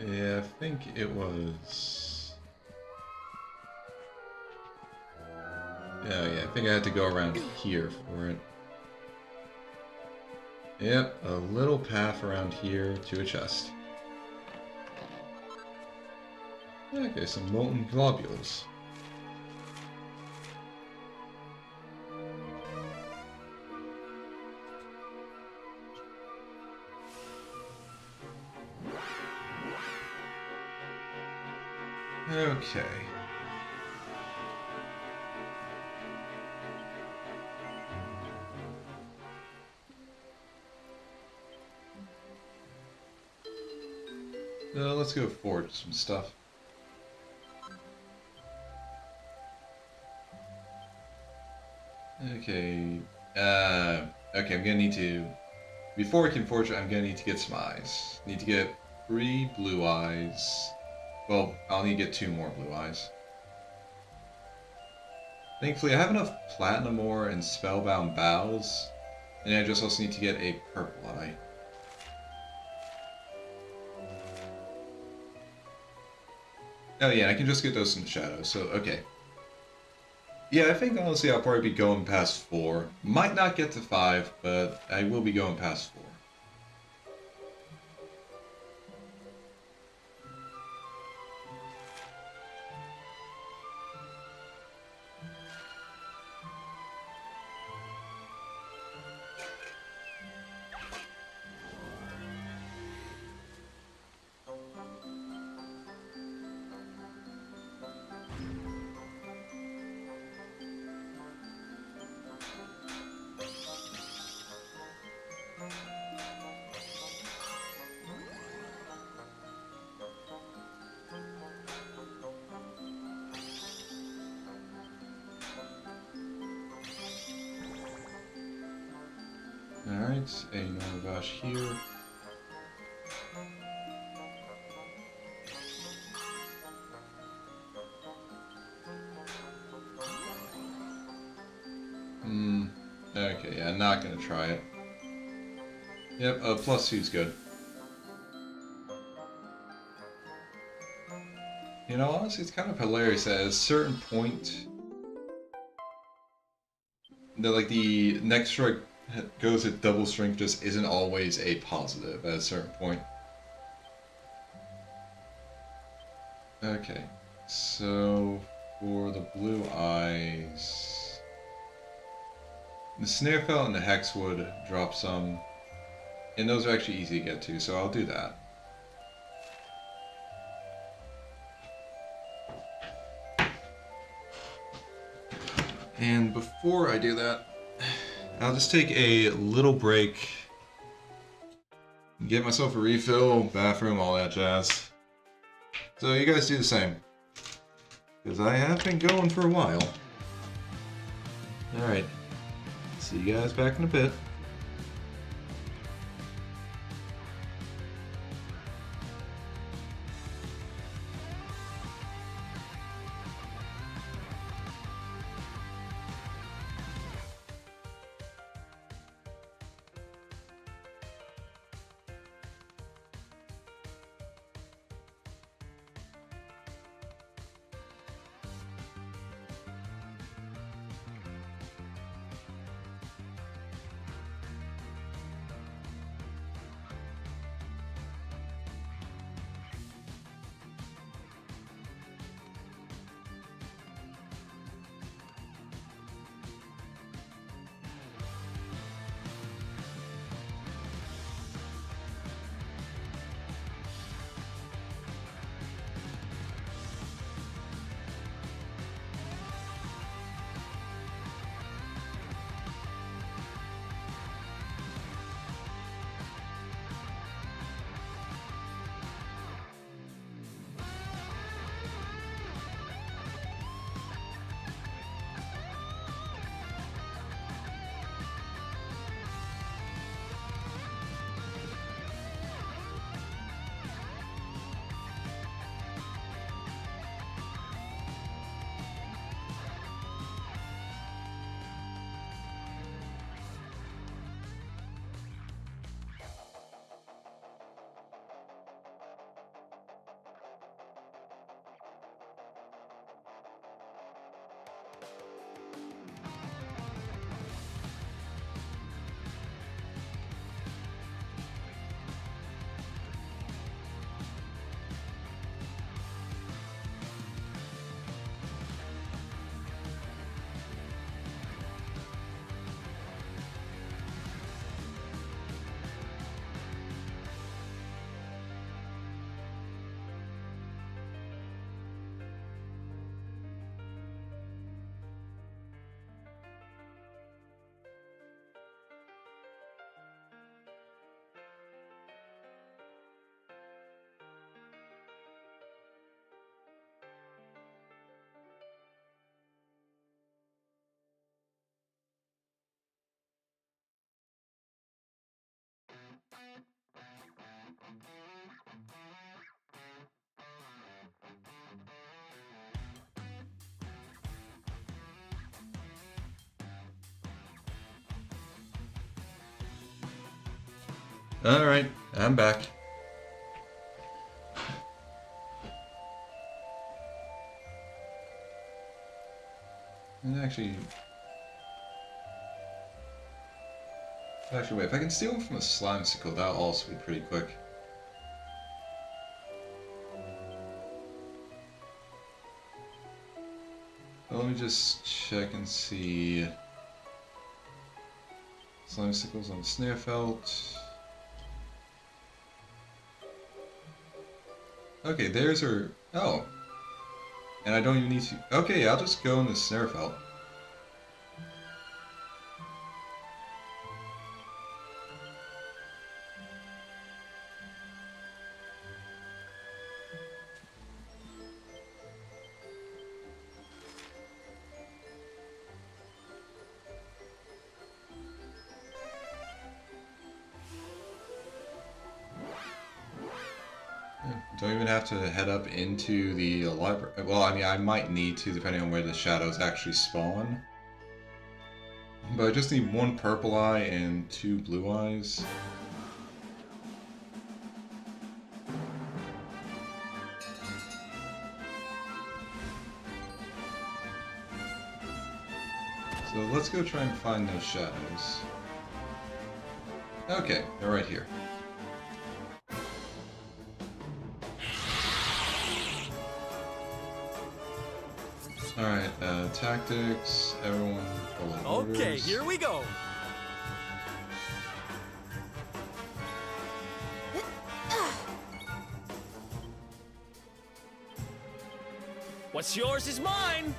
A: Yeah, I think it was Oh yeah, I think I had to go around here for it. Yep, a little path around here to a chest. Okay, some molten globules. Okay. Let's go forge some stuff. Okay. Okay, I'm gonna need to... Before I can forge it, I'm gonna need to get some eyes. Need to get 3 blue eyes. Well, I'll need to get 2 more blue eyes. Thankfully, I have enough platinum ore and spellbound boughs. And I just also need to get a purple eye. Oh yeah, I can just get those in the shadows, so okay. Yeah, I think honestly I'll probably be going past 4. Might not get to 5, but I will be going past 4. Alright, a normal bash here. Okay, yeah, not gonna try it. Yep, +2's good. You know, honestly, it's kind of hilarious that at a certain point, like the next strike goes at double strength just isn't always a positive at a certain point. Okay, so for the blue eyes, the Snarefelt and the Hexwood drop some, and those are actually easy to get to, so I'll do that. And before I do that, I'll just take a little break, get myself a refill, bathroom, all that jazz. So you guys do the same, because I have been going for a while. Alright, see you guys back in a bit. Alright, I'm back. And actually, wait, if I can steal them from a slime sickle, that'll also be pretty quick. Let me just check and see. Slime sickles on snare felt. Okay, there's her. Oh. And I don't even need to. Okay, I'll just go in the snare felt. Don't even have to head up into the library. Well, I mean, I might need to, depending on where the shadows actually spawn. But I just need 1 purple eye and 2 blue eyes. So let's go try and find those shadows. Okay, they're right here. Alright, tactics, everyone follow orders.
K: Okay, here we go.
I: What's yours is mine!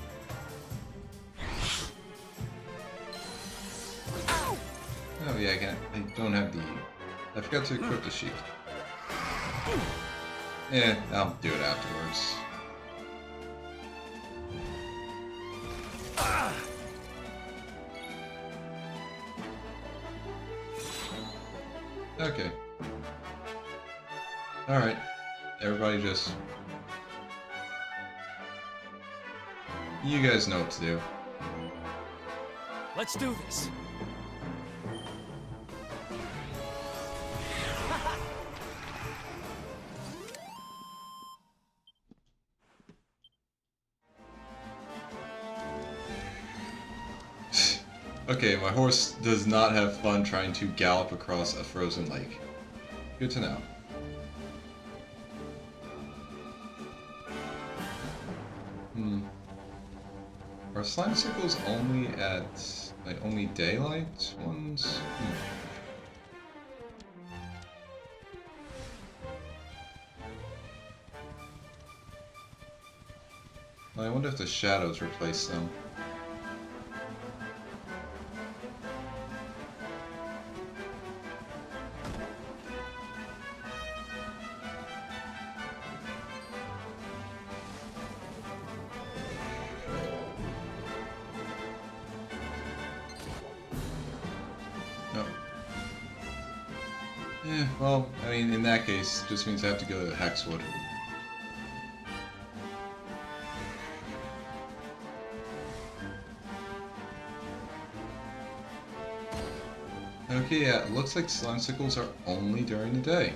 A: Oh yeah, I don't have the... I forgot to equip the sheet. Yeah, I'll do it afterwards. Okay. Alright. Everybody just... You guys know what to do.
I: Let's do this.
A: Okay, my horse does not have fun trying to gallop across a frozen lake. Good to know. Are slime sickles only at, like, only daylight ones? I wonder if the shadows replace them. Yeah, well, I mean, in that case, it just means I have to go to Hexwood. Okay, yeah, it looks like slime sickles are only during the day.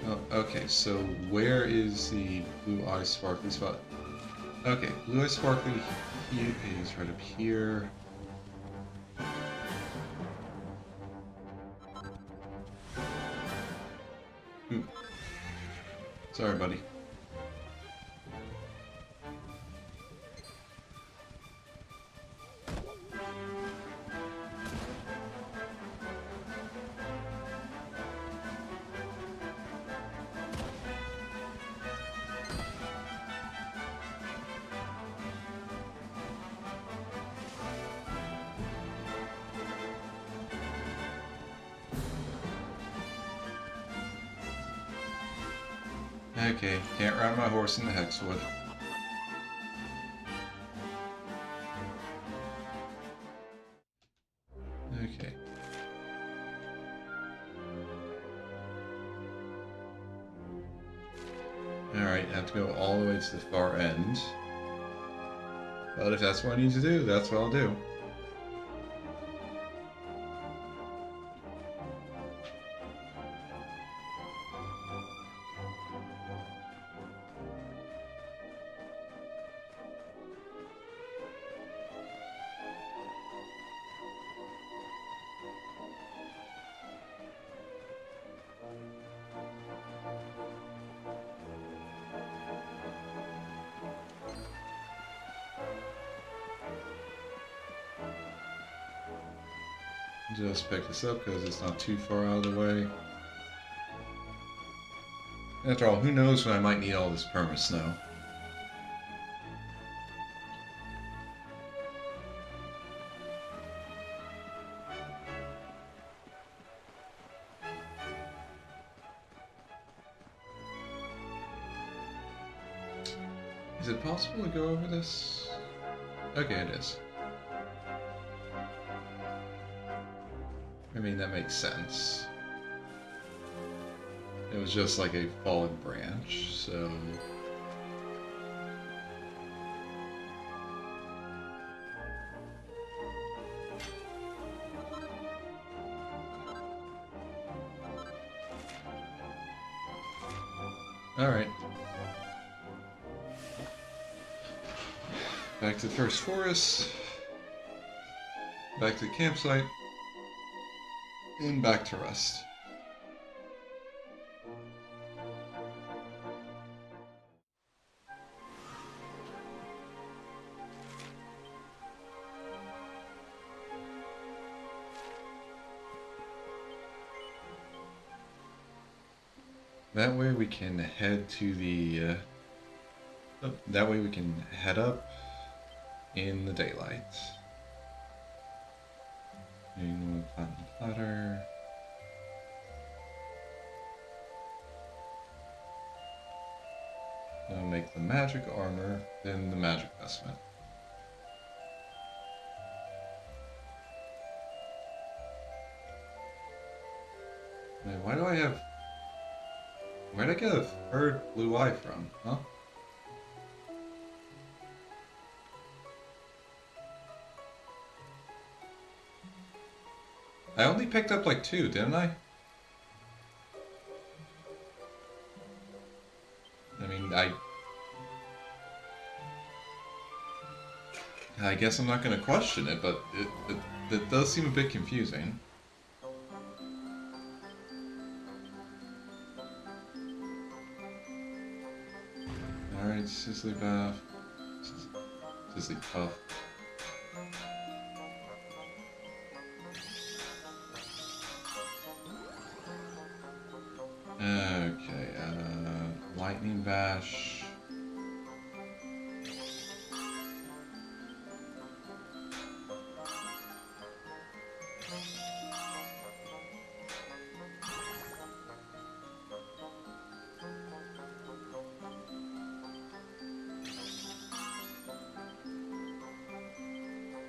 A: Oh, okay, so where is the blue eye sparkly spot? Okay, blue eye sparkly is right up here. Sorry, buddy. Okay, can't ride my horse in the Hexwood. Okay. Alright, I have to go all the way to the far end. But if that's what I need to do, that's what I'll do. Just pick this up because it's not too far out of the way. After all, who knows when I might need all this perma snow. Is it possible to go over this? Okay, it is. I mean, that makes sense. It was just like a fallen branch, so... Alright. Back to the first forest. Back to the campsite. And back to rest. That way we can head to the, that way we can head up in the daylight. Platinum platter. We'll make the magic armor, then the magic vestment. Man, why do I have... Where'd I get a third blue eye from, huh? I only picked up like 2, didn't I? I mean, I guess I'm not going to question it, but it does seem a bit confusing. Alright, Sizzly Bath. Sizzly Puff. Okay, Lightning Bash.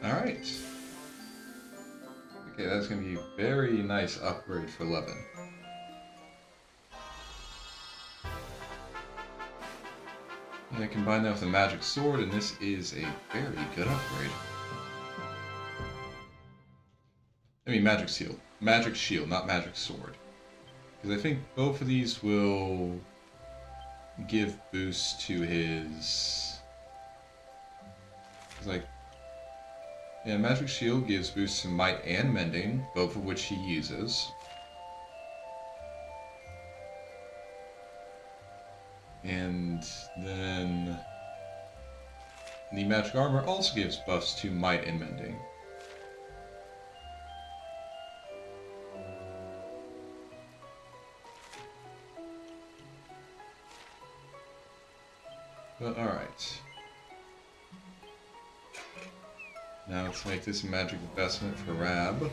A: Alright. Okay, that's going to be a very nice upgrade for Levin. And I combine that with a magic sword, and this is a very good upgrade. I mean, magic shield. Magic shield, not magic sword. Because I think both of these will give boost to his... Like, yeah, magic shield gives boost to might and mending, both of which he uses. And then the magic armor also gives buffs to might and mending. But alright. Now let's make this a magic investment for Rab.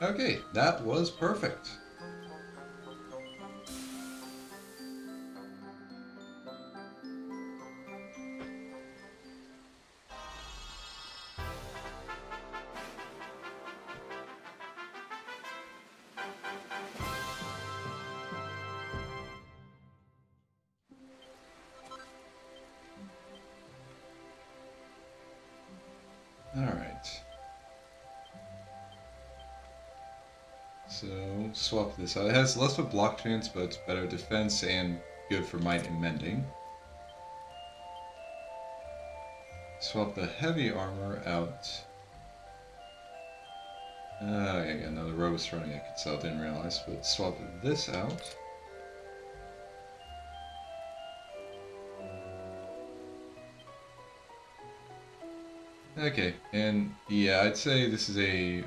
A: Okay, that was perfect. All right. So, swap this out. It has less of a block chance, but it's better defense and good for might and mending. Swap the heavy armor out. Yeah, no, the robust running I could sell, didn't realize, but swap this out. Okay, and yeah, I'd say this is a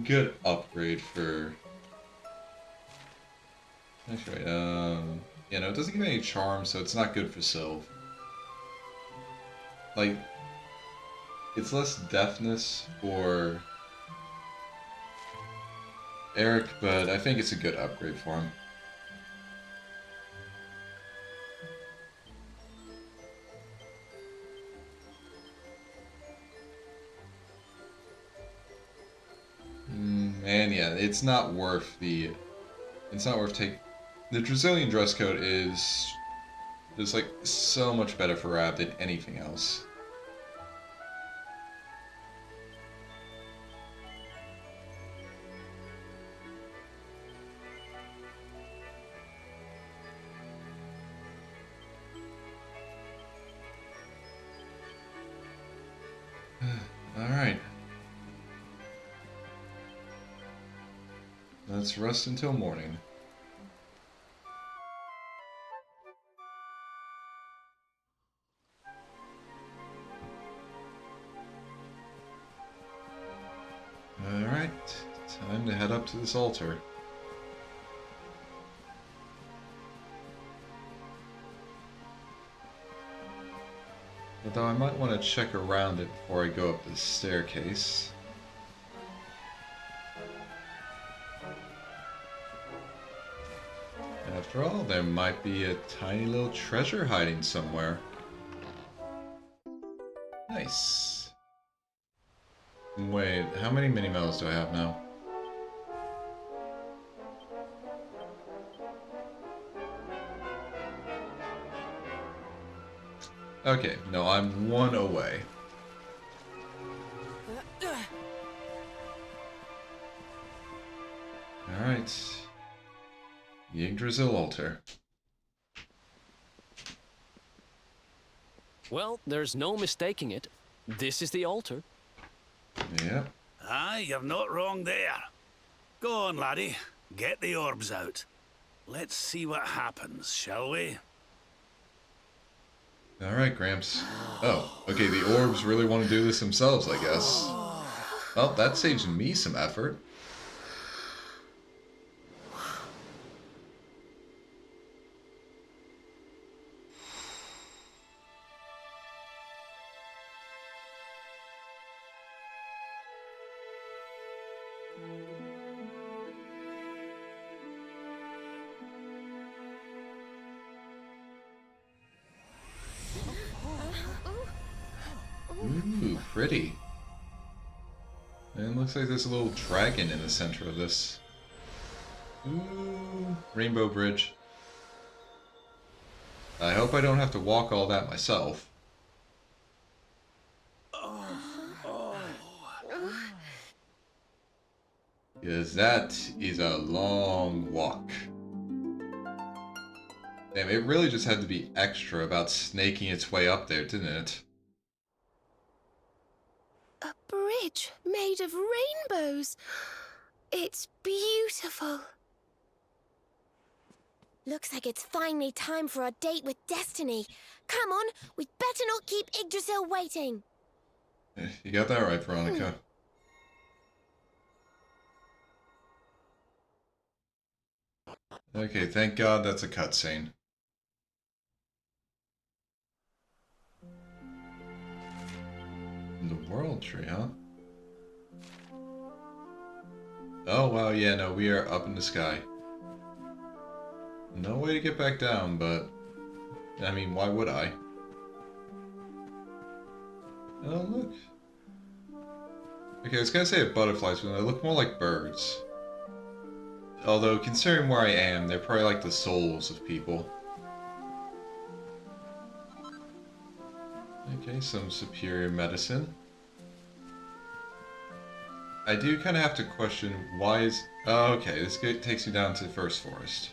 A: good upgrade for... Actually, you know, it doesn't give any charm, so it's not good for Sylve. Like, it's less deafness for Eric, but I think it's a good upgrade for him. And yeah, it's not worth the... It's not worth taking... The Brazilian dress code is like so much better for Rab than anything else. Alright. Let's rest until morning. Alright, time to head up to this altar. Although I might want to check around it before I go up the staircase. After all, there might be a tiny little treasure hiding somewhere. Nice. Wait, how many mini medals do I have now? Okay, no, I'm one away. Alright. Yggdrasil altar.
I: Well, there's no mistaking it. This is the altar.
A: Yep.
J: Aye, you're not wrong there. Go on, laddie. Get the orbs out. Let's see what happens, shall we?
A: Alright, Gramps. Oh, okay, the orbs really want to do this themselves, I guess. Well, that saves me some effort. Ooh, pretty. And it looks like there's a little dragon in the center of this. Ooh, rainbow bridge. I hope I don't have to walk all that myself. Because that is a long walk. Damn, it really just had to be extra about snaking its way up there, didn't it?
D: A bridge made of rainbows. It's beautiful.
C: Looks like it's finally time for our date with Destiny. Come on, we'd better not keep Yggdrasil waiting.
A: You got that right, Veronica. Okay, thank God that's a cutscene. The World Tree, huh? Oh, wow, yeah, no, we are up in the sky. No way to get back down, but... I mean, why would I? Oh, look. Okay, I was gonna say butterflies, but they look more like birds. Although, considering where I am, they're probably like the souls of people. Okay, some superior medicine. I do kind of have to question why is... Oh, okay, this takes me down to the first forest.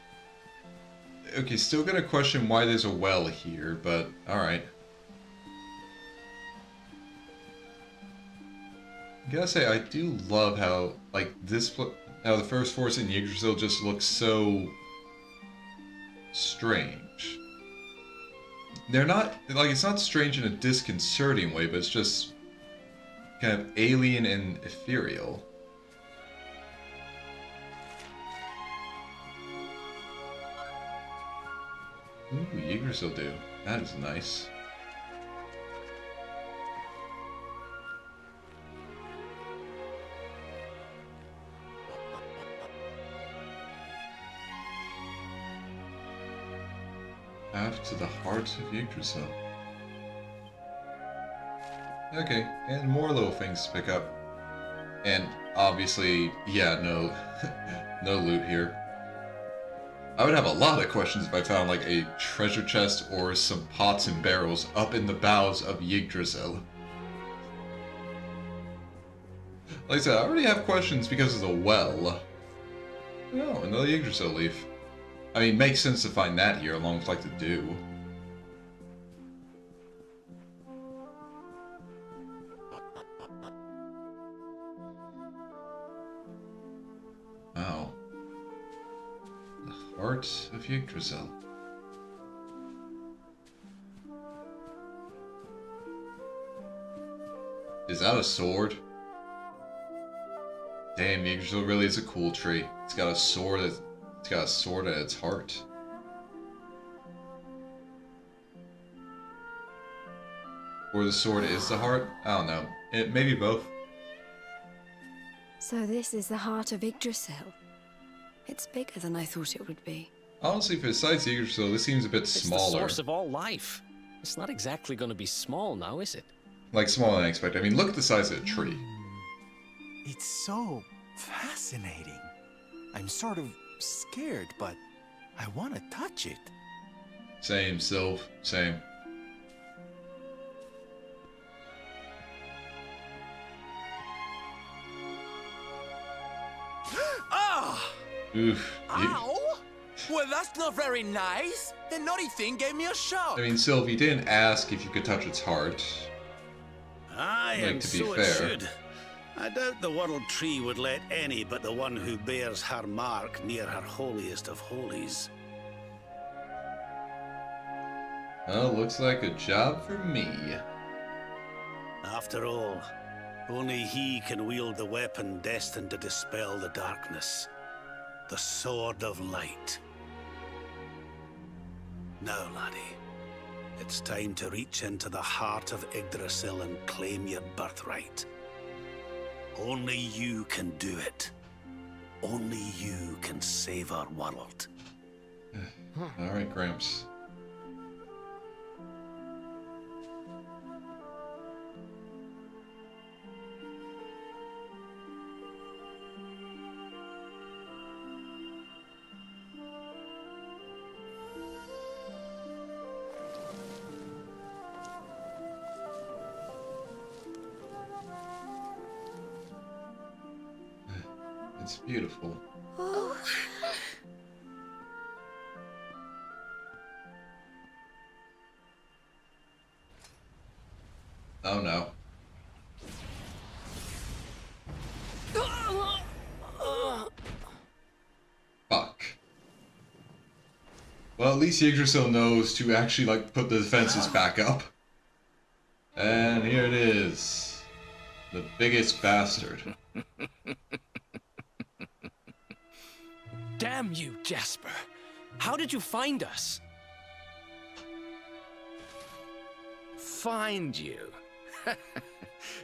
A: Okay, still gonna question why there's a well here, but alright. Gotta say, I do love how, like, how the first forest in Yggdrasil just looks so... strange. They're not, like, it's not strange in a disconcerting way, but it's just kind of alien and ethereal. Ooh, Yggdrasil do. That is nice. Path to the heart of Yggdrasil. Okay, and more little things to pick up. And obviously, yeah, no, no loot here. I would have a lot of questions if I found like a treasure chest or some pots and barrels up in the bowels of Yggdrasil. Like I said, I already have questions because of the well. Oh, another Yggdrasil leaf. I mean, makes sense to find that here along with like the dew. Wow. The heart of Yggdrasil. Is that a sword? Damn, Yggdrasil really is a cool tree. It's got a sword at its heart. Or the sword is the heart? I don't know. Maybe both.
C: So this is the heart of Yggdrasil. It's bigger than I thought it would be.
A: Honestly, for the size of Yggdrasil, this seems a bit smaller.
I: It's the source of all life. It's not exactly going to be small now, is it?
A: Like, smaller than I expected. I mean, look at the size of the tree.
K: It's so fascinating. I'm sort of scared, but I want to touch it.
A: Same, Sylv. Same.
K: Ah!
A: Oof.
K: Ow! Well, that's not very nice. The naughty thing gave me a shock.
A: I mean, Sylv, you didn't ask if you could touch its heart.
J: Aye,
A: Like,
J: and
A: to be
J: so
A: fair.
J: it should. I doubt the world tree would let any but the one who bears her mark near her holiest of holies.
A: Well, looks like a job for me.
J: After all, only he can wield the weapon destined to dispel the darkness. The Sword of Light. Now, laddie, it's time to reach into the heart of Yggdrasil and claim your birthright. Only you can do it. Only you can save our world.
A: Alright, Gramps. It's beautiful.
C: Oh.
A: Oh no. Fuck. Well, at least Yggdrasil knows to actually, like, put the defenses back up. And here it is. The biggest bastard.
I: Damn you, Jasper. How did you find us?
H: Find you?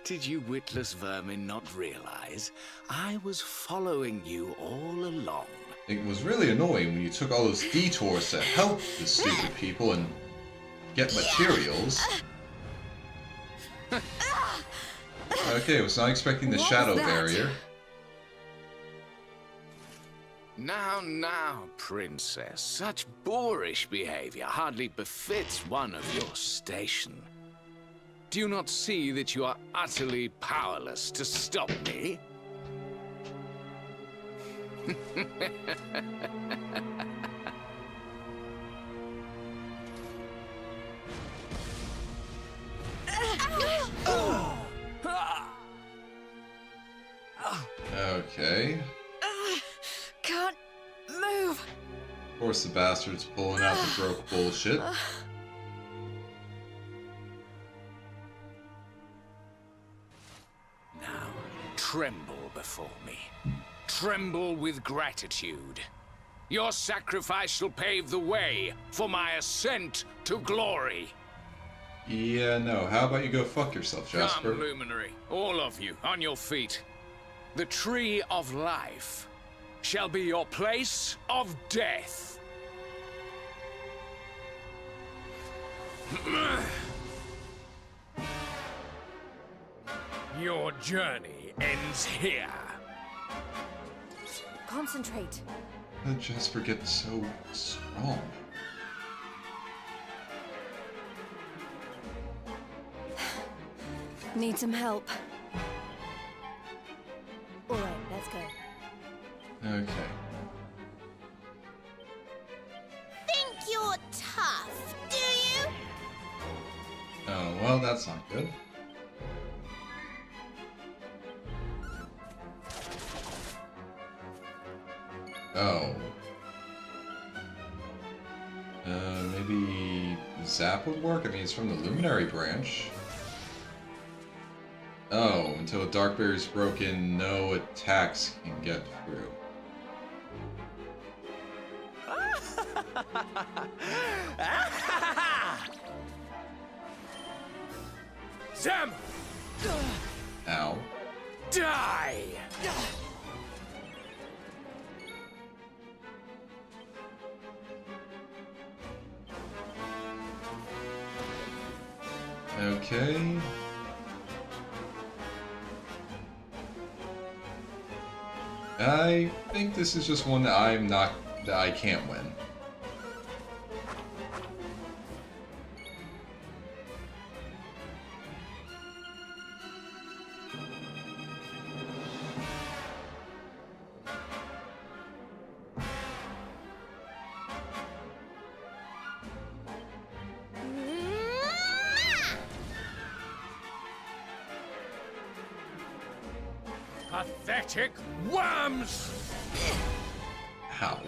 H: Did you witless vermin not realize? I was following you all along.
A: It was really annoying when you took all those detours to help the stupid people and get materials. Okay, I was not expecting the shadow barrier.
H: Now, princess. Such boorish behavior hardly befits one of your station. Do you not see that you are utterly powerless to stop me?
A: Okay.
G: Can't move.
A: Of course the bastard's pulling out the broke bullshit.
H: Now, tremble before me. Tremble with gratitude. Your sacrifice shall pave the way for my ascent to glory.
A: Yeah, no. How about you go fuck yourself, Jasper?
H: Come, Luminary, all of you, on your feet. The Tree of Life shall be your place of death. Your journey ends here.
C: Concentrate.
A: How did Jasper get so strong?
C: Need some help. Alright, let's go.
A: Okay.
C: Think you're tough, do you?
A: Oh, well, that's not good. Oh. Maybe Zap would work? I mean, it's from the Luminary branch. Oh, until a dark barrier is broken, no attacks can get through.
H: Zam!
A: Ow.
H: Die!
A: Okay. I think this is just one that I can't win.
H: Pathetic worms!
A: How?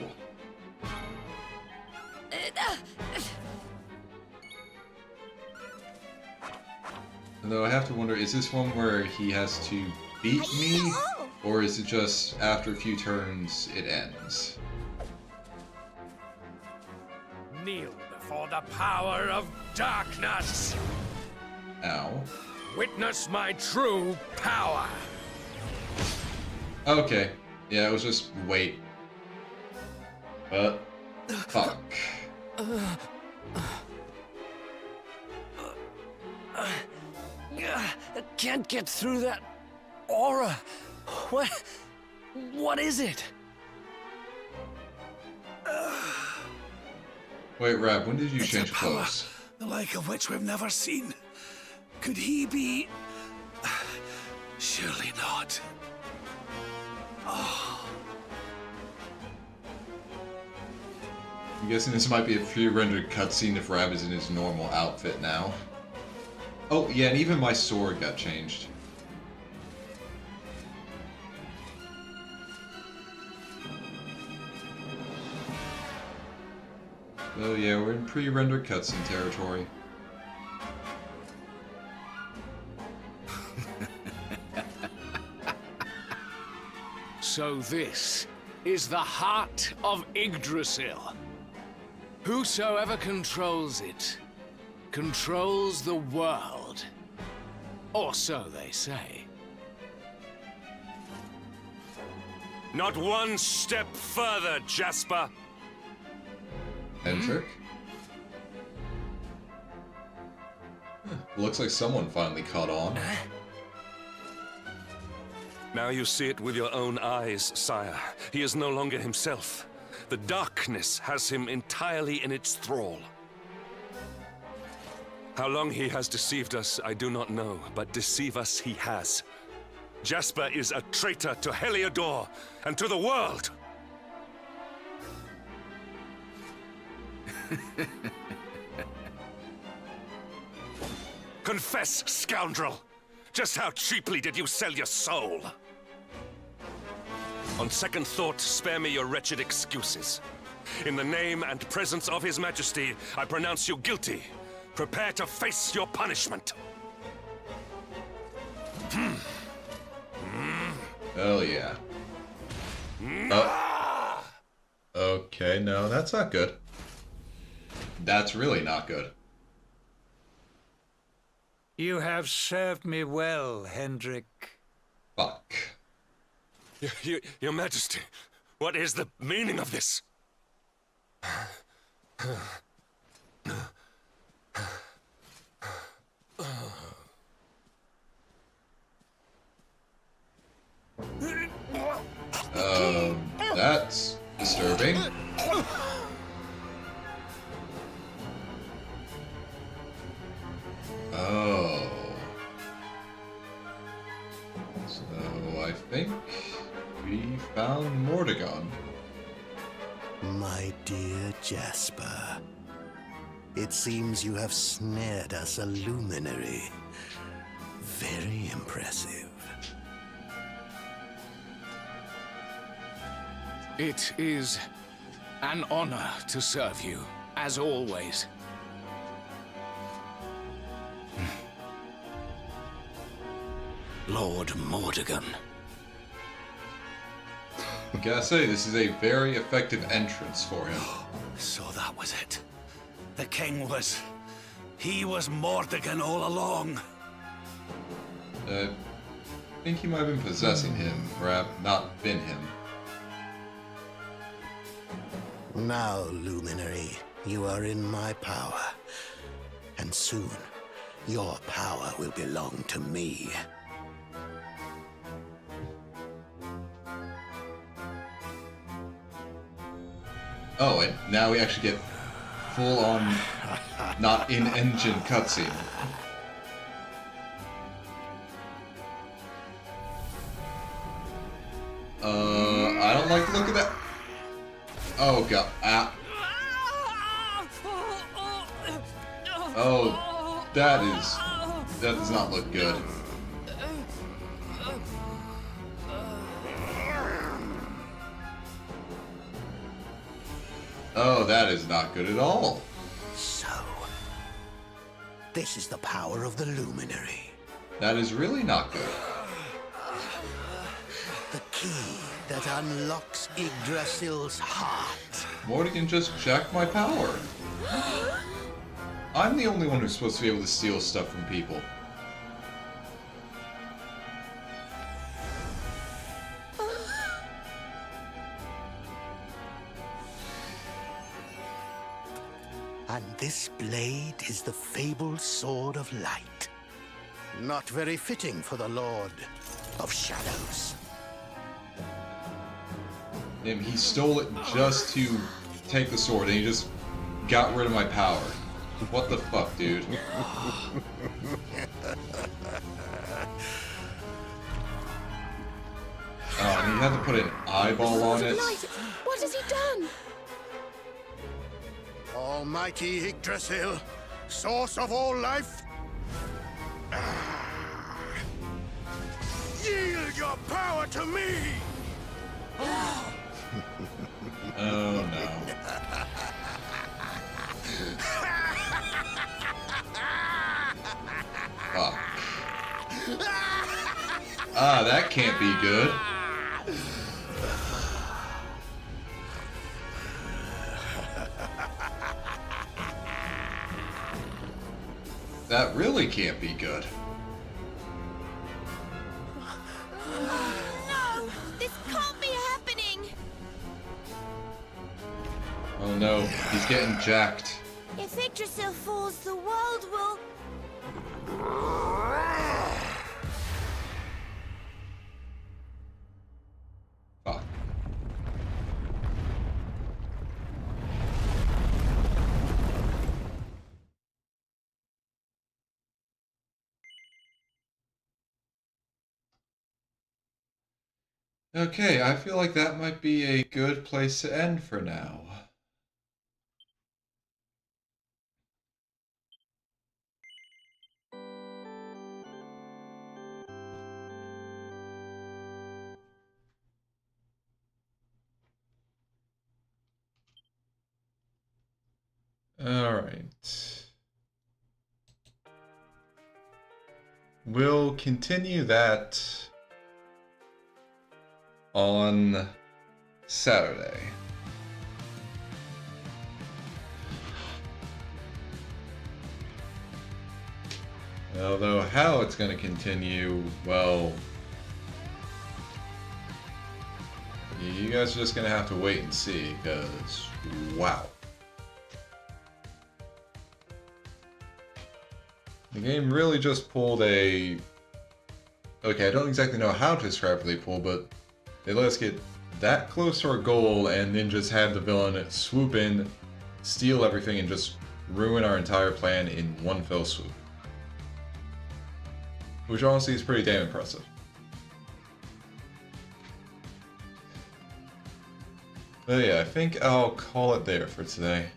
A: Though I have to wonder, is this one where he has to beat me? Or is it just after a few turns it ends?
H: Kneel before the power of darkness!
A: Ow.
H: Witness my true power!
A: Okay. Yeah, it was just wait. But fuck.
I: I can't get through that aura. What is it?
A: Wait, Rab, when did you
J: It's
A: change
J: a power,
A: clothes?
J: the like of which we've never seen. Could he be... Surely not.
A: I'm guessing this might be a pre-rendered cutscene if Rab is in his normal outfit now. Oh, yeah, and even my sword got changed. Oh yeah, we're in pre-rendered cutscene territory.
H: So this is the heart of Yggdrasil. Whosoever controls it, controls the world. Or so they say.
M: Not one step further, Jasper!
A: Trick? Looks like someone finally caught on.
M: Now you see it with your own eyes, sire. He is no longer himself. The darkness has him entirely in its thrall. How long he has deceived us, I do not know, but deceive us he has. Jasper is a traitor to Heliodor and to the world! Confess, scoundrel! Just how cheaply did you sell your soul? On second thought, spare me your wretched excuses. In the name and presence of His Majesty, I pronounce you guilty. Prepare to face your punishment.
A: Hell yeah. Okay, no, that's not good. That's really not good.
L: You have served me well, Hendrik.
A: Fuck.
M: Your Majesty, what is the meaning of this?
A: That's disturbing. Oh. So I think we found Mordegon.
N: My dear Jasper, it seems you have snared us a luminary. Very impressive.
H: It is an honor to serve you, as always.
N: Lord Mordegon.
A: I gotta say, this is a very effective entrance for him.
J: So that was it. The king was... he was Mordegon all along.
A: I think he might have been possessing him, or have not been him.
N: Now, Luminary, you are in my power. And soon, your power will belong to me.
A: Oh, and now we actually get full-on, not in-engine cutscene. I don't like the look of that. Oh god. Ah. Oh, that does not look good. Oh, that is not good at all.
N: So, this is the power of the Luminary.
A: That is really not good.
N: The key that unlocks Yggdrasil's heart.
A: Mordegon just jacked my power. I'm the only one who's supposed to be able to steal stuff from people.
N: And this blade is the fabled Sword of Light. Not very fitting for the Lord of Shadows.
A: And he stole it just to take the sword, and he just got rid of my power. What the fuck, dude? Oh, and he had to put an eyeball on it.
D: What has he done?
F: Almighty Yggdrasil, source of all life, yield your power to me!
A: Oh no. Fuck. Ah, that can't be good. That really can't be good.
C: No! This can't be happening!
A: Oh no, he's getting jacked.
C: If Yggdrasil falls, the world will...
A: Fuck. Okay, I feel like that might be a good place to end for now. Alright. We'll continue that on Saturday. Although how it's going to continue, well, you guys are just going to have to wait and see, because, wow. The game really just pulled a... Okay, I don't exactly know how to describe what they pulled, but they let us get that close to our goal and then just have the villain swoop in, steal everything, and just ruin our entire plan in one fell swoop. Which honestly is pretty damn impressive. But yeah, I think I'll call it there for today.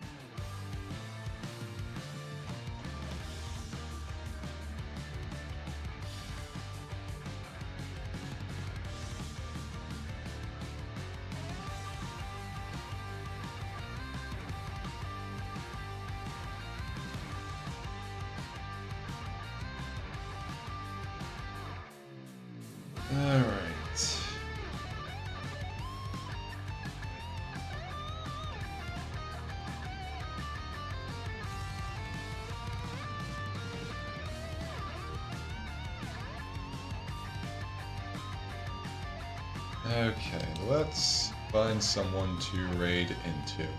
A: Alright. Okay, let's find someone to raid into.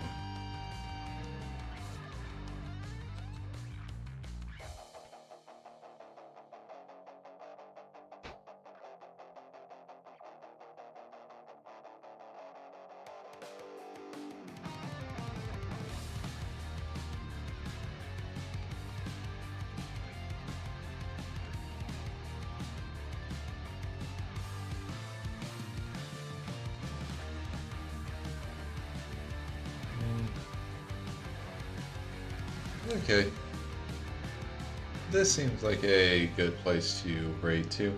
A: Okay. This seems like a good place to raid to.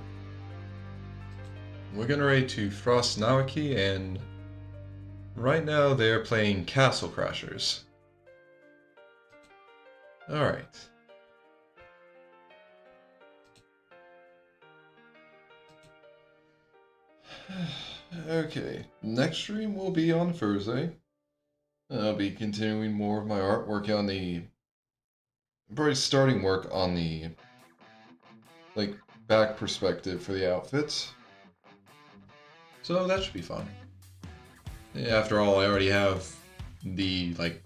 A: We're gonna raid to Frost Nawaki, and right now they're playing Castle Crashers. Alright. Okay, next stream will be on Thursday. I'll be continuing more of my art, working on the... probably starting work on the, like, back perspective for the outfits. So that should be fun. After all, I already have the, like,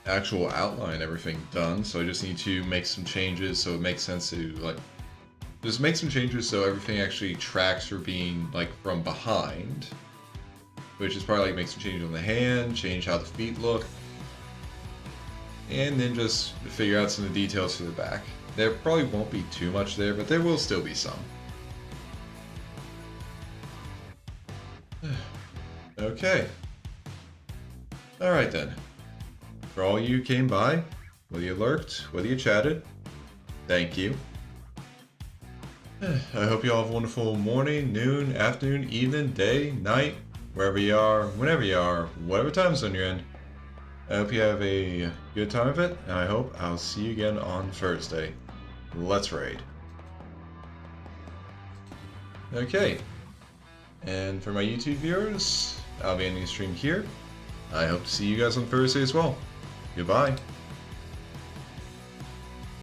A: actual outline, everything done, so I just need to make some changes so it makes sense to, like, just make some changes so everything actually tracks for being, like, from behind. Which is probably like make some changes on the hand, change how the feet look, and then just figure out some of the details for the back. There probably won't be too much there, but there will still be some. Okay. Alright then. For all you who came by, whether you lurked, whether you chatted, thank you. I hope you all have a wonderful morning, noon, afternoon, evening, day, night, wherever you are, whenever you are, whatever time zone you're in. I hope you have a good time of it, and I hope I'll see you again on Thursday. Let's raid. Okay. And for my YouTube viewers, I'll be ending the stream here. I hope to see you guys on Thursday as well. Goodbye.